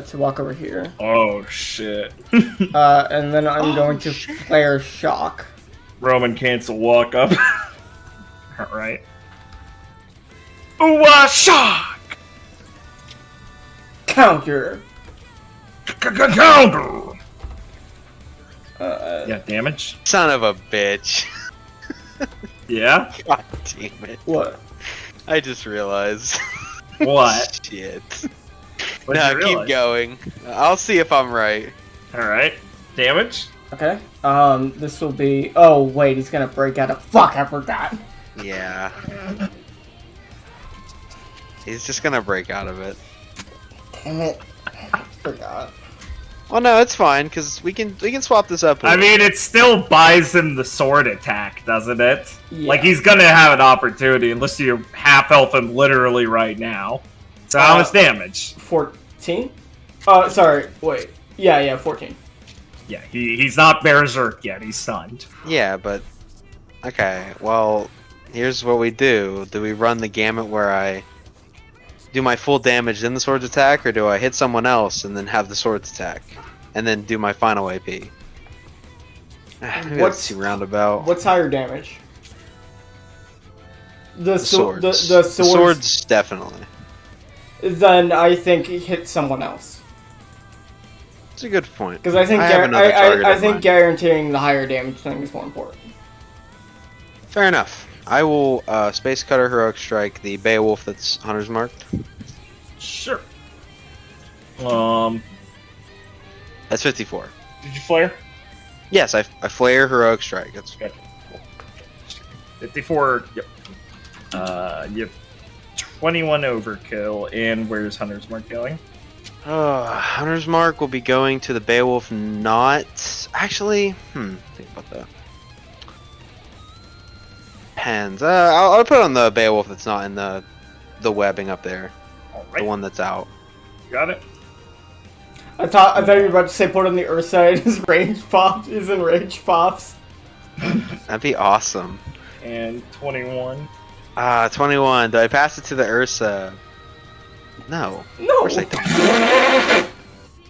to walk over here.
Oh shit.
And then I'm going to flare shock.
Roman cancel walk up. Alright. Ooh, shock!
Counter.
Counter! Yeah, damage?
Son of a bitch.
Yeah?
God damn it.
What?
I just realized.
What?
Shit.
What'd
No,
you
keep
realize?
going. I'll see if I'm right.
Alright. Damage?
Okay. This will be. Oh wait, he's gonna break out of. Fuck! I forgot.
Yeah. He's just gonna break out of it.
Damn it! I forgot.
Well, no, it's fine because we can swap this up.
I mean, it still buys him the sword attack, doesn't it?
Yeah.
Like, he's gonna have an opportunity unless you half health him literally right now. So how much damage?
14. Sorry. Wait. Yeah. 14.
Yeah, he's not berserk yet, he's stunned.
Yeah, but okay. Well, here's what we do. Do we run the gamut where I do my full damage in the sword's attack, or do I hit someone else and then have the sword's attack, and then do my final AP? Maybe
What's-
that's too roundabout.
What's higher damage? The
Swords.
The
The
swords.
swords, definitely.
Then I think hit someone else.
It's a good point.
Because I think
have another target
I
in
think
mind.
guaranteeing the higher damage thing is more important.
Fair enough. I will Space Cutter Heroic Strike the Beowulf that's Hunter's marked.
Sure.
That's 54.
Did you flare?
Yes, I flare Heroic Strike. That's
Okay. 54, yep. You have 21 overkill, and where's Hunter's Mark going?
Hunter's Mark will be going to the Beowulf. Not actually. Think about that. Depends. I'll put it on the Beowulf that's not in the webbing up there.
All right.
The one that's out.
Got it.
I thought you were about to say put on the Ursa and his range pops. Is in range pops.
That'd be awesome.
And 21.
21. Do I pass it to the Ursa? No.
No.
Of course I don't.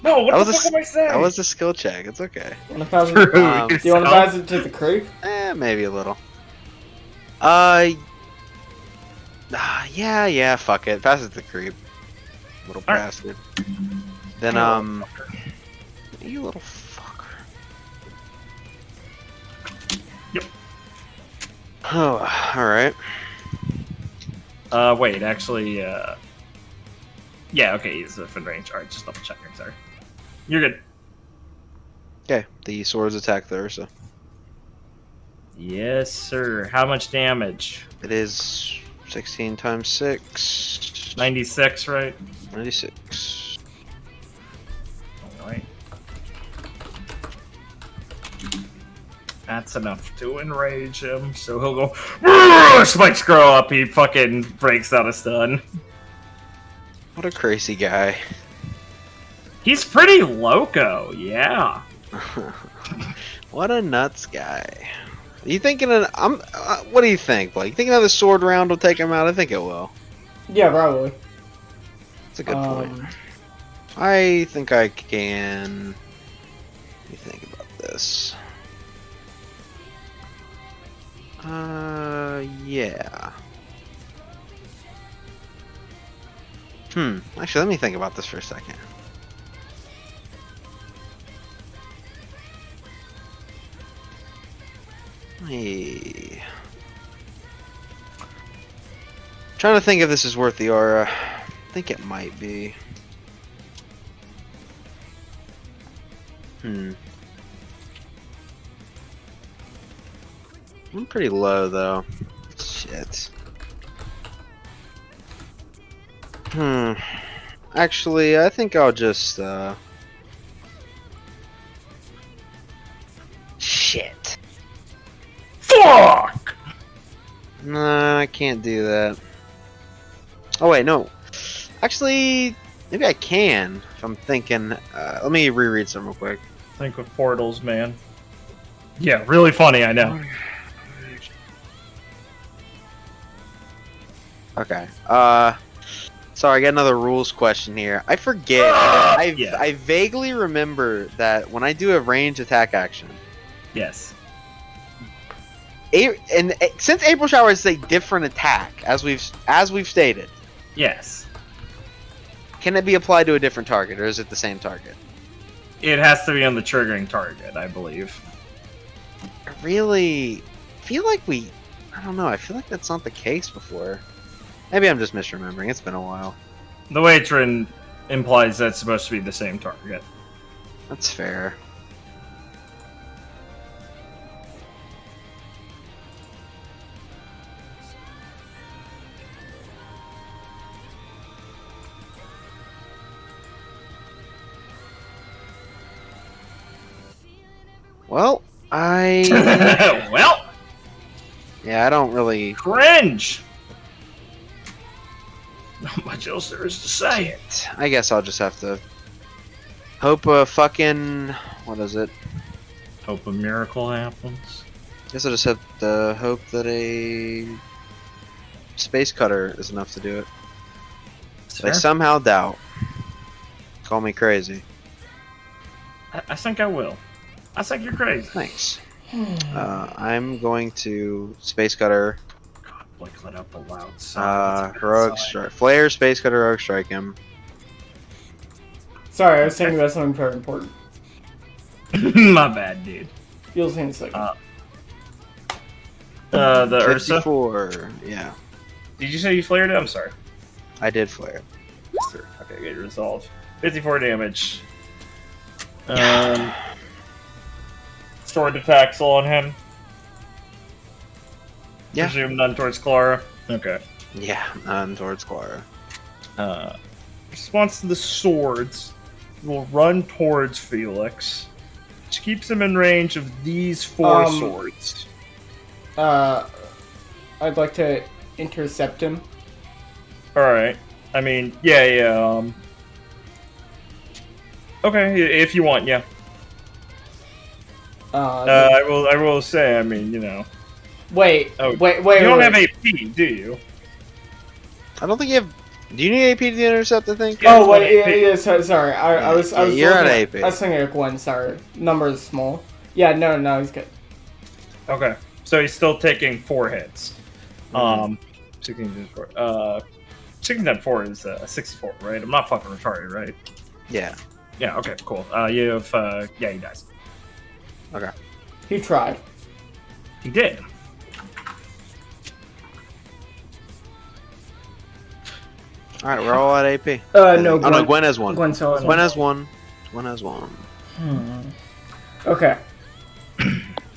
No, what
That
the
was
fuck am I saying?
That was a skill check. It's okay.
Wanna pass it-
Screw
do you want to
yourself.
pass it to the creep?
Maybe a little. Yeah, fuck it. Pass it to the creep. Little
All right.
bastard. Then, you little fucker.
Yep.
Oh, alright.
Wait, actually, yeah, okay, he's within range. Alright, just double checking, sorry. You're good.
Okay, the swords attack the Ursa.
Yes, sir. How much damage?
It is 16 times 6.
96, right?
96.
Alright. That's enough to enrage him, so he'll go, "Roar!" Spikes grow up, he fucking breaks out a stun.
What a crazy guy.
He's pretty loco, yeah.
What a nuts guy. You thinking of, what do you think, Blake? You think another sword round will take him out? I think it will.
Yeah, probably.
That's a good point. I think I can. Let me think about this. Yeah. Actually, let me think about this for a second. Hey. Trying to think if this is worth the aura. I think it might be. I'm pretty low though. Shit. Actually, I think I'll just shit.
Fuck!
Nah, I can't do that. Oh wait, no. Actually, maybe I can. If I'm thinking. Let me reread some real quick.
Think with portals, man. Yeah, really funny, I know.
Okay. Sorry, I got another rules question here. I forget.
Yeah.
I vaguely remember that when I do a range attack action,
Yes.
Since April Shower is a different attack, as we've stated,
Yes.
can it be applied to a different target, or is it the same target?
It has to be on the triggering target, I believe.
I really feel like I don't know. I feel like that's not the case before. Maybe I'm just misremembering. It's been a while.
The way it's written implies that it's supposed to be the same target.
That's fair. Well,
Well,
yeah, I don't really.
cringe! Not much else there is to say.
I guess I'll just have to hope a fucking. What is it?
Hope a miracle happens.
Guess I'll just have to hope that a space cutter is enough to do it. But I somehow doubt. Call me crazy.
I think I will. I think you're crazy.
Thanks. I'm going to space cutter.
God, Blake let up a loud sound.
Heroic strike. Flare, space cutter, heroic strike him.
Sorry, I was thinking about something very important.
My bad, dude.
You'll see in a second.
The Ursa.
54. Yeah,
Did you say you flared it? I'm sorry.
I did flare.
Okay, get resolve. 54 damage. Sword attacks on him.
Yeah.
Presume none towards Clara. Okay.
Yeah, none towards Clara.
response to the swords, will run towards Felix, which keeps him in range of these 4 swords.
I'd like to intercept him.
Alright. I mean, yeah. Okay, if you want, yeah. I will say, I mean, you know.
Wait.
You don't have AP, do you?
I don't think you have. Do you need AP to intercept the thing?
Oh wait, yeah. Sorry, I was.
You're at AP.
I was thinking of Gwen. Sorry, number is small. Yeah, no, he's good.
Okay, so he's still taking 4 hits. 16 times 4. 16 times 4 is 64, right? I'm not fucking retarded, right?
Yeah.
Yeah. Okay. Cool. You have. Yeah, he dies.
Okay.
He tried.
He did.
All right, we're all at AP.
No. Gwen,
no, Gwen has 1.
Gwen still has
Gwen
one.
has 1. Gwen has 1.
Okay.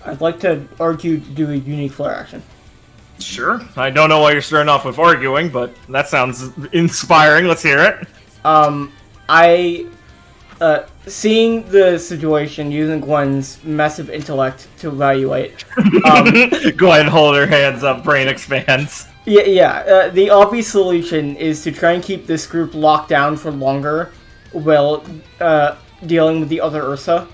I'd like to argue to do a unique flare action.
Sure. I don't know why you're starting off with arguing, but that sounds inspiring. Let's hear it.
Seeing the situation, using Gwen's massive intellect to evaluate.
Go ahead and hold her hands up. Brain expands.
Yeah. The obvious solution is to try and keep this group locked down for longer while dealing with the other Ursa.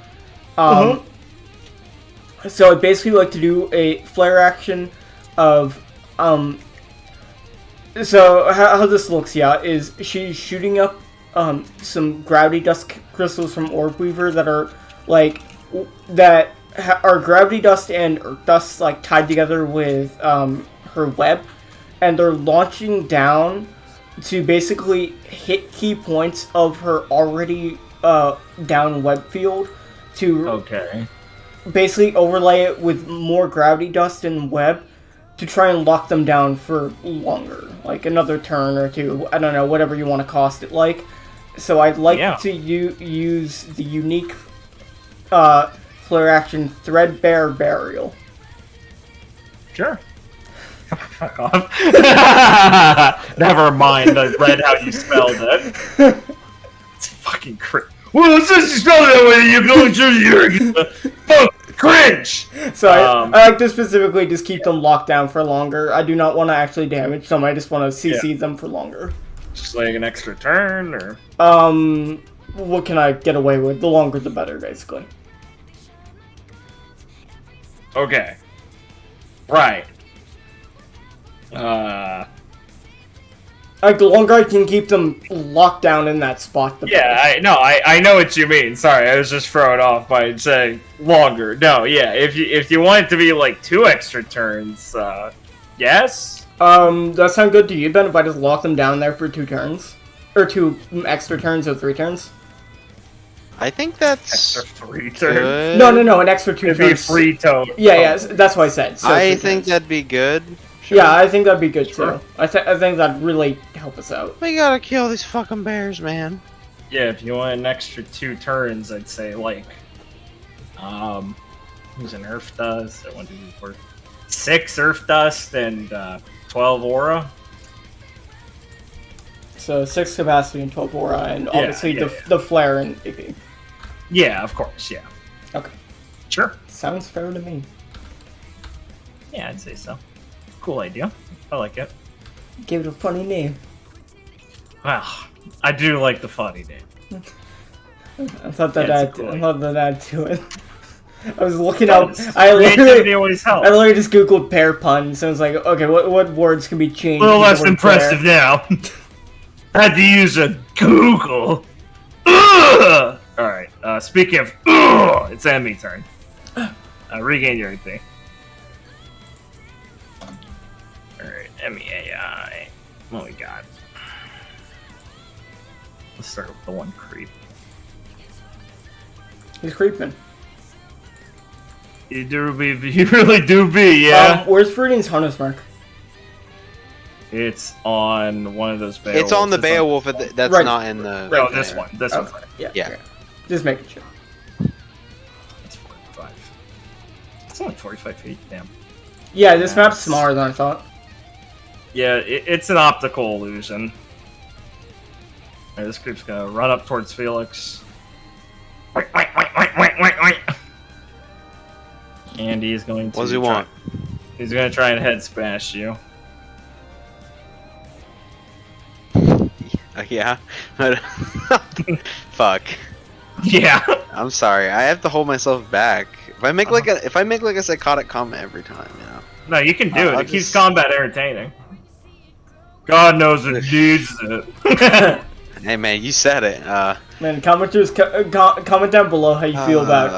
So I'd basically like to do a flare action of so how this looks, is she's shooting up some gravity dust crystals from Orb Weaver that are are gravity dust and earth dust tied together with her web, and they're launching down to basically hit key points of her already down web field to basically overlay it with more gravity dust and web to try and lock them down for longer, like another turn or 2. I don't know, whatever you want to cost it like. So I'd like to use the unique flare action Threadbare Burial.
Sure. Fuck off. Never mind, I read how you spelled it. It's fucking cringe. Well, it says you spelled it that way, you go to your fuck cringe!
So I like to specifically just keep them locked down for longer. I do not want to actually damage them, I just want to CC them for longer.
Just like an extra turn, or?
What can I get away with? The longer the better, basically.
Okay. Right.
Like, the longer I can keep them locked down in that spot, the better.
I know what you mean. Sorry, I was just thrown off by saying longer. No, yeah, if you want it to be like 2 extra turns, yes?
That sound good to you, Ben, if I just lock them down there for 2 turns? Or 2 extra turns or 3 turns?
I think that's
Extra 3 turns.
good.
No, an extra 2
It'd be
turns.
3 total.
Yeah, that's what I said. So
I
3
think
turns.
that'd be good. Sure.
Yeah, I think that'd be good
Sure.
too. I think that'd really help us out.
We gotta kill these fucking bears, man.
Yeah, if you want an extra 2 turns, I'd say like, who's an Earth Dust? 1, 2, 3, 4, 6 Earth Dust and 12 Aura.
So 6 capacity and 12 aura, and obviously the flare and AP.
Yeah, of course. Yeah.
Okay,
Sure.
sounds fair to me.
Yeah, I'd say so. Cool idea. I like it.
Give it a funny name.
Well, I do like the funny name.
I thought that
Yeah, it's a cool
I'd to it. I was looking up.
Creativity always helps.
I literally just googled pair puns, and I was like, okay, what words can be changed?
A little
to the
less
word
impressive
pair?
now. I had to use a Google. Ugh! Alright, speaking of it's enemy turn. Regain your AP. Alright, MEAI. What we got? Let's start with the one creep.
He's creeping.
You really do be, yeah.
Where's Fruiting's harness mark?
It's on one of those Beowulfs.
It's on the Beowulf. That's
Right.
not in the.
No, this one. This
Okay.
one.
Yeah.
Yeah.
Just making sure.
It's 45. It's only 45 feet. Damn.
Yeah, this map's
Nice.
smaller than I thought.
Yeah, it's an optical illusion. Alright, this group's gonna run up towards Felix. And he's going to.
What does he want?
He's gonna try and head smash you.
Yeah. Fuck.
Yeah.
I'm sorry. I have to hold myself back. If I make like a psychotic comment every time, you know.
No, you can do it.
I'll
It keeps
just-
combat entertaining. God knows it needs it.
Hey man, you said it.
Man, commenters, comment down below how you feel about,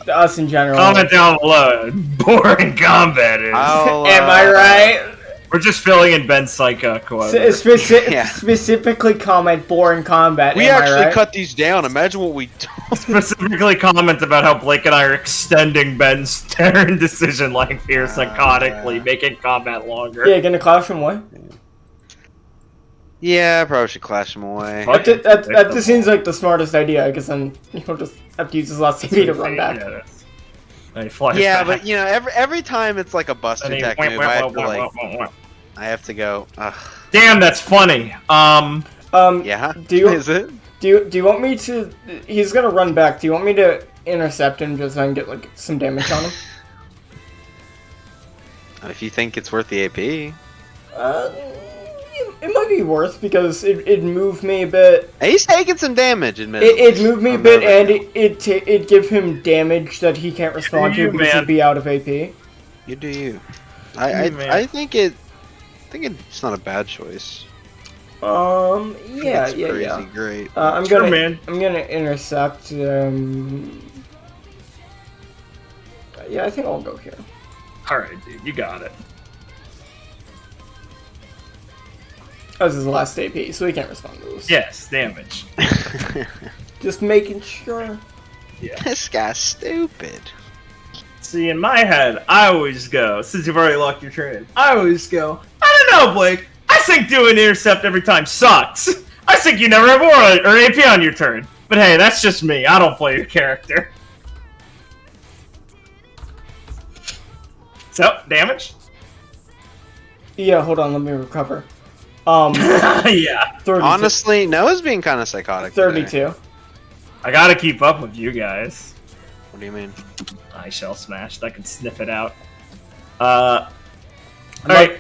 us in general.
Comment down below. Boring combat is.
Am I right?
We're just filling in Ben's psycho quote.
Yeah.
Specifically comment boring combat.
We
am I
actually
right?
cut these down. Imagine what we do.
Specifically comment about how Blake and I are extending Ben's turn decision length here psychotically, making combat longer.
Yeah, gonna clash him away.
Yeah, I probably should clash them away.
Fuck.
That just seems like the smartest idea, because then you'll just have to use his last TV to run back.
Yeah, and he flies
Yeah,
back.
but you know, every time it's like a buster
And he
attack move, I have to go.
Damn, that's funny.
Yeah.
Do you
Is it?
do you want me to? He's gonna run back. Do you want me to intercept him just so I can get like some damage on him?
If you think it's worth the AP.
It might be worth because it moved me a bit.
He's taking some damage, admittedly.
It moved me a bit, and it give him damage that he can't respond to because he'd be out of AP.
You do you.
Man.
I think it's not a bad choice.
Yeah,
It's
yeah,
crazy
yeah.
great.
I'm
Sure,
gonna
man.
intercept. Yeah, I think I'll go here.
Alright, dude, you got it.
That was his last AP, so he can't respond to this.
Yes, damage.
Just making sure.
This guy's stupid.
See, in my head, I always go, since you've already locked your turn in, I always go, I don't know, Blake. I think doing intercept every time sucks. I think you never have aura or AP on your turn. But hey, that's just me. I don't play your character. So, damage?
Yeah, hold on, let me recover.
Yeah.
32.
Honestly, Noah's being kind of psychotic. today.
32.
I gotta keep up with you guys.
What do you mean?
I shall smashed. I can sniff it out. Alright,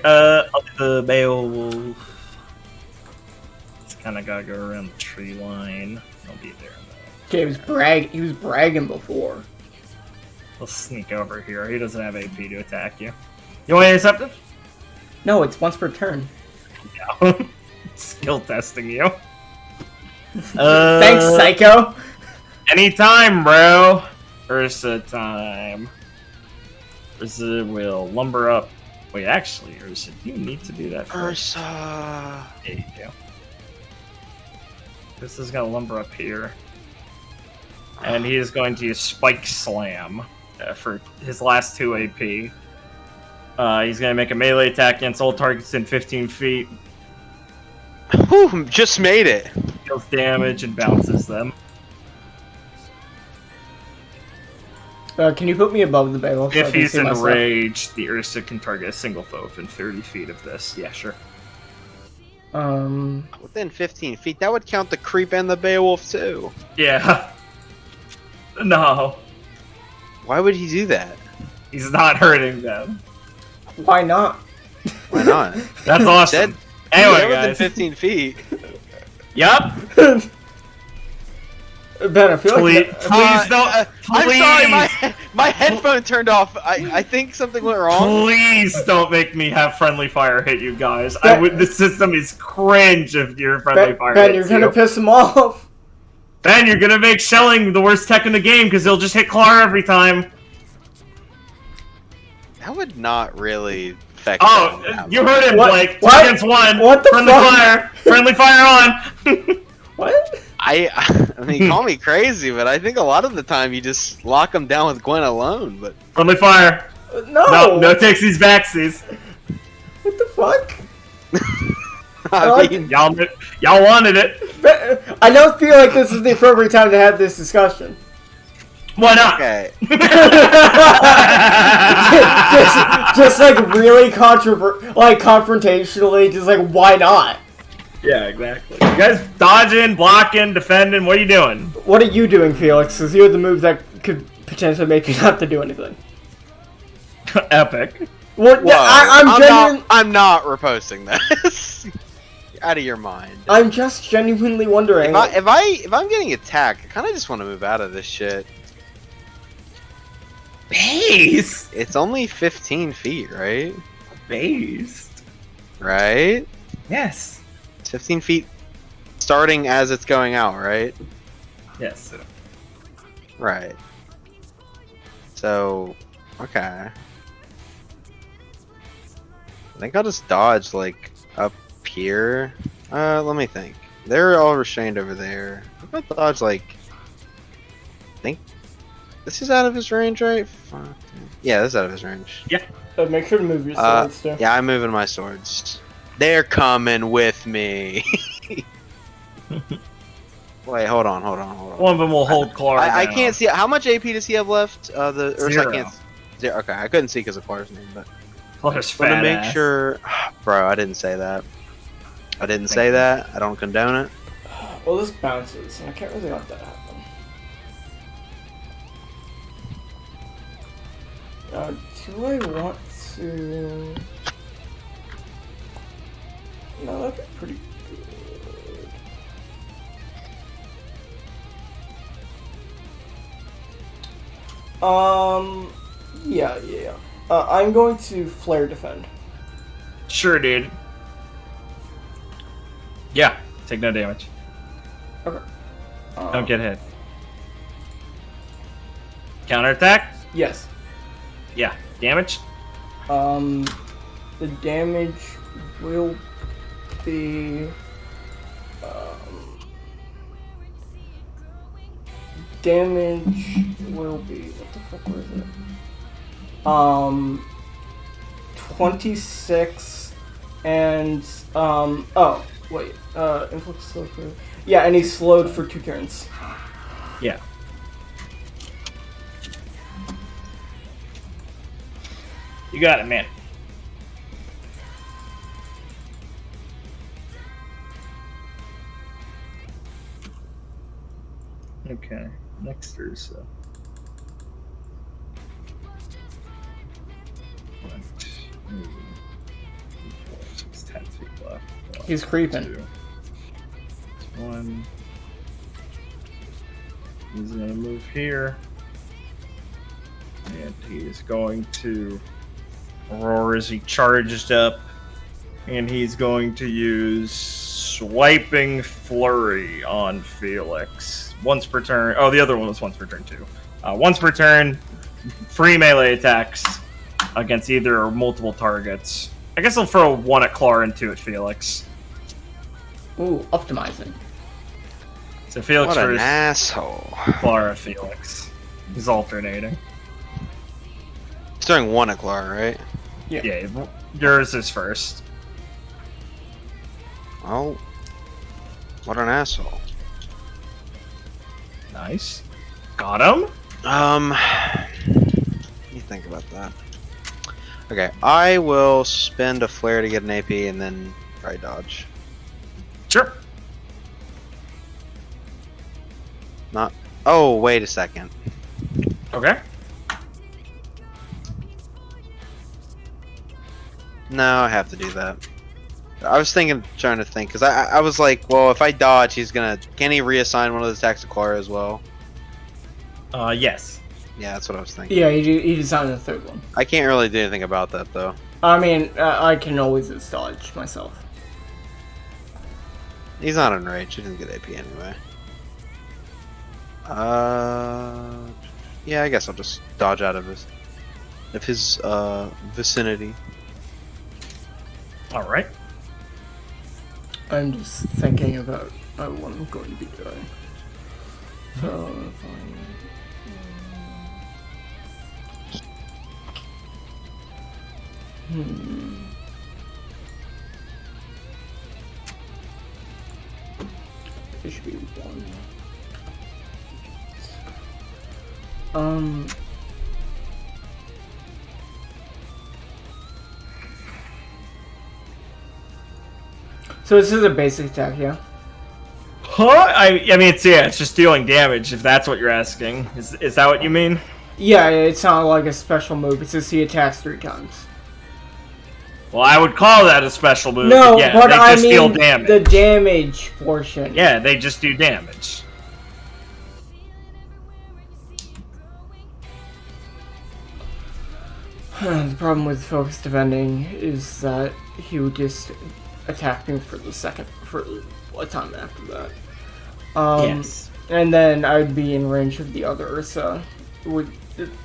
I'll do the Beowulf. Just kinda gotta go around the tree line. I'll be there.
Okay, he was bragging before.
We'll sneak over here. He doesn't have AP to attack you. You want to intercept him?
No, it's once per turn.
No. Skill testing you.
Thanks, Psycho!
Anytime, bro. Ursa time. Ursa will lumber up. Wait, actually, Ursa, do you need to do that first?
Ursa.
There you go. This is gonna lumber up here. And he is going to use Spike Slam for his last 2 AP. He's going to make a melee attack against all targets in 15 feet.
Whew, just made it.
Deals damage and bounces them.
Can you put me above the Beowulf? so I
If
can
he's
see myself?
enraged, the Ursa can target a single foe within 30 feet of this. Yeah, sure.
Within 15 feet, that would count the creep and the Beowulf too.
Yeah. No.
Why would he do that?
He's not hurting them.
Why not?
Why not?
That's awesome.
Dead.
Anyway,
They're within
guys.
15 feet.
Yup.
Ben, I feel
Please,
like...
please don't.
I'm
Please.
sorry, my headphone turned off. I think something went wrong.
Please don't make me have friendly fire hit you guys. I would. The system is cringe if your friendly fire
Ben,
hits
you're gonna
you.
piss him off.
Ben, you're gonna make shelling the worst tech in the game because he'll just hit Clara every time.
That would not really affect.
Oh,
them.
you heard him,
What?
Blake.
What?
2 against 1.
What the
friendly
fuck?
fire. Friendly fire on.
What?
I mean, call me crazy, but I think a lot of the time you just lock them down with Gwen alone. But
Friendly fire.
No!
No takesies backsies.
What the fuck?
I mean,
Y'all wanted it.
Ben, I don't feel like this is the appropriate time to have this discussion.
Why not?
okay.
just like really confrontationally, just like why not?
Yeah, exactly. You guys dodging, blocking, defending. What are you doing?
What are you doing, Felix? Because you have the moves that could potentially make you not to do anything.
Epic.
What?
Whoa,
I'm
not reposting this. You're out of your mind.
I'm just genuinely wondering.
If I'm getting attacked, I kind of just want to move out of this shit.
Based.
It's only 15 feet, right?
Based.
Right?
Yes.
It's 15 feet starting as it's going out, right?
Yes.
Right. So, okay. I think I'll just dodge, like, up here. Let me think. They're all restrained over there. I'll dodge, like... I think... This is out of his range, right? Yeah, this is out of his range.
Yeah.
Make sure to move your swords, too.
Yeah, I'm moving my swords. They're coming with me. Wait, hold on.
One of them will hold Clark.
I can't see. How much AP does he have left? The Ursa,
Zero.
I can't. Zero. Okay, I couldn't see because of Clark's name, but
Clark's
want to
fat
make
ass.
sure. Bro, I didn't say that. I don't condone it.
Well, this bounces, and I can't really let that happen. Do I want to... No, that'd be pretty good. Yeah. I'm going to flare defend.
Sure, dude. Yeah. Take no damage.
Okay.
Don't get hit. Counterattack?
Yes.
Yeah. Damage?
The damage will be... damage will be... What the fuck was it? 26 and... Oh, wait. Inflict slow for... Yeah, and he's slowed for 2 turns.
Yeah. You got it, man. Okay, next Ursa. 1, 2, 3, 4, 6, 10 feet left.
He's creeping.
2. 1. He's gonna move here. And he's going to roar as he charged up. And he's going to use Swiping Flurry on Felix. Once per turn. Oh, the other one was once per turn, too. Once per turn, free melee attacks against either or multiple targets. I guess I'll throw 1 at Clar and 2 at Felix.
Ooh, optimizing.
So Felix
What an
first,
asshole.
Clara, Felix. He's alternating.
He's throwing 1 at Clark, right?
Yeah, yours is first.
Oh. What an asshole.
Nice. Got him?
Let me think about that. Okay, I will spend a flare to get an AP and then try dodge.
Sure.
Not. Oh, wait a second.
Okay.
No, I have to do that. I was trying to think, because I was like, well, if I dodge, he's gonna. Can he reassign one of the attacks to Clara as well?
Yes.
Yeah, that's what I was thinking.
Yeah, he designed the 3rd one.
I can't really do anything about that, though.
I mean, I can always just dodge myself.
He's not enraged. He doesn't get AP anyway. Yeah, I guess I'll just dodge out of his vicinity.
All right.
I'm just thinking about what I'm going to be doing. So, fine. It should be 1. So this is a basic attack, yeah?
Huh? I mean, it's just dealing damage, if that's what you're asking. Is that what you mean?
Yeah, it's not like a special move. It's just he attacks 3 times.
Well, I would call that a special move.
No,
yeah,
but
they
I
just deal
mean
damage.
the damage portion.
Yeah, they just do damage.
The problem with focused defending is that he would just attack me for a time after that.
Yes.
And then I'd be in range of the other Ursa with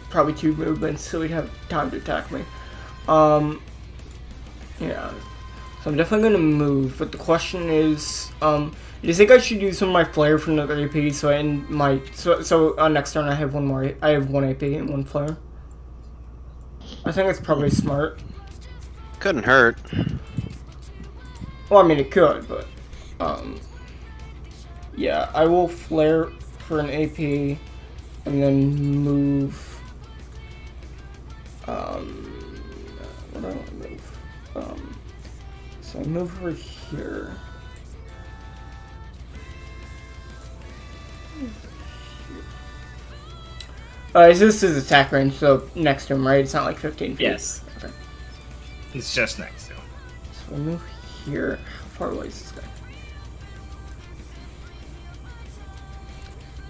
probably 2 movements, so he'd have time to attack me. Yeah. So I'm definitely gonna move, but the question is, do you think I should use some of my flare for another AP so I end my so on next turn I have 1 more. I have 1 AP and 1 flare. I think it's probably smart.
Couldn't hurt.
Well, I mean it could, but yeah, I will flare for an AP and then move. What do I want to move? So I move over here. This is attack range, so next to him, right? It's not like 15 feet.
Yes.
Okay.
It's just next to him.
So I move here. How far away is this guy?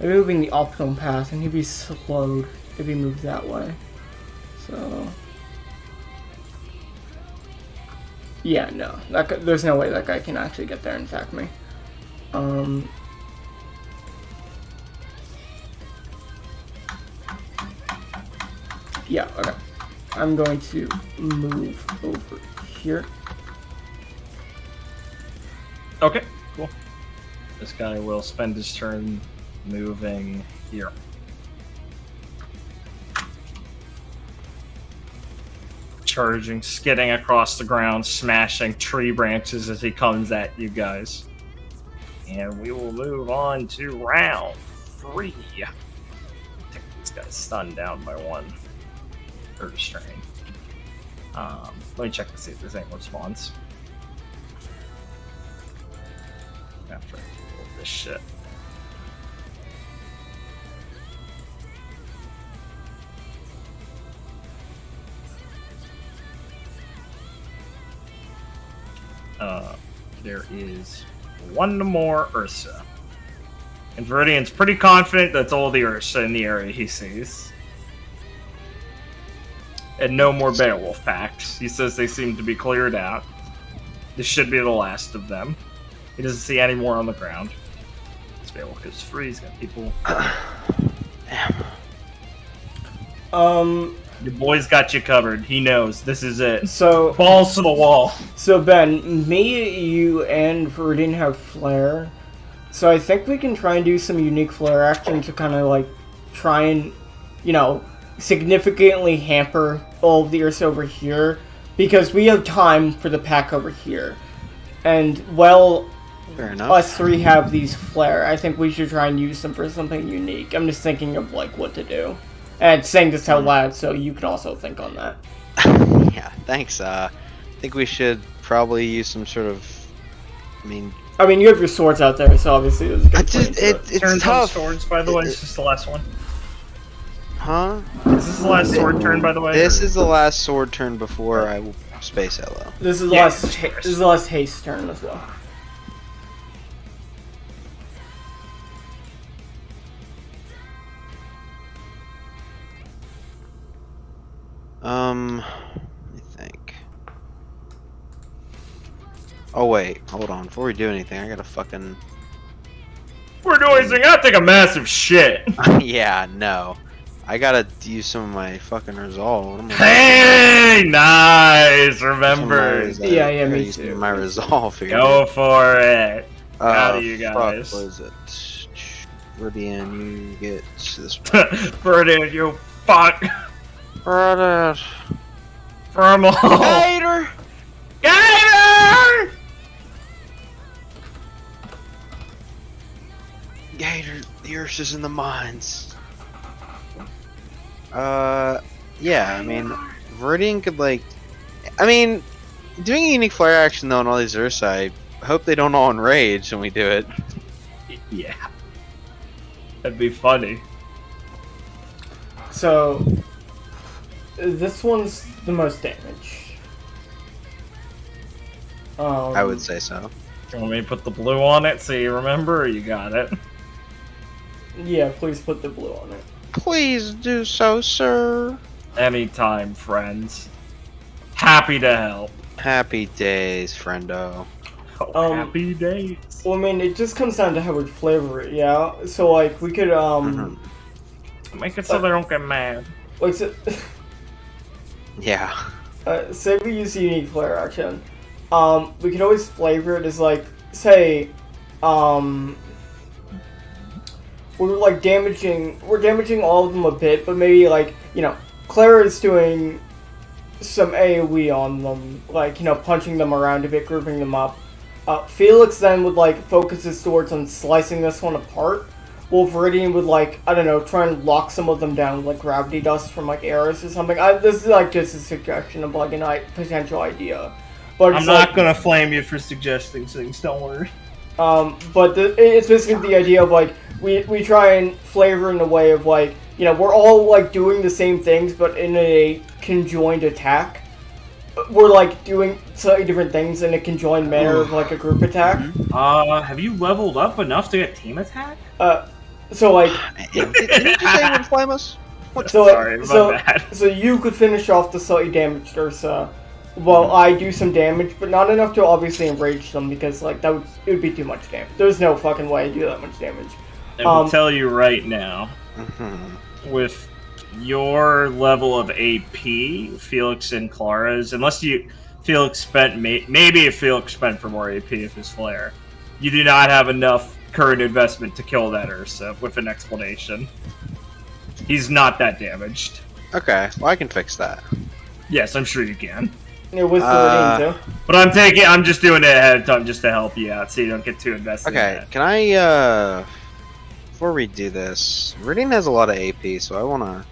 I'm moving the optimal path, and he'd be slowed if he moved that way. So yeah, no, there's no way that guy can actually get there and attack me. Yeah, okay. I'm going to move over here.
Okay, cool. This guy will spend his turn moving here. Charging, skidding across the ground, smashing tree branches as he comes at you guys. And we will move on to round 3. Take this guy stunned down by 1. Or restrained. Let me check to see if there's any more spawns. After I do all this shit. There is 1 more Ursa. And Viridian's pretty confident that's all the Ursa in the area he sees. And no more Beowulf packs. He says they seem to be cleared out. This should be the last of them. He doesn't see any more on the ground. This Beowulf is free, he's got people. Your boy's got you covered. He knows. This is it.
So
Balls to the wall.
So Ben, me, you, and Viridian have flare. So I think we can try and do some unique flare action to kind of like try and, significantly hamper all of the Ursa over here, because we have time for the pack over here. And
Fair enough.
us 3 have these flare, I think we should try and use them for something unique. I'm just thinking of like what to do. And saying this out loud, so you can also think on that.
Yeah, thanks. I think we should probably use some sort of. I mean,
you have your swords out there, so obviously it was a good plan to it.
it's
Turns on
tough.
swords, by the way. It's just the last one.
Huh?
Is this the last sword turn, by the way?
This
or-
is the last sword turn before I will space hello.
This is the
Yeah,
last.
of course.
This is the last haste turn as well.
Let me think. Oh wait, hold on. Before we do anything, I gotta fucking.
We're doing anything. I take a massive shit.
Yeah, no. I gotta use some of my fucking resolve. What am I-
Hey, nice.
some of
Remember,
my resolve.
Yeah,
I
me
gotta use some
too.
of my resolve here.
go for it. Proud of you
Fuck,
guys.
what is it? Ridian, you get this one.
Birdie, you fuck.
Brother.
Thermal.
Gator!
Gator!
Gator, the Ursa's in the mines. Yeah, I mean, Viridian could, like... I mean, doing a unique flare action, though, on all these Ursa, hope they don't all enrage when we do it.
Yeah. That'd be funny.
So, this one's the most damage.
I would say so.
You want me to put the blue on it so you remember, or you got it?
Yeah, please put the blue on it.
Please do so, sir.
Anytime, friends. Happy to help.
Happy days, friendo.
Oh, happy days.
Well, I mean, it just comes down to how we flavor it, yeah? So, like, we could,
Make it so they don't get mad.
like, so,
Yeah.
say we use the unique flavor action. We could always flavor it as, like, say, we're damaging all of them a bit, but maybe, like, you know, Clara's doing some AoE on them, like, you know, punching them around a bit, grouping them up. Felix then would, like, focus his swords on slicing this one apart. Viridian would, like, I don't know, try and lock some of them down with, like, gravity dust from, like, arrows or something. This is, like, just a suggestion of, like, a potential idea. But
I'm not gonna flame you for suggesting things, don't worry.
But it's basically the idea of, like, we try and flavor in a way of, like, you know, we're all, like, doing the same things, but in a conjoined attack. We're, like, doing slightly different things in a conjoined manner of, like, a group attack.
Have you leveled up enough to get team attack?
So, like...
Didn't you just say you would flame us?
Sorry, my bad.
So you could finish off the slightly damaged Ursa while I do some damage, but not enough to obviously enrage them, because, like, it would be too much damage. There's no fucking way to do that much damage.
I will tell you right now, with your level of AP, Felix and Clara's, Felix spent, maybe if Felix spent for more AP with his flare, you do not have enough current investment to kill that Ursa with an explanation. He's not that damaged.
Okay, well I can fix that.
Yes, I'm sure you can.
Yeah, with Viridian, too.
But I'm just doing it ahead of time just to help you out so you don't get too invested in
Okay,
that.
can I, before we do this, Viridian has a lot of AP, so I wanna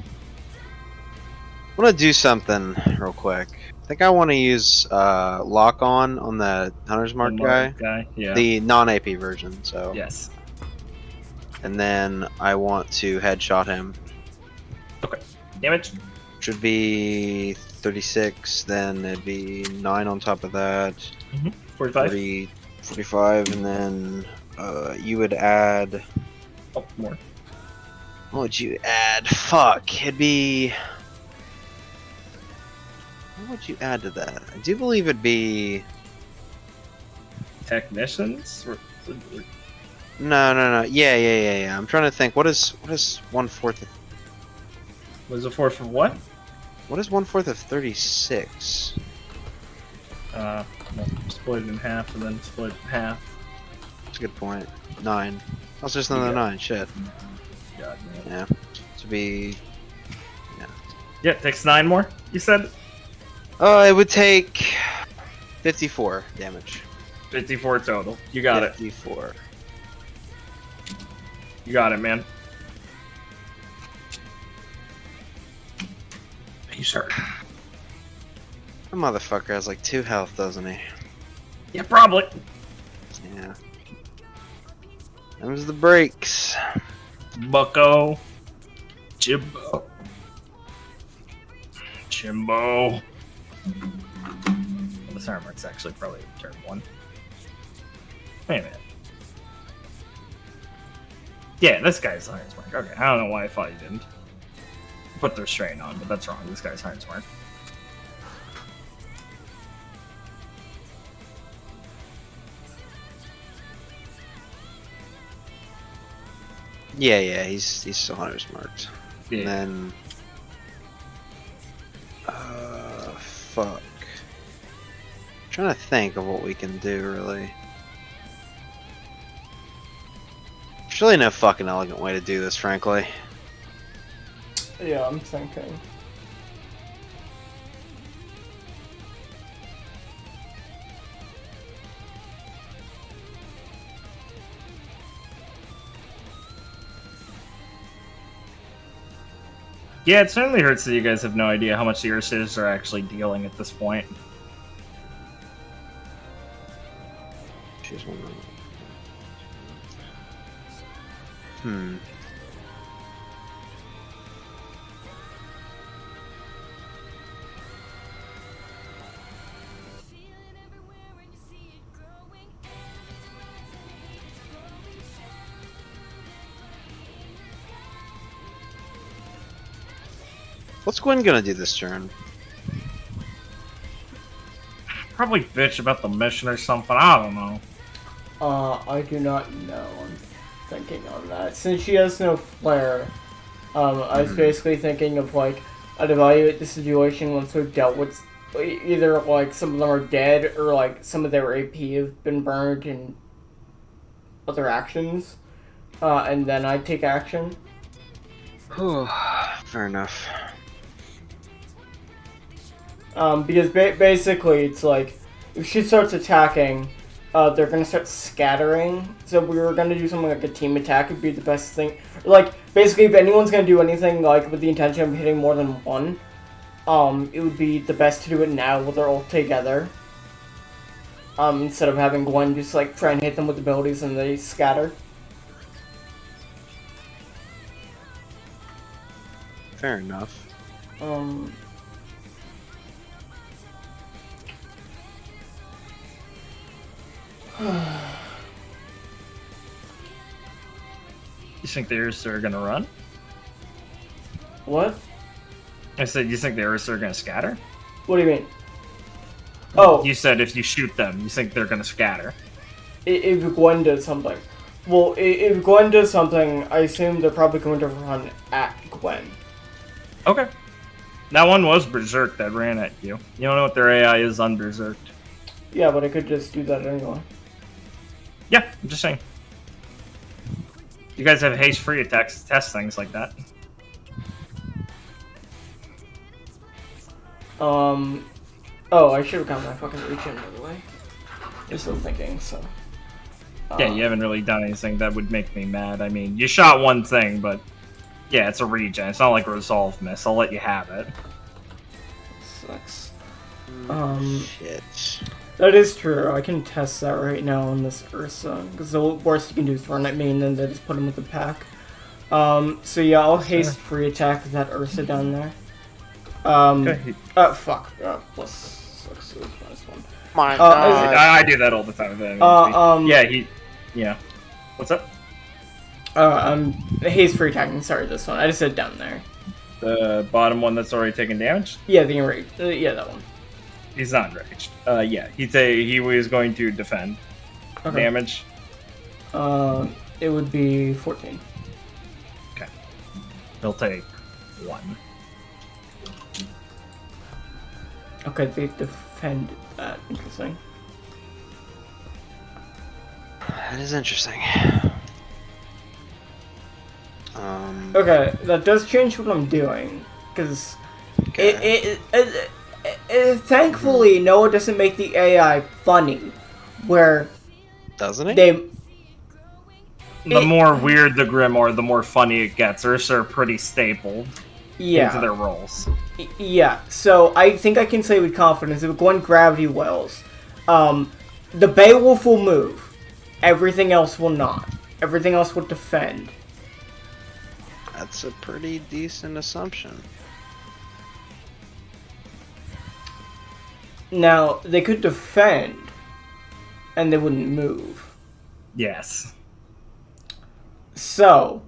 do something real quick. I think I want to use lock on the Hunter's Mark guy.
Yeah.
The non-AP version, so.
Yes.
And then I want to headshot him.
Okay. Damage.
Should be 36, then it'd be 9 on top of that.
45.
45, and then you would add...
Oh, more.
What would you add? Fuck, it'd be... What would you add to that? I do believe it'd be...
Technicians?
No. Yeah. I'm trying to think. What is 1/4 of...
Was it 4 for what?
What is 1/4 of 36?
Well, split it in half and then split it in half.
That's a good point. 9. That's just another 9. Shit.
God, man.
Yeah. To be...
Yeah, it takes 9 more, you said?
It would take 54 damage.
54 total. You got
54.
it. You got it, man. You sir.
That motherfucker has like 2 health, doesn't he?
Yeah, probably.
Yeah. Them's the brakes.
Bucko. Jimbo. Jimbo. Well, this armor's actually probably turn 1. Wait a minute. Yeah, this guy's Iron's Mark. Okay, I don't know why I thought you didn't put their strain on, but that's wrong. This guy's Iron's Mark.
Yeah, he's still Hunter's marked.
Yeah.
And then fuck. I'm trying to think of what we can do really. There's really no fucking elegant way to do this, frankly.
Yeah, I'm thinking.
Yeah, it certainly hurts that you guys have no idea how much the Ursas are actually dealing at this point.
Hmm. What's Gwen gonna do this turn?
Probably bitch about the mission or something. I don't know.
I do not know. I'm thinking on that. Since she has no flare, I was basically thinking of, like, I'd evaluate the situation once we've dealt with either, like, some of them are dead or, like, some of their AP have been burned in other actions, and then I'd take action.
Fair enough.
Because basically it's like, if she starts attacking, they're gonna start scattering. So if we were gonna do something like a team attack, it'd be the best thing. Like, basically, if anyone's gonna do anything, like, with the intention of hitting more than one, it would be the best to do it now while they're all together. Instead of having Gwen just, like, try and hit them with abilities and they scatter.
Fair enough.
You think the Ursa are gonna run?
What?
I said, you think the Ursa are gonna scatter?
What do you mean? Oh,
You said if you shoot them, you think they're gonna scatter.
if Gwen does something. Well, if Gwen does something, I assume they're probably going to run at Gwen.
Okay. That one was Berserk that ran at you. You don't know what their AI is on Berserk.
Yeah, but I could just do that anyway.
Yeah, I'm just saying. You guys have haste-free attacks to test things like that.
Oh, I should have got my fucking reach in, by the way. I'm still thinking, so.
Yeah, you haven't really done anything that would make me mad. I mean, you shot one thing, but yeah, it's a regen. It's not like a resolve miss. I'll let you have it.
Sucks.
Shit.
That is true. I can test that right now on this Ursa, because the worst you can do is run at me and then they just put him with the pack. So yeah, I'll haste free attack that Ursa down there.
Okay.
Fuck. Plus 6 is -1.
My
I do that all the time. Yeah. What's up?
Haste free attacking. Sorry, this one. I just said down there.
The bottom one that's already taken damage?
Yeah, the enraged. Yeah, that one.
He's not enraged. Yeah, he was going to defend.
Okay.
Damage.
It would be 14.
Okay. He'll take 1.
Okay, they defended that. Interesting.
That is interesting.
Okay, that does change what I'm doing, because thankfully Noah doesn't make the AI funny, where
Doesn't it?
The more weird the Grimoire, the more funny it gets. Ursa are pretty stable into their roles.
Yeah, so I think I can say with confidence, if Gwen Gravity Wells, the Beowulf will move, everything else will not. Everything else will defend.
That's a pretty decent assumption.
Now, they could defend, and they wouldn't move.
Yes.
So,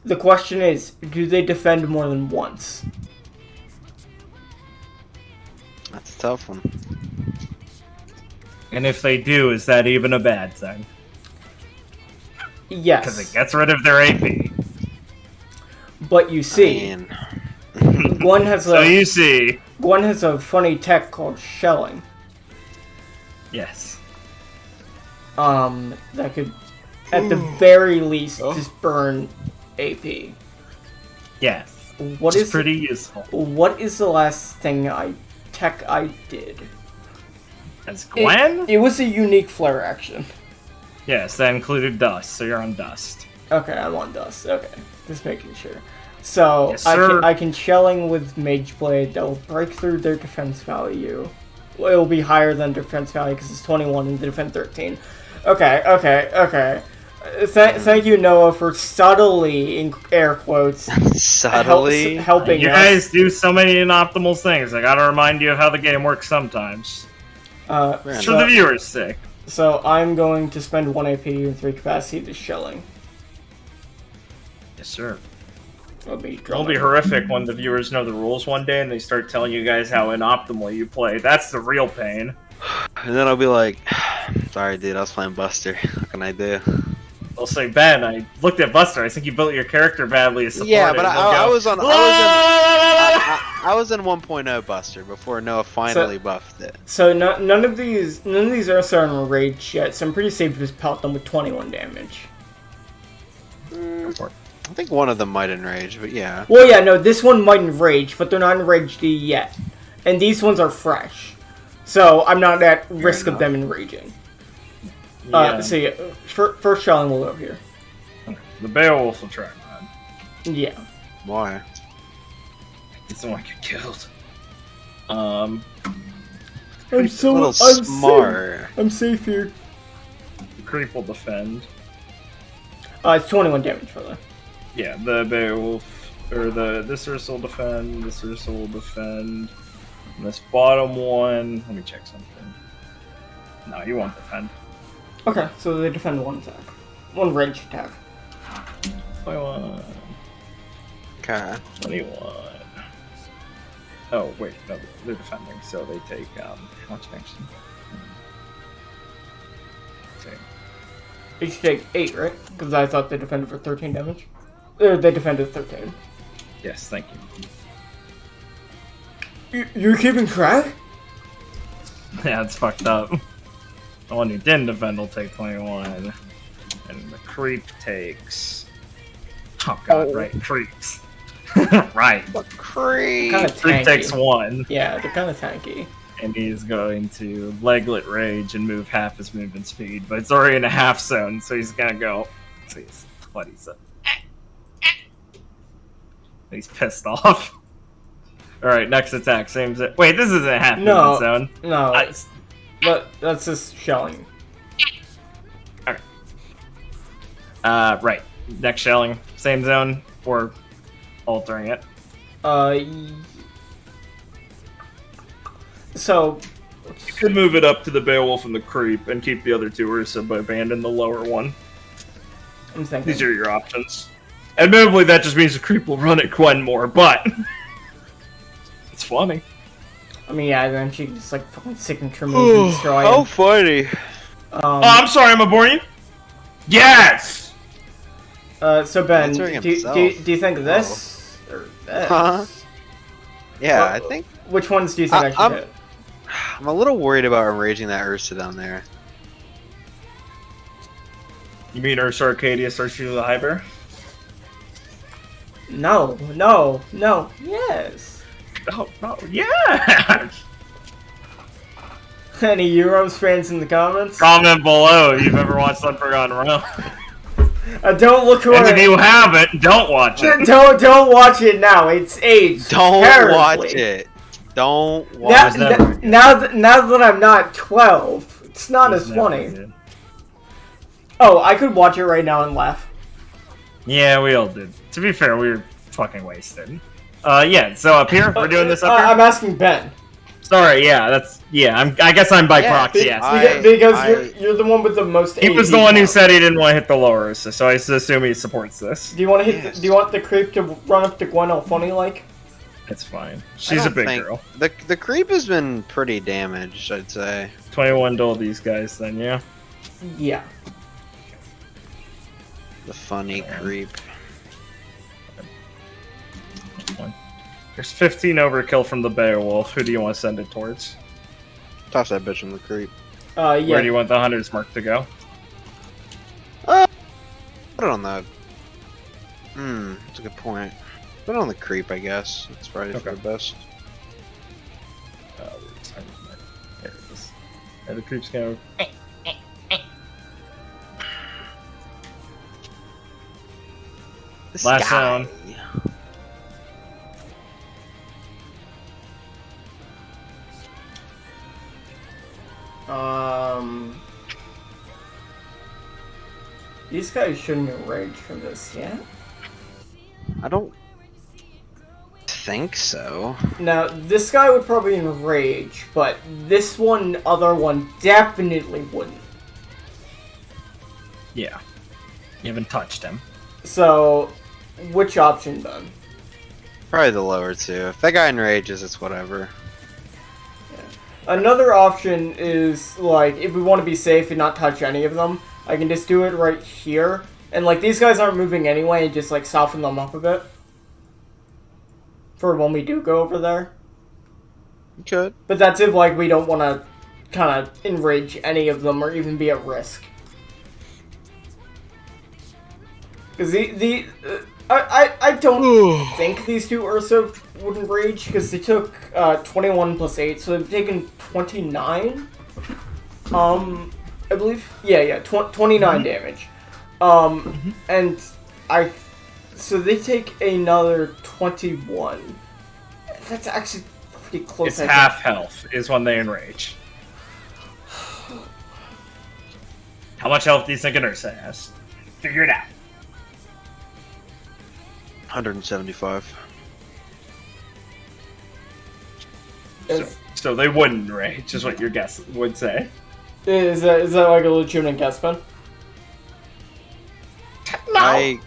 the question is, do they defend more than once?
That's a tough one.
And if they do, is that even a bad thing?
Yes.
Because it gets rid of their AP.
But you see, Gwen has Gwen has a funny tech called shelling.
Yes.
That could, at the very least, just burn AP.
Yes.
What is
pretty useful.
What is the last thing I did?
As Gwen?
It was a unique flare action.
Yes, that included dust, so you're on dust.
Okay, I'm on dust. Okay, just making sure. So
Yes, sir.
I can shelling with Mage Blade that will break through their defense value. Well, it will be higher than defense value because it's 21 and they defend 13. Okay. Thank you, Noah, for subtly, in air quotes,
Subtly.
helping
You
us.
guys do so many inoptimal things. I gotta remind you of how the game works sometimes.
Uh,
Fair
For the viewers' sake.
So I'm going to spend 1 AP and 3 capacity to shelling.
Yes, sir.
It'll be
horrific when the viewers know the rules one day and they start telling you guys how inoptimally you play. That's the real pain.
And then I'll be like, sorry, dude, I was playing Buster. What can I do?
They'll say, Ben, I looked at Buster. I think you built your character badly as support.
Yeah, but I was in 1.0 Buster before Noah finally buffed it.
So none of these Ursa are enraged yet, so I'm pretty safe to just pelt them with 21 damage.
I think one of them might enrage, but yeah.
Well, yeah, no, this one might enrage, but they're not enraged yet. And these ones are fresh. So I'm not at risk of them enraging.
Yeah.
So yeah, first shelling will go here.
The Beowulf will try, man.
Yeah.
Why?
He doesn't want to get killed.
I'm
smart.
I'm safe here.
The Creep will defend.
It's 21 damage for that.
Yeah, the Beowulf, or this Ursa will defend, this Ursa will defend. And this bottom one, let me check something. No, you won't defend.
Okay, so they defend 1 attack. 1 range attack.
21.
Okay.
21. Oh, wait, no, they're defending, so they take, how much action? Okay.
They should take 8, right? Because I thought they defended for 13 damage. They defended 13.
Yes, thank you.
You're keeping track?
Yeah, it's fucked up. The one who didn't defend will take 21. And the creep takes... Oh god, right, creeps. Right.
Creep.
Kind of
Creep
tanky.
takes 1.
Yeah, they're kind of tanky.
And he's going to Leglet Rage and move half his movement speed, but it's already in a half zone, so he's gonna go... So he's... What he's up? He's pissed off. Alright, next attack, same zone. Wait, this isn't a half movement zone.
No, but that's just shelling.
Okay. Right. Next shelling, same zone, or altering it.
So...
You could move it up to the Beowulf and the Creep and keep the other 2 Ursa, but abandon the lower one.
I'm thinking.
These are your options. Admittedly, that just means the Creep will run at Gwen more, but... it's funny.
I mean, yeah, then she can just, like, fucking signature move and destroy
How
him.
funny.
Oh, I'm sorry, I'm aboard you. Yes!
So Ben,
Answering
do
himself.
you think this? Or this?
Huh? Yeah,
Well,
I think...
Which ones do you think I should hit?
I'm a little worried about enraging that Ursa down there.
You mean Ursa Arcadia starts shooting the high bear?
No, yes.
Oh, no, yeah!
Any Euros fans in the comments?
Comment below if you've ever watched Unforgotten Realm.
Don't look away.
And if you haven't, don't watch it.
Don't watch it now. It's aged
Don't
terribly.
watch it. Don't watch it.
Now that I'm not 12, it's not as funny.
Did.
Oh, I could watch it right now and laugh.
Yeah, we all did. To be fair, we were fucking wasted. Yeah, so up here, we're doing this up here?
I'm asking Ben.
Sorry, yeah, I guess I'm by proxy, yes.
Because you're the one with the most
He was the one who said he didn't want to hit the lower, so I assume he supports this.
Do you want to hit? Do you want the creep to run up to Gwen all funny like?
It's fine. She's a big girl.
The creep has been pretty damaged, I'd say.
21 duel these guys, then, yeah?
Yeah.
The funny creep.
There's 15 overkill from the Beowulf. Who do you want to send it towards?
Toss that bitch in the creep.
Yeah.
Where do you want the Hunter's Mark to go?
Put it on the... that's a good point. Put it on the creep, I guess. It's probably for the best.
There it is. And the creep's gonna...
This
Last
guy.
zone.
These guys shouldn't enrage from this, yeah?
I don't think so.
Now, this guy would probably enrage, but this other one definitely wouldn't.
Yeah. You haven't touched him.
So, which option then?
Probably the lower two. If that guy enrages, it's whatever.
Another option is, like, if we want to be safe and not touch any of them, I can just do it right here. And, like, these guys aren't moving anyway, and just, like, soften them up a bit. For when we do go over there.
You could.
But that's if, like, we don't want to kind of enrage any of them or even be at risk. Because I don't think these two Ursa would enrage, because they took 21 plus 8, so they've taken 29? I believe? Yeah, 29 damage. And so they take another 21. That's actually pretty close.
It's half health is when they enrage. How much health do you think an Ursa has? Figure it out.
175.
So they wouldn't enrage, is what your guess would say.
Is that like a legitimate guess, Ben?
No.
I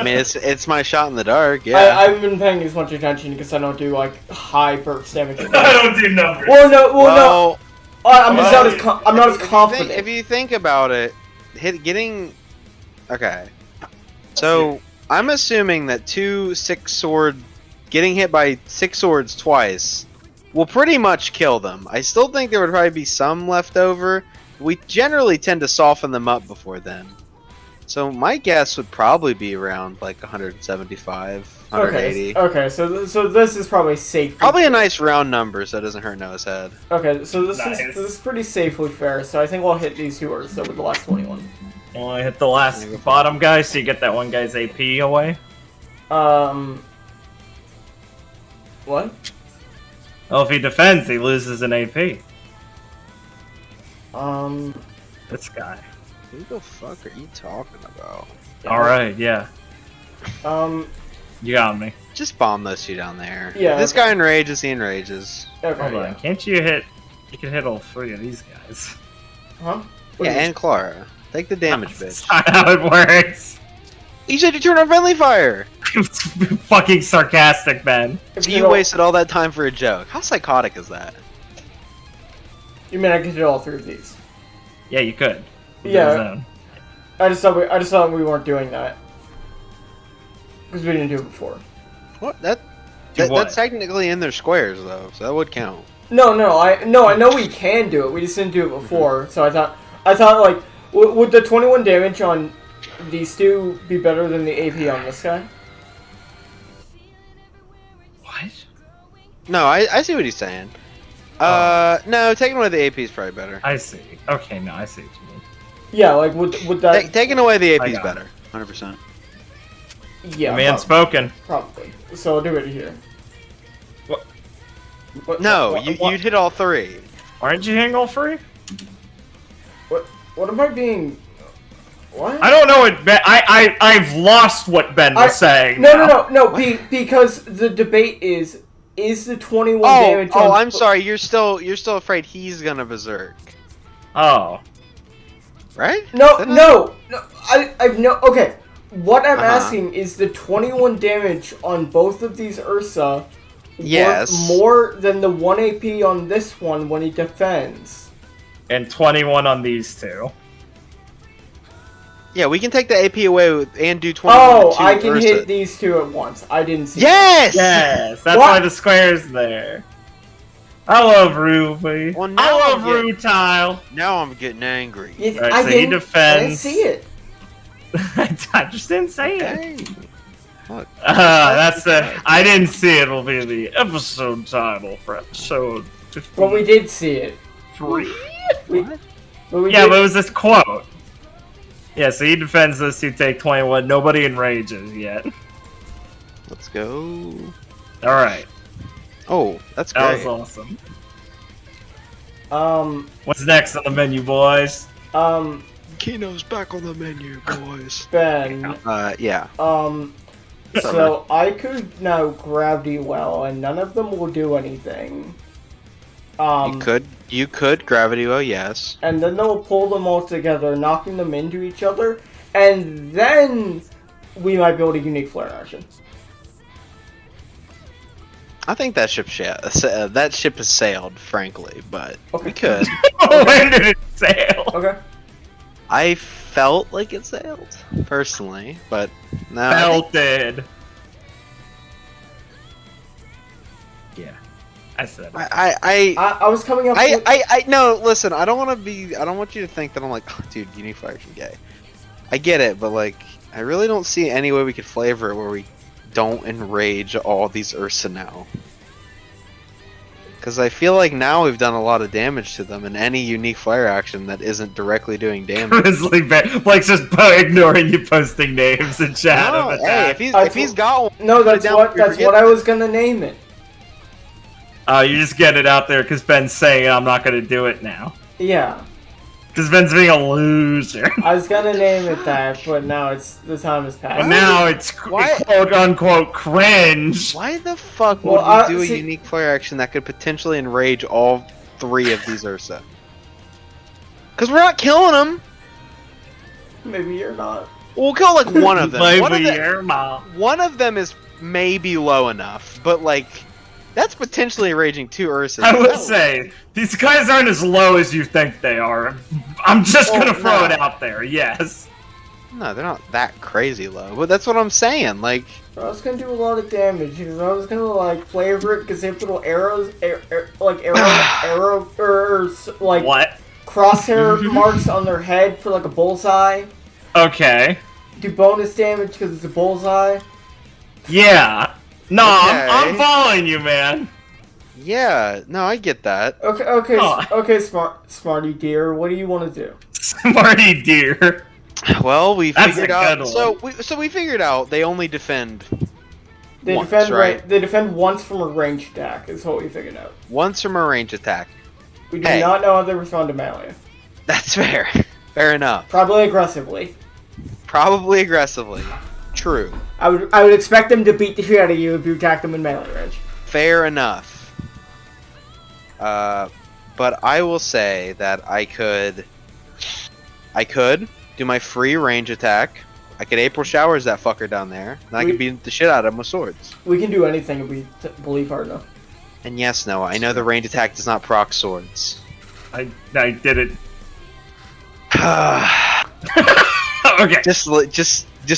mean, it's my shot in the dark. Yeah.
I haven't been paying as much attention because I don't do like high burst damage.
I don't do numbers.
No. I'm not as confident.
If you think about it, okay. So I'm assuming that 2 6-sword getting hit by 6 swords twice will pretty much kill them. I still think there would probably be some left over. We generally tend to soften them up before then. So my guess would probably be around like 175, 180.
Okay, so this is probably safe.
Probably a nice round number so it doesn't hurt Noah's head.
Okay, so this
Nice.
is pretty safely fair, so I think we'll hit these two Ursa with the last 21.
Well, I hit the last bottom guy, so you get that one guy's AP away.
What?
Well, if he defends, he loses an AP. This guy.
Who the fuck are you talking about?
Alright, yeah. You got me.
Just bomb those two down there.
Yeah,
If this
okay.
guy enrages, he enrages.
Okay,
Hold on,
yeah.
can't you hit... You can hit all 3 of these guys.
Huh?
Yeah, and Clara. Take the damage,
That's
bitch.
not how it works.
You said you turn on friendly fire!
It's fucking sarcastic, Ben.
If
So you wasted all that time for a joke. How psychotic is that?
You mean I could hit all 3 of these?
Yeah, you could. With
Yeah.
the zone.
I just thought we weren't doing that. Because we didn't do it before.
What?
Do what?
That's technically in their squares, though, so that would count.
No, I know we can do it. We just didn't do it before. So I thought like, would the 21 damage on these two be better than the AP on this guy?
What?
No, I see what he's saying. No, taking away the AP is probably better.
I see. Okay, no, I see what you mean.
Yeah, like would that?
Taking away the AP
I
is
got
better, 100%.
Yeah,
Man spoken.
probably. So I'll do it here. What?
No,
what,
you'd hit all 3.
Aren't you hitting all 3?
What am I being? What?
I don't know what Ben... I've lost what Ben was saying. now.
No. Because the debate is the 21
Oh,
damage?
I'm sorry. You're still afraid he's gonna berserk,
Oh.
right?
No.
Isn't it?
I've no. Okay, what I'm
Uh-huh.
asking is the 21 damage on both of these Ursa.
Yes.
Worth more than the 1 AP on this one when he defends.
And 21 on these two.
Yeah, we can take the AP away and do 21.
Oh,
to
I can
Ursa.
hit these two at once. I didn't see.
Yes.
Yes, that's
What?
why the square's there. I love RWBY.
Well, now
I love
I'm getting-
Rutile.
Now I'm getting angry.
That.
Alright,
I
so he
didn't. I didn't
defends.
see it.
I just didn't say it.
Hey. Look.
That's the. I didn't see it. Will be the episode title for episode 53.
But we did see it. But we
Yeah,
did-
but it was this quote. Yeah, so he defends those two take 21. Nobody enrages yet.
Let's go.
Alright,
Oh, that's
that
great.
was awesome.
Um.
What's next on the menu, boys?
Kino's back on the menu, boys.
Ben.
Yeah.
So I could now Gravity Well, and none of them will do anything.
You could Gravity Well, yes.
And then they'll pull them all together, knocking them into each other, and then we might build a unique flare action.
I think that ship has sailed, frankly, but
Okay.
we could.
When did it sail?
Okay.
I felt like it sailed, personally, but no.
Melted. Yeah, I said it.
I was coming up with...
no, listen, I don't want you to think that I'm like, oh, dude, unique flare action gay. I get it, but like, I really don't see any way we could flavor it where we don't enrage all these Ursa now. Because I feel like now we've done a lot of damage to them, and any unique flare action that isn't directly doing damage.
Grizzly Bear. Blake's just ignoring you posting names in chat.
No,
of
hey,
attack.
if he's got one,
No,
put it
that's
down
what
before we
I
forget.
was gonna name it.
You just get it out there because Ben's saying I'm not going to do it now.
Yeah.
Because Ben's being a loser.
I was gonna name it that, but now the time has passed.
But now it's
Why-
quote unquote cringe.
Why the fuck would
Well,
we do a
see-
unique flare action that could potentially enrage all 3 of these Ursa? Because we're not killing them.
Maybe you're not.
We'll kill like one of them.
Maybe your mom.
One of them is maybe low enough, but like that's potentially enraging 2 Ursas.
I would say these guys aren't as low as you think they are. I'm just gonna throw it out there. Yes.
No, they're not that crazy low, but that's what I'm saying. Like,
I was gonna do a lot of damage because I was gonna like flavor it because they have little arrows, like like
What?
crosshair marks on their head for like a bullseye.
Okay.
Do bonus damage because it's a bullseye.
Yeah. No,
Okay.
I'm following you, man.
yeah, no, I get that.
Okay,
Oh.
okay, smarty dear. What do you want to do?
Smarty dear.
Well, we
That's
figured
a
out.
good
So we figured out they only defend
They
once,
defend
right?
They defend once from a ranged attack. Is what we figured out.
once from a range attack.
We do
Hey.
not know how they respond to melee.
That's fair. Fair enough.
Probably aggressively.
Probably aggressively. True.
I would expect them to beat the shit out of you if you attack them in melee range.
Fair enough. But I will say that I could do my free range attack. I could April Showers that fucker down there, and I could beat the shit out of him with swords.
We can do anything if we believe hard enough.
And yes, Noah, I know the range attack does not proc swords.
I did it. Okay.
Just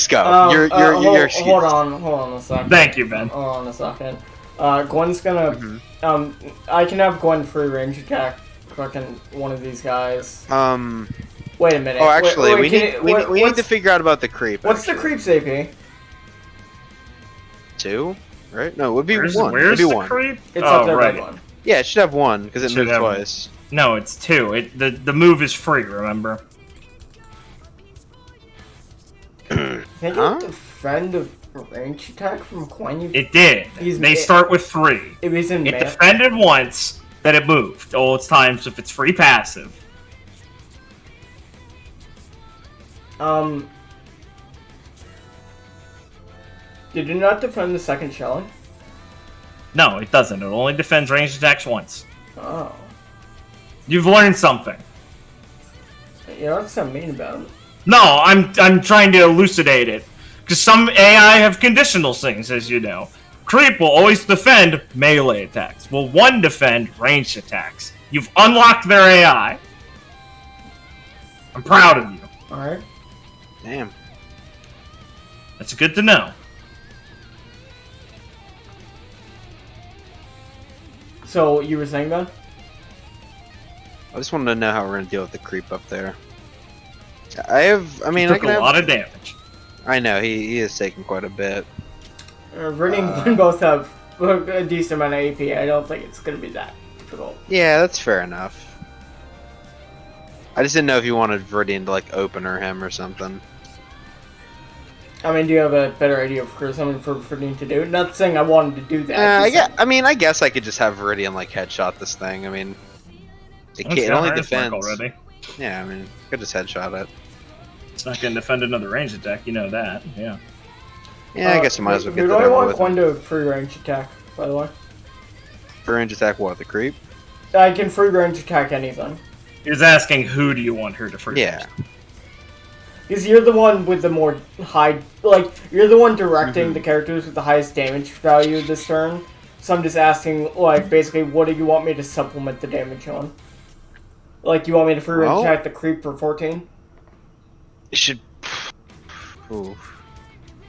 go. You're
hold on a second.
Thank you, Ben.
Hold on a second. Gwen's gonna I can have Gwen free range attack fucking one of these guys. Wait a minute.
Oh, actually, we need
what's-
to figure out about the creep.
What's the
actually.
creep's AP?
2, right? No, it would be
Where's
1.
the
It'd be 1.
creep?
It's
Oh,
up there
right.
by one.
Yeah, it should have 1 because it
Should
moved
have-
twice.
No, it's 2. The move is free. Remember?
Can you
Huh?
defend a range attack from Gwen?
It did. They start with 3.
It was in
It
mana.
defended once, then it moved. All its times if it's free passive.
Did it not defend the second shelling?
No, it doesn't. It only defends ranged attacks once.
Oh.
You've learned something.
You know what's so mean about it?
No, I'm trying to elucidate it. Because some AI have conditional things, as you know. Creep will always defend melee attacks. Will 1 defend ranged attacks. You've unlocked their AI. I'm proud of you.
Alright.
Damn.
That's good to know.
So, you were saying that?
I just wanted to know how we're gonna deal with the creep up there. I
He took a lot of damage.
I know he is taking quite a bit.
Verdi and Gwen both have a decent amount of AP. I don't think it's going to be that difficult.
Yeah, that's fair enough. I just didn't know if you wanted Verdian to like opener him or something.
I mean, do you have a better idea for something for Verdi to do? Not saying I wanted to do that.
I guess I could just have Veridian like headshot this thing. I mean, it
Let's
only
go, Iron Spark
defends.
already.
Yeah, I mean, could just headshot it.
It's not going to defend another range attack, you know that. Yeah.
Yeah, I guess I might as well get
do
that
I
over
want
with.
one to free range attack, by the way?
For range attack, what? The creep?
I can free range attack anything.
He was asking who do you want her to free
Yeah.
range?
Because you're the one with the more high... Like, you're the one directing the characters with the highest damage value this turn. So I'm just asking, like, basically, what do you want me to supplement the damage on? Like, you want me to free range attack the creep for 14?
It should. Ooh.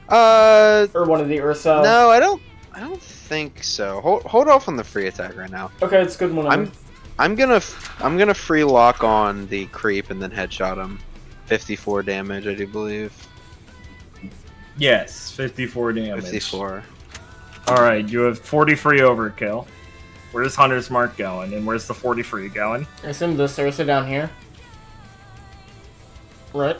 Or one of the Ursa?
No, I don't think so. Hold off on the free attack right now.
Okay, it's good one.
I'm gonna free lock on the creep and then headshot him. 54 damage, I do believe.
Yes, 54 damage.
54.
Alright, you have 40 free overkill. Where's Hunter's Mark going? And where's the 40 free going?
I assume this Ursa down here. Right?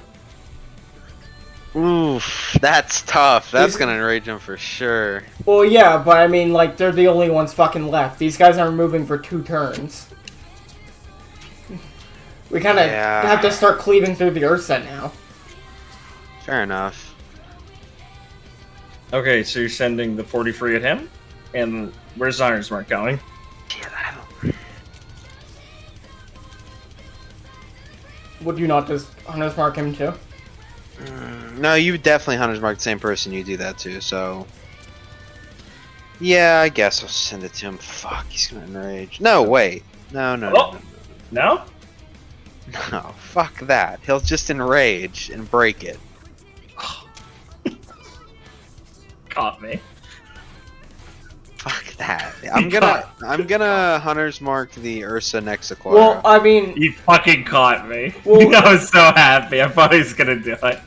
Oof, that's tough. That's
These-
gonna enrage him for sure.
Well, yeah, but I mean, like, they're the only ones fucking left. These guys aren't moving for 2 turns. We kind of
Yeah.
have to start cleaving through the Ursa now.
Fair enough.
Okay, so you're sending the 40 free at him? And where's Hunter's Mark going?
Yeah, I don't.
Would you not just Hunter's Mark him too?
No, you definitely Hunter's Mark the same person you do that to, so. Yeah, I guess I'll send it to him. Fuck, he's gonna enrage. No, wait. No.
No?
No, fuck that. He'll just enrage and break it.
Caught me.
Fuck that. I'm gonna Hunter's Mark the Ursa next to Clara.
Well, I mean,
You fucking caught me.
Well-
I was so happy. I thought he was gonna do it.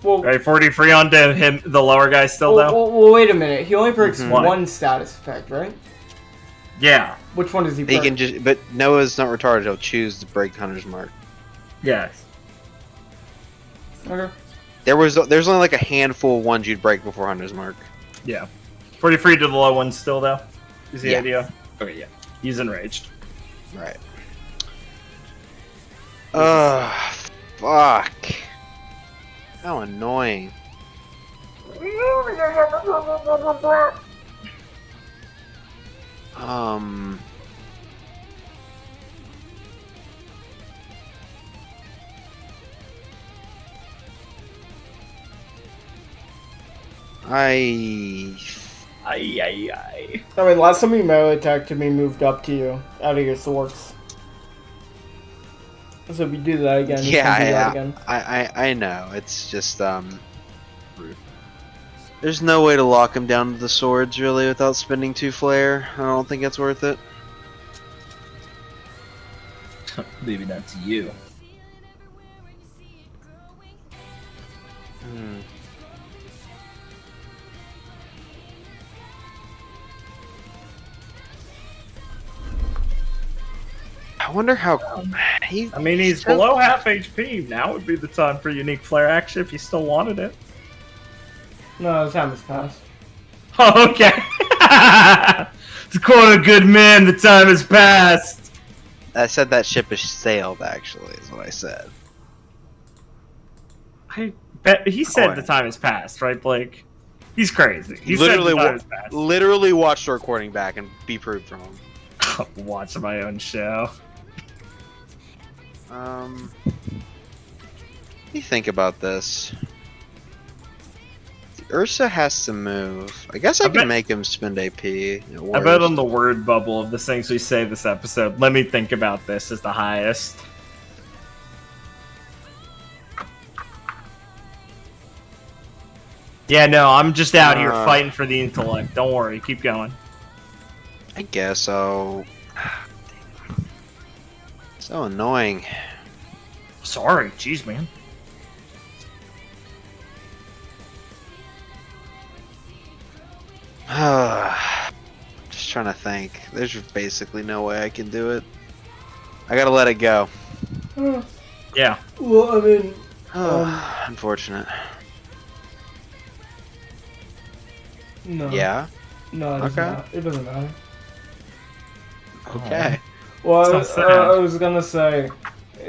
well,
Alright, 40 free on to him, the lower guy still though?
well, wait a minute. He only breaks
Mhm.
one status effect, right?
Yeah.
Which one does he
he
break?
can just, but Noah's not retarded. He'll choose to break Hunter's Mark.
Yes.
Okay.
There's only like a handful of ones you'd break before Hunter's Mark.
Yeah. 40 free to the low one still though? Is the
Yeah.
idea? Okay, yeah. He's enraged.
Right. Ugh, fuck. How annoying. I
Ay.
I mean, last time you melee attacked me moved up to you, out of your source. So if you do that again, you can do that again.
I know. It's just there's no way to lock him down to the swords really without spending 2 flare. I don't think it's worth it.
Maybe that's you.
I wonder how he.
I mean, he's below half HP. Now would be the time for unique flare action if you still wanted it.
No, the time has passed.
Oh, okay. To quote a good man, the time has passed.
I said that ship has sailed. Actually, is what I said.
I bet he said
Oh,
the time has passed, right, Blake? He's crazy. He
literally,
said the time has passed.
literally watched the recording back and be proved from him.
Watch my own show.
What do you think about this? Ursa has to move. I guess I
I
can
bet-
make him spend AP.
I bet on the word bubble of the things we say this episode. Let me think about this as the highest. Yeah, no, I'm just out here fighting for the intellect. Don't worry, keep going.
I guess so. So annoying.
Sorry, jeez, man.
Just trying to think. There's basically no way I can do it. I gotta let it go.
Yeah.
Well, I mean,
Unfortunate.
no.
Yeah.
No, it doesn't
Okay.
matter. It doesn't matter.
Okay.
Well,
Sounds sad.
I was gonna say,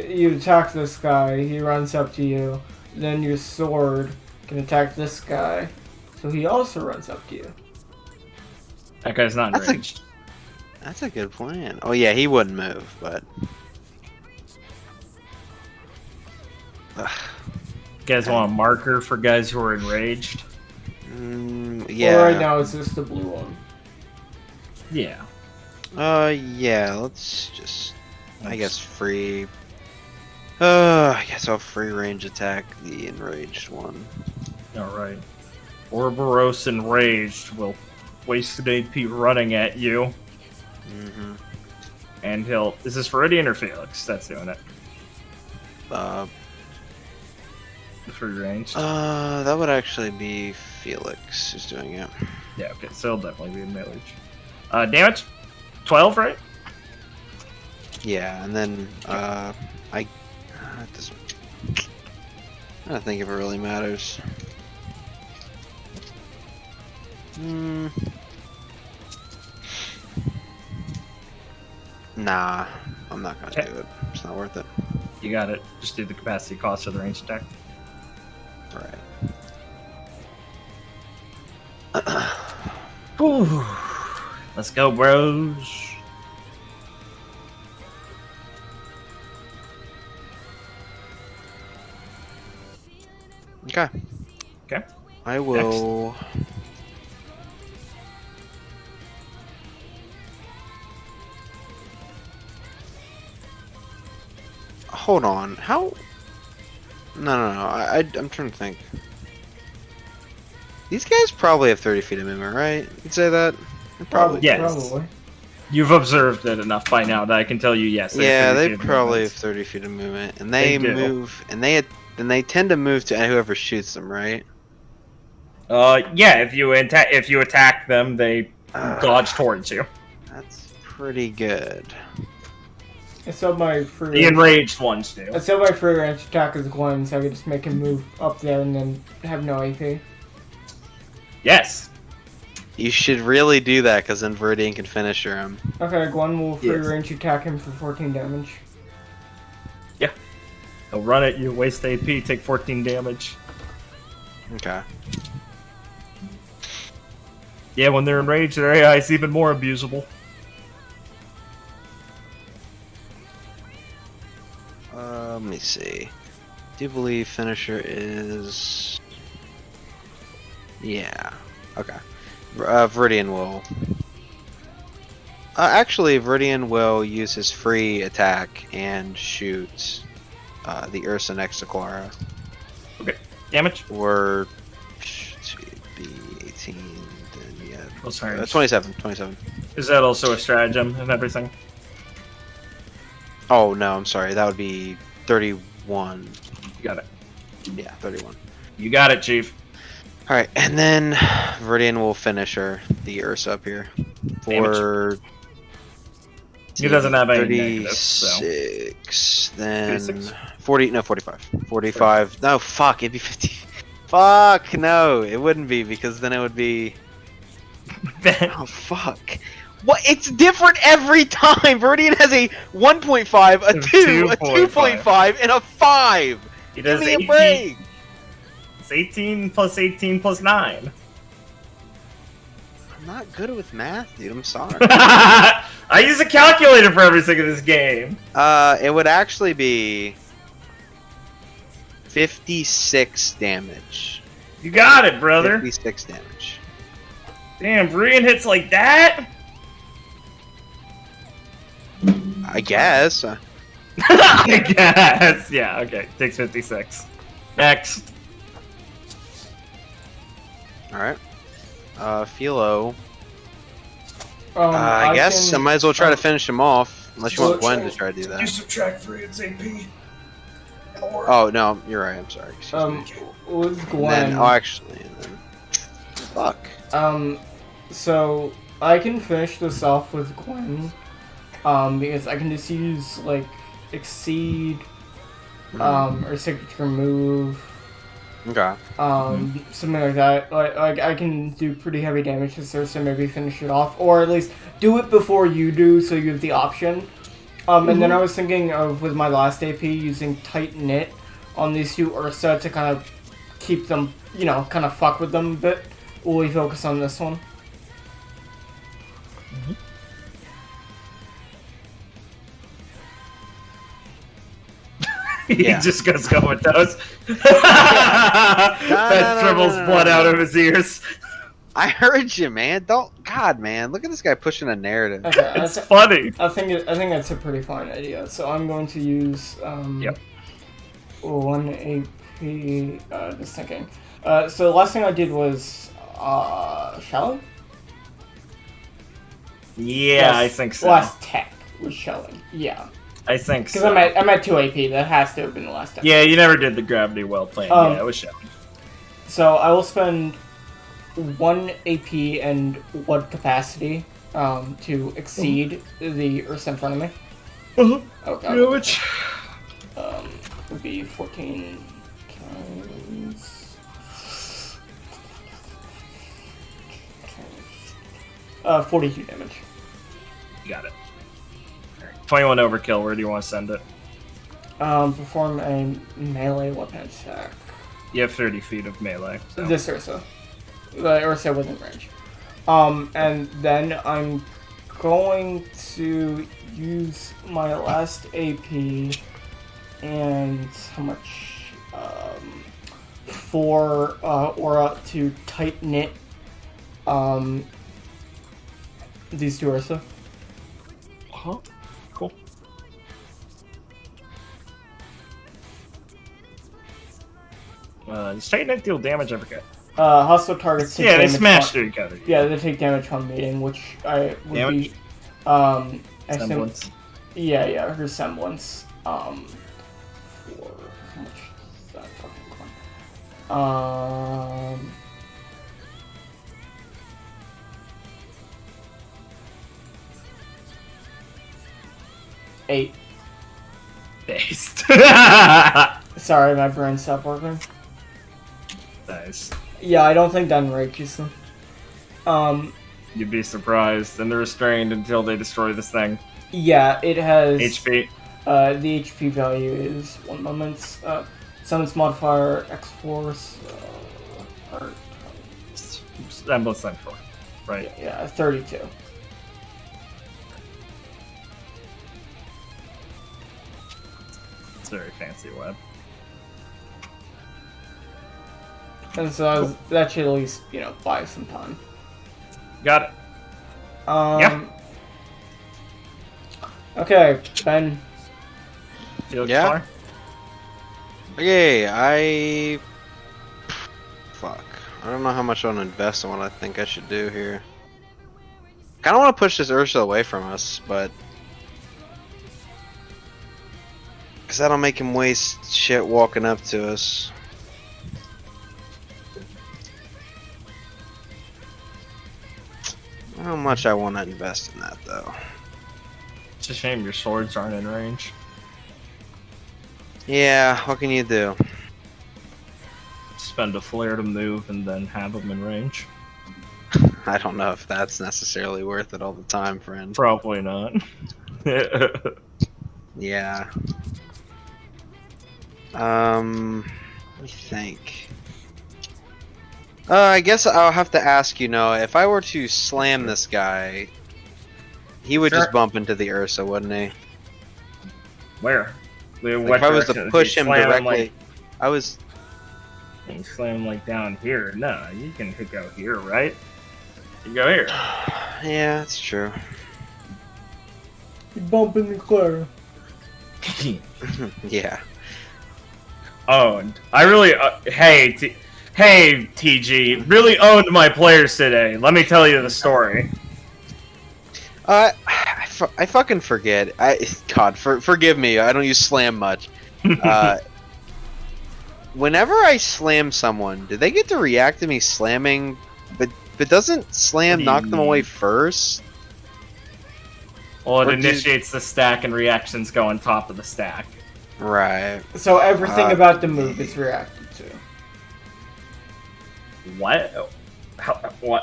you attack this guy, he runs up to you, then your sword can attack this guy. So he also runs up to you.
That guy's not
That's a-
enraged.
That's a good plan. Oh yeah, he wouldn't move, but Ugh.
You guys want a marker for guys who are enraged?
Yeah.
Well, right now it's just the blue one.
Yeah.
Yeah. Let's just, I guess, free. I guess I'll free range attack the enraged one.
Alright. Ouroboros enraged will waste an AP running at you.
Mm-hmm.
And he'll. Is this Viridian or Felix that's doing it? Free range?
That would actually be Felix who's doing it.
Yeah, okay, so he'll definitely be in melee. Damage? 12, right?
Yeah, and then it doesn't. I don't think if it really matters. Nah, I'm not gonna
Okay.
do it. It's not worth it.
You got it. Just do the capacity cost of the range attack.
Right.
Whew. Let's go, bros.
Okay.
Okay.
I will. Hold on. How? No. I'm trying to think. These guys probably have 30 feet of movement, right? You'd say that? They probably.
Yes.
Probably.
You've observed it enough by now that I can tell you yes. have
Yeah,
30
they
feet of
probably have
movement.
30 feet of movement, and they
do.
move, and they tend to move to whoever shoots them, right?
Yeah. If you attack them, they dodge towards you.
That's pretty good.
I said my free
The enraged ones do.
I said my free range attack is Gwen, so I could just make him move up there and then have no AP.
Yes.
You should really do that, because then Viridian can finish him.
Okay, Gwen will free
Yes.
range attack him for 14 damage.
He'll run at you, waste AP, take 14 damage.
Okay.
Yeah, when they're enraged, their AI is even more abusable.
Let me see. Do believe finisher is. Yeah. Okay. Viridian will. Actually, Viridian will use his free attack and shoot the Ursa next to Clara.
Damage?
Or should be 18. Then yeah.
Oh, sorry.
27. 27.
Is that also a stratagem and everything?
Oh no, I'm sorry. That would be 31.
You got it.
Yeah, 31.
You got it, Chief.
All right, and then Viridian will finish her, the Ursa up here for.
He doesn't have any negatives, so.
36, then
36?
40. No, 45. 45. No, fuck. It'd be 50. Fuck no, it wouldn't be because then it would be. Oh fuck. What? It's different every time. Viridian has a 1.5, a 2, a 2.5, and a 5.
He
Give
does
me a
18.
break.
It's 18 plus 18 plus 9.
I'm not good with math, dude. I'm sorry.
I use a calculator for everything in this game.
It would actually be 56 damage.
You got it, brother.
56 damage.
Damn, Brian hits like that?
I guess.
I guess. Yeah, okay. Takes 56. Next.
Alright. Philo.
I
I guess I
can-
might as well try to finish him off. Unless you want
Well,
Gwen to try to do that.
subtract 3 its AP.
Oh, no, you're right. I'm sorry. Excuse me.
With
And
Gwen.
then, oh, actually, and then. Fuck.
So I can finish this off with Gwen, because I can just use like exceed, or signature move,
Okay.
something like that. Like I can do pretty heavy damage to Ursa, maybe finish it off, or at least do it before you do, so you have the option. And then I was thinking of with my last AP using tight knit, on these two Ursa to kind of keep them, you know, kind of fuck with them a bit. Will we focus on this one?
He
Yeah.
just goes comatose. That dribbles blood out of his ears.
I heard you, man. God, man. Look at this guy pushing a narrative.
Okay,
It's funny.
I think that's a pretty fine idea. So I'm going to use
Yep.
1 AP. Just thinking. So the last thing I did was shelling.
Yeah, I think so.
Last tech was shelling. Yeah,
I think
because
so.
I'm at 2 AP. That has to have been the last tech.
Yeah, you never did the gravity well plan. Yeah, it was showing.
So I will spend 1 AP and 1 capacity to exceed the Ursa in front of me.
Uh-huh.
Oh god.
Damage.
Would be 14 times. 42 damage.
Got it. Alright, 21 overkill. Where do you want to send it?
Perform a melee weapon attack.
You have 30 feet of melee. So.
This Ursa. The Ursa within range. And then I'm going to use my last AP and how much? 4 aura to tighten it. These two Ursa.
Uh-huh. Cool. Does Titan deal damage? I forget.
Hostile targets take
Yeah, they
damage
smashed
from-
together.
Yeah, they take damage from meeting, which I would
Damage?
be I think,
Semblance.
yeah, her semblance. For how much is that fucking coin? 8.
Based.
Sorry, my brain stopped working.
Nice.
Yeah, I don't think that enrages them.
You'd be surprised, and they're restrained until they destroy this thing.
Yeah, it has
HP.
The HP value is 1 moment. Summons modifier X Force.
Semblance time 4. Right.
Yeah, 32.
It's a very fancy web.
And so that should at least, you know, buy some time.
Got it. Yeah.
Okay, Ben.
Feel
Yeah?
far?
Okay, fuck. I don't know how much I want to invest in what I think I should do here. Kind of want to push this Ursa away from us, but... Because that'll make him waste shit walking up to us. How much I want to invest in that, though.
It's a shame your swords aren't in range.
Yeah, what can you do?
Spend a flare to move and then have them in range.
I don't know if that's necessarily worth it all the time, friend.
Probably not.
Yeah. Let me think. I guess I'll have to ask, you know, if I were to slam this guy, he would
Sure.
just bump into the Ursa, wouldn't he?
Where?
Like if I was to push him directly,
You slam like down here. No, you can go here, right? You go here.
Yeah, that's true.
You bump in the clear.
Yeah.
Owned. I really, hey TG, really owned my players today. Let me tell you the story.
I fucking forget. God, forgive me. I don't use slam much. Whenever I slam someone, do they get to react to me slamming? But doesn't slam knock them away first?
Well, it
Or do-
initiates the stack and reactions go on top of the stack.
Right.
So everything about the move is reacted to.
What?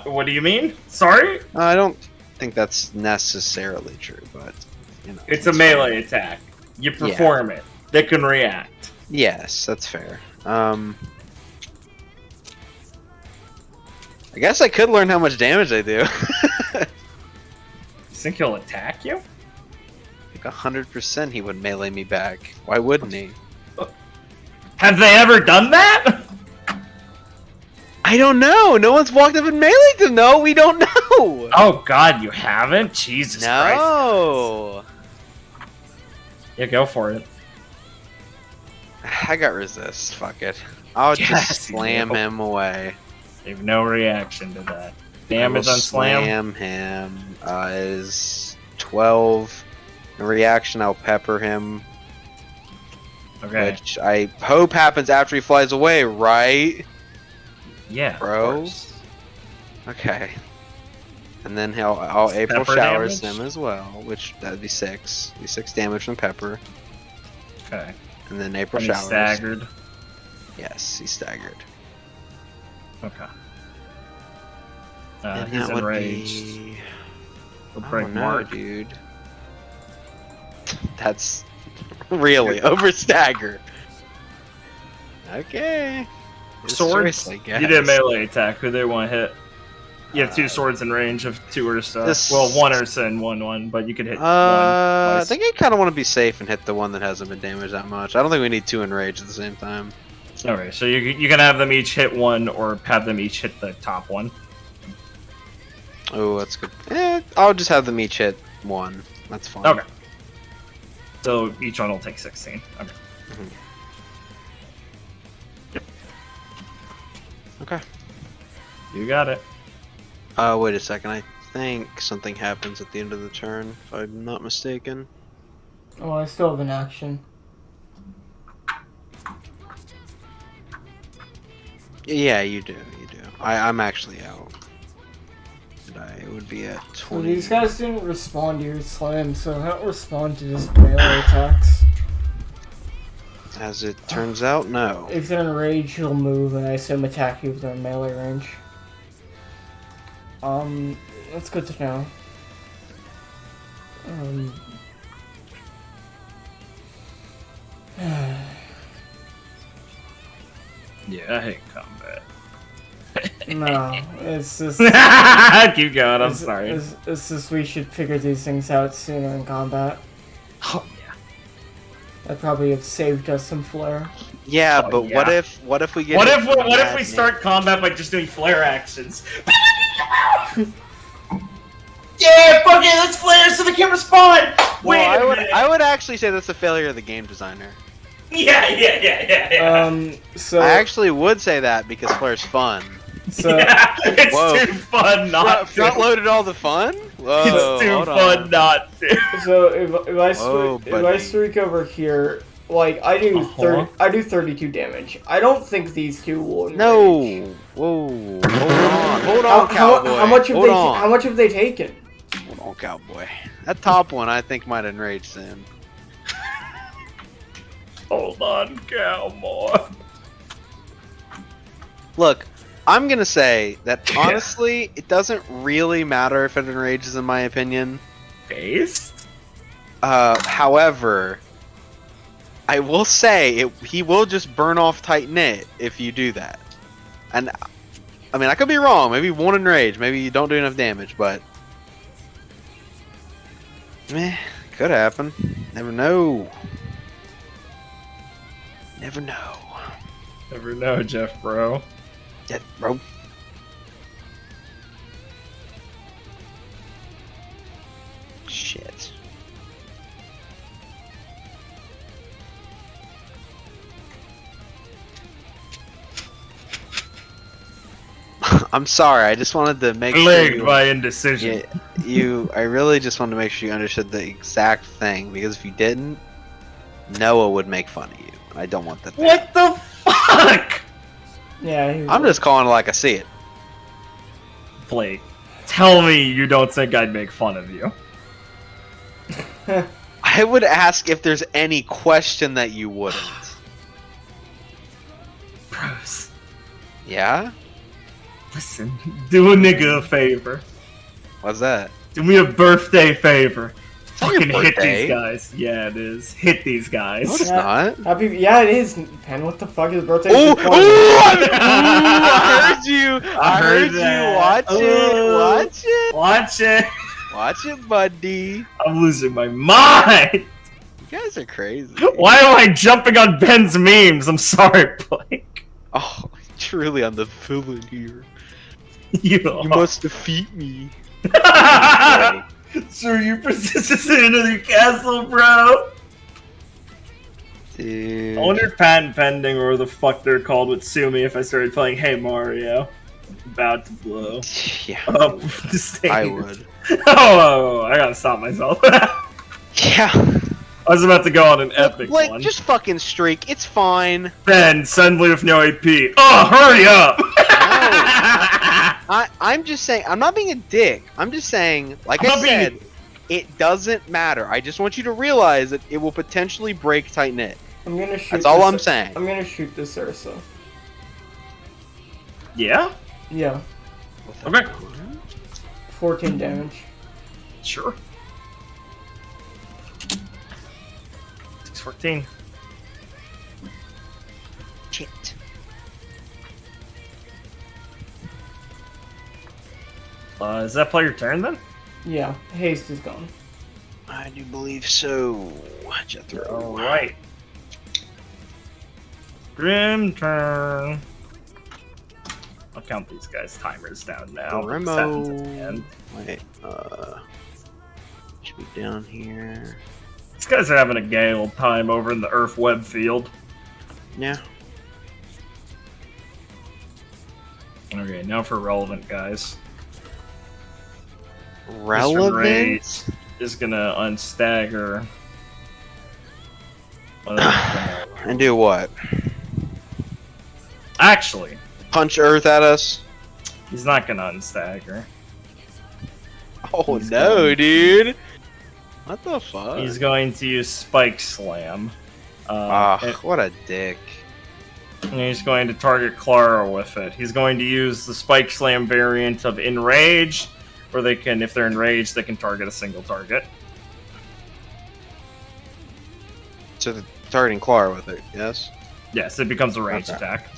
What do you mean? Sorry?
I don't think that's necessarily true, but you know.
It's a melee attack. You perform it. They can react.
Yes, that's fair. I guess I could learn how much damage I do.
You think he'll attack you?
Like 100% he would melee me back. Why wouldn't he?
Have they ever done that?
I don't know. No one's walked up and meleeed them, though. We don't know.
Oh god, you haven't? Jesus Christ.
No.
Yeah, go for it.
I got resist. Fuck it. I'll
Yes,
just
you
slam
do.
him away.
They have no reaction to that.
I
Damage
will
on slam?
Slam him is 12. In reaction, I'll pepper him,
Okay.
which I hope happens after he flies away, right?
Yeah,
Bro.
of course.
Okay. And then I'll April
Pepper
showers
damage?
him as well, which that'd be 6. Be 6 damage from pepper.
Okay.
And then April
And he's
showers.
staggered.
Yes, he's staggered.
Okay.
And
He's
that would
enraged.
be...
He'll
Oh
break
no,
Mark.
dude. That's really over stagger. Okay. His
Swords?
choice, I guess.
You did a melee attack. Who they want to hit? You have 2 swords in range of 2 Ursa.
This-
Well, 1 Ursa and 1/1, but you could hit one.
I
twice.
think I kind of want to be safe and hit the one that hasn't been damaged that much. I don't think we need 2 enraged at the same time.
Alright, so you can have them each hit 1 or have them each hit the top one.
Oh, that's good. I'll just have them each hit 1. That's fine.
Okay. So each one will take 16. Okay.
Okay.
You got it.
Wait a second. I think something happens at the end of the turn, if I'm not mistaken.
Oh, I still have an action.
Yeah, you do. You do. I'm actually out. And I would be at
Well,
20.
these guys didn't respond to your slam, so I don't respond to just melee attacks.
As it turns out, no.
If they're enraged, he'll move, and I assume attack you if they're in melee range. That's good to know.
Yeah, I hate combat.
No, it's just...
Keep going, I'm
it's,
sorry.
it's just we should figure these things out sooner in combat.
Oh, yeah.
That probably have saved us some flair.
Yeah,
Oh,
but
yeah.
what if we get
What
hit
if
with
what if we
maddening-
start combat by just doing flare actions? Yeah, fuck it, let's flare so they can't respond! Wait
Well,
a minute!
I would actually say that's a failure of the game designer.
Yeah.
So...
I actually would say that because flare's fun.
So...
Yeah, it's
Whoa.
too fun not to.
Front loaded all the fun? Whoa,
It's too
hold
fun
on.
not to.
So if I
Whoa,
if I
buddy.
streak over here, like I do I do 32 damage. I don't think these two will. Enrage.
No. Whoa. Hold on, cowboy.
How much have
Hold
they?
on.
How much have they taken?
Hold on, cowboy. That top one I think might enrage soon.
Hold on, cowboy.
Look, I'm gonna say that honestly, it doesn't really matter if it enrages, in my opinion.
Based?
However, I will say he will just burn off tight knit if you do that. And I mean, I could be wrong. Maybe one enrage. Maybe you don't do enough damage, but could happen. Never know. Never know.
Never know, Jeff, bro.
Yeah, bro. Shit. I'm sorry. I just wanted to make sure
Plagued
you,
by indecision.
I really just wanted to make sure you understood the exact thing, because if you didn't, Noah would make fun of you. I don't want that. to
What the fuck?
Yeah. he
I'm
will.
just calling it like I see it.
Blake, tell me you don't think I'd make fun of you.
I would ask if there's any question that you wouldn't.
Bros,
Yeah?
listen, do a nigga a favor.
What's that?
Do me a birthday favor.
not your
Fucking hit
birthday.
these guys. Yeah, it is. Hit these guys.
No, it's not.
Happy, yeah, it is. Pen, what the fuck is birthday?
Ooh,
is
ooh,
for?
I heard you. I heard you.
that.
Watch it.
Oh.
Watch it.
Watch it.
Watch it, buddy.
I'm losing my mind.
You guys are crazy.
Why am I jumping on Ben's memes? I'm sorry, Blake.
Oh, truly, I'm the villain here.
You
You must defeat me.
Sir, you persisted into the castle, bro.
Dude.
I wonder if patent pending or the fuck they're called would sue me if I started playing Hey Mario. About to blow
Yeah,
up the stage.
I would.
Oh, I gotta stop myself.
Yeah.
I was about to go on an epic
Like,
one.
just fucking streak. It's fine.
Ben, suddenly with no AP. Oh, hurry up!
I'm just saying. I'm not being a dick. I'm just saying. Like
I'm
I
not being
said, it doesn't matter. I just want you to realize that it will potentially break tight knit.
I'm gonna shoot.
That's all
this-
I'm saying.
I'm gonna shoot this Ursa.
Yeah?
Yeah,
Okay.
14 damage.
Sure. 614.
Shit.
Does that play your turn then?
Yeah, haste is gone.
I do believe so. Jethro.
Alright. Grim turn. I'll count these guys' timers down now.
Remo.
7 to 10.
Wait. Should be down here.
These guys are having a gay old time over in the Earth Web field.
Yeah.
Okay, now for relevant guys.
Relevant.
Is gonna unstagger.
And do what?
Actually,
Punch Earth at us?
he's not gonna unstagger.
Oh
He's
no,
going-
dude! What the fuck?
He's going to use Spike Slam.
What a dick.
And he's going to target Clara with it. He's going to use the Spike Slam variant of Enrage, where they can, if they're enraged, they can target a single target.
So the targeting Clara with it, yes?
Yes, it becomes a ranged
Okay.
attack.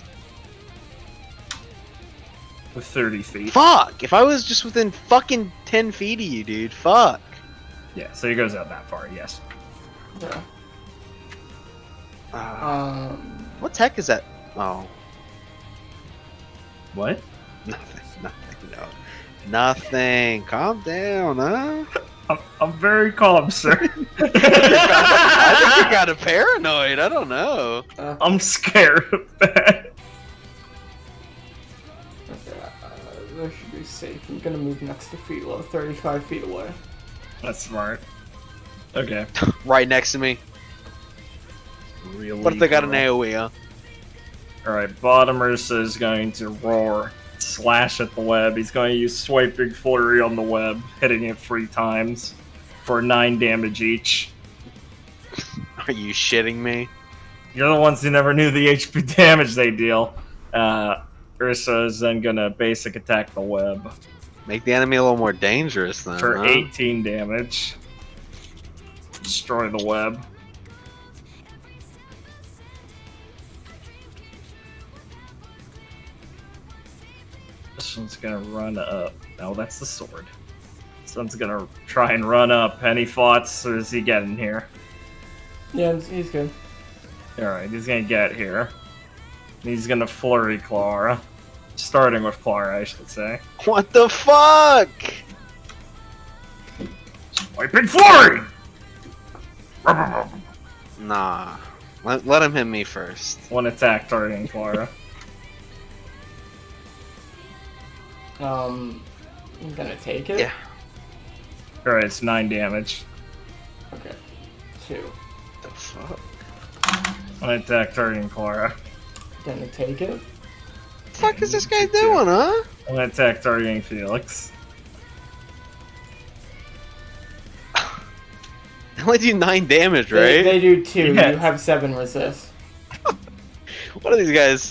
With 30 feet.
Fuck! If I was just within fucking 10 feet of you, dude, fuck.
Yeah, so he goes out that far, yes.
Yeah.
What tech is that? Oh,
What?
nothing, no. Nothing. Calm down, huh?
I'm very calm, sir.
I think you got a paranoid. I don't know.
I'm scared of that.
Okay, that should be safe. I'm gonna move next to Philo, 35 feet away.
That's smart. Okay.
Right next to me.
Really
What if they got an
girl.
AoE, huh?
Alright, bottom Ursa is going to roar, slash at the web. He's going to use Swiping Flurry on the web, hitting it 3 times for 9 damage each.
Are you shitting me?
You're the ones who never knew the HP damage they deal. Ursa is then going to basic attack the web
Make the enemy a little more dangerous then,
for
huh?
18 damage. Destroy the web. This one's gonna run up. No, that's the sword. This one's gonna try and run up. Any thoughts, or is he getting here?
Yeah, he's good.
Alright, he's gonna get here. He's gonna flurry Clara. Starting with Clara, I should say.
What the fuck?
Swiping Flurry!
Nah. Let him hit me first.
One attack targeting Clara.
I'm gonna take it.
Yeah.
Alright, it's 9 damage.
Okay. 2.
The fuck?
One attack targeting Clara.
Gonna take it.
The fuck is this guy doing, huh?
One attack targeting Felix.
They only do 9 damage,
They,
right?
they do 2.
Yes.
You have 7 resist.
What are these guys?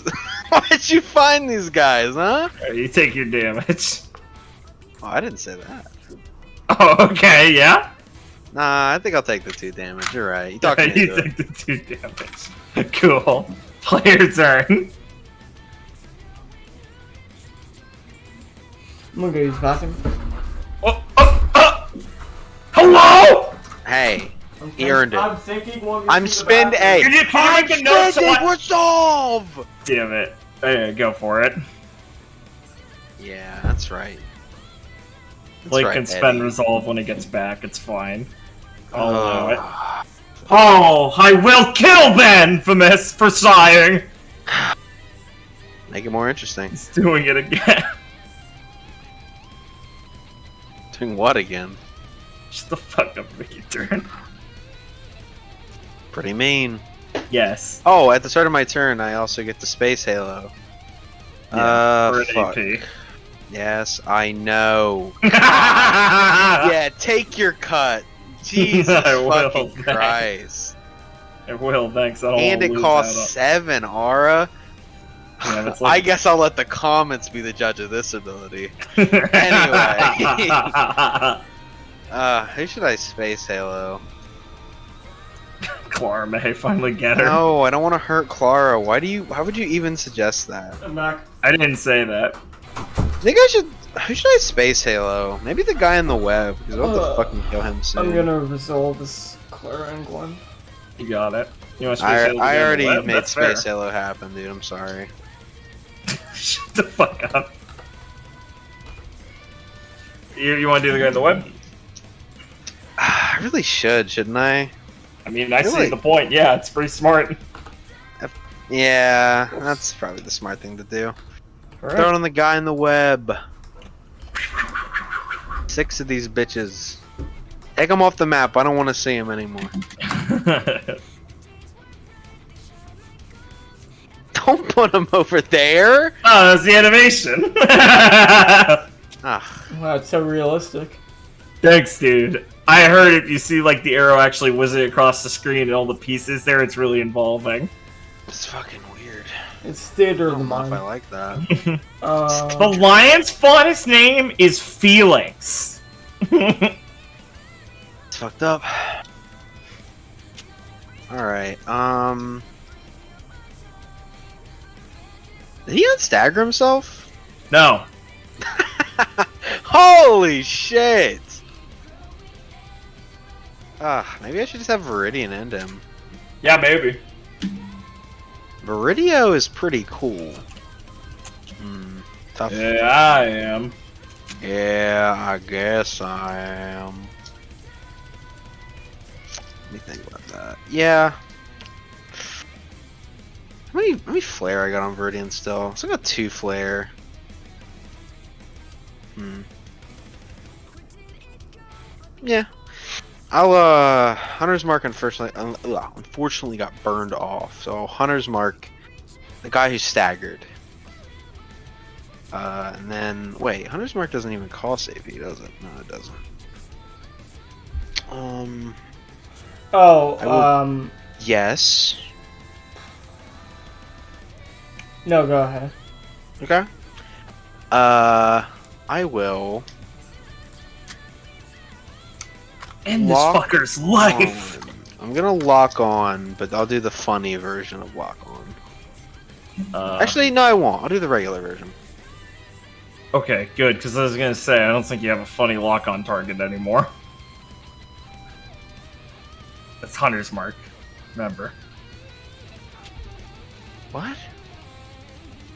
Why'd you find these guys, huh?
Alright, you take your damage.
Oh, I didn't say that.
Oh, okay, yeah?
Nah, I think I'll take the 2 damage. You're right. You talked me
You
into it.
take the 2 damage. Cool. Player turn.
I'm gonna go use the bathroom.
Hello?
Hey, he earned it.
I'm thinking one.
I'm spend A.
Can you make a note so I...
Resolve!
Damn it. Go for it.
Yeah, that's right. That's
Blake
right,
can spend
Eddie.
resolve when he gets back. It's fine. I'll allow it. Oh, I will kill Ben for sighing.
Make it more interesting.
He's doing it again.
Doing what again?
Shut the fuck up, Mickey turn.
Pretty mean.
Yes.
Oh, at the start of my turn, I also get the Space Halo.
For an
Fuck.
AP.
Yes, I know. Yeah, take your cut. Jesus
I will,
fucking
thanks.
Christ.
It will, thanks. I don't
And
wanna
it
lose
costs 7, Aura.
Yeah, that's
I
like...
guess I'll let the comments be the judge of this ability. Anyway. Who should I Space Halo?
Clara may finally get her.
No, I don't want to hurt Clara. Why would you even suggest that?
I'm back.
I didn't say that.
I think I should. Who should I Space Halo? Maybe the guy in the web, because I'll have to fucking kill him soon.
I'm gonna resolve this Clara and Gwen.
You got it. You want Space
I
Halo to be on the
already
web?
made
That's
Space
fair.
Halo happen, dude. I'm sorry.
Shut the fuck up. You want to do the guy in the web?
I really should, shouldn't I?
I mean, I see
Really?
the point. Yeah, it's pretty smart.
Yeah, that's probably the smart thing to do.
All
Throw it on the guy in the web. 6 of these bitches. Take them off the map. I don't want to see them anymore. Don't put them over there.
Oh, that's the animation.
Ah,
Wow, it's so realistic.
Thanks, dude. I heard if you see like the arrow actually whizzing across the screen and all the pieces there, it's really involving.
it's fucking weird.
It's theater
I
of the
don't know if I
mind.
like that.
The lion's faunest name is Felix.
It's fucked up. Alright, did he unstagger himself?
No.
Holy shit! Maybe I should just have Viridian end him.
Yeah, maybe.
Viridio is pretty cool. Tough.
Yeah, I am.
Yeah, I guess I am. Let me think about that. Yeah. How many flare I got on Viridian still? So I got 2 flare. Yeah. I'll Hunter's Mark unfortunately got burned off. So Hunter's Mark, the guy who staggered. And then wait, Hunter's Mark doesn't even cost AP, does it? No, it doesn't. Yes.
No, go ahead.
Okay. I will
End this
Lock
fucker's life.
I'm gonna lock on, but I'll do the funny version of lock on. Actually, no, I won't. I'll do the regular version.
Okay, good, because I was gonna say, I don't think you have a funny lock-on target anymore. That's Hunter's Mark. Remember.
What?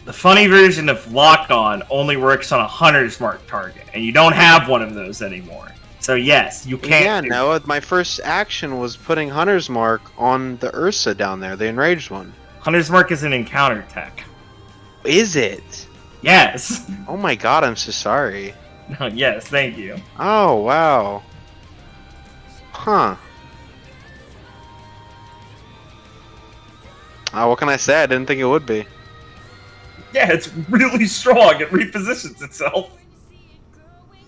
The funny version of lock-on only works on a Hunter's Mark target, and you don't have one of those anymore. So yes, you can't.
Yeah,
do
no, my first action was putting Hunter's Mark on the Ursa down there, the enraged one.
Hunter's Mark is an encounter tech.
Is it?
Yes.
Oh my god, I'm so sorry.
No, yes, thank you.
Oh, wow. Huh. What can I say? I didn't think it would be.
Yeah, it's really strong. It repositions itself.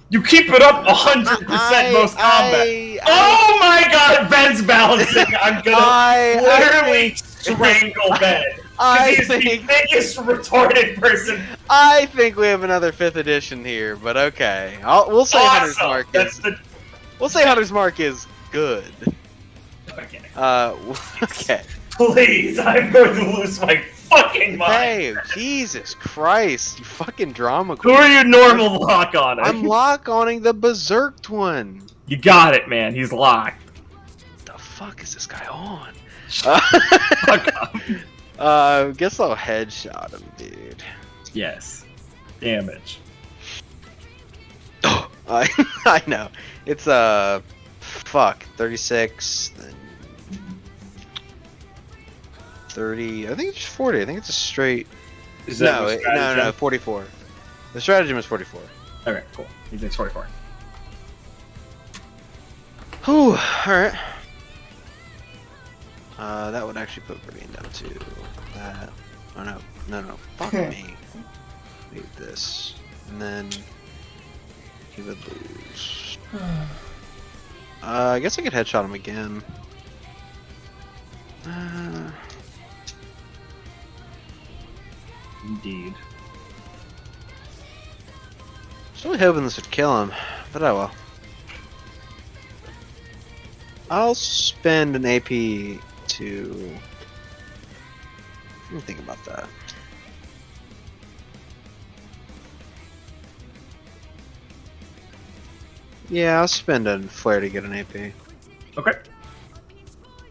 You keep it up 100% most combat. Oh my god, Ben's balancing. I'm gonna literally strangle Ben. Because he's the biggest retarded person.
I think we have another 5th edition here, but okay. We'll say Hunter's Mark is. We'll say Hunter's Mark is good.
Okay.
Okay.
Please, I'm going to lose my fucking mind.
Hey, Jesus Christ, you fucking drama
Who are you normal lock on?
I'm lock-oning the Berserked one.
You got it, man. He's locked.
The fuck is this guy on?
Fuck up.
Guess I'll headshot him, dude.
Yes. Damage.
I know. It's fuck, 36, then 30. I think it's 40. I think it's a straight.
Is that
No,
your
no,
stratagem?
44. The stratagem is 44.
Okay, cool. He takes 44.
Whew. All right. That would actually put Ravine down to that. Oh no. Fuck me. Leave this, and then he would lose. I guess I could headshot him again.
Indeed.
I was really hoping this would kill him, but oh well. I'll spend an AP to. Let me think about that. Yeah, I'll spend a flare to get an AP.
Okay.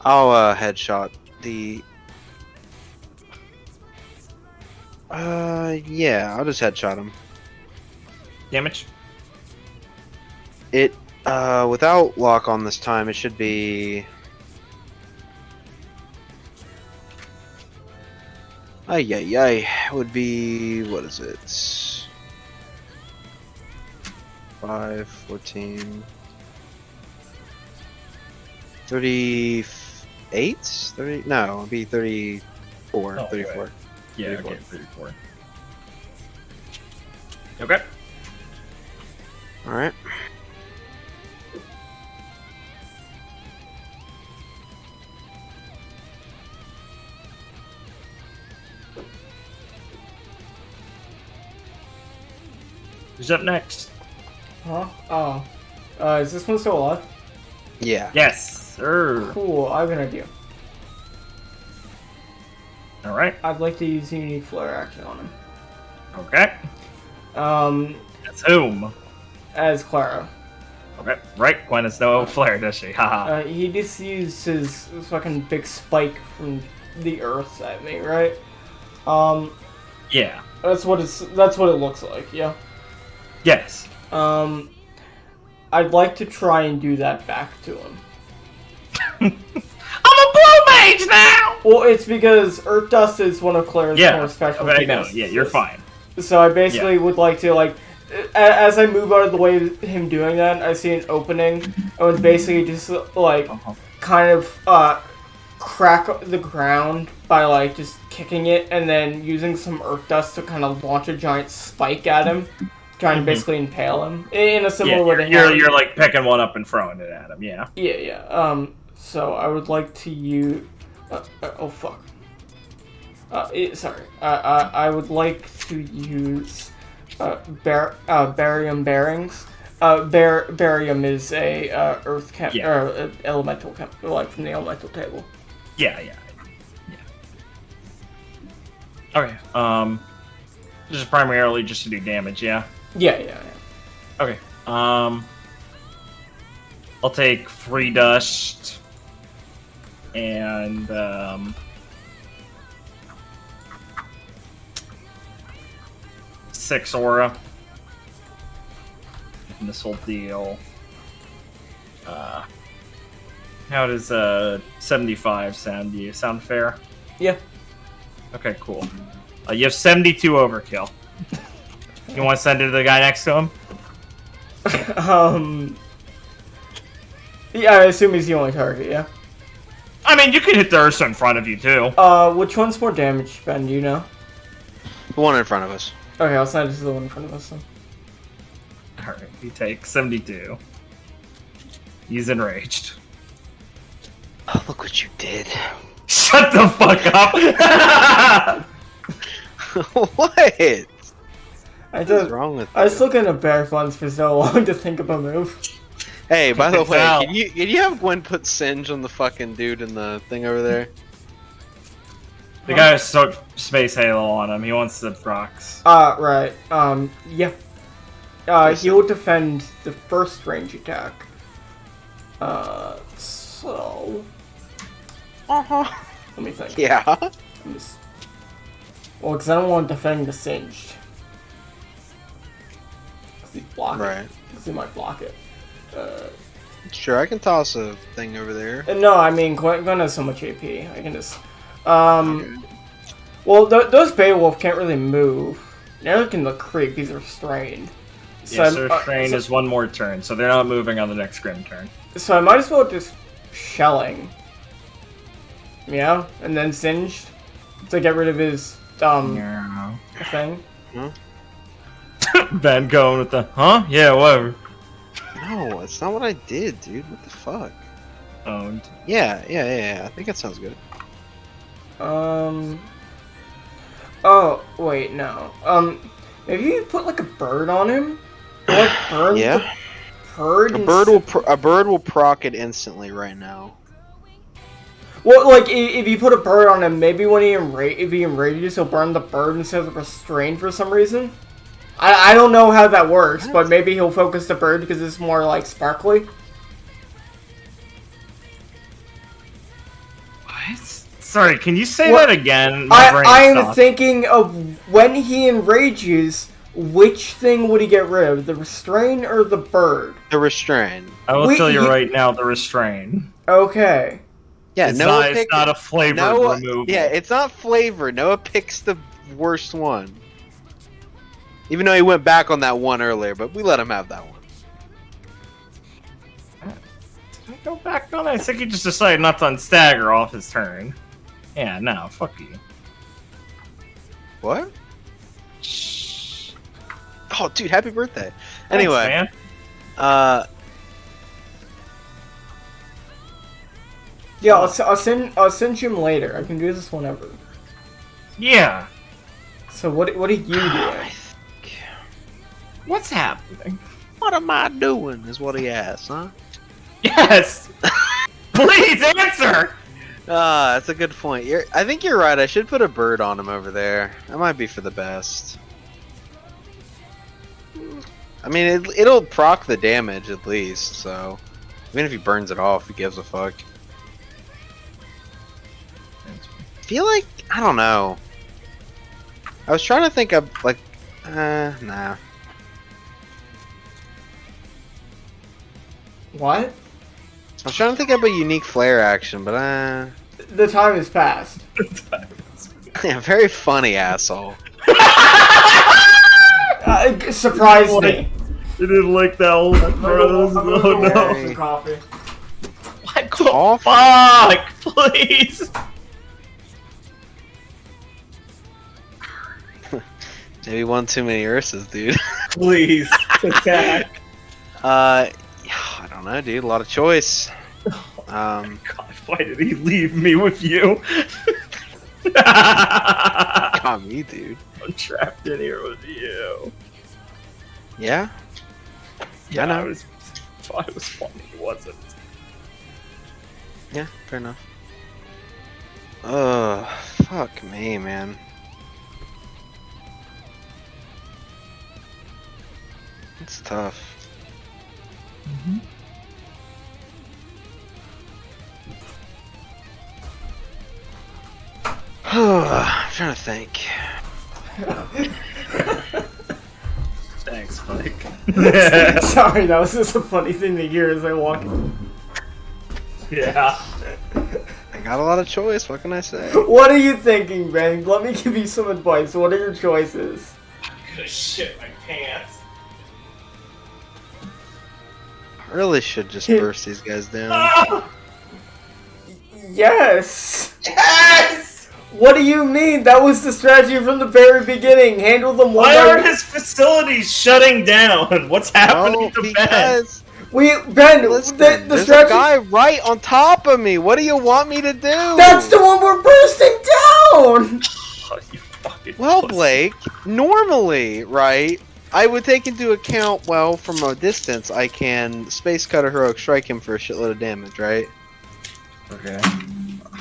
I'll headshot the. Yeah, I'll just headshot him.
Damage?
It, without lock on this time, it should be. It would be. What is it? 5, 14. 38? 30? No, it'd be 34.
Oh,
34.
right. Yeah,
34.
okay, 34. Okay.
Alright.
Who's up next?
Huh? Oh. Is this one still alive?
Yeah.
Yes, sir.
Cool, I have an idea.
Alright.
I'd like to use a unique flare action on him.
Okay. That's whom?
As Clara.
Okay. Right, Gwen has no flare, does she? Haha.
He just used his fucking big spike from the earth at me, right?
Yeah.
That's what it looks like, yeah.
Yes.
I'd like to try and do that back to him.
I'm a blue mage now!
Well, it's because Earth Dust is one of Claire's more special
I know. Yeah, you're fine.
So I basically would like to, like, as I move out of the way of him doing that, I see an opening. I would basically just, like, kind of, crack the ground by, like, just kicking it and then using some Earth Dust to kind of launch a giant spike at him. Trying to basically impale him in a similar way.
You're like picking one up and throwing it at him. Yeah.
Yeah. So I would like to use. Oh fuck. Sorry. I would like to use barium bearings. Barium is a earth chem or elemental chem, like from the elemental table.
Yeah. Okay. This is primarily just to do damage. Yeah.
Yeah.
Okay. I'll take 3 dust and 6 aura. And this whole deal. How does 75 sound to you? Sound fair?
Yeah.
Okay, cool. You have 72 overkill. You want to send it to the guy next to him?
Yeah, I assume he's the only target, yeah?
I mean, you could hit the Ursa in front of you, too.
Which one's more damage, Ben, do you know?
The one in front of us.
Okay, I'll send it to the one in front of us then.
Alright, he takes 72. He's enraged.
Oh, look what you did.
Shut the fuck up!
What?
I
What's wrong with
I was
you?
looking at bear funds for so long to think of a move.
Hey, by the
It's
way,
out.
can you have Gwen put Singe on the fucking dude in the thing over there?
The guy with space halo on him. He wants the rocks.
Right. Yeah. He will defend the first range attack. So...
Uh-huh.
Let me think.
Yeah.
Well, because I don't want to defend the Singed. Because he's blocking.
Right.
Because he might block it.
Sure, I can toss a thing over there.
No, I mean, Gwen has so much AP. I can just... Well, those Beowulf can't really move. Neither can the creep. He's restrained. So
Yes, restrained is one more turn, so they're not moving on the next Grim turn.
So I might as well just shelling. Yeah, and then Singed to get rid of his thing.
Ben going with the yeah, whatever.
No, that's not what I did, dude. What the fuck?
Owned.
Yeah. I think that sounds good.
Oh wait, no. Maybe you put like a bird on him. Or, like burn
Yeah.
the bird.
A bird will proc it instantly right now.
Well, like if you put a bird on him, maybe when if he enrages, he'll burn the bird instead of restrained for some reason. I don't know how that works, but maybe he'll focus the bird because it's more like sparkly.
What? Sorry, can you say that again? My brain
I am
stopped.
thinking of when he enrages, which thing would he get rid of? The restrain or the bird?
The restrain.
I will tell you right now, the restrain.
Okay.
Yeah,
It's
Noah
not, it's not a flavored removal.
Yeah, it's not flavor. Noah picks the worst one. Even though he went back on that one earlier, but we let him have that one.
Did I go back on it? I think he just decided not to unstagger off his turn. Yeah, no, fuck you.
What?
Shh.
Oh, dude, happy birthday.
Thanks,
Anyway,
man.
Yeah, I'll send you him later. I can do this whenever.
Yeah.
So what are you doing?
What's happening?
What am I doing? Is what he asked, huh?
Yes. Please answer.
That's a good point. I think you're right. I should put a bird on him over there. That might be for the best. I mean, it'll proc the damage at least, so even if he burns it off, he gives a fuck. I feel like, I don't know. I was trying to think of like, nah.
What?
I was trying to think of a unique flare action, but
The time has passed.
yeah, very funny asshole.
Surprise me.
You didn't like that old bros.
I'm
Oh
gonna go
no.
get some coffee.
What the
Off?
fuck? Please.
Maybe one too many Ursas, dude.
Please. Attack.
I don't know, dude. A lot of choice.
God, why did he leave me with you?
Got me, dude.
I'm trapped in here with you.
Yeah?
Yeah,
I know.
I thought it was funny. It wasn't.
Yeah, fair enough. Fuck me, man. It's tough. I'm trying to think.
Thanks, Mike.
Sorry, that was just a funny thing to hear as I walk.
Yeah.
I got a lot of choice. What can I say?
What are you thinking, Ben? Let me give you some advice. What are your choices?
I'm gonna shit my pants.
I really should just burst these guys down.
Yes.
Yes!
What do you mean? That was the strategy from the very beginning. Handle them one
Why
by
are
one.
his facilities shutting down? What's happening
No,
to Ben?
because
Ben,
listen,
the
there's a
strategy.
guy right on top of me. What do you want me to do?
That's the one we're bursting down.
Oh, you fucking
Well,
pussy.
Blake, normally, right, I would take into account, well, from a distance, I can Space Cutter Heroic Strike him for a shitload of damage, right?
Okay.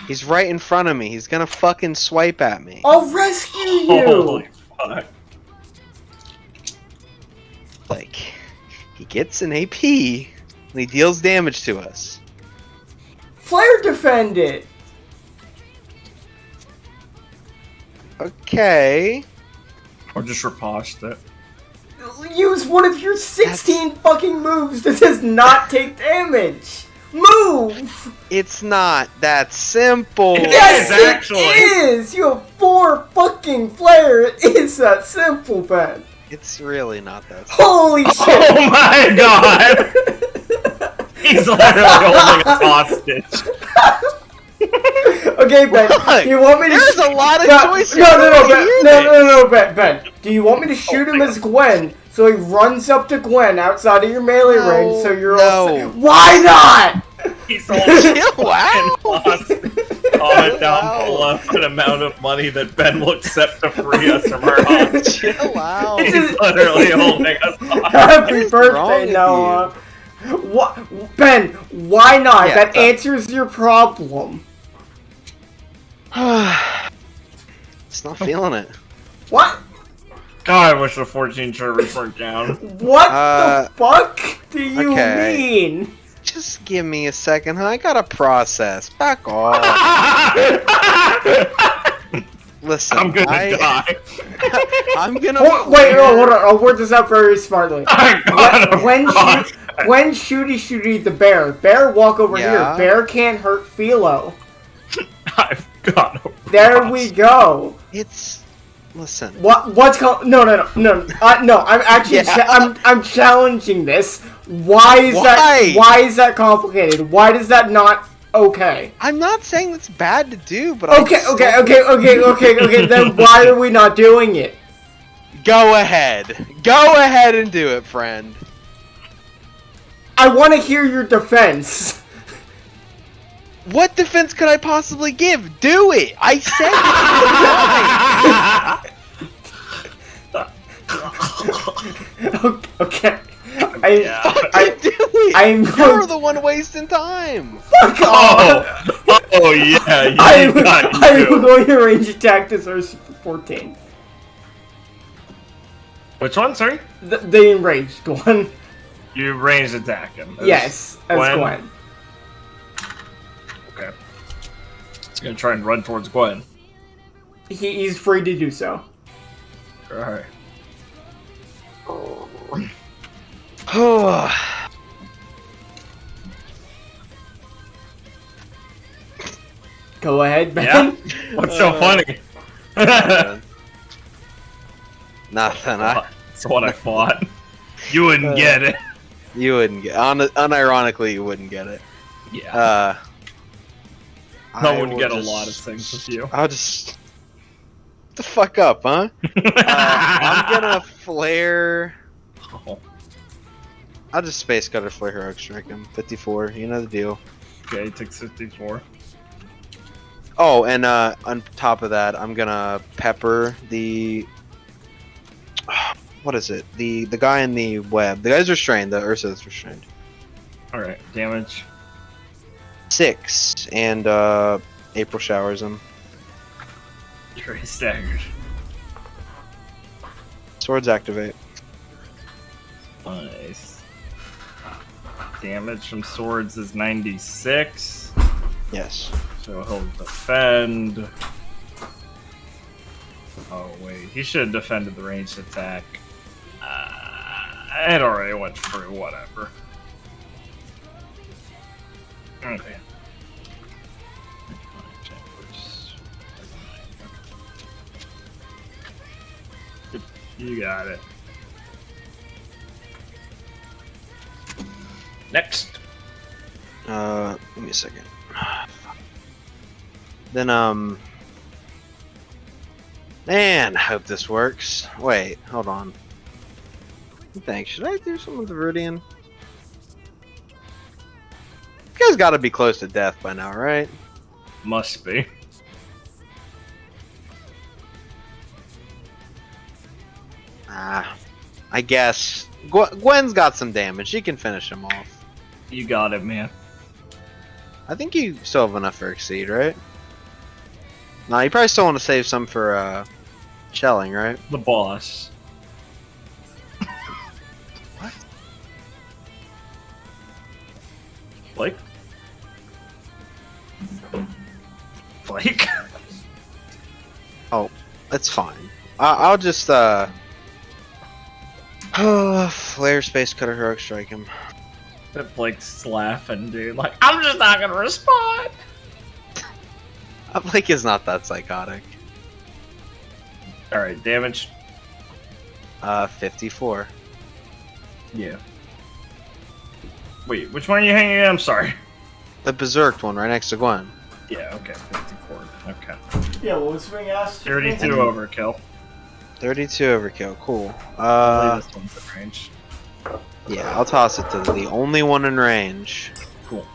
He's right in front of me. He's gonna fucking swipe at me.
I'll rescue you!
Holy fuck.
Like, he gets an AP, and he deals damage to us.
Flare defend it!
Okay.
Or just riposte it.
Use one of your 16 fucking moves that does not take damage! Move!
It's not that simple.
Yes,
is, actually.
it is! You have 4 fucking flare! It is that simple, Ben!
It's really not that simple.
Holy shit!
Oh my god! He's literally holding us hostage.
Okay, Ben,
Look,
do you want me to
there's a lot of choices.
No, Ben. Do you want me to shoot him as Gwen, so he runs up to Gwen outside of your melee range, so you're all... Why not?
He's holding us
Chill out.
hostage. Comment down below for an amount of money that Ben will accept to free us from our hostage.
Chill out.
He's literally holding us hostage.
Happy
What is wrong
birthday,
with
Noah. What, Ben, why not?
Yeah,
that
so-
answers your problem.
It's not feeling it.
What?
God, I wish the 14 servers weren't down.
What the fuck do you
okay.
mean?
Just give me a second, huh? I gotta process. Back off. Listen,
I'm gonna die.
I'm gonna.
Wait, hold on. I'll word this out very smartly.
I got a
When
process.
shooty the bear. Bear, walk over
Yeah.
here. Bear can't hurt Philo.
I've got a
There we
process.
go.
It's. Listen.
What's called? No. No. I'm actually.
Yeah.
I'm challenging this. Why is that? Why is that complicated? Why does that not? Okay.
I'm not saying it's bad to do, but
Okay. Then why are we not doing it?
Go ahead. Go ahead and do it, friend.
I want to hear your defense.
What defense could I possibly give? Do it. I said
Okay.
do it.
I'm
You're
going.
the one wasting time.
Fuck off.
Oh yeah, you
I'm
got you.
going to range attack this Ursa for 14.
Which one, sorry?
The enraged one.
You range attack him.
Yes, as Gwen.
Okay. It's gonna try and run towards Gwen.
He's free to do so.
Alright.
Go ahead, Ben.
Yeah? What's so funny?
Nothing.
That's what I thought. You wouldn't get it.
You wouldn't get. Unironically, you wouldn't get it.
Yeah. I
will
wouldn't get a
just-
lot of things with you.
I'll just. The fuck up, huh? I'm gonna flare.
Oh,
I'll just Space Cutter Flare Heroic Strike him. 54. You know the deal.
okay, he takes 54.
Oh, and on top of that, I'm gonna pepper the. What is it? The guy in the web. The guy's restrained. The Ursa is restrained.
Alright, damage.
6, and April showers him.
You're staggered.
Swords activate.
Nice. Damage from swords is 96.
Yes.
So he'll defend. Oh wait, he should have defended the ranged attack. It already went through, whatever. Okay. You got it. Next.
Give me a second. Then, man, I hope this works. Wait, hold on. Thanks. Should I do something with the Viridian? You guys gotta be close to death by now, right?
Must be.
Ah. I guess Gwen's got some damage. She can finish him off.
You got it, man.
I think you still have enough for Exceed, right? No, you probably still want to save some for shelling, right?
The boss.
What?
Blake? Blake?
Oh, that's fine. I'll just flare, space cutter, heroic strike him.
That Blake's laughing, dude. Like, I'm just not gonna respond.
Blake is not that psychotic.
Alright, damage.
54.
Yeah. Wait, which one are you hanging at? I'm sorry.
The berserked one right next to Gwen.
Yeah, okay, 54. Okay.
Yeah, what was swing asked?
32 overkill.
32 overkill. Cool.
I believe this one's in range.
Yeah, I'll toss it to the only one in range.
Cool.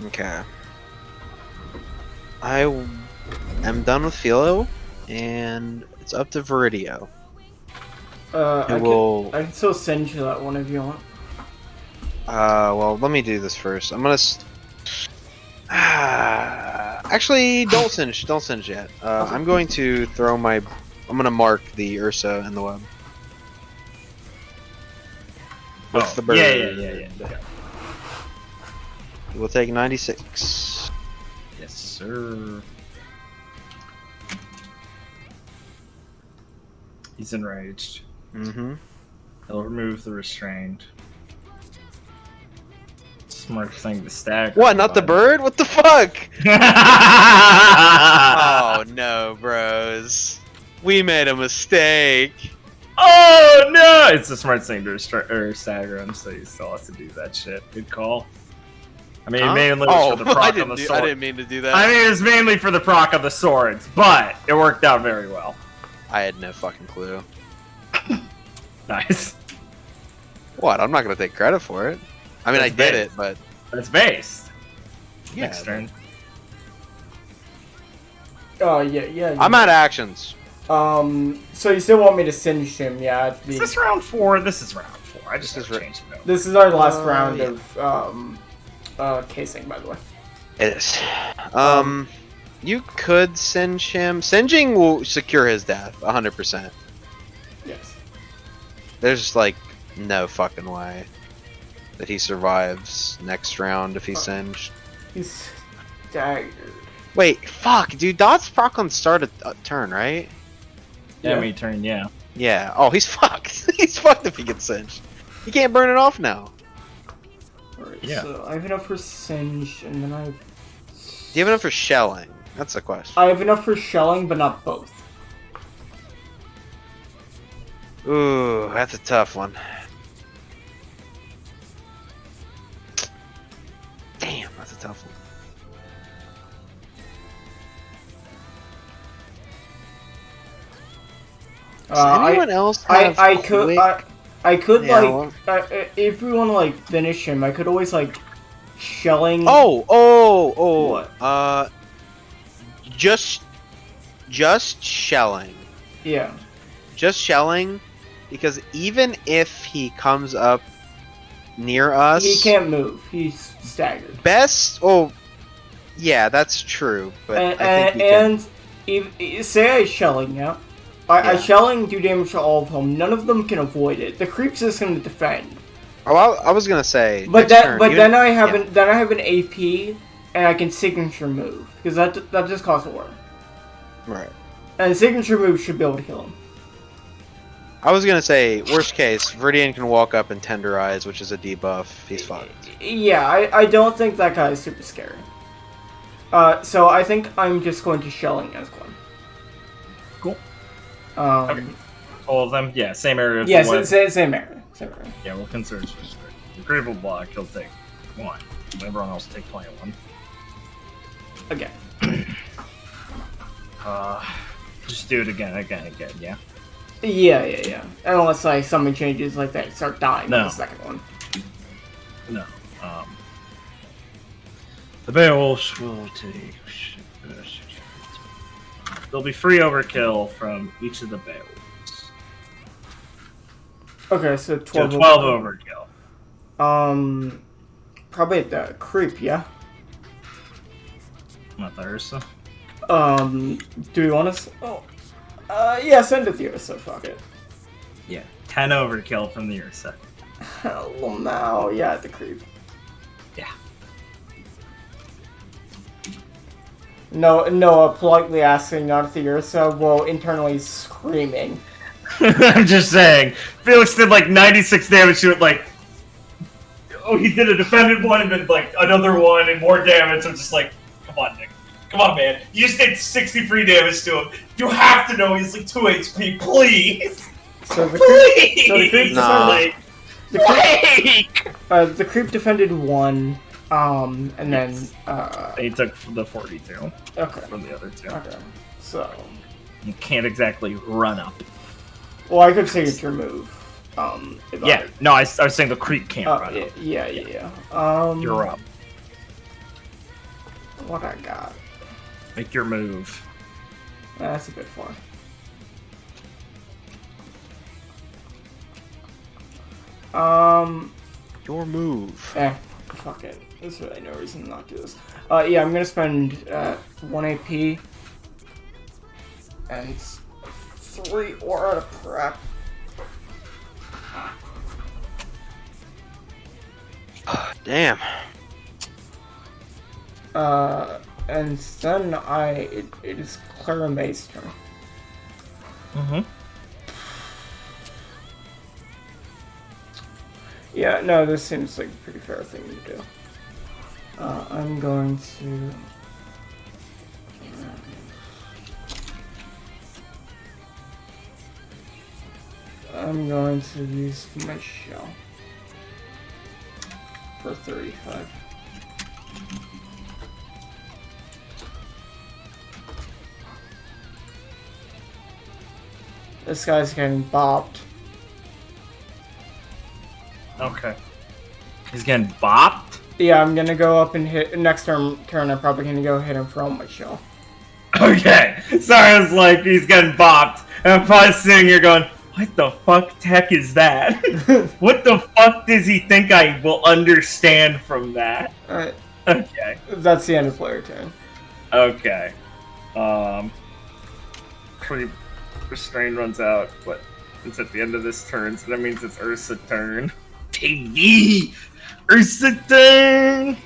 Okay. I am done with Philo, and it's up to Viridio.
I can still send you that one if you want.
Well, let me do this first. I'm gonna. Actually, don't singe yet. I'm going to throw my. I'm gonna mark the Ursa in the web. With the bird.
Yeah.
We'll take 96.
Yes, sir. He's enraged.
Mm-hmm.
He'll remove the restrained. Smart thing to stagger.
What? Not the bird? What the fuck? Oh no, bros. We made a mistake.
Oh no! It's a smart thing to stagger him, so he still has to do that shit. Good call. I mean, mainly for the proc on the sword.
I didn't mean to do that.
I mean, it was mainly for the proc on the swords, but it worked out very well.
I had no fucking clue.
Nice.
What? I'm not gonna take credit for it. I mean, I did it, but
It's based.
yeah.
Next turn.
Oh, yeah.
I'm out of actions.
So you still want me to singe him, yeah?
Is this round 4? This is round 4. I just have to change it.
This is our last round
yeah.
of casing, by the way.
It is. You could singe him. Singeing will secure his death, 100%.
Yes.
There's like no fucking way that he survives next round if he's singed.
He's staggered.
Wait, fuck, dude. Dot's proc on start a turn, right?
Yeah, me turn, yeah.
Yeah. Oh, he's fucked. He's fucked if he gets singed. He can't burn it off now.
Alright,
Yeah.
so I have enough for singe, and then
Do you have enough for shelling? That's the question.
I have enough for shelling, but not both.
Ooh, that's a tough one. Damn, that's a tough one. Does anyone else have
I could
Yeah,
like if we want to like finish him, I could always like shelling.
What? Just shelling.
Yeah.
Just shelling, because even if he comes up near us,
He can't move. He's staggered.
Best. Oh, yeah, that's true. But I think he
and if say I shelling, yeah. I shelling do damage to all of them. None of them can avoid it. The creep's just gonna defend.
Oh, I was gonna say.
But then I have
yeah.
then I have an AP and I can signature move because that just costs more.
Right.
And signature move should be able to kill him.
I was gonna say, worst case, Viridian can walk up and tenderize, which is a debuff. He's fucked.
Yeah, I don't think that guy is super scary. So I think I'm just going to shelling as Glenn.
Cool.
Okay.
All of them? Yeah, same area.
Yeah, same area. Same area.
Yeah, we'll consider switch. The critical block, he'll take 1. Everyone else take 21.
Again.
Just do it again, yeah.
Yeah. Unless like something changes like that, start dying
No.
in the second one.
No. The Beowulfs will take. There'll be free overkill from each of the Beowulfs.
Okay, so 12.
So 12 overkill.
Probably at the creep, yeah.
Not the Ursa.
Do we want to? Yeah, send it to Ursa. Fuck it.
Yeah, 10 overkill from the Ursa.
Well, now, yeah, at the creep.
Yeah.
Noah politely asking not the Ursa while internally screaming.
I'm just saying. Felix did like 96 damage to it, like. Oh, he did a defended one and then like another one and more damage. I'm just like, come on, Nick. Come on, man. You just did 63 damage to him. You have to know he's like 2 HP, please.
So the
Please!
creep
Nah.
Like,
the creep defended 1, and then
he took the 42
okay,
from the other 2.
okay. So,
You can't exactly run up.
well, I could say it's your move. If
Yeah, no, I was saying the creep can't run
yeah,
up.
yeah.
You're up.
What I got?
Make your move.
That's a bit far.
Your move.
Fuck it. There's really no reason to not do this. Yeah, I'm gonna spend 1 AP and 3 aura to prep.
Damn.
And then it is Clara May's turn.
Mm-hmm.
Yeah, no, this seems like a pretty fair thing to do. I'm going to... I'm going to use my shell for 35. This guy's getting bopped.
Okay. He's getting bopped?
Yeah, I'm gonna go up and hit next turn. I'm probably gonna go hit him from my shell.
Okay. Sorry, I was like, he's getting bopped. And I'm probably sitting here going, what the fuck tech is that? What the fuck does he think I will understand from that?
Alright,
Okay.
that's the end of player turn.
Okay. Creep restrain runs out, but it's at the end of this turn, so that means it's Ursa turn. TV! Ursa turn!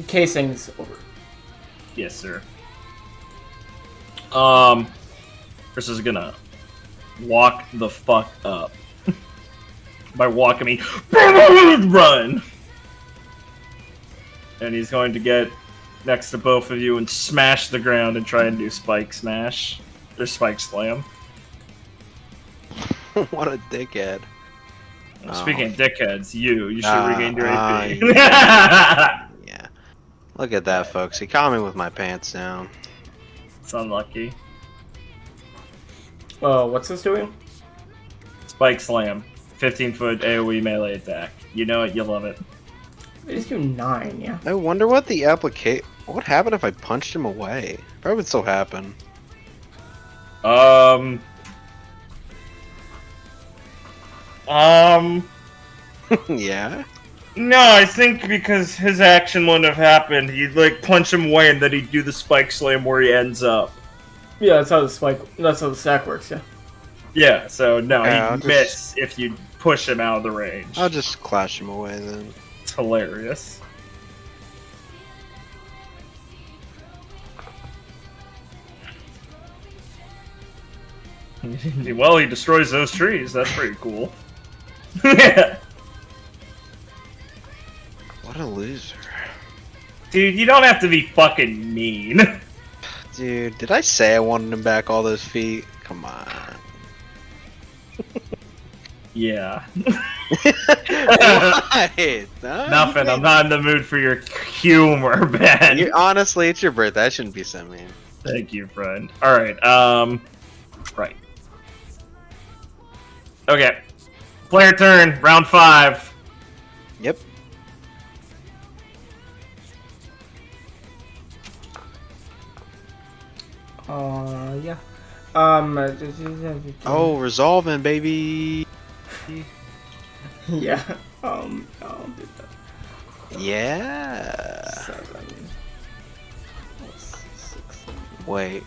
Casing's over.
Yes, sir. Ursa's gonna walk the fuck up. By walking me, run! And he's going to get next to both of you and smash the ground and try and do spike smash. Or spike slam.
What a dickhead.
Speaking of dickheads, you should regain your AP.
Yeah. Look at that, folks. He caught me with my pants down.
It's unlucky.
What's this doing?
Spike slam. 15-foot AoE melee attack. You know it, you love it.
They just do 9, yeah.
I wonder what the application. What happened if I punched him away? Probably would still happen. Yeah.
No, I think because his action wouldn't have happened, you'd like punch him away and then he'd do the spike slam where he ends up.
Yeah, that's how the stack works, yeah.
Yeah, so no,
Yeah,
he'd miss if you push him out of the range.
I'll just clash him away then.
It's hilarious. Well, he destroys those trees. That's pretty cool.
What a loser.
Dude, you don't have to be fucking mean.
Dude, did I say I wanted him back all those feet? Come on.
Yeah.
Why?
Nothing. I'm not in the mood for your humor, Ben.
Honestly, it's your birthday. I shouldn't be so mean.
Thank you, friend. Alright, right. Okay. Player turn, round 5.
Yep.
Yeah.
Oh, resolving, baby. 50?
Yeah. I'll do that.
Yeah.
7 plus 16.
Wait.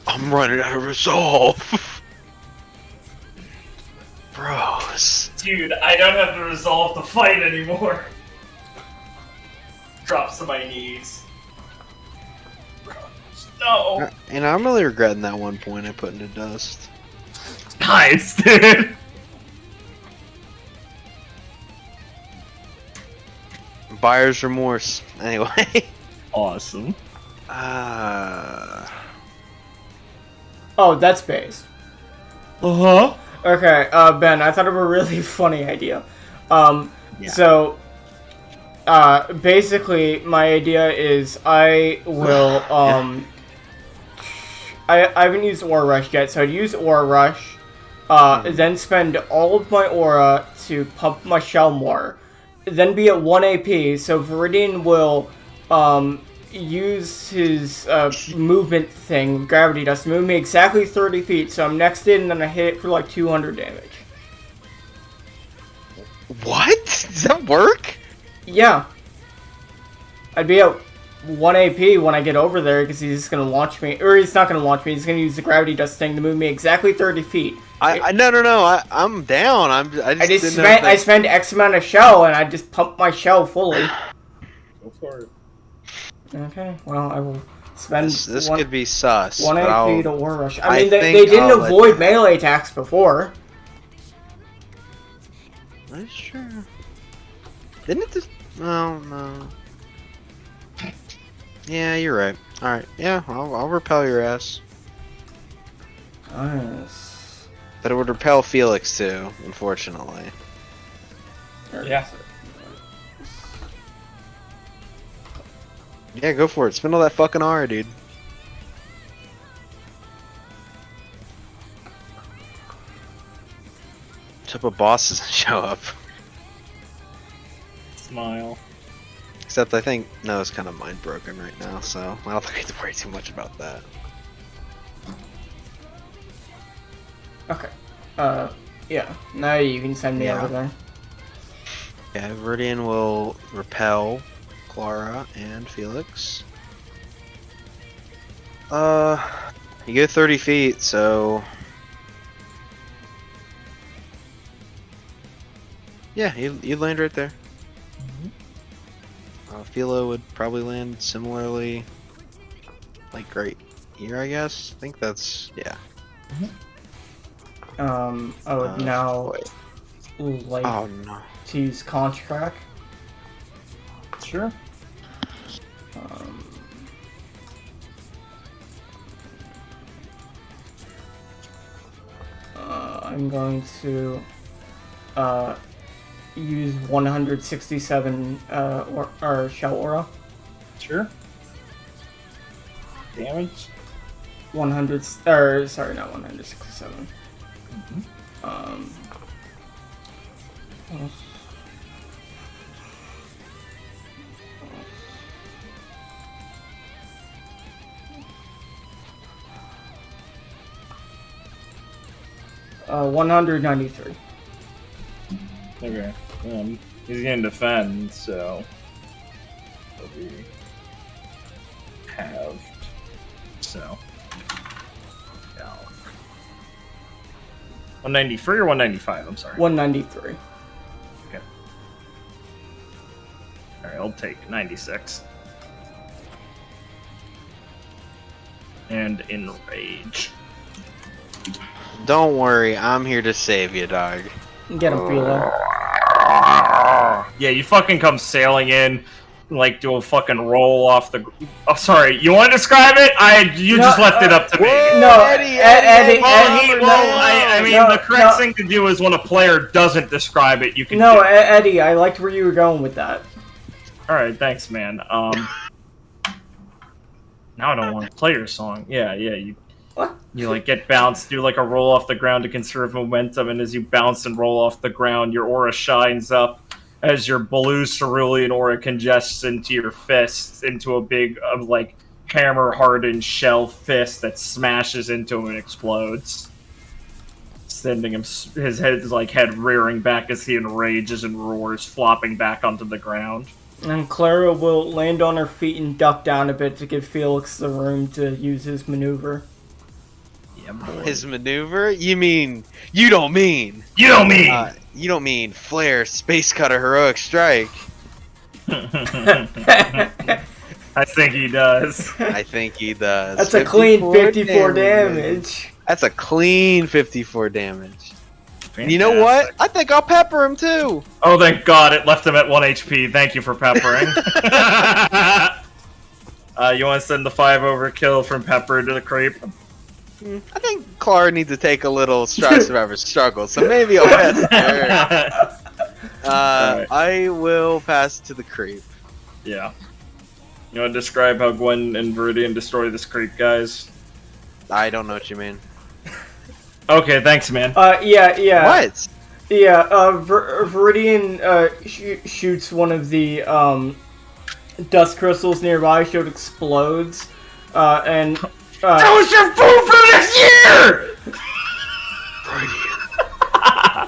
I'm running out of resolve. Bros.
Dude, I don't have the resolve to fight anymore. Drops to my knees. No.
And I'm really regretting that one point I put into dust.
Nice, dude.
Buyer's remorse. Anyway.
Awesome.
Oh, that's base.
Uh-huh.
Okay, Ben, I thought of a really funny idea.
Yeah.
So, basically, my idea is I will, I haven't used Aura Rush yet, so I'd use Aura Rush, then spend all of my Aura to pump my shell more, then be at 1 AP, so Viridian will, use his, movement thing, Gravity Dust, to move me exactly 30 feet, so I'm next in, and then I hit it for like 200 damage.
What? Does that work?
Yeah. I'd be at 1 AP when I get over there, because he's just gonna launch me, or he's not gonna launch me, he's gonna use the Gravity Dust thing to move me exactly 30 feet.
No, I'm down.
I spend X amount of shell, and I just pump my shell fully.
Go for it.
Okay, well, I will spend
This could be sus.
1
but
AP to War Rush. I
I
mean, they
think
didn't
I'll let
avoid
you-
melee attacks before.
That's true. Didn't it just... No. Yeah, you're right. Alright, yeah, I'll repel your ass.
Nice.
But it would repel Felix too, unfortunately.
Yeah.
Yeah, go for it. Spend all that fucking aura, dude. Let's hope a boss doesn't show up.
Smile.
Except I think Noah's kind of mind broken right now, so I don't think I have to worry too much about that.
Okay. Yeah. Now you can send me
Yeah.
over there.
Yeah, Viridian will repel Clara and Felix. You go 30 feet, so... Yeah, you'd land right there. Philo would probably land similarly, like right here, I guess. I think that's, yeah.
I would now like
Oh no.
to use Contract.
Sure.
I'm going to use 167 or Shell Aura.
Sure. Damage.
100, or sorry, not 167. Uh, 193.
Okay. He's gonna defend, so it'll be halved. So. Yeah. 193 or 195? I'm sorry.
193.
Okay. Alright, I'll take 96. And enrage.
Don't worry, I'm here to save you, dog.
Get him, Philo.
Yeah, you fucking come sailing in, like do a fucking roll off the. Oh, sorry. You want to describe it? You just left it up to me.
No, Eddie,
I mean, the correct thing to do is when a player doesn't describe it, you can.
No, Eddie, I liked where you were going with that.
All right, thanks, man. Now I don't want to play your song. Yeah, you.
What?
You like get bounced, do like a roll off the ground to conserve momentum, and as you bounce and roll off the ground, your aura shines up as your blue cerulean aura congests into your fists, into a big, like, hammer-hardened shell fist that smashes into him and explodes. sending his head rearing back as he enrages and roars, flopping back onto the ground.
And Clara will land on her feet and duck down a bit to give Felix the room to use his maneuver.
Yeah, boy.
His maneuver? You don't mean Flare Space Cutter Heroic Strike.
I think he does.
I think he does.
That's a clean 54 damage.
That's a clean 54 damage.
Fantastic.
You know what? I think I'll pepper him too.
Oh, thank God, it left him at 1 HP. Thank you for peppering. You want to send the 5 overkill from Pepper to the creep?
I think Clara needs to take a little Strive Survivor struggle, so maybe I'll pass it to her.
Alright.
I will pass to the creep.
Yeah. You want to describe how Gwen and Viridian destroy this creep, guys?
I don't know what you mean.
Okay, thanks, man.
Yeah.
What?
Yeah, Viridian shoots one of the dust crystals nearby, so it explodes, and
That was your food for this year!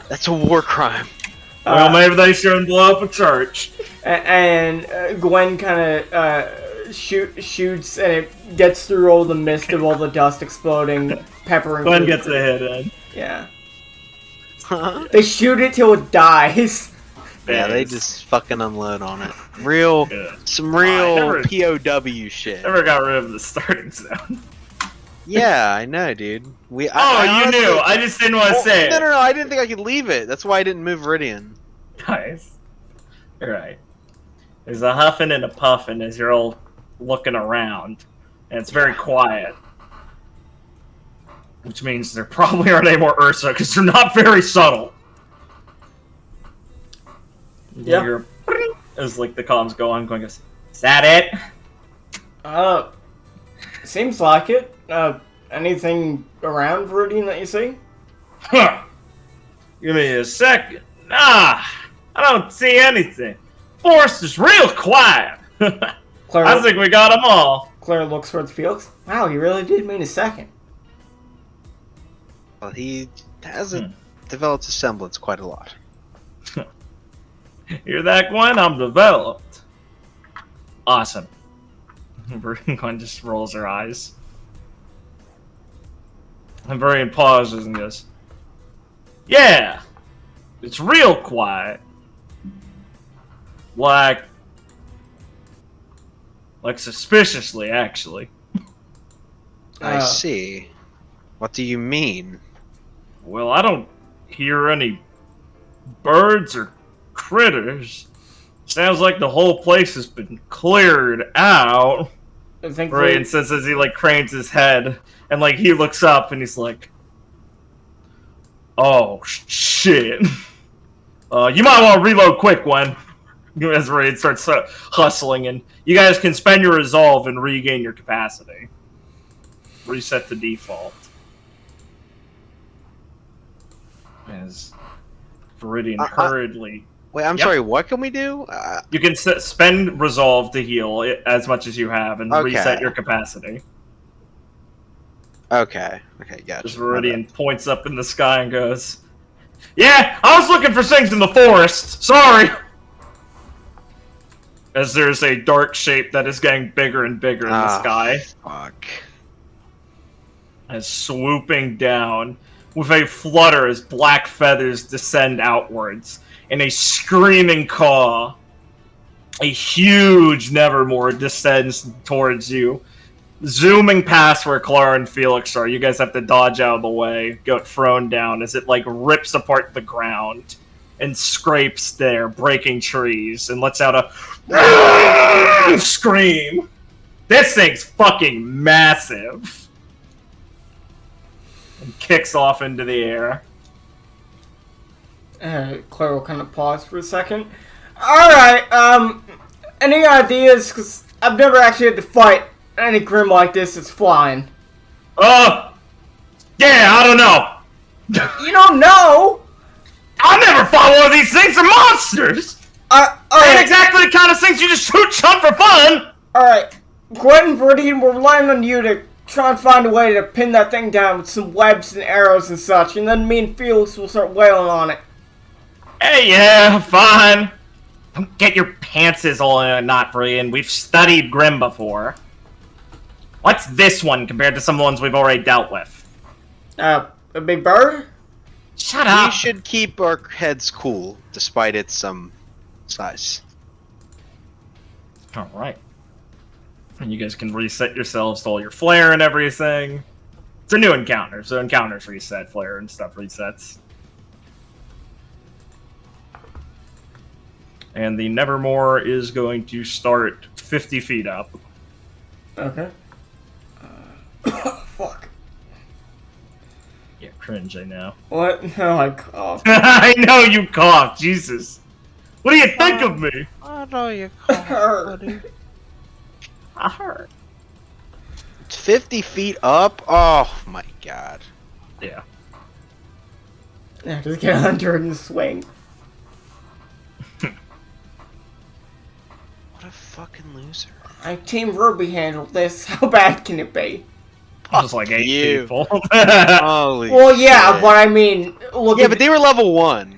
That's a war crime.
Well, maybe they shouldn't blow up a church.
and Gwen kind of shoots, and it gets through all the mist of all the dust exploding. Pepper and
Gwen
creep.
gets a hit in.
Yeah. They shoot it till it dies.
Yeah, they just fucking unload on it. Some real POW shit.
Never got rid of the starting zone.
Yeah, I know, dude.
You knew. I just didn't want to say it.
No, I didn't think I could leave it. That's why I didn't move Viridian.
Nice. Alright. There's a huffing and a puffing as you're all looking around. And it's very quiet. Which means there probably aren't any more Ursa, because they're not very subtle.
Yeah.
As like the comms go on, going, is that it?
Seems like it. Anything around Viridian that you see?
Huh. Give me a second. Nah, I don't see anything. Forest is real quiet.
Claire,
I think we got them all.
Claire looks towards Felix. Wow, you really did mean a second.
Well, he hasn't developed a semblance quite a lot.
Hear that, Gwen? I'm developed. Awesome. Gwen just rolls her eyes. And Viridian pauses and goes, yeah, it's real quiet. Like suspiciously, actually.
I see. What do you mean?
Well, I don't hear any birds or critters. Sounds like the whole place has been cleared out.
I think
Viridian says as he cranes his head and he looks up and he's like, "Oh shit! You might want to reload quick, Gwen." As Viridian starts hustling, and you guys can spend your resolve and regain your capacity. Reset to default. As Viridian hurriedly.
Wait, I'm sorry, what can we do?
You can spend resolve to heal as much as you have and reset your capacity.
Okay, gotcha.
As Viridian points up in the sky and goes, "Yeah, I was looking for things in the forest. Sorry." As there's a dark shape that is getting bigger and bigger in the sky.
Fuck.
As swooping down with a flutter as black feathers descend outwards. In a screaming caw, a huge Nevermore descends towards you, zooming past where Clara and Felix are. You guys have to dodge out of the way, get thrown down as it rips apart the ground and scrapes there, breaking trees, and lets out a scream. This thing's fucking massive. And kicks off into the air.
Claire will kind of pause for a second. Alright, any ideas? Because I've never actually had to fight any grim like this that's flying.
Yeah, I don't know.
You don't know?
I never fought one of these things. They're monsters. Ain't exactly the kind of things you just shoot for fun.
Alright, Gwen and Viridian, we're relying on you to try and find a way to pin that thing down with some webs and arrows and such, and then me and Felix will start wailing on it.
Hey, yeah, fine. Don't get your pantses all in a knot, Brian. We've studied Grim before. What's this one compared to some of the ones we've already dealt with?
A big bird?
Shut
We
up.
should keep our heads cool, despite its size.
All right. And you guys can reset yourselves to all your flare and everything. It's a new encounter, so encounters reset, flare and stuff resets. And the Nevermore is going to start 50 feet up.
Okay. Fuck.
Yeah, cringe, I know.
What? No, I coughed.
I know you coughed, Jesus. What do you think of me?
I know you
Hurt.
buddy.
I heard.
It's 50 feet up? Oh my god.
Yeah.
Yeah, just get under and swing.
What a fucking loser.
Team RWBY handled this. How bad can it be?
Just like 8
you.
people.
Holy
Well, yeah,
shit.
but I mean, look
Yeah,
at
but they were level 1.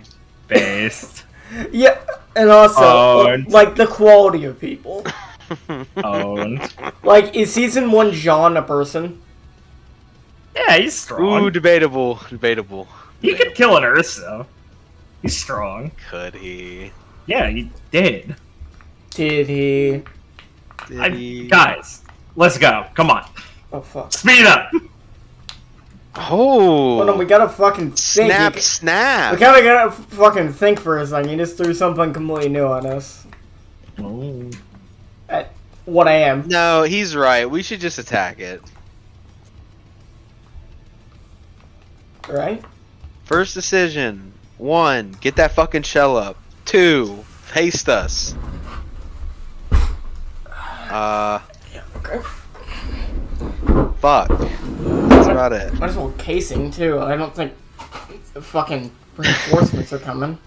Based.
yeah, and also
Owned.
like the quality of people.
Owned.
Like, is season 1 Jean a person?
Yeah, he's strong.
Ooh, debatable. Debatable.
He could kill an Ursa. He's strong.
Could he?
Yeah, he did.
Did he?
Did he?
Guys, let's go. Come on.
Oh fuck!
Speed up.
Oh!
Hold on, we gotta fucking think.
Snap,
We
snap!
gotta fucking think for a second. You just threw something completely new on us.
Oh.
At what I am.
No, he's right. We should just attack it.
Right?
First decision. 1, get that fucking shell up. 2, haste us.
Yeah. Okay.
Fuck. That's about it.
Might as well casing too. I don't think the fucking reinforcements are coming.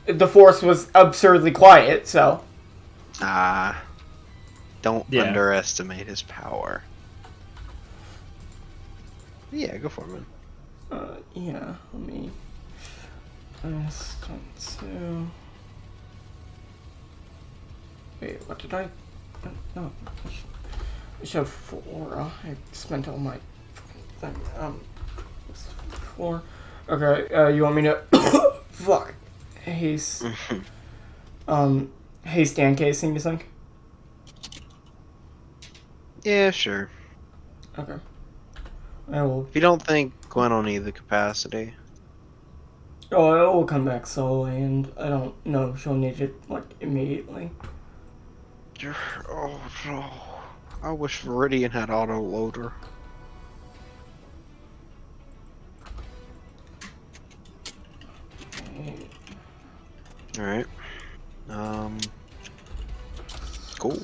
The force was absurdly quiet, so.
Don't
Yeah.
underestimate his power. Yeah, go for it, man.
Yeah. Let me. Two. Wait, what did I? No. I should have 4. I spent all my thing. 4. Okay. You want me to? Fuck. Haste. Haste and casing. You think?
Yeah, sure.
Okay. I will.
If you don't think Gwen will need the capacity.
Oh, it will come back slowly, and I don't know if she'll need it like immediately.
Oh no. I wish Viridian had auto loader. Alright. Cool.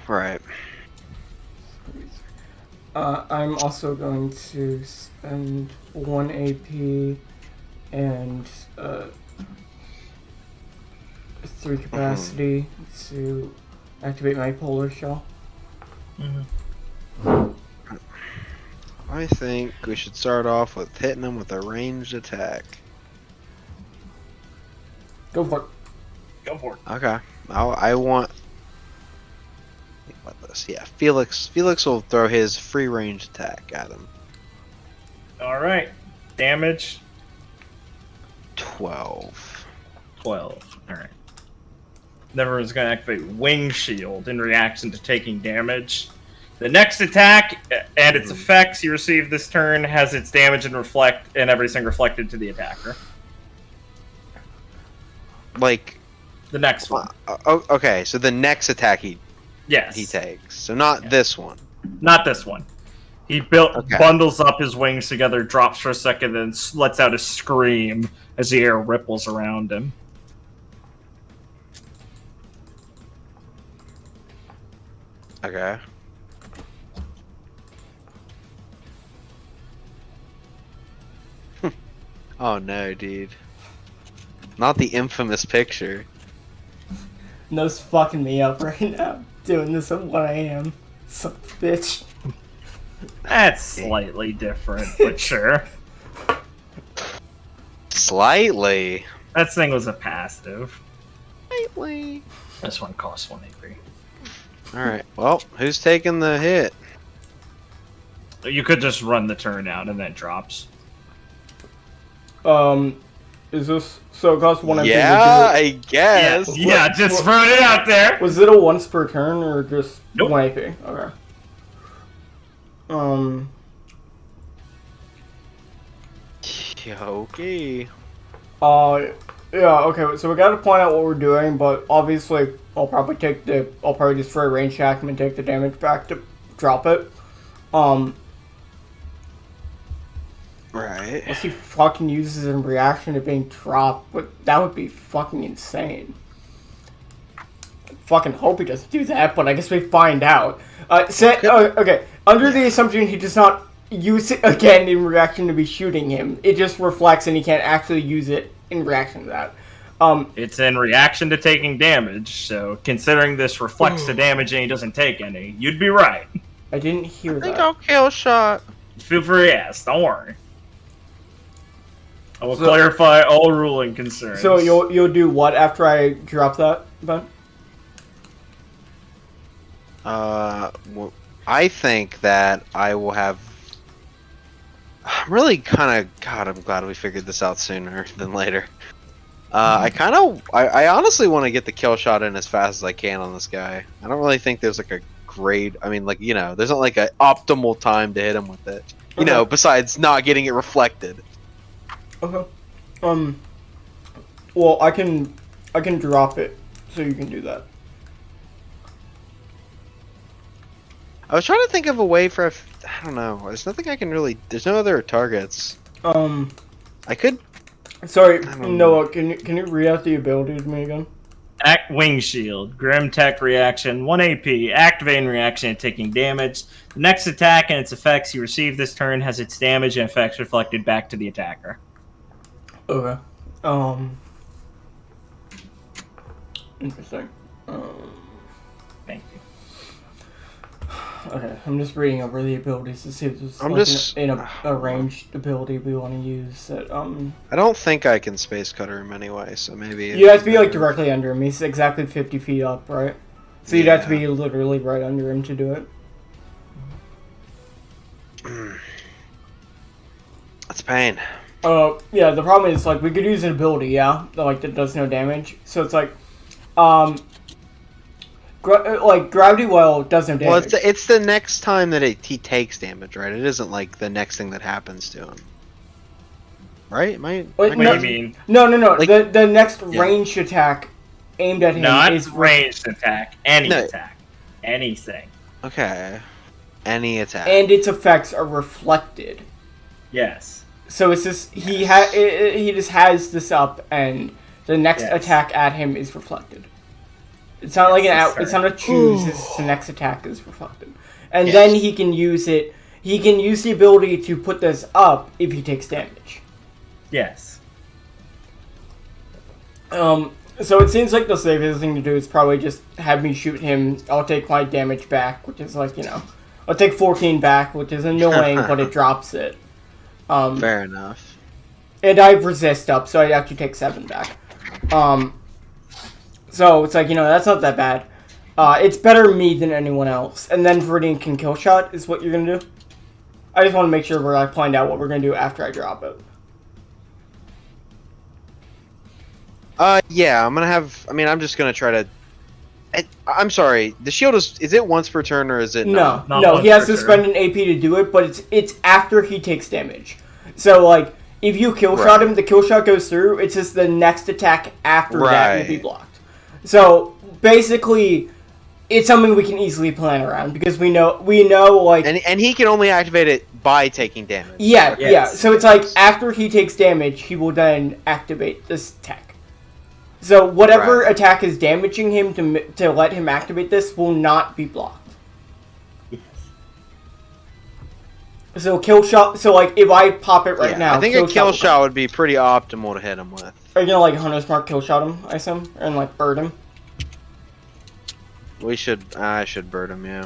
Right.
I'm also going to spend 1 AP and 3 capacity to activate my polar shell.
I think we should start off with hitting him with a ranged attack.
Go for it.
Go for it.
Okay. I want. Think about this. Yeah, Felix will throw his free range attack at him.
Alright. Damage
12.
12. Alright. Never's going to activate Wing Shield in reaction to taking damage. The next attack and its effects you receive this turn has its damage and everything reflected to the attacker.
Like.
The next one.
Okay, so the next attack he
Yes.
takes. So not this one.
Not this one. He bundles up his wings together, drops for a second, then lets out a scream as the air ripples around him.
Okay. Oh no, dude. Not the infamous picture.
No's fucking me up right now. Doing this at 1 a.m. Son of a bitch.
That's slightly different, but sure.
Slightly.
That thing was a passive.
Slightly.
This one costs 1 AP.
Alright, well, who's taking the hit?
You could just run the turn out and then it drops.
Is this so? It costs 1 MP.
Yeah, I guess.
Yeah, just throwing it out there.
Was it a once per turn or just
Nope.
1 AP? Okay.
Yeah, okay.
Yeah, okay, so we gotta point out what we're doing, but obviously I'll probably just throw a range attack and take the damage back to drop it.
Right.
Unless he fucking uses it in reaction to being dropped, but that would be fucking insane. I fucking hope he doesn't do that, but I guess we find out. Okay, under the assumption he does not use it again in reaction to be shooting him, it just reflects and he can't actually use it in reaction to that.
It's in reaction to taking damage, so considering this reflects the damage and he doesn't take any, you'd be right.
I didn't hear
I think
that.
I'll kill shot.
Feel free to ask, don't worry. I will clarify all ruling concerns.
So you'll do what after I drop that, Ben?
Well, I think that I will have. I'm really kind of. God, I'm glad we figured this out sooner than later. I honestly want to get the kill shot in as fast as I can on this guy. I don't really think there's like a grade. I mean, like, you know, there's not like an optimal time to hit him with it. You know, besides not getting it reflected.
Okay. Well, I can drop it, so you can do that.
I was trying to think of a way for. I don't know. There's nothing I can really. There's no other targets. I could.
Sorry,
I don't
Noah. Can you read out the ability to me again?
Act Wing Shield, Grim Tech reaction, 1 AP, activating reaction and taking damage. The next attack and its effects you receive this turn has its damage and effects reflected back to the attacker.
Okay. Interesting.
Thank you.
Okay, I'm just reading over the abilities to see if there's
I'm
like
just-
a ranged ability we want to use. That
I don't think I can space cutter him anyway, so maybe.
you have to be like directly under him. He's exactly 50 feet up, right? So you'd have to
Yeah.
be literally right under him to do it.
That's pain.
Yeah. The problem is like we could use an ability, yeah, that does no damage. So it's like, Gravity Well does no damage.
Well, it's the next time that he takes damage, right? It isn't like the next thing that happens to him, right?
Wait,
What do
no,
you mean?
No.
Like-
the next
Yeah.
ranged attack aimed at him
Not
is
ranged attack, any
No.
attack. Anything.
Okay. Any attack.
and its effects are reflected.
Yes.
So it's just he just has this up, and the next
Yes.
attack at him is reflected. It's not like it's not a choose. It's the next attack is reflected, and
Yes.
then he can use it. He can use the ability to put this up if he takes damage.
Yes.
So it seems like the safest thing to do is probably just have me shoot him. I'll take my damage back, which is like, I'll take 14 back, which is annoying, but it drops it.
Fair enough.
And I have resist up, so I actually take 7 back. So it's like, that's not that bad. It's better me than anyone else. And then Viridian can kill shot is what you're gonna do. I just want to make sure we're like find out what we're gonna do after I drop it.
Yeah, I'm just gonna try to. I'm sorry. The shield is it once per turn or is it
No,
Not
no,
once
he has
per
to
turn.
spend an AP to do it, but it's after he takes damage. So like, if you kill shot him, the kill shot goes through. It's just the next attack after that will be
Right.
blocked. So basically, it's something we can easily plan around because we know like
And he can only activate it by taking damage.
yeah.
Yes.
So it's like after he takes damage, he will then activate this attack. So whatever
Right.
attack is damaging him to let him activate this will not be blocked. So kill shot. So like, if I pop it right
Yeah,
now,
I think a kill shot would be pretty optimal to hit him with.
Are you gonna like Hunter's Mark kill shot him? I assume, and like bird him.
I should bird him, yeah.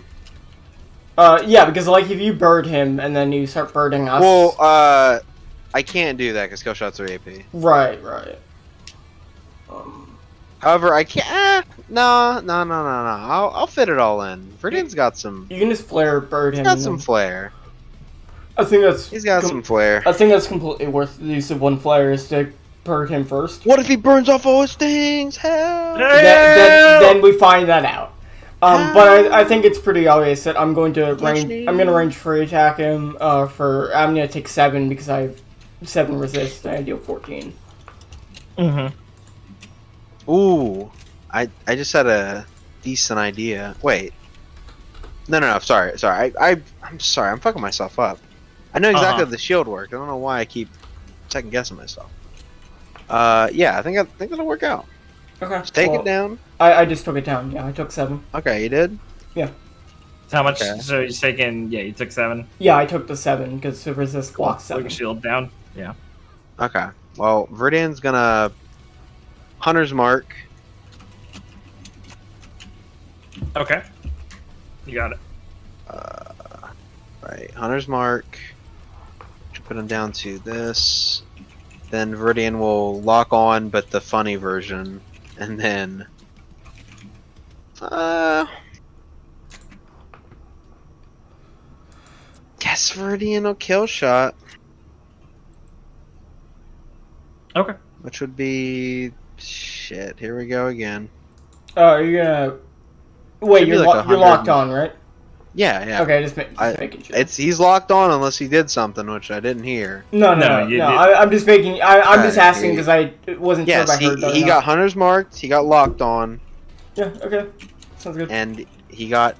Yeah, because like if you bird him and then you start birding us.
Well, I can't do that because kill shots are AP.
Right.
However, I can't. No. I'll fit it all in. Viridian's got some.
You can just flare bird him.
He's got some flair.
I think that's.
He's got some flair.
I think that's completely worth the use of one flare is to bird him first.
What if he burns off all his things? Hell.
Then we find that out. But I think it's pretty obvious that I'm going to range free attack him. I'm gonna take 7 because I have 7 resist and I deal 14.
Ooh, I just had a decent idea. Wait. No. Sorry. I'm sorry. I'm fucking myself up. I know exactly how the shield works. I don't know why I keep second guessing myself. Yeah, I think that'll work out.
Okay.
Just take it down.
I just took it down. Yeah, I took 7.
Okay, you did?
Yeah.
How much?
Okay.
So you're taking? Yeah, you took 7.
Yeah, I took the 7 because the resist blocks 7.
Shield down. Yeah.
Okay. Well, Viridian's gonna Hunter's Mark.
Okay. You got it.
Right. Hunter's Mark. Put him down to this. Then Viridian will lock on, but the funny version, and then. Guess Viridian will kill shot.
Okay.
Which would be shit. Here we go again.
Are you gonna wait? You're locked on, right?
Yeah.
Okay, just making sure.
He's locked on unless he did something, which I didn't hear.
No. I'm just making. I'm just asking because I wasn't sure if I heard that.
He got Hunter's marked. He got locked on.
Yeah. Okay. Sounds good.
And he got.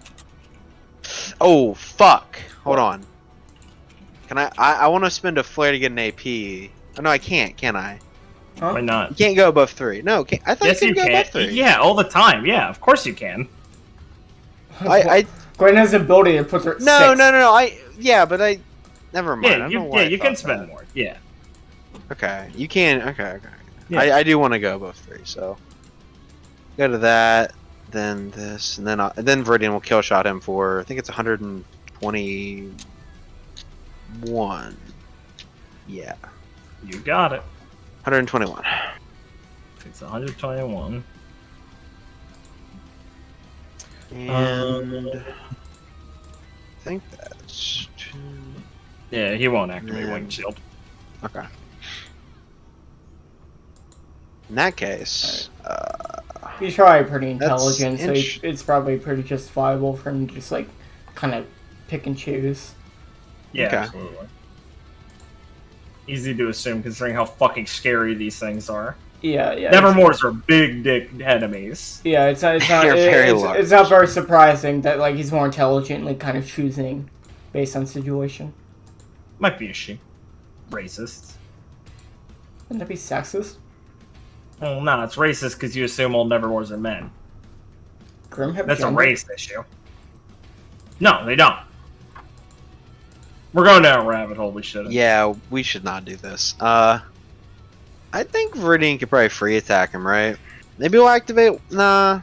Oh fuck! Hold on. Can I want to spend a flare to get an AP. Oh, no, I can't. Can I?
Huh?
Why not?
You can't go above 3. No, I thought
Yes,
you
you
could go above 3.
Yeah, all the time. Yeah, of course you can.
Gwen has the ability to put her.
No.
6.
Never mind.
You can spend more. Yeah.
Okay, you can. Okay.
Yeah.
I do want to go above 3, so go to that, then this, and then Viridian will kill shot him for I think it's 121. Yeah,
You got it.
121.
It's 121.
And I think that's
Yeah, he won't activate Wing Shield.
okay. In that case,
He's probably pretty
That's
intelligent, so it's probably pretty justifiable for him to just like kind of pick and choose.
Yeah,
Okay.
absolutely. Easy to assume considering how fucking scary these things are.
Yeah.
Nevermores are big dick enemies.
Yeah, it's not
large.
it's not very surprising that like he's more intelligently kind of choosing based on situation.
Might be a she. Racist.
Wouldn't that be sexist?
Well, no, it's racist because you assume all Nevermores are men.
Grim have
That's
gender?
a race issue. No, they don't. We're going down a rabbit hole we shouldn't.
yeah, we should not do this. I think Viridian could probably free attack him, right? Maybe we'll activate. Nah.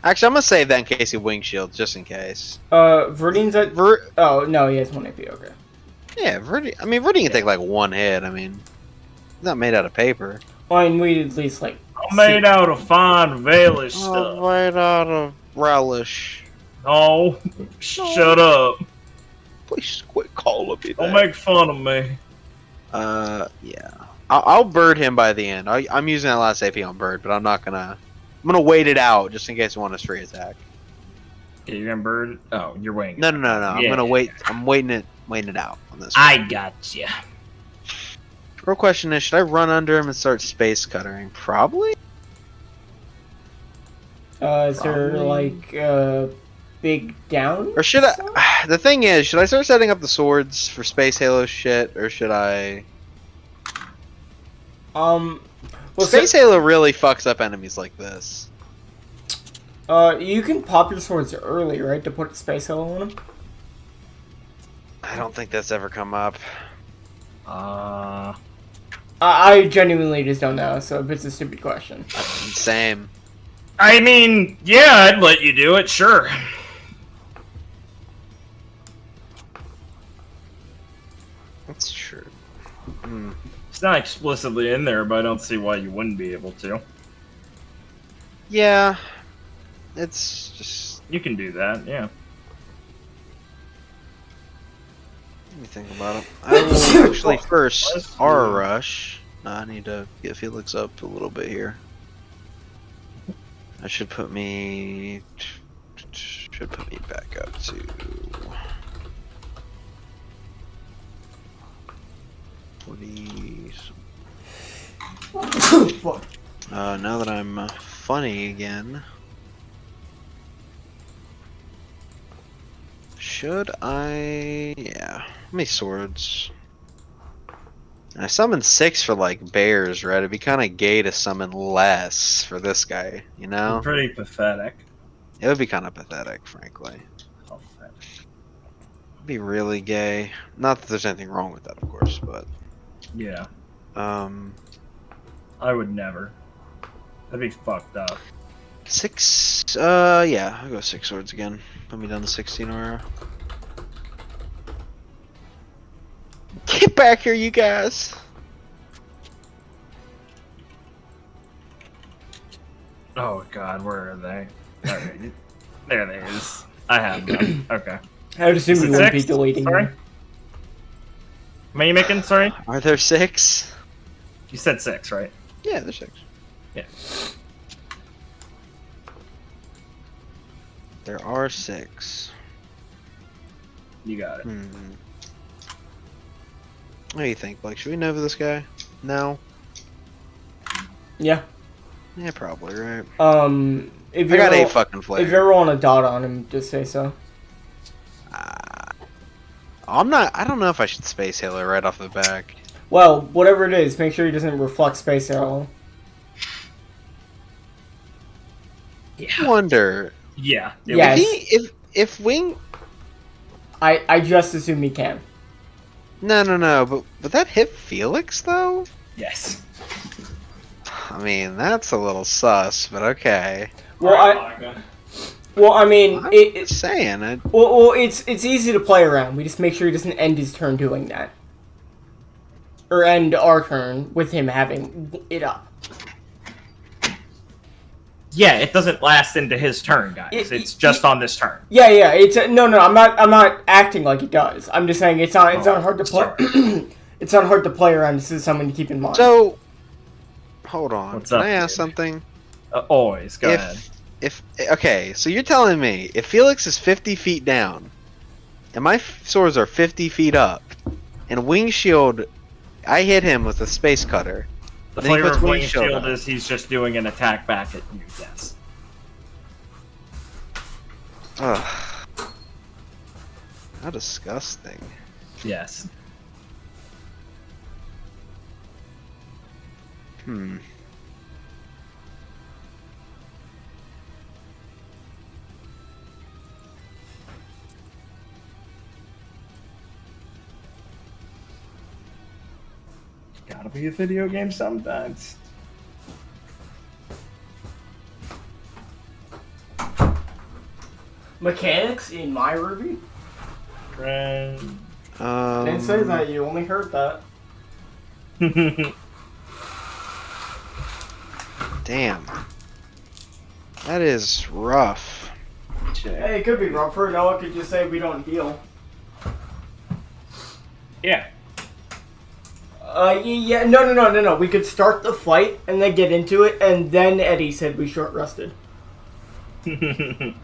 Actually, I'm gonna save that in case he wing shields, just in case.
Viridian's at. Oh no, he has 1 AP. Okay.
Yeah, Viridian. I mean, Viridian can take like 1 hit. I mean, he's not made out of paper.
Well, and we at least like.
I'm made out of fine Valish stuff.
Made out of relish.
Oh, shut up.
Please quit calling me that.
Don't make fun of me.
Yeah. I'll bird him by the end. I'm using that last AP on bird, but I'm not gonna. I'm gonna wait it out just in case I want his free attack.
Yeah, you're gonna bird. Oh, you're waiting.
No. I'm
Yeah.
gonna wait. I'm waiting it out on this.
I got you.
Real question is, should I run under him and start space cuttering? Probably.
Is there like big down?
Or should I? The thing is, should I start setting up the swords for space halo shit, or should I?
Well,
Space Halo really fucks up enemies like this.
you can pop your swords early, right, to put space halo on them.
I don't think that's ever come up.
I genuinely just don't know, so if it's a stupid question.
Same.
I mean, yeah, I'd let you do it, sure.
That's true.
It's not explicitly in there, but I don't see why you wouldn't be able to.
Yeah. It's just...
You can do that, yeah.
Let me think about it. I will actually first R rush. I need to get Felix up a little bit here. That should put me back up to 40.
Fuck.
Now that I'm funny again, should I? Yeah, how many swords? I summoned 6 for like bears, right? It'd be kind of gay to summon less for this guy, you know?
Pretty pathetic.
It would be kind of pathetic, frankly. It'd be really gay. Not that there's anything wrong with that, of course, but
Yeah,
I would never. That'd be fucked up.
6. Yeah, I'll go 6 swords again. Put me down to 16 aura. Get back here, you guys!
Oh god, where are they? Alright. There they is. I have them. Okay.
I would assume
Is
you
it
wouldn't be
6?
deleting
Sorry?
them.
Am I making? Sorry?
Are there 6?
You said 6, right?
Yeah, there's 6.
Yeah.
There are 6.
You got it.
What do you think, Blake? Should we Nova this guy? No?
Yeah.
Yeah, probably, right?
If
I got
ever-
8 fucking
If
flares.
you ever want a dot on him, just say so.
I'm not. I don't know if I should Space Halo right off the back.
Well, whatever it is, make sure he doesn't reflect Space Arrow.
I wonder.
Yeah.
Yes.
If Wing.
I just assume he can.
No. But would that hit Felix though?
Yes.
I mean, that's a little sus, but okay.
Well, I mean,
I'm
it's
just saying.
it's easy to play around. We just make sure he doesn't end his turn doing that, or end our turn with him having it up.
Yeah, it doesn't last into his turn, guys. It's just on this turn.
Yeah. It's no. I'm not acting like it does. I'm just saying it's not hard to play. It's not hard to play around. This is something to keep in mind.
So, hold on.
What's
Can
up,
I ask
dude?
something?
Always. Go ahead.
Okay, so you're telling me if Felix is 50 feet down, and my swords are 50 feet up, and Wing Shield, I hit him with a Space Cutter.
The
then he
flavor
puts
of
Wing
Wing
Shield
Shield
on.
is he's just doing an attack back at you, yes.
Ugh. How disgusting.
Yes. Gotta be a video game sometimes.
Mechanics in my RWBY?
Friend.
I didn't say that. You only heard that.
Damn. That is rough.
Hey, it could be rougher. No one could just say we don't deal.
Yeah.
Yeah, no. We could start the fight and then get into it, and then Eddie said we short rested.
Damn,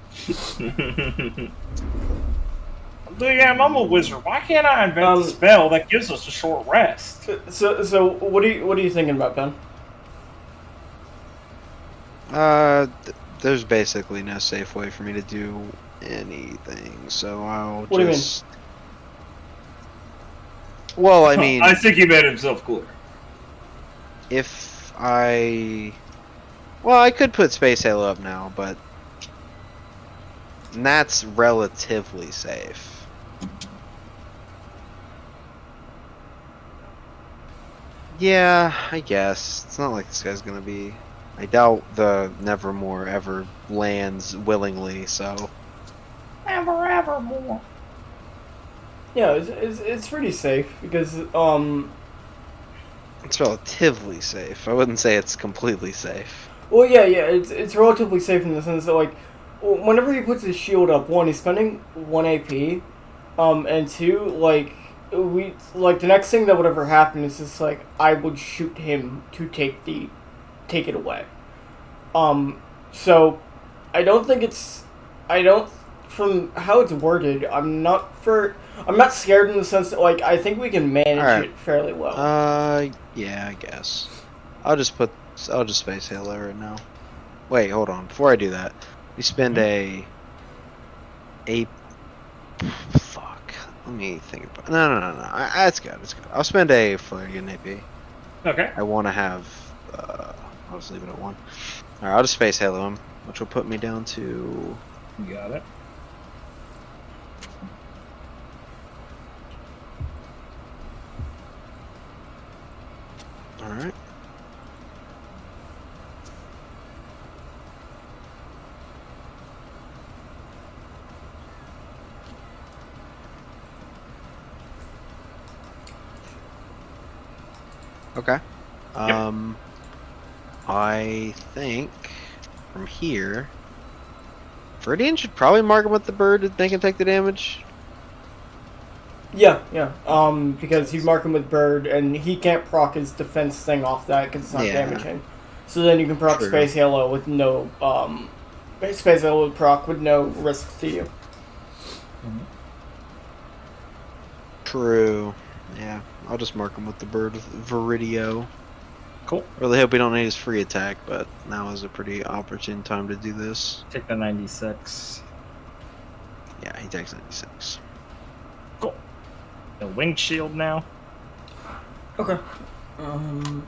I'm a wizard. Why can't I invent a spell that gives us a short rest?
So what are you thinking about, Ben?
There's basically no safe way for me to do anything, so I'll
What do you mean?
just. Well, I mean,
I think he made himself clear.
if I. Well, I could put Space Halo up now, but. That's relatively safe. Yeah, I guess. It's not like this guy's gonna be... I doubt the Nevermore ever lands willingly, so...
Evermore. Yeah, it's pretty safe because
It's relatively safe. I wouldn't say it's completely safe.
well, yeah, it's relatively safe in the sense that, like, whenever he puts his shield up, one, he's spending 1 AP, and two, like, the next thing that would ever happen is just, like, I would shoot him to take it away. So, from how it's worded, I'm not scared in the sense that, like, I think we can manage it fairly well.
Yeah, I guess. I'll just space Halo right now. Wait, hold on. Before I do that, we spend a fuck. Let me think about. No. That's good. It's good. I'll spend a flare to get an AP.
Okay.
I want to have. I'll just leave it at 1. All right, I'll just space Halo him, which will put me down to.
You got it.
All right. Okay. I think from here, Viridian should probably mark him with the bird if they can take the damage.
Yeah. Because he's marking with bird, and he can't proc his defense thing off that because it's not damaging. So then you can proc Space Halo with no Space Halo proc with no risk to you.
True. Yeah, I'll just mark him with the bird with Viridio.
Cool.
Really hope we don't need his free attack, but now is a pretty opportune time to do this.
Take the 96.
Yeah, he takes 96.
Cool. The wing shield now.
Okay. I'm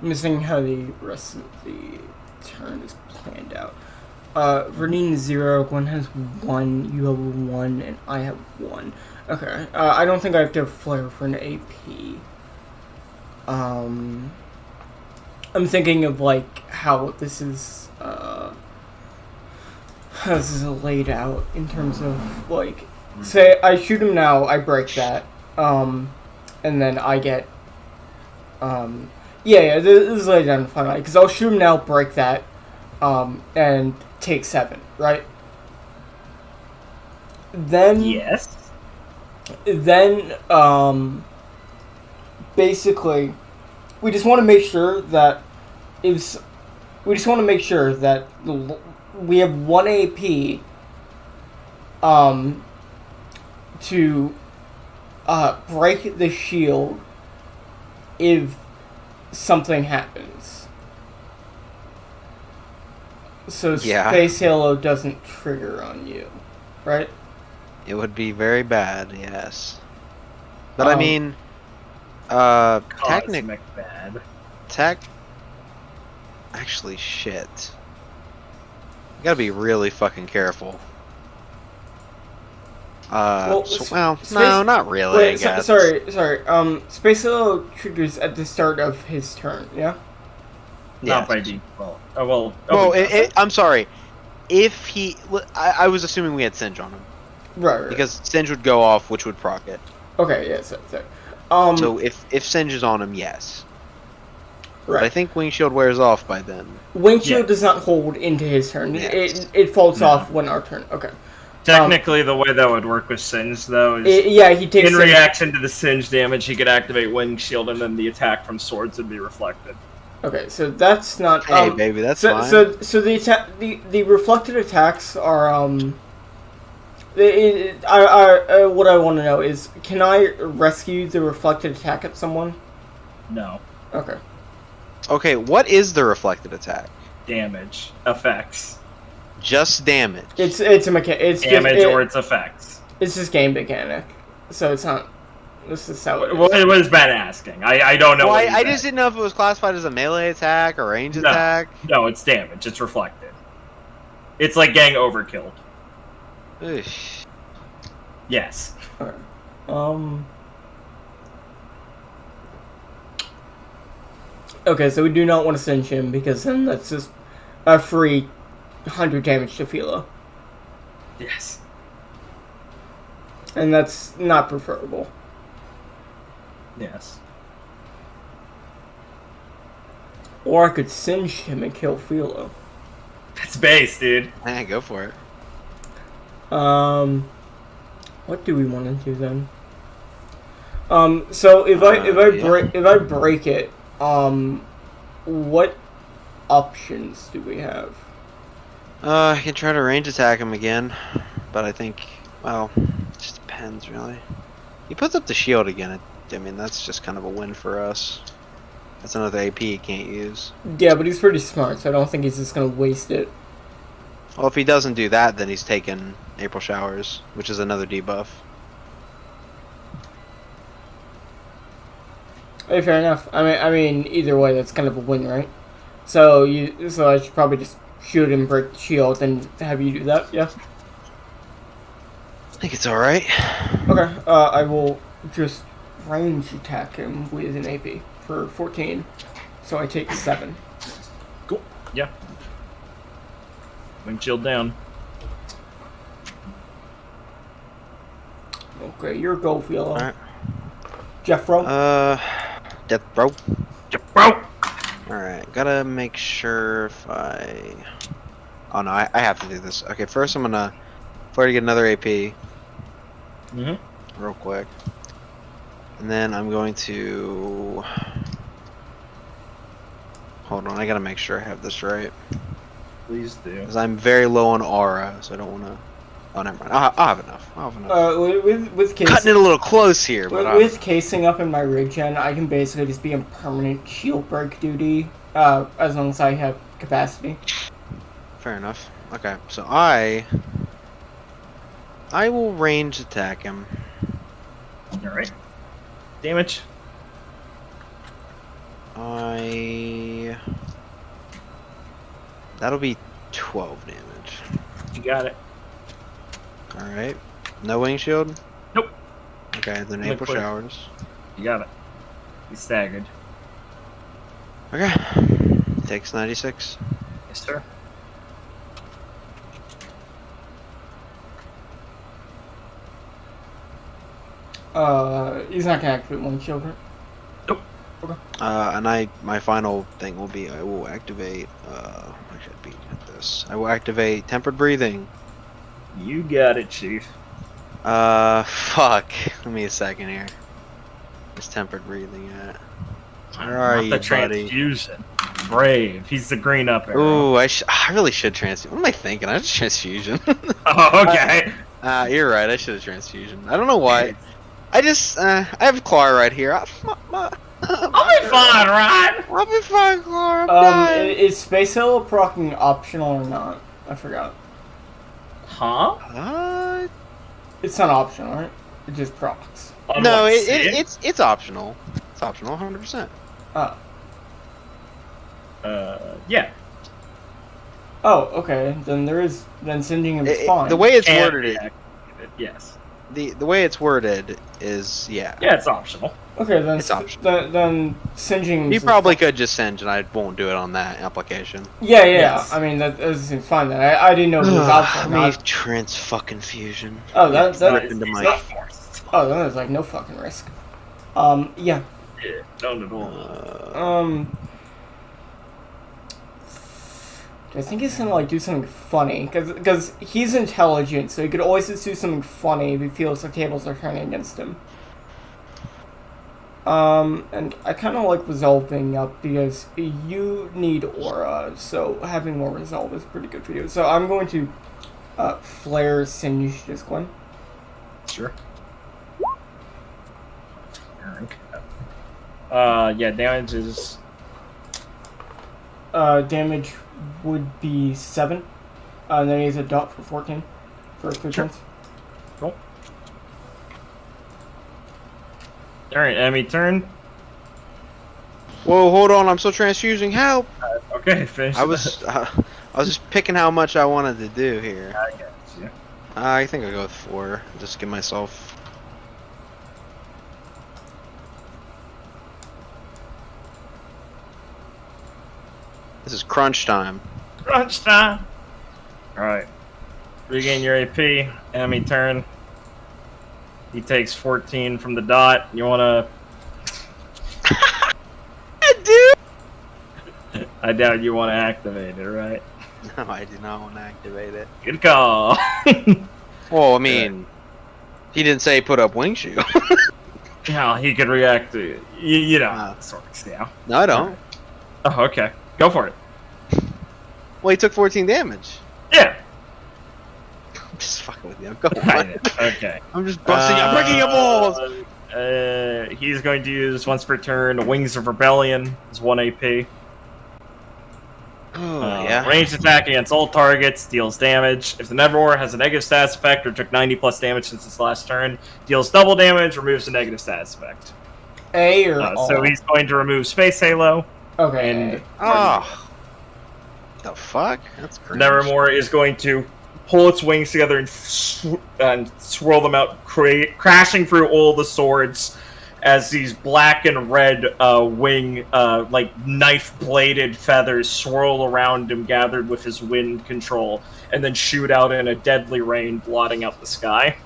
missing how the rest of the turn is planned out. Vernine 0, Gwen has 1, you have 1, and I have 1. Okay. I don't think I have to flare for an AP. I'm thinking of, like, how this is laid out in terms of, like, say I shoot him now, I break that, and then I get, this is laid down finally, because I'll shoot him now, break that, and take 7, right? Then...
Yes.
Then, basically, we just want to make sure that we have 1 AP, to, break the shield if something happens. So Space Halo doesn't trigger on you, right?
It would be very bad, yes. But I mean,
Cosmic bad.
Actually, shit. You gotta be really fucking careful. No, not really.
Wait,
I guess.
Sorry. Space Halo triggers at the start of his turn. Yeah.
Not by default. Oh well.
Well, I'm sorry. If he, I was assuming we had Singe on him.
Right.
Because Singe would go off, which would proc it.
Okay. Yeah. So.
So if Singe is on him, yes.
Right.
But I think Wing Shield wears off by then.
Wing Shield does not hold into his turn.
Yes.
It falls off when our turn. Okay.
Technically, the way that would work with Singe, though, is
he takes
in reaction to the Singe damage, he could activate Wing Shield, and then the attack from swords would be reflected.
Okay, so that's not.
Hey, baby, that's fine.
So the reflected attacks are what I want to know is, can I rescue the reflected attack at someone?
No.
Okay.
Okay, what is the reflected attack?
Damage. Effects.
Just damage.
It's a mechanic. It's
damage
just,
or its effects.
It's just game mechanic, so it's not. This is how it is.
Well, it was bad asking. I don't know.
Well, I just didn't know if it was classified as a melee attack or range attack.
No, it's damage. It's reflected. It's like getting overkilled.
Oosh.
Yes.
Okay. Okay, so we do not want to cinch him because then that's just a free 100 damage to Philo.
Yes.
And that's not preferable.
Yes.
Or I could singe him and kill Philo.
That's base, dude.
Eh, go for it.
What do we want to do then? So if I break it, what options do we have?
I can try to range attack him again, but I think, well, it just depends really. He puts up the shield again. I mean, that's just kind of a win for us. That's another AP he can't use.
Yeah, but he's pretty smart, so I don't think he's just gonna waste it.
Well, if he doesn't do that, then he's taken April Showers, which is another debuff.
Hey, fair enough. I mean, either way, that's kind of a win, right? So I should probably just shoot him, break the shield, and have you do that. Yeah.
I think it's all right.
Okay. I will just range attack him with an AP for 14. So I take 7.
Cool. Yeah. Windshield down.
Okay, your go, Philo.
All right.
Jeffro.
Death bro.
Bro.
Alright, gotta make sure if I... Oh no, I have to do this. Okay, first I'm gonna... Before I get another AP. Real quick. And then I'm going to... Hold on, I gotta make sure I have this right.
Please do.
Because I'm very low on aura, so I don't wanna... Oh, never mind. I'll have enough. I'll have enough.
With casing,
Cutting it a little close here, but...
with casing up in my rig gen, I can basically just be in permanent shield break duty, as long as I have capacity.
Fair enough. Okay, so I will range attack him.
Alright. Damage.
That'll be 12 damage.
You got it.
Alright. No wing shield?
Nope.
Okay, then
Look
April
clear.
Showers.
You got it. He's staggered.
Okay. Takes 96.
Yes, sir.
He's not gonna activate one shield, right?
Nope.
Okay.
And my final thing will be I will activate, I should be at this. I will activate Tempered Breathing.
You got it, Chief.
Fuck. Give me a second here. Where's Tempered Breathing at? Where are
Not
you,
the
buddy?
transfusion. Brave. He's the green up arrow.
Ooh, I really should transfusion. What am I thinking? I just transfusion.
Oh, okay.
You're right. I should have transfusion. I don't know why. I have Claw right here.
I'll be fine, right?
I'll be fine, Claw. I'm dying.
Is Space Halo proccing optional or not? I forgot.
Huh?
It's not optional, right? It just procs.
On
No,
what,
it's optional. It's optional, 100%.
Oh.
Yeah.
Oh, okay. Then sending him is fine.
The way it's
Can
worded,
be activated, yes.
the way it's worded is
Yeah, it's optional.
Okay, then
It's optional.
then singeing.
You probably could just send, and I won't do it on that application.
Yeah.
Yes.
I mean that seems fine. Then I didn't know it was optional.
Me
not-
trans fucking fusion.
Oh, that's
Rip into
It's
my-
not forced.
Oh, then there's like no fucking risk. Yeah.
Yeah, none at all.
I think he's gonna like do something funny because he's intelligent, so he could always just do something funny if he feels the tables are turning against him. And I kind of like Resolve being up because you need aura, so having more Resolve is pretty good for you. So I'm going to Flare Singe this one.
Sure. Yeah, damage is...
Damage would be 7. And then he has a dot for 14 for 3 turns.
Cool. Alright, enemy turn.
Whoa, hold on! I'm still transfusing. Help!
Okay, finish.
I was just picking how much I wanted to do here.
I got you.
I think I'll go with 4. Just give myself. This is crunch time.
Crunch time. All right. Regain your AP. Enemy turn. He takes 14 from the dot. You wanna?
Dude.
I doubt you want to activate it, right?
No, I do not want to activate it.
Good call.
Well, I mean, he didn't say put up wing shoe.
Yeah, he could react to you know how this works. Yeah.
No, I don't.
Oh, okay. Go for it.
Well, he took 14 damage.
Yeah.
I'm just fucking with you. Go
I
on.
know. Okay.
I'm just busting. I'm breaking your balls.
He's going to use once per turn Wings of Rebellion. It's 1 AP.
Oh, yeah.
Ranged attack against all targets, deals damage. If the Nevermore has a negative status effect or took 90 plus damage since its last turn, deals double damage, removes the negative status effect.
A or all?
So he's going to remove Space Halo.
Okay.
And
Oh. The fuck? That's crazy.
Nevermore is going to pull its wings together and swirl them out, crashing through all the swords as these black and red wing, like knife-bladed feathers swirl around him, gathered with his wind control, and then shoot out in a deadly rain, blotting out the sky.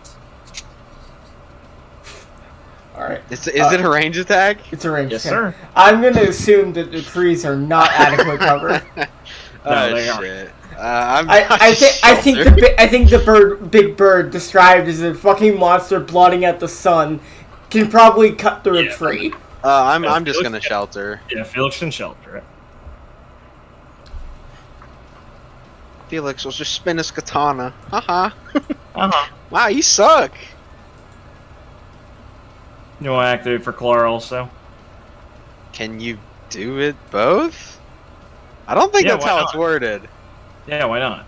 Alright.
Is it a range attack?
It's a range
Yes,
attack.
sir.
I'm gonna assume that the trees are not adequate cover.
Oh,
they aren't.
shit.
I think the big bird described as a fucking monster blotting out the sun can probably cut through a tree.
I'm just gonna shelter.
Yeah, Felix can shelter it.
Felix will just spin his katana. Haha.
Uh-huh.
Wow, you suck.
You want to activate for Clara also?
Can you do it both? I don't think
Yeah,
that's
why
how
not?
it's worded.
Yeah, why not?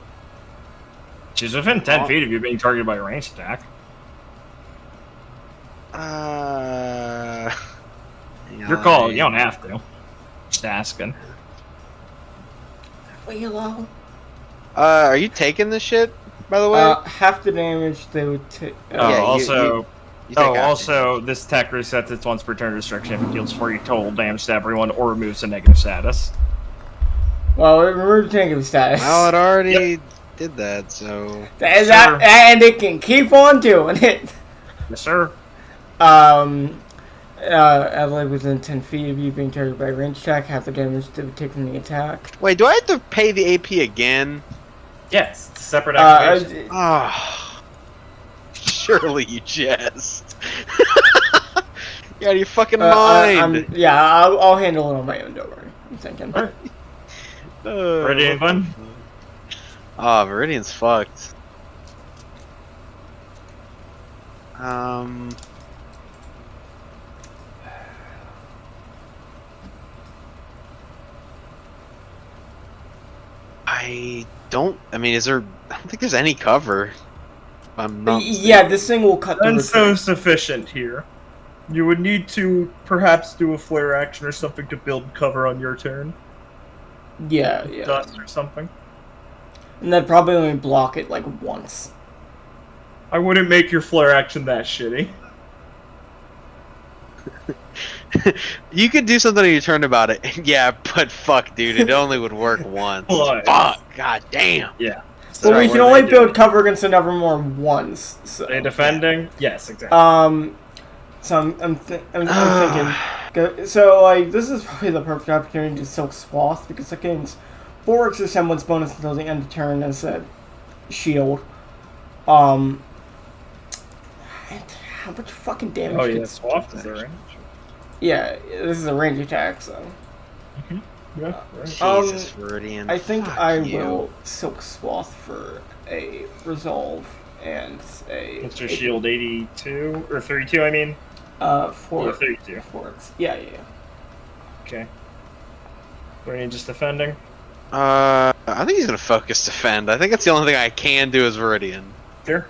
She's within 10 feet of you being targeted by a ranged attack. Your call. You don't have to. Just asking.
Hello.
Are you taking this shit, by the way?
Half the damage they would take.
Oh,
Yeah,
also,
You take half
also, this tech resets its once per turn destruction if it deals 40 total damage to everyone or removes a negative status.
Well, it removed negative status.
Well, it already did that, so...
And it can keep on doing it.
Yes, sir.
Adelaide within 10 feet of you being targeted by a range attack, half the damage they would take from the attack.
Wait, do I have to pay the AP again?
Yes, it's a separate activation.
Ah, surely you jest. You're out of your fucking mind.
I'll handle it on my own, don't worry. I'm thinking.
Alright. Ready, anyone?
Oh, Meridian's fucked. I mean, I don't think there's any cover. If I'm not
Yeah, this thing will cut through.
Sufficient here. You would need to perhaps do a flare action or something to build cover on your turn.
Yeah.
Dust or something.
And then probably only block it like once.
I wouldn't make your flare action that shitty.
You could do something on your turn about it. Yeah, but fuck, dude, it only would work once.
What?
Fuck, god damn.
Yeah.
But we
Sorry,
can
what
only
did I
build
do?
cover against a Nevermore once. So.
Are they defending? Yes, exactly.
So I'm thinking. So like this is probably the perfect opportunity to Silk Swath because it gains 4 extra semblance bonus until the end of turn as a shield. And how much fucking damage?
Oh yeah,
could-
Swath is there, right?
Yeah, this is a range attack, so.
Yeah, right.
Jesus, Meridian.
I think
fuck
I
you.
will Silk Swath for a resolve and a.
What's your shield? 82 or 32? I mean.
4.
Yeah, 32.
4. Yeah.
Okay. Meridian just defending.
I think he's gonna focus defend. I think that's the only thing I can do as Viridian.
Sure.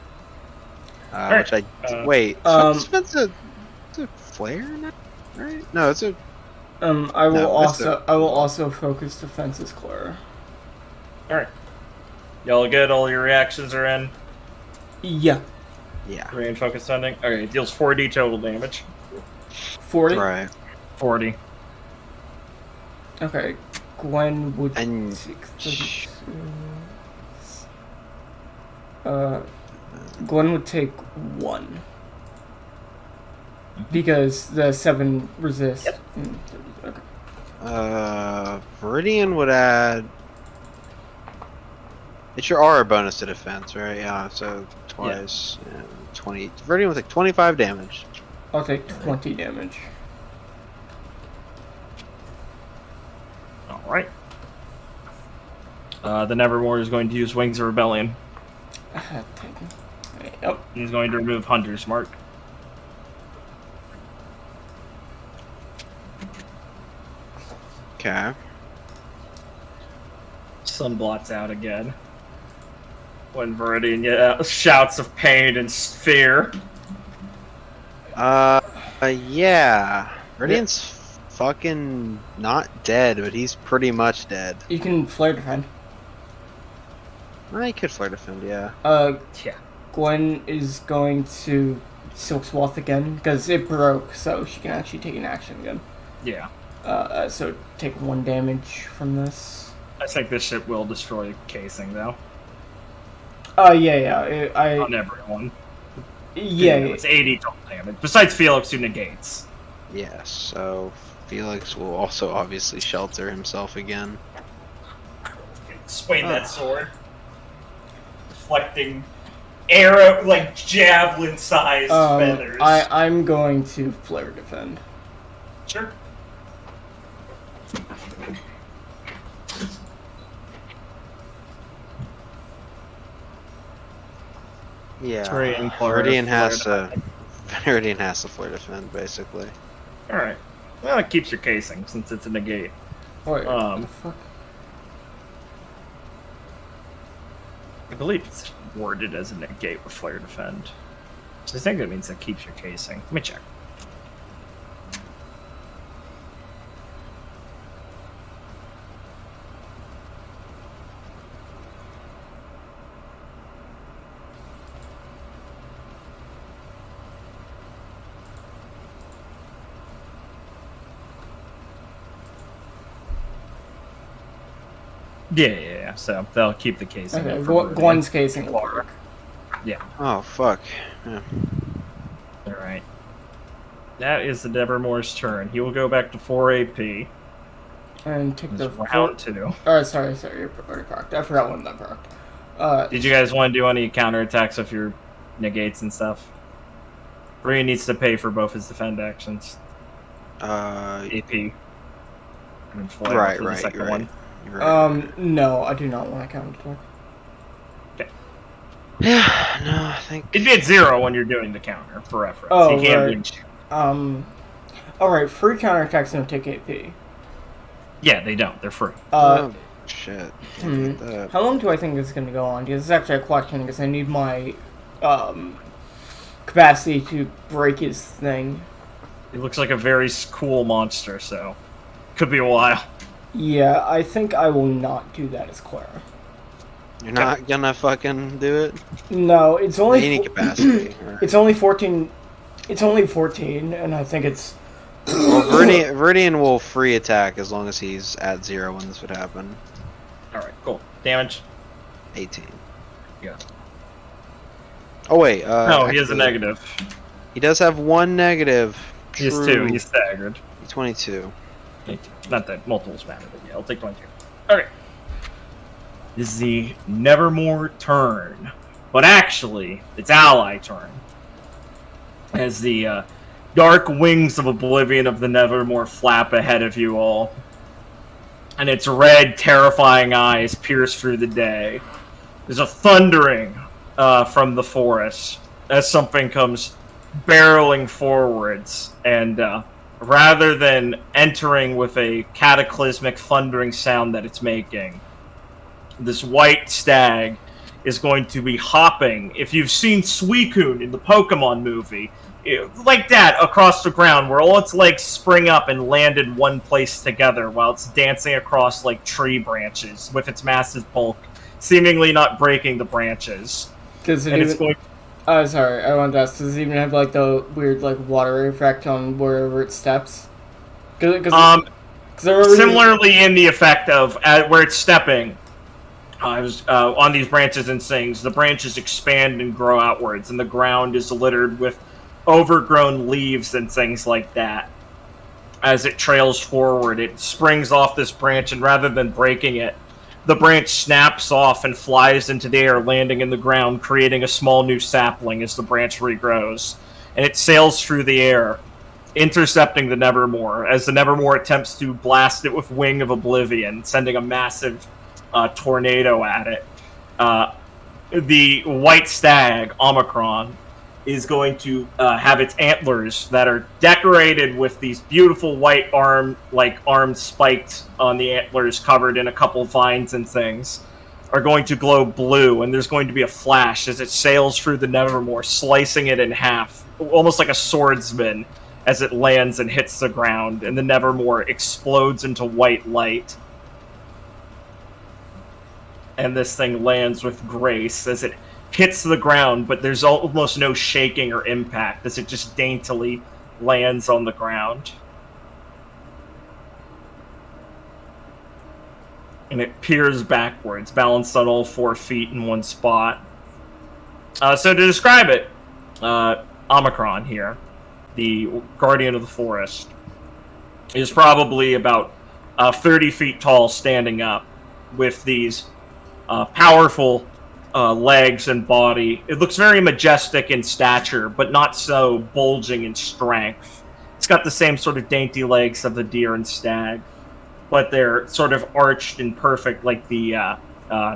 Which I wait. Defense it's a flare now, right? No, it's a.
I will
No, that's
I will also focus defenses, Clara.
All right. Y'all good? All your reactions are in.
Yeah.
Yeah.
Rain focus sending. Okay, it deals 40 total damage.
40.
Right.
40.
Okay. Gwen would
And-
take Gwen would take 1. Because the 7 resist.
Yep.
Okay.
Viridian would add. It's your aura bonus to defense, right? Yeah, so twice. Yeah, 20. Viridian would take 25 damage.
I'll take 20 damage.
All right. The Nevermore is going to use Wings of Rebellion.
Yep.
He's going to remove Hunter's Mark.
Okay.
Sun blots out again. When Viridian yells shouts of pain and fear.
Yeah. Viridian's fucking not dead, but he's pretty much dead.
You can flare defend.
I could flare defend, yeah.
Yeah.
Gwen is going to Silk Swath again because it broke, so she can actually take an action again.
Yeah.
So take 1 damage from this.
I think this ship will destroy casing, though.
Yeah.
On everyone.
Yeah.
It's 80 total damage. Besides Felix, who negates.
Yes, so Felix will also obviously shelter himself again.
Swing that sword. Reflecting arrow, like javelin-sized feathers.
I'm going to flare defend.
Sure.
Yeah.
Viridian
Viridian has to flare defend, basically.
Alright. Well, it keeps your casing, since it's a negate.
Wait, what
Um,
the fuck?
I believe it's worded as a negate with flare defend. So I think that means it keeps your casing. Let me check. Yeah. So they'll keep the casing.
Okay,
up for Viridian.
Gwen's casing will
Laura.
work.
Yeah.
Oh, fuck. Yeah.
Alright. That is the Nevermore's turn. He will go back to 4 AP.
And take
It's
the
round 2.
Oh, sorry, you're already procced. I forgot when that procced.
Did you guys want to do any counterattacks with your negates and stuff? Rhea needs to pay for both his defend actions. AP. And flare
Right,
for the
right,
second
right.
one.
No, I do not want to counterattack.
Yeah, no, I think.
It'd be at 0 when you're doing the counter, for reference.
Oh,
He can't
right.
reach you.
Alright, free counterattacks don't take AP.
Yeah, they don't. They're free.
Oh, shit. Can't get that.
How long do I think this is going to go on? Because it's actually a question, because I need my, capacity to break his thing.
It looks like a very cool monster, so could be a while.
Yeah, I think I will not do that as Clara.
You're not gonna fucking do it?
No, it's only...
Any capacity.
It's only 14... It's only 14, and I think it's...
Well, Viridian will free attack as long as he's at 0 when this would happen.
Alright, cool. Damage?
18.
Yeah.
Oh, wait.
No, he has a
actually,
negative.
He does have 1 negative.
He has 2.
True.
He's staggered.
22.
18. Not that multiples matter, but yeah, I'll take 22. Okay. This is the Nevermore turn. But actually, it's ally turn. As the dark wings of oblivion of the Nevermore flap ahead of you all. And its red, terrifying eyes pierce through the day. There's a thundering from the forest as something comes barreling forwards, and rather than entering with a cataclysmic thundering sound that it's making, this white stag is going to be hopping. If you've seen Suicune in the Pokemon movie, like that, across the ground, where all its legs spring up and land in one place together while it's dancing across like tree branches with its massive bulk, seemingly not breaking the branches.
Does it
And
even...
it's going
sorry, I wanted to ask, does it even have, like, the weird, like, water effect on wherever it steps? Cause
Similarly, in the effect of where it's stepping, on these branches and things, the branches expand and grow outwards, and the ground is littered with overgrown leaves and things like that. As it trails forward, it springs off this branch, and rather than breaking it, the branch snaps off and flies into the air, landing in the ground, creating a small new sapling as the branch regrows. And it sails through the air, intercepting the Nevermore, as the Nevermore attempts to blast it with Wing of Oblivion, sending a massive tornado at it. The white stag, Omicron, is going to have its antlers that are decorated with these beautiful white arms spiked on the antlers, covered in a couple vines and things, are going to glow blue, and there's going to be a flash as it sails through the Nevermore, slicing it in half, almost like a swordsman, as it lands and hits the ground, and the Nevermore explodes into white light. And this thing lands with grace as it hits the ground, but there's almost no shaking or impact as it just daintily lands on the ground. And it peers backwards, balanced on all 4 feet in one spot. So to describe it, Omicron here, the Guardian of the Forest, is probably about 30 feet tall, standing up, with these powerful legs and body. It looks very majestic in stature, but not so bulging in strength. It's got the same sort of dainty legs of the deer and stag, but they're sort of arched and perfect like the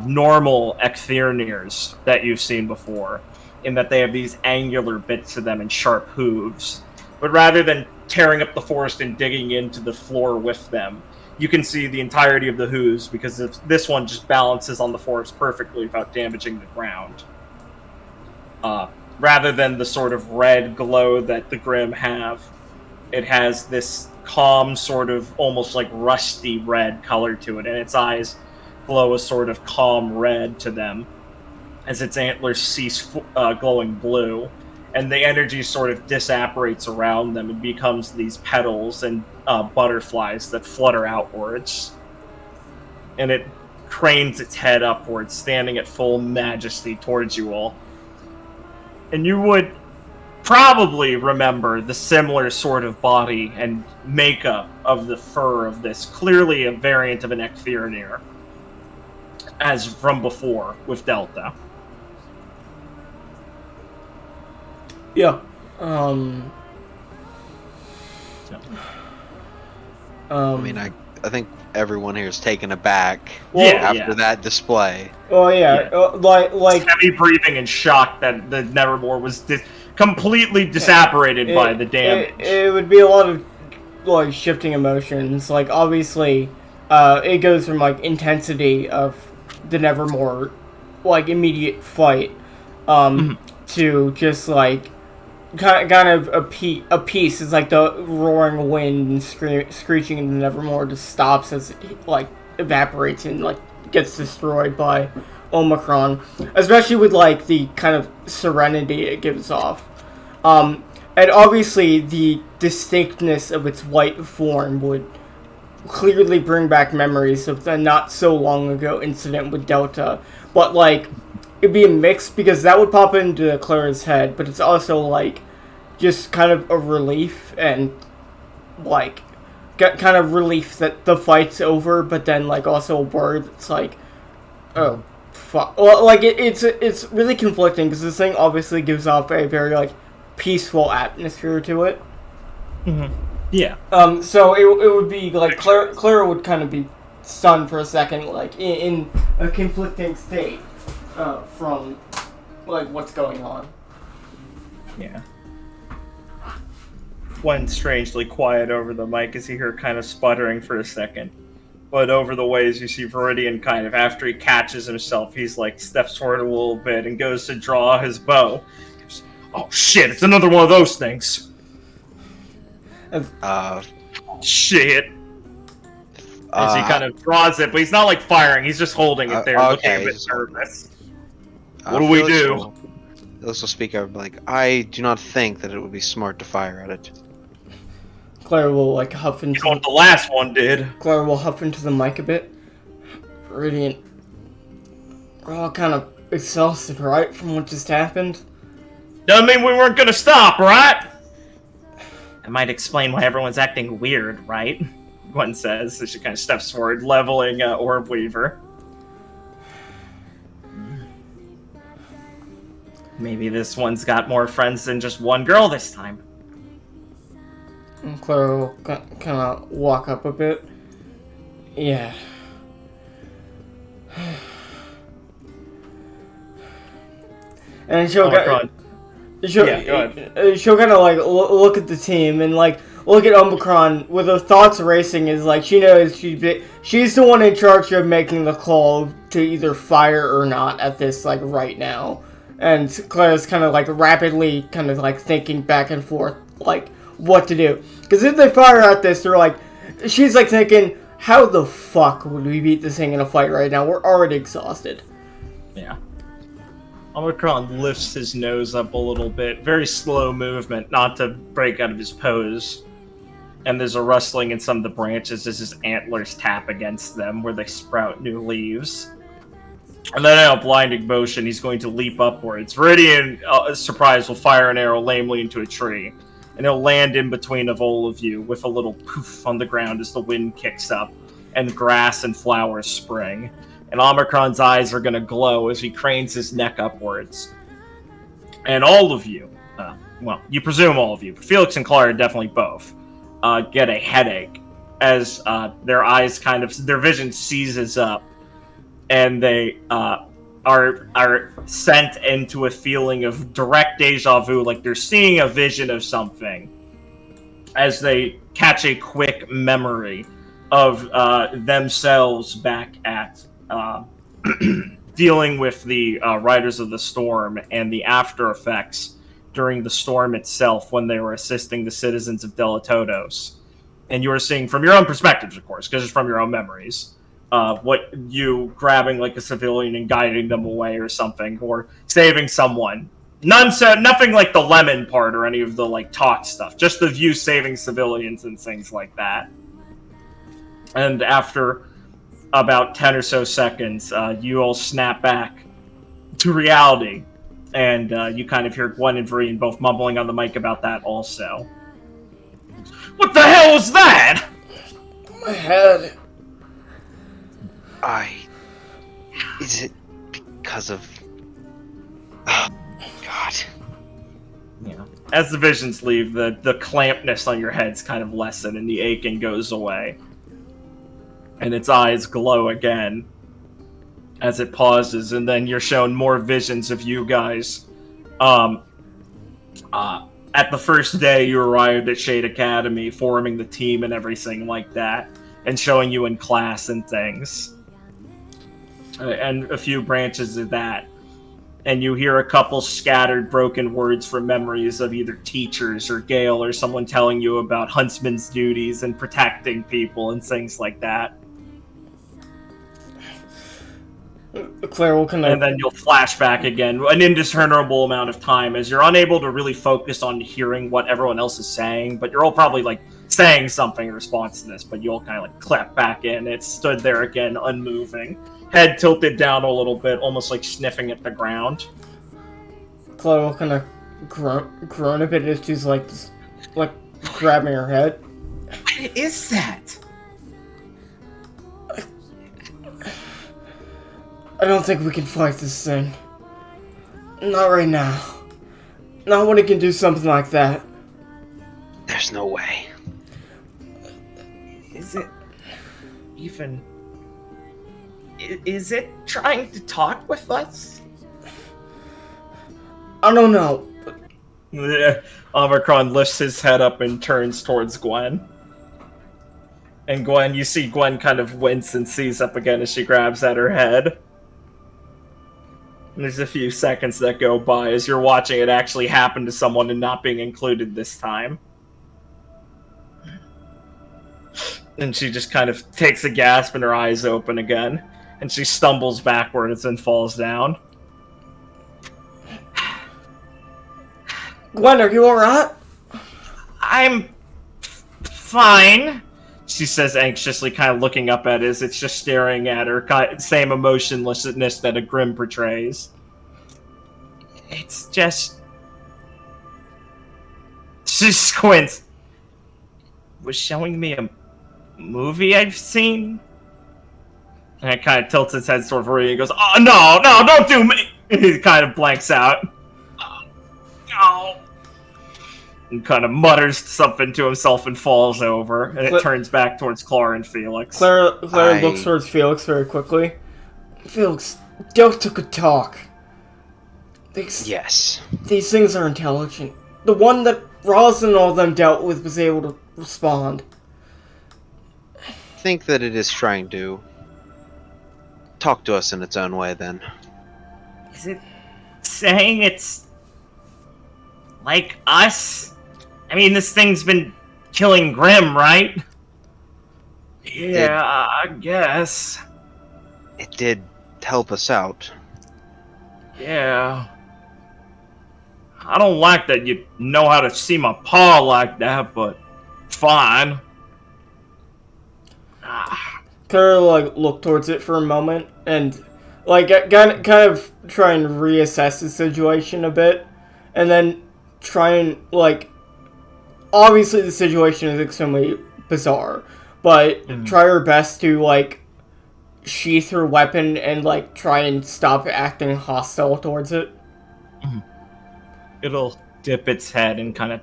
normal Ecthyrnirs that you've seen before, in that they have these angular bits to them and sharp hooves. But rather than tearing up the forest and digging into the floor with them, you can see the entirety of the hooves, because this one just balances on the forest perfectly without damaging the ground. Rather than the sort of red glow that the Grimm have, it has this calm, sort of almost like rusty red color to it, and its eyes glow a sort of calm red to them as its antlers cease glowing blue, and the energy sort of disapparates around them and becomes these petals and butterflies that flutter outwards. And it cranes its head upwards, standing at full majesty towards you all. And you would probably remember the similar sort of body and makeup of the fur of this, clearly a variant of an Ecthyrnir, as from before with Delta.
Yeah.
I mean, I think everyone here is taken aback after that display.
Oh yeah, like
heavy breathing and shock that the Nevermore was completely disapparated by the damage.
It would be a lot of like shifting emotions. Like obviously, it goes from like intensity of the Nevermore, like immediate fight, to just like kind of a piece. It's like the roaring wind and screeching in the Nevermore just stops as it like evaporates and like gets destroyed by Omicron, especially with like the kind of serenity it gives off. And obviously the distinctness of its white form would clearly bring back memories of the not so long ago incident with Delta, but like it'd be a mix, because that would pop into Clara's head, but it's also like just kind of a relief, and like kind of relief that the fight's over, but then like also a word that's like, oh fuck. Well, like it's really conflicting, because this thing obviously gives off a very like peaceful atmosphere to it.
Yeah.
So it would be like Clara would kind of be stunned for a second, like in a conflicting state from like what's going on.
Yeah. Went strangely quiet over the mic as you hear kind of sputtering for a second. But over the ways you see Viridian kind of, after he catches himself, he's like steps forward a little bit and goes to draw his bow. Oh shit, it's another one of those things. Shit. As he kind of draws it, but he's not like firing, he's just holding it there, looking a bit nervous. What do we do?
Felix will speak up like, I do not think that it would be smart to fire at it.
Claire will like huff
You
into
know what the last one did?
Claire will huff into the mic a bit. Radiant. We're all kind of exhausted, right, from what just happened?
Doesn't mean we weren't gonna stop, right?
I might explain why everyone's acting weird, right? Gwen says as she kind of steps forward, leveling Orb Weaver. Maybe this one's got more friends than just one girl this time.
And Claire will kind of walk up a bit. Yeah. And she'll
Omicron.
she'll kind of like look at the team and like look at Omicron with her thoughts racing. Is like she knows she's the one in charge of making the call to either fire or not at this like right now. And Claire's kind of like rapidly kind of like thinking back and forth like what to do. Because if they fire at this, they're like, she's like thinking, how the fuck would we beat this thing in a fight right now? We're already exhausted.
Yeah. Omicron lifts his nose up a little bit. Very slow movement, not to break out of his pose. And there's a rustling in some of the branches as his antlers tap against them where they sprout new leaves. And then in a blinding motion, he's going to leap upwards. Viridian, surprise, will fire an arrow lamely into a tree. And it'll land in between of all of you with a little poof on the ground as the wind kicks up. And grass and flowers spring. And Omicron's eyes are going to glow as he cranes his neck upwards. And all of you, well, you presume all of you, but Felix and Clara definitely both, get a headache as their eyes their vision seizes up. And they are sent into a feeling of direct deja vu, like they're seeing a vision of something, as they catch a quick memory of themselves back at dealing with the Riders of the Storm and the after effects during the storm itself when they were assisting the citizens of Delatodos. And you are seeing from your own perspectives, of course, because it's from your own memories. What you grabbing like a civilian and guiding them away or something, or saving someone. Nothing like the lemon part or any of the like talk stuff. Just of you saving civilians and things like that. And after about 10 or so seconds, you all snap back to reality, and you kind of hear Gwen and Viridian both mumbling on the mic about that also. What the hell was that?
My head.
Is it because of... Oh, God.
Yeah. As the visions leave, the clampness on your head's kind of lessen and the aching goes away. And its eyes glow again as it pauses, and then you're shown more visions of you guys. At the first day you arrived at Shade Academy, forming the team and everything like that, and showing you in class and things. And a few branches of that. And you hear a couple scattered broken words from memories of either teachers or Gale or someone telling you about huntsman's duties and protecting people and things like that.
Claire will connect.
And then you'll flash back again, an indiscernible amount of time, as you're unable to really focus on hearing what everyone else is saying, but you're all probably like saying something in response to this, but you'll kind of like clap back in. It stood there again, unmoving. Head tilted down a little bit, almost like sniffing at the ground.
Claire will kind of groan a bit as she's like grabbing her head.
What is that?
I don't think we can fight this thing. Not right now. Not when it can do something like that.
There's no way.
Is it even... Is it trying to talk with us?
I don't know.
Omicron lifts his head up and turns towards Gwen. And Gwen, you see Gwen kind of wince and seize up again as she grabs at her head. And there's a few seconds that go by as you're watching it actually happen to someone and not being included this time. And she just kind of takes a gasp and her eyes open again. And she stumbles backwards and falls down.
Gwen, are you alright?
I'm
fine, she says anxiously, kind of looking up at it. It's just staring at her, same emotionlessness that a Grim portrays. It's just... She squints. Was showing me a movie I've seen? And it kind of tilts its head toward Rory and goes, "Oh, no, don't do me!" He kind of blanks out. Oh. And kind of mutters something to himself and falls over. And it turns back towards Clara and Felix.
Clara looks towards Felix very quickly. Felix, Delta could talk.
Yes.
These things are intelligent. The one that Roz and all them dealt with was able to respond.
I think that it is trying to talk to us in its own way, then.
Is it saying it's like us? I mean, this thing's been killing Grim, right? Yeah, I guess.
It did help us out.
Yeah. I don't like that you know how to see my paw like that, but fine.
Clara look towards it for a moment and kind of try and reassess the situation a bit, and then try and obviously the situation is extremely bizarre, but try her best to sheath her weapon and try and stop acting hostile towards it.
It'll dip its head and kind of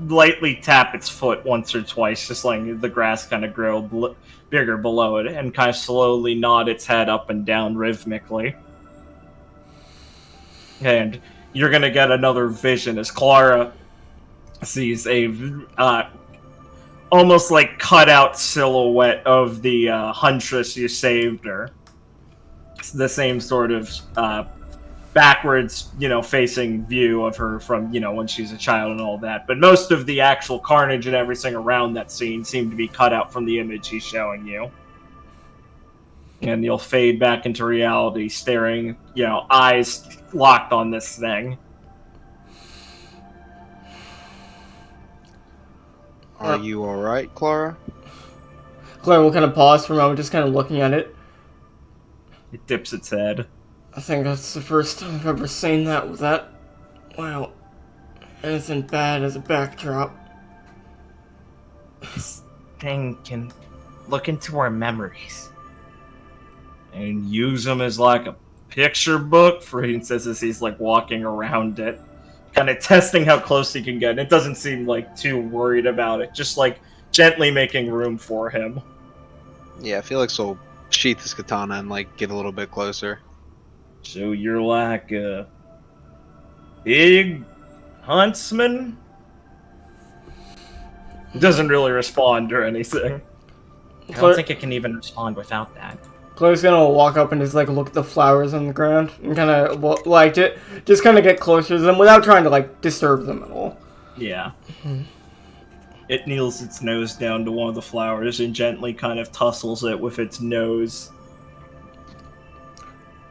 lightly tap its foot once or twice, just letting the grass kind of grow bigger below it, and kind of slowly nod its head up and down rhythmically. And you're gonna get another vision as Clara sees a almost cut out silhouette of the huntress you saved her. It's the same sort of backwards, facing view of her from, when she's a child and all that. But most of the actual carnage and everything around that scene seem to be cut out from the image he's showing you. And you'll fade back into reality, staring, eyes locked on this thing.
Are you alright, Clara?
Clara will kind of pause for a moment, just kind of looking at it.
It dips its head.
I think that's the first time I've ever seen that with that. Wow. Anything bad as a backdrop.
This thing can look into our memories and use them as a picture book, for instance, as he's walking around it, kind of testing how close he can get. And it doesn't seem too worried about it, just gently making room for him.
Yeah, Felix will sheath his katana and get a little bit closer.
So you're a big huntsman? It doesn't really respond or anything. I don't think it can even respond without that.
Claire's gonna walk up and just look at the flowers on the ground and kind of just kind of get closer to them without trying to disturb them at all.
Yeah. It kneels its nose down to one of the flowers and gently kind of tussles it with its nose.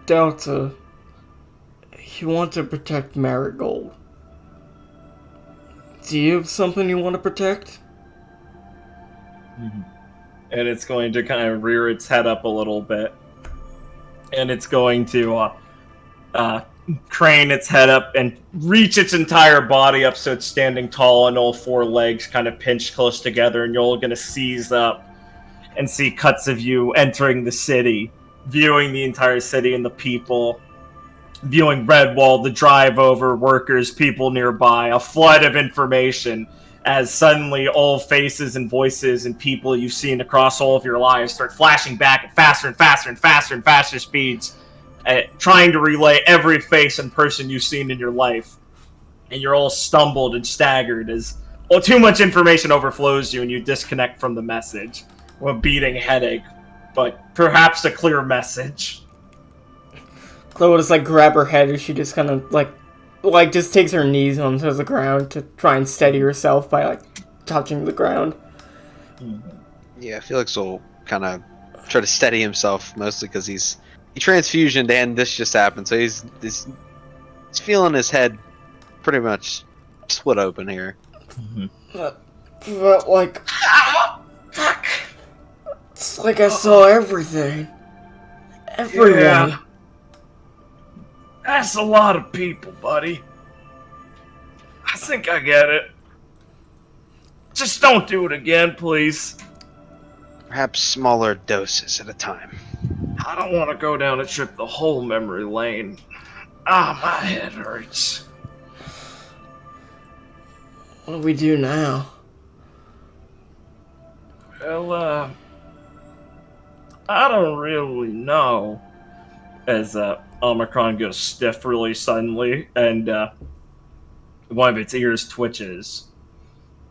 Delta, you want to protect Marigold. Do you have something you want to protect?
And it's going to kind of rear its head up a little bit. And it's going to crane its head up and reach its entire body up so it's standing tall on all four legs, kind of pinched close together. And you're going to seize up and see cuts of you entering the city, viewing the entire city and the people, viewing Redwall, the drive over, workers, people nearby, a flood of information as suddenly all faces and voices and people you've seen across all of your lives start flashing back at faster and faster and faster and faster speeds, trying to relay every face and person you've seen in your life. And you're all stumbled and staggered as too much information overflows you and you disconnect from the message. A beating headache, but perhaps a clear message.
Chloe will just grab her head as she just kind of just takes her knees onto the ground to try and steady herself by touching the ground.
Yeah, Felix will kind of try to steady himself, mostly because he transfusioned and this just happened, so he's feeling his head pretty much split open here.
But, like...
Fuck.
It's like I saw everything. Everyone.
Yeah. That's a lot of people, buddy. I think I get it. Just don't do it again, please.
Perhaps smaller doses at a time.
I don't want to go down a trip the whole memory lane. Ah, my head hurts.
What do we do now?
Well, I don't really know. As Omicron goes stiff really suddenly, and one of its ears twitches.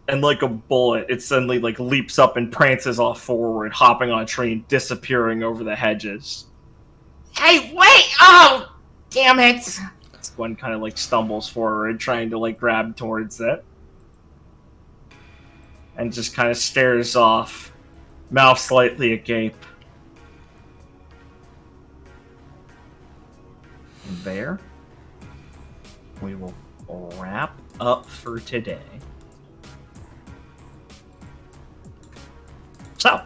And like a bullet, it suddenly like leaps up and prances off forward, hopping on a tree and disappearing over the hedges.
Hey, wait! Oh, damn it!
One kind of like stumbles forward, trying to like grab towards it. And just kind of stares off, mouth slightly agape. And there, we will wrap up for today. So,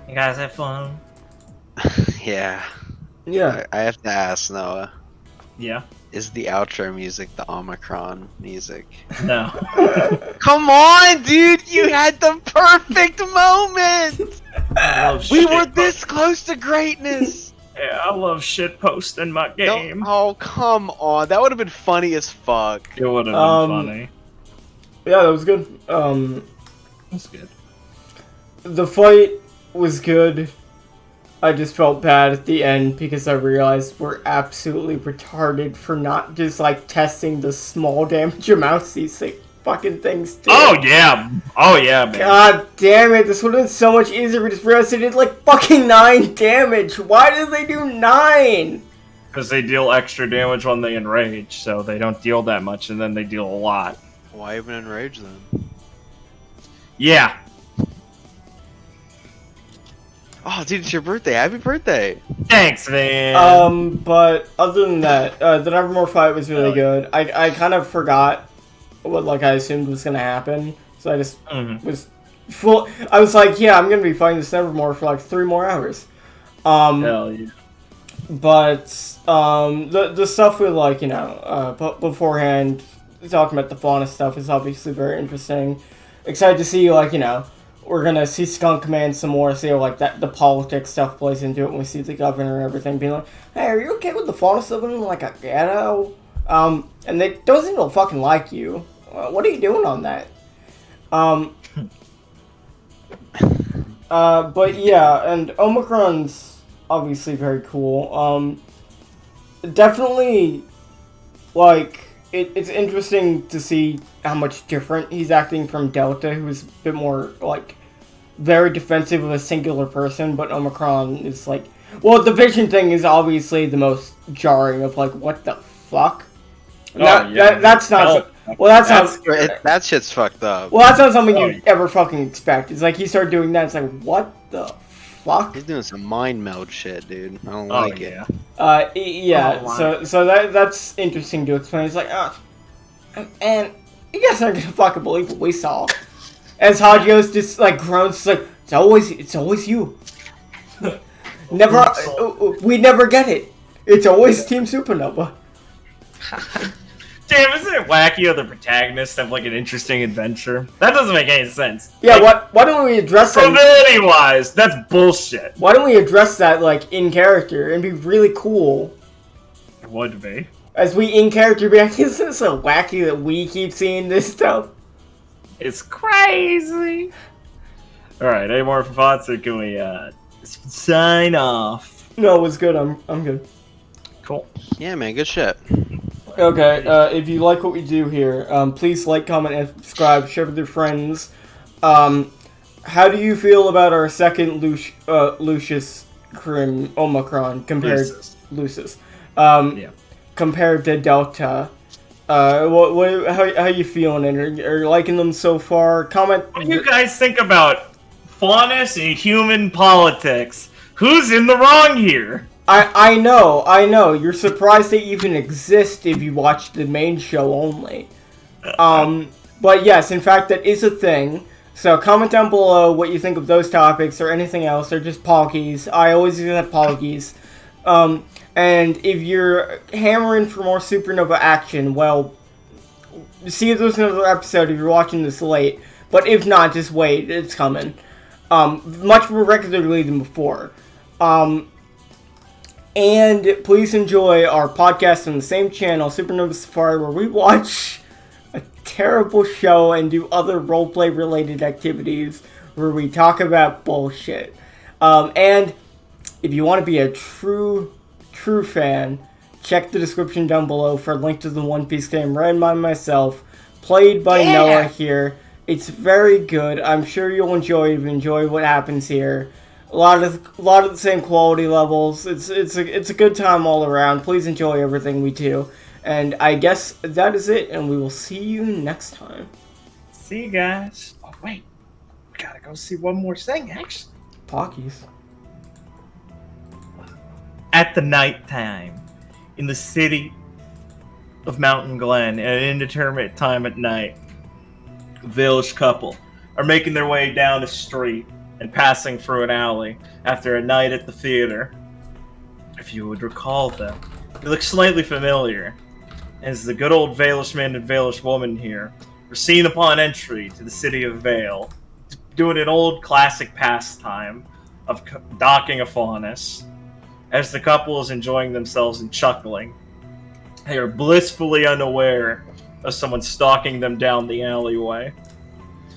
you guys have fun?
Yeah.
Yeah.
I have to ask, Noah.
Yeah?
Is the outro music the Omicron music?
No.
Come on, dude! You had the perfect moment!
I love
We
shit
were this close to greatness!
Yeah, I love shit posting my game.
Oh, come on. That would have been funny as fuck.
It would have been funny.
Yeah, that was good.
That's good.
The fight was good. I just felt bad at the end because I realized we're absolutely retarded for not just like testing the small damage amounts these fucking things do.
Oh yeah, man.
God damn it, this would have been so much easier. We just realized they did like fucking 9 damage. Why did they do 9?
Because they deal extra damage when they enrage, so they don't deal that much, and then they deal a lot.
Why even enrage them?
Yeah.
Oh, dude, it's your birthday. Happy birthday.
Thanks, man.
But other than that, the Nevermore fight was really good. I kind of forgot what like I assumed was gonna happen, so I just was full. I was like, yeah, I'm gonna be fighting this Nevermore for like 3 more hours.
Hell yeah.
But the stuff with like beforehand talking about the fauna stuff is obviously very interesting. Excited to see like we're gonna see Skunk Command some more, see how like the politics stuff plays into it when we see the governor and everything being like, hey, are you okay with the fauna stuff in like a ghetto? And they don't seem to fucking like you. What are you doing on that? But yeah, and Omicron's obviously very cool. Definitely, like, it's interesting to see how much different he's acting from Delta, who's a bit more, like, very defensive of a singular person, but Omicron is, like... Well, the vision thing is obviously the most jarring of, like, what the fuck? That's not...
That shit's fucked up.
Well, that's not something you'd ever fucking expect. It's like he started doing that, it's like, what the fuck?
He's doing some mind meld shit, dude. I don't like it.
So that's interesting to explain. It's like, and you guys aren't gonna fucking believe what we saw. As Hagios just like groans, like it's always you. We never get it. It's always Team Supernova.
Damn, isn't it wacky how the protagonists have like an interesting adventure? That doesn't make any sense.
Yeah,
like,
why don't we address that?
Probability-wise, that's bullshit.
Why don't we address that like in character and be really cool?
It would be.
As we in character be like, isn't it so wacky that we keep seeing this stuff?
It's crazy. Alright, any more thoughts or can we sign off?
No, it was good. I'm good.
Cool.
Yeah, man, good shit.
Okay, if you like what we do here, please like, comment, and subscribe. Share with your friends. How do you feel about our second Lucius Crim Omicron compared Lucis? Compared to Delta? How you feeling? And are you liking them so far? Comment.
What do you guys think about faunus and human politics? Who's in the wrong here?
I know. You're surprised they even exist if you watch the main show only. But yes, in fact, that is a thing. So comment down below what you think of those topics or anything else, or just Poggies. I always accept Poggies. And if you're hammering for more Supernova action, well, see if there's another episode if you're watching this late. But if not, just wait, it's coming. Much more regularly than before. And please enjoy our podcast on the same channel, Supernova Safari, where we watch a terrible show and do other roleplay related activities where we talk about bullshit. And if you want to be a true fan, check the description down below for a link to the One Piece game ran by myself, played by Noah here. It's very good. I'm sure you'll enjoy what happens here. A lot of the same quality levels. It's a good time all around. Please enjoy everything we do. And I guess that is it, and we will see you next time.
See you guys. Oh wait, we gotta go see one more thing actually.
Pockies.
At the night time, in the city of Mountain Glen, at an indeterminate time at night, a village couple are making their way down a street and passing through an alley after a night at the theater. If you would recall them, they look slightly familiar, as the good old Valish man and Valish woman here were seen upon entry to the city of Vale, doing an old classic pastime of docking a faunus. As the couple is enjoying themselves and chuckling, they are blissfully unaware of someone stalking them down the alleyway.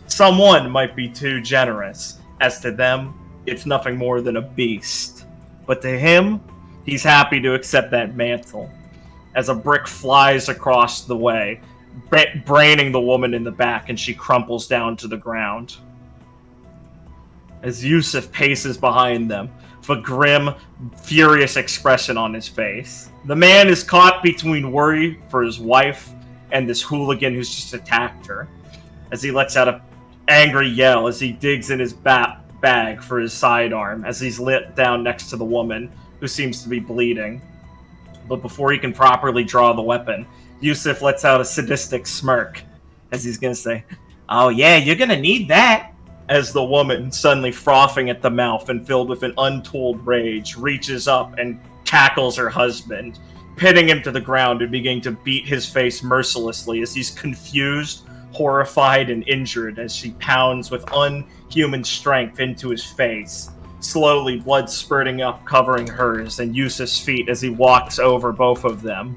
Someone might be too generous, as to them, it's nothing more than a beast. But to him, he's happy to accept that mantle, as a brick flies across the way, braining the woman in the back, and she crumples down to the ground. As Yusuf paces behind them, with a grim, furious expression on his face. The man is caught between worry for his wife and this hooligan who's just attacked her, as he lets out an angry yell as he digs in his bag for his sidearm, as he's lit down next to the woman, who seems to be bleeding. But before he can properly draw the weapon, Yusuf lets out a sadistic smirk, as he's gonna say, "Oh yeah, you're gonna need that," as the woman, suddenly frothing at the mouth and filled with an untold rage, reaches up and tackles her husband, pinning him to the ground and beginning to beat his face mercilessly as he's confused, horrified, and injured as she pounds with unhuman strength into his face, slowly blood spurting up, covering hers and Yusuf's feet as he walks over both of them.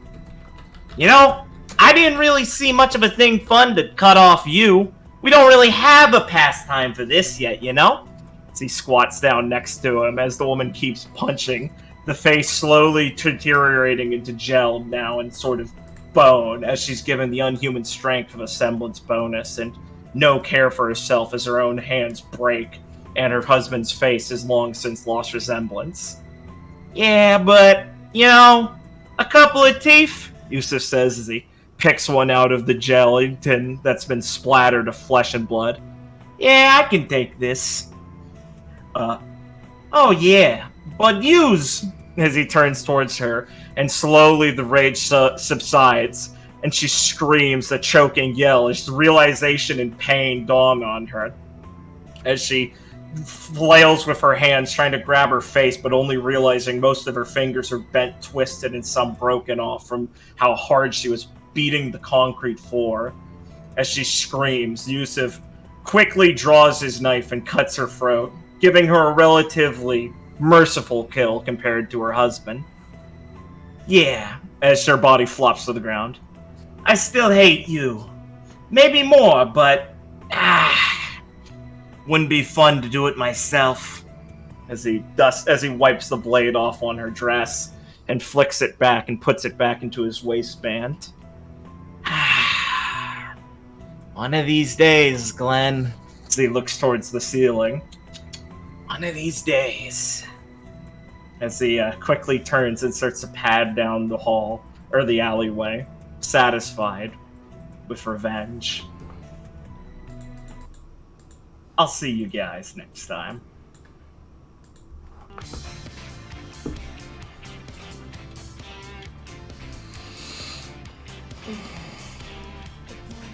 You know, I didn't really see much of a thing fun to cut off you. We don't really have a pastime for this yet, you know?
As he squats down next to him as the woman keeps punching, the face slowly deteriorating into gel now and sort of bone as she's given the unhuman strength of a semblance bonus and no care for herself as her own hands break and her husband's face has long since lost resemblance.
Yeah, but, you know, a couple of teeth,
Yusuf says as he picks one out of the gelatin that's been splattered of flesh and blood.
Yeah, I can take this.
Oh yeah, but use, as he turns towards her, and slowly the rage subsides, and she screams a choking yell as the realization and pain dawn on her, as she flails with her hands trying to grab her face, but only realizing most of her fingers are bent, twisted, and some broken off from how hard she was beating the concrete floor. As she screams, Yusuf quickly draws his knife and cuts her throat, giving her a relatively merciful kill compared to her husband.
Yeah,
as her body flops to the ground.
I still hate you. Maybe more, but wouldn't be fun to do it myself.
As he wipes the blade off on her dress and flicks it back and puts it back into his waistband.
One of these days, Glenn.
As he looks towards the ceiling.
One of these days.
As he quickly turns and starts to pad down the hall, or the alleyway, satisfied with revenge. I'll see you guys next time.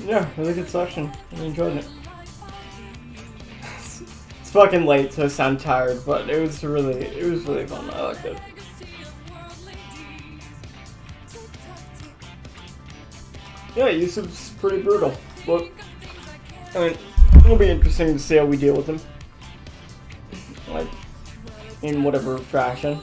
Yeah, really good selection. I enjoyed it. It's fucking late, so I sound tired, but it was really fun. I liked it. Yeah, Yusuf's pretty brutal, but I mean, it'll be interesting to see how we deal with him, like in whatever fashion.